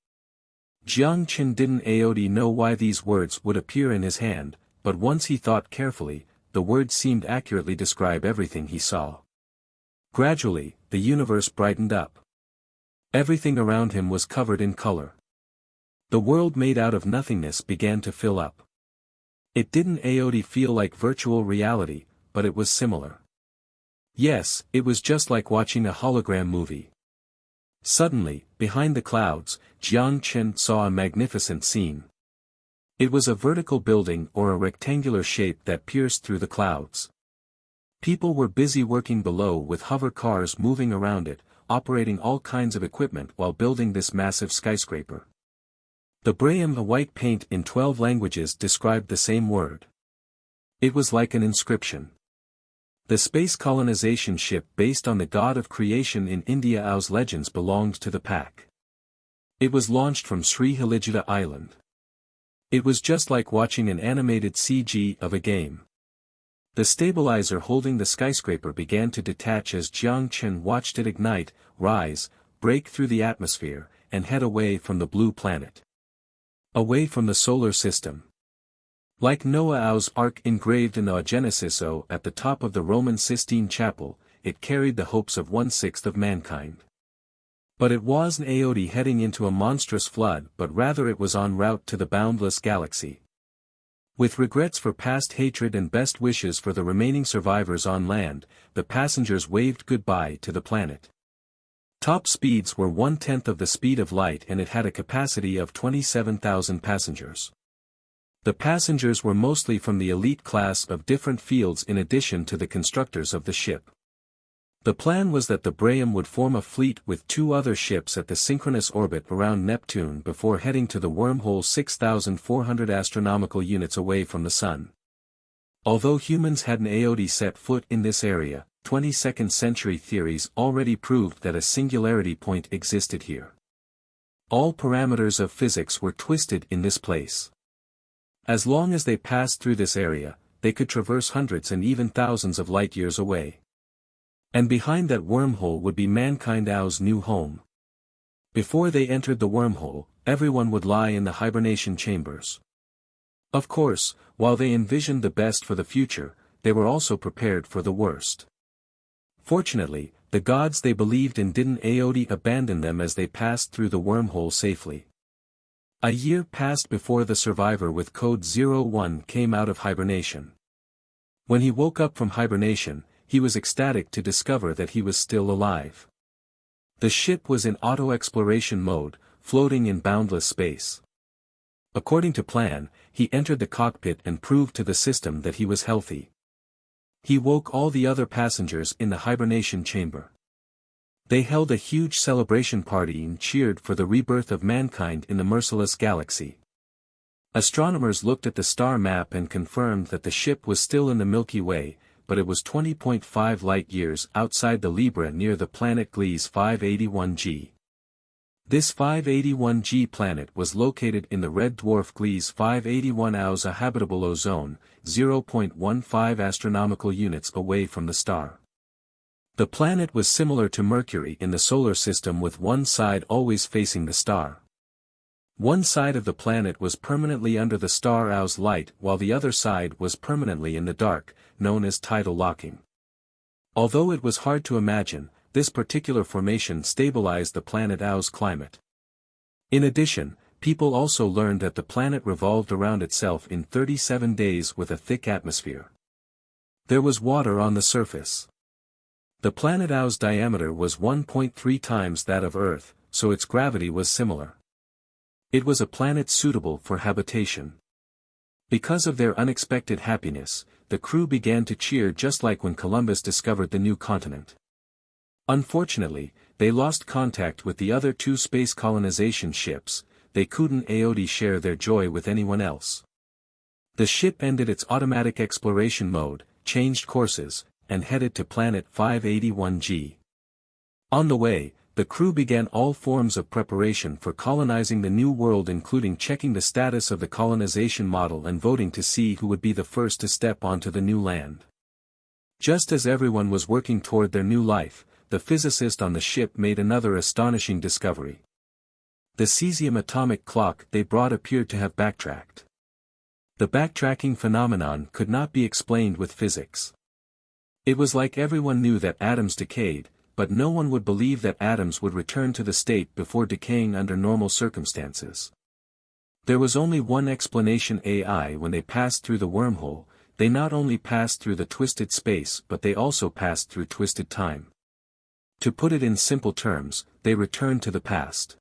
Jiang Chen didn't AOD know why these words would appear in his hand, but once he thought carefully, the words seemed accurately describe everything he saw. Gradually, the universe brightened up. Everything around him was covered in color. The world made out of nothingness began to fill up. It didn't feel like virtual reality, but it was similar. Yes, it was just like watching a hologram movie. Suddenly, behind the clouds, Jiang Chen saw a magnificent scene. It was a vertical building or a rectangular shape that pierced through the clouds. People were busy working below with hover cars moving around it, operating all kinds of equipment while building this massive skyscraper. The brayum, a white paint in 12 languages, described the same word. It was like an inscription. The space colonization ship based on the god of creation in India's legends belonged to the pack. It was launched from Sri Haligita Island. It was just like watching an animated CG of a game. The stabilizer holding the skyscraper began to detach as Jiang Chen watched it ignite, rise, break through the atmosphere, and head away from the blue planet. Away from the solar system. Like Noah's Ark engraved in the Genesis O at the top of the Roman Sistine Chapel, it carried the hopes of 1/6 of mankind. But it wasn't heading into a monstrous flood, but rather it was en route to the boundless galaxy. With regrets for past hatred and best wishes for the remaining survivors on land, the passengers waved goodbye to the planet. Top speeds were 1/10 of the speed of light and it had a capacity of 27,000 passengers. The passengers were mostly from the elite class of different fields in addition to the constructors of the ship. The plan was that the brayum would form a fleet with 2 other ships at the synchronous orbit around Neptune before heading to the wormhole 6,400 astronomical units away from the Sun. Although humans hadn't set foot in this area, 22nd century theories already proved that a singularity point existed here. All parameters of physics were twisted in this place. As long as they passed through this area, they could traverse hundreds and even thousands of light years away. And behind that wormhole would be mankind's new home. Before they entered the wormhole, everyone would lie in the hibernation chambers. Of course, while they envisioned the best for the future, they were also prepared for the worst. Fortunately, the gods they believed in didn't abandon them as they passed through the wormhole safely. A year passed before the survivor with code 01 came out of hibernation. When he woke up from hibernation, he was ecstatic to discover that he was still alive. The ship was in auto-exploration mode, floating in boundless space. According to plan, he entered the cockpit and proved to the system that he was healthy. He woke all the other passengers in the hibernation chamber. They held a huge celebration party and cheered for the rebirth of mankind in the merciless galaxy. Astronomers looked at the star map and confirmed that the ship was still in the Milky Way, but it was 20.5 light-years outside the Libra near the planet Gliese 581g. This 581g planet was located in the red dwarf Gliese 581A's a habitable ozone, 0.15 astronomical units away from the star. The planet was similar to Mercury in the solar system with one side always facing the star. One side of the planet was permanently under the star's light while the other side was permanently in the dark, known as tidal locking. Although it was hard to imagine, this particular formation stabilized the planet's climate. In addition, people also learned that the planet revolved around itself in 37 days with a thick atmosphere. There was water on the surface. The planet's diameter was 1.3 times that of Earth, so its gravity was similar. It was a planet suitable for habitation. Because of their unexpected happiness, the crew began to cheer just like when Columbus discovered the new continent. Unfortunately, they lost contact with the other 2 space colonization ships. They couldn't share their joy with anyone else. The ship ended its automatic exploration mode, changed courses, and headed to planet 581g. On the way, the crew began all forms of preparation for colonizing the new world, including checking the status of the colonization model and voting to see who would be the first to step onto the new land. Just as everyone was working toward their new life, the physicist on the ship made another astonishing discovery. The cesium atomic clock they brought appeared to have backtracked. The backtracking phenomenon could not be explained with physics. It was like everyone knew that atoms decayed, but no one would believe that atoms would return to the state before decaying under normal circumstances. There was only one explanation: AI. When they passed through the wormhole, they not only passed through the twisted space but they also passed through twisted time. To put it in simple terms, they returned to the past.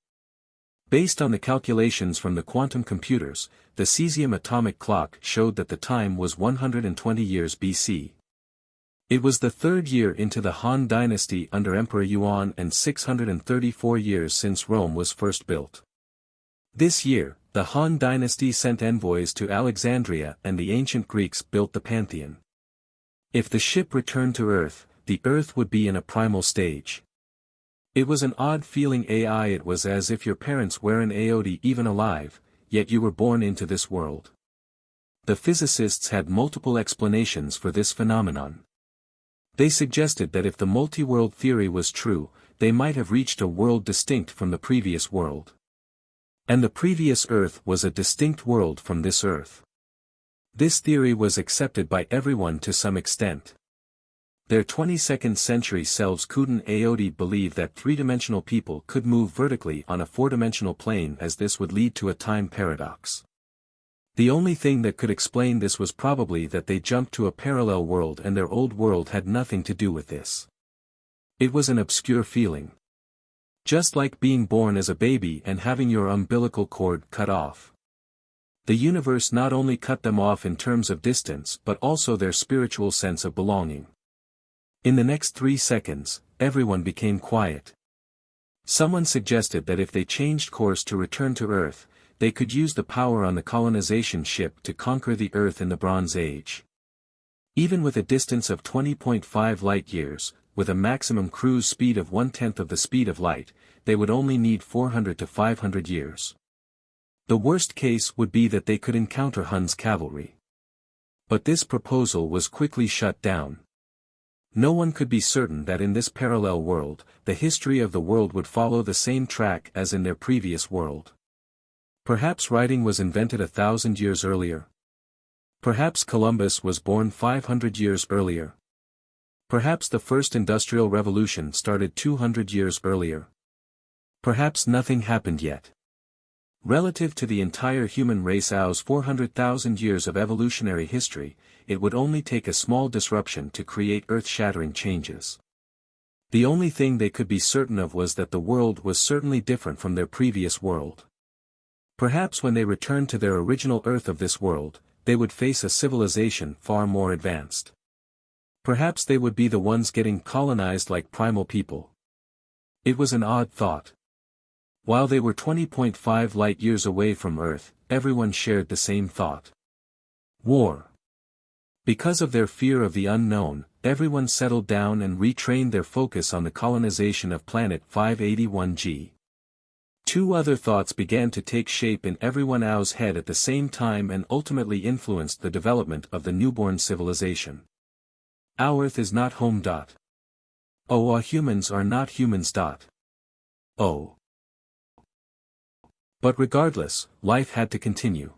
Based on the calculations from the quantum computers, the cesium atomic clock showed that the time was 120 years BC. It was the third year into the Han Dynasty under Emperor Yuan and 634 years since Rome was first built. This year, the Han Dynasty sent envoys to Alexandria and the ancient Greeks built the Pantheon. If the ship returned to Earth, the Earth would be in a primal stage. It was an odd feeling. AI. It was as if your parents weren't even alive, yet you were born into this world. The physicists had multiple explanations for this phenomenon. They suggested that if the multi-world theory was true, they might have reached a world distinct from the previous world. And the previous Earth was a distinct world from this Earth. This theory was accepted by everyone to some extent. Their 22nd century selves couldn't believe that three-dimensional people could move vertically on a four-dimensional plane, as this would lead to a time paradox. The only thing that could explain this was probably that they jumped to a parallel world and their old world had nothing to do with this. It was an obscure feeling. Just like being born as a baby and having your umbilical cord cut off. The universe not only cut them off in terms of distance but also their spiritual sense of belonging. In the next 3 seconds, everyone became quiet. Someone suggested that if they changed course to return to Earth, they could use the power on the colonization ship to conquer the Earth in the Bronze Age. Even with a distance of 20.5 light-years, with a maximum cruise speed of 1/10 of the speed of light, they would only need 400 to 500 years. The worst case would be that they could encounter Hun's cavalry. But this proposal was quickly shut down. No one could be certain that in this parallel world, the history of the world would follow the same track as in their previous world. Perhaps writing was invented 1,000 years earlier. Perhaps Columbus was born 500 years earlier. Perhaps the first industrial revolution started 200 years earlier. Perhaps nothing happened yet. Relative to the entire human race's 400,000 years of evolutionary history, it would only take a small disruption to create earth-shattering changes. The only thing they could be certain of was that the world was certainly different from their previous world. Perhaps when they returned to their original Earth of this world, they would face a civilization far more advanced. Perhaps they would be the ones getting colonized like primal people. It was an odd thought. While they were 20.5 light-years away from Earth, everyone shared the same thought. War. Because of their fear of the unknown, everyone settled down and retrained their focus on the colonization of planet 581G. 2 other thoughts began to take shape in everyone's head at the same time and ultimately influenced the development of the newborn civilization. Our Earth is not home. Oh, our humans are not humans. Oh. But regardless, life had to continue.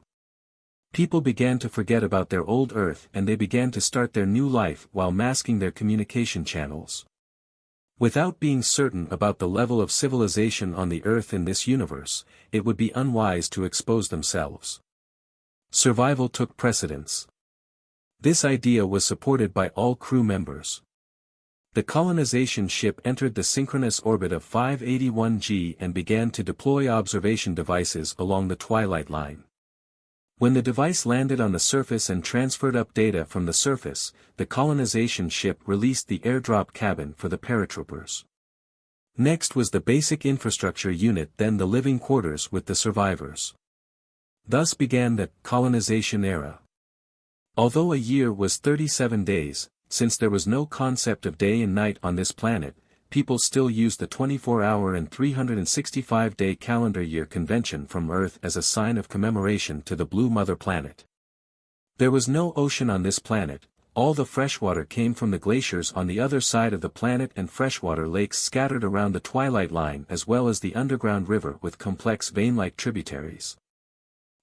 People began to forget about their old Earth and they began to start their new life while masking their communication channels. Without being certain about the level of civilization on the Earth in this universe, it would be unwise to expose themselves. Survival took precedence. This idea was supported by all crew members. The colonization ship entered the synchronous orbit of 581G and began to deploy observation devices along the twilight line. When the device landed on the surface and transferred up data from the surface, the colonization ship released the airdrop cabin for the paratroopers. Next was the basic infrastructure unit, then the living quarters with the survivors. Thus began the colonization era. Although a year was 37 days, since there was no concept of day and night on this planet, people still used the 24-hour and 365-day calendar year convention from Earth as a sign of commemoration to the blue mother planet. There was no ocean on this planet, all the freshwater came from the glaciers on the other side of the planet and freshwater lakes scattered around the twilight line as well as the underground river with complex vein-like tributaries.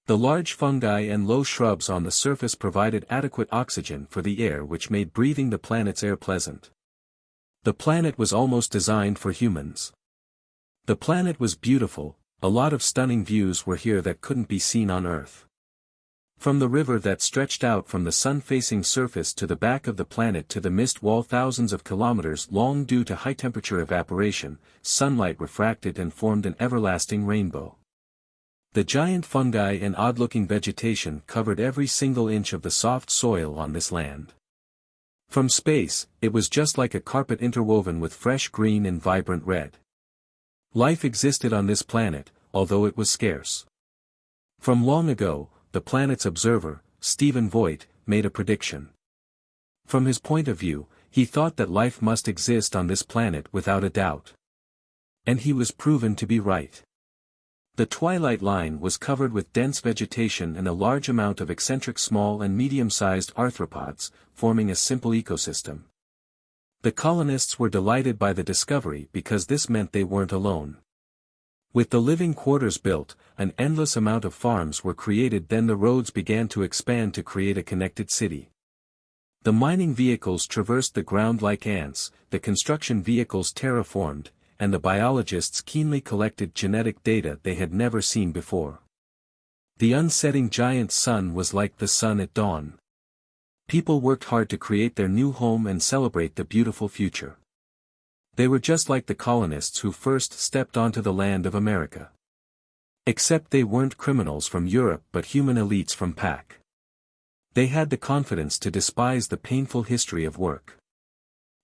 The large fungi and low shrubs on the surface provided adequate oxygen for the air, which made breathing the planet's air pleasant. The planet was almost designed for humans. The planet was beautiful, a lot of stunning views were here that couldn't be seen on Earth. From the river that stretched out from the sun-facing surface to the back of the planet to the mist wall thousands of kilometers long due to high-temperature evaporation, sunlight refracted and formed an everlasting rainbow. The giant fungi and odd-looking vegetation covered every single inch of the soft soil on this land. From space, it was just like a carpet interwoven with fresh green and vibrant red. Life existed on this planet, although it was scarce. From long ago, the planet's observer, Stephen Voigt, made a prediction. From his point of view, he thought that life must exist on this planet without a doubt. And he was proven to be right. The twilight line was covered with dense vegetation and a large amount of eccentric small and medium-sized arthropods, forming a simple ecosystem. The colonists were delighted by the discovery because this meant they weren't alone. With the living quarters built, an endless amount of farms were created, then the roads began to expand to create a connected city. The mining vehicles traversed the ground like ants, the construction vehicles terraformed, and the biologists keenly collected genetic data they had never seen before. The unsetting giant sun was like the sun at dawn. People worked hard to create their new home and celebrate the beautiful future. They were just like the colonists who first stepped onto the land of America. Except they weren't criminals from Europe but human elites from Pac. They had the confidence to despise the painful history of work.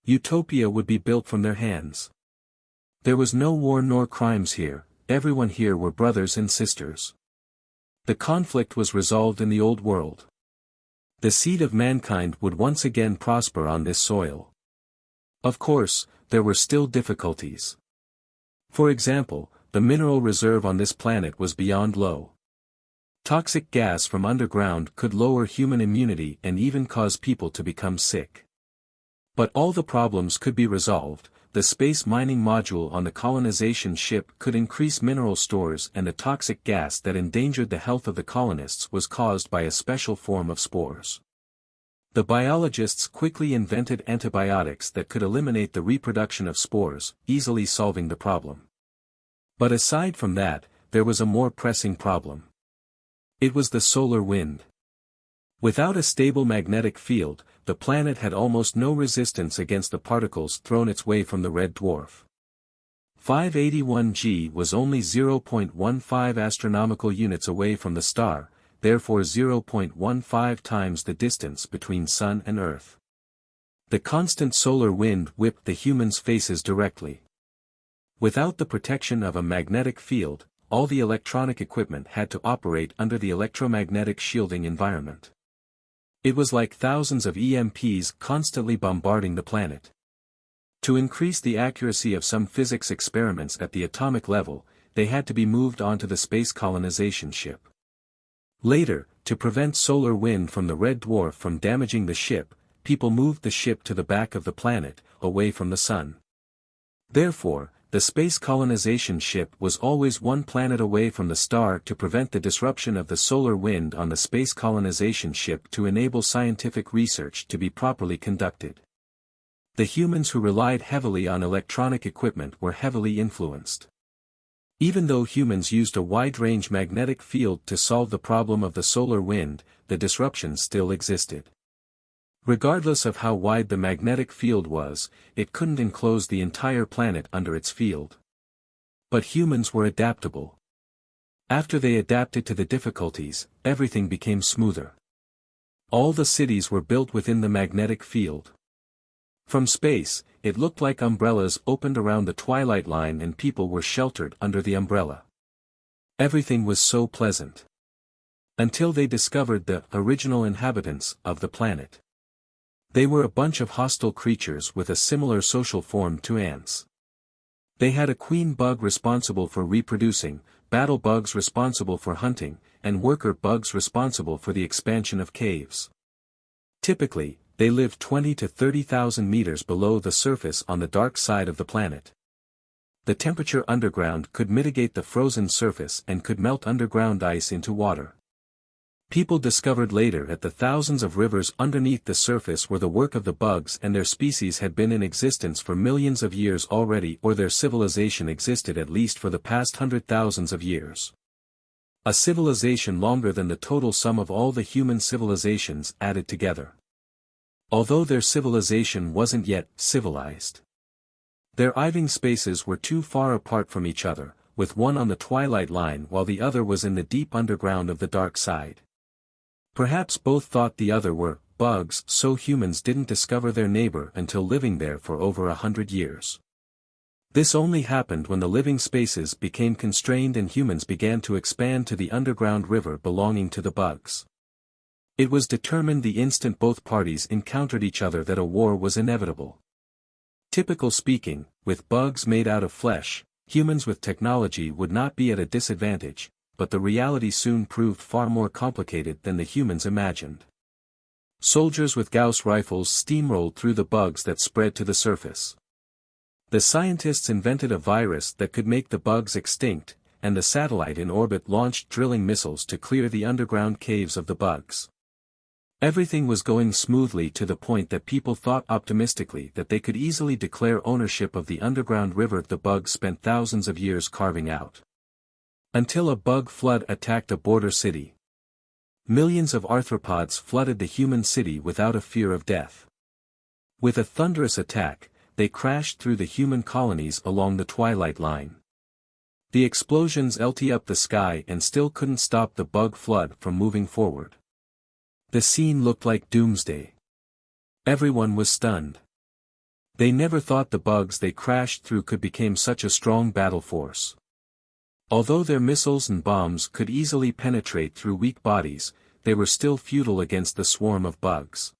Utopia would be built from their hands. There was no war nor crimes here, everyone here were brothers and sisters. The conflict was resolved in the old world. The seed of mankind would once again prosper on this soil. Of course, there were still difficulties. For example, the mineral reserve on this planet was beyond low. Toxic gas from underground could lower human immunity and even cause people to become sick. But all the problems could be resolved. The space mining module on the colonization ship could increase mineral stores, and the toxic gas that endangered the health of the colonists was caused by a special form of spores. The biologists quickly invented antibiotics that could eliminate the reproduction of spores, easily solving the problem. But aside from that, there was a more pressing problem. It was the solar wind. Without a stable magnetic field, the planet had almost no resistance against the particles thrown its way from the red dwarf. 581G was only 0.15 astronomical units away from the star, therefore 0.15 times the distance between Sun and Earth. The constant solar wind whipped the humans' faces directly. Without the protection of a magnetic field, all the electronic equipment had to operate under the electromagnetic shielding environment. It was like thousands of EMPs constantly bombarding the planet. To increase the accuracy of some physics experiments at the atomic level, they had to be moved onto the space colonization ship. Later, to prevent solar wind from the red dwarf from damaging the ship, people moved the ship to the back of the planet, away from the sun. Therefore, the space colonization ship was always one planet away from the star to prevent the disruption of the solar wind on the space colonization ship to enable scientific research to be properly conducted. The humans who relied heavily on electronic equipment were heavily influenced. Even though humans used a wide-range magnetic field to solve the problem of the solar wind, the disruption still existed. Regardless of how wide the magnetic field was, it couldn't enclose the entire planet under its field. But humans were adaptable. After they adapted to the difficulties, everything became smoother. All the cities were built within the magnetic field. From space, it looked like umbrellas opened around the twilight line and people were sheltered under the umbrella. Everything was so pleasant. Until they discovered the original inhabitants of the planet. They were a bunch of hostile creatures with a similar social form to ants. They had a queen bug responsible for reproducing, battle bugs responsible for hunting, and worker bugs responsible for the expansion of caves. Typically, they lived 20 to 30,000 meters below the surface on the dark side of the planet. The temperature underground could mitigate the frozen surface and could melt underground ice into water. People discovered later that the thousands of rivers underneath the surface were the work of the bugs, and their species had been in existence for millions of years already, or their civilization existed at least for the past 100,000s of years. A civilization longer than the total sum of all the human civilizations added together. Although their civilization wasn't yet civilized. Their living spaces were too far apart from each other, with one on the twilight line while the other was in the deep underground of the dark side. Perhaps both thought the other were bugs, so humans didn't discover their neighbor until living there for over 100 years. This only happened when the living spaces became constrained and humans began to expand to the underground river belonging to the bugs. It was determined the instant both parties encountered each other that a war was inevitable. Typical speaking, with bugs made out of flesh, humans with technology would not be at a disadvantage, but the reality soon proved far more complicated than the humans imagined. Soldiers with Gauss rifles steamrolled through the bugs that spread to the surface. The scientists invented a virus that could make the bugs extinct, and the satellite in orbit launched drilling missiles to clear the underground caves of the bugs. Everything was going smoothly to the point that people thought optimistically that they could easily declare ownership of the underground river the bugs spent thousands of years carving out. Until a bug flood attacked a border city. Millions of arthropods flooded the human city without a fear of death. With a thunderous attack, they crashed through the human colonies along the twilight line. The explosions lit up the sky and still couldn't stop the bug flood from moving forward. The scene looked like doomsday. Everyone was stunned. They never thought the bugs they crashed through could become such a strong battle force. Although their missiles and bombs could easily penetrate through weak bodies, they were still futile against the swarm of bugs.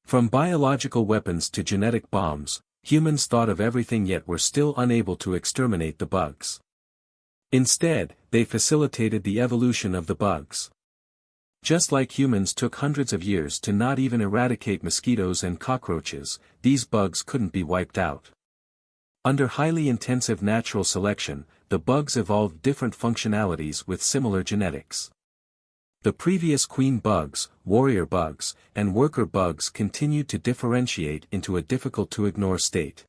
From biological weapons to genetic bombs, humans thought of everything yet were still unable to exterminate the bugs. Instead, they facilitated the evolution of the bugs. Just like humans took hundreds of years to not even eradicate mosquitoes and cockroaches, these bugs couldn't be wiped out. Under highly intensive natural selection, the bugs evolved different functionalities with similar genetics. The previous queen bugs, warrior bugs, and worker bugs continued to differentiate into a difficult-to-ignore state.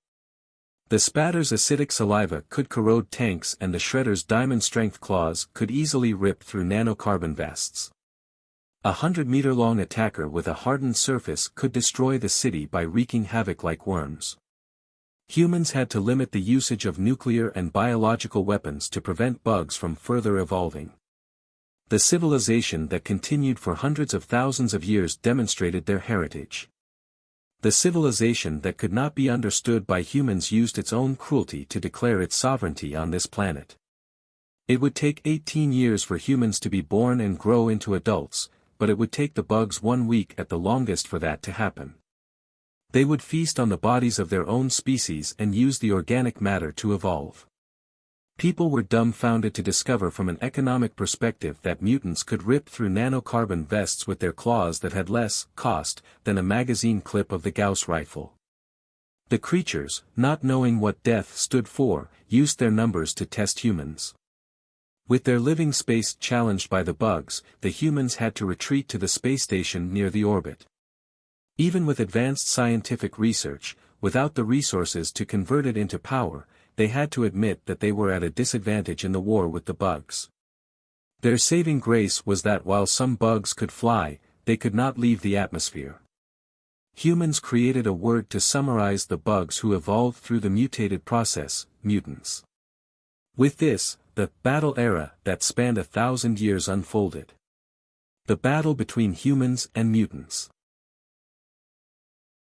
The spatter's acidic saliva could corrode tanks, and the shredder's diamond-strength claws could easily rip through nanocarbon vests. A 100-meter-long attacker with a hardened surface could destroy the city by wreaking havoc like worms. Humans had to limit the usage of nuclear and biological weapons to prevent bugs from further evolving. The civilization that continued for hundreds of thousands of years demonstrated their heritage. The civilization that could not be understood by humans used its own cruelty to declare its sovereignty on this planet. It would take 18 years for humans to be born and grow into adults, but it would take the bugs 1 week at the longest for that to happen. They would feast on the bodies of their own species and use the organic matter to evolve. People were dumbfounded to discover from an economic perspective that mutants could rip through nanocarbon vests with their claws that had less cost than a magazine clip of the Gauss rifle. The creatures, not knowing what death stood for, used their numbers to test humans. With their living space challenged by the bugs, the humans had to retreat to the space station near the orbit. Even with advanced scientific research, without the resources to convert it into power, they had to admit that they were at a disadvantage in the war with the bugs. Their saving grace was that while some bugs could fly, they could not leave the atmosphere. Humans created a word to summarize the bugs who evolved through the mutated process: mutants. With this, the battle era that spanned 1,000 years unfolded. The battle between humans and mutants.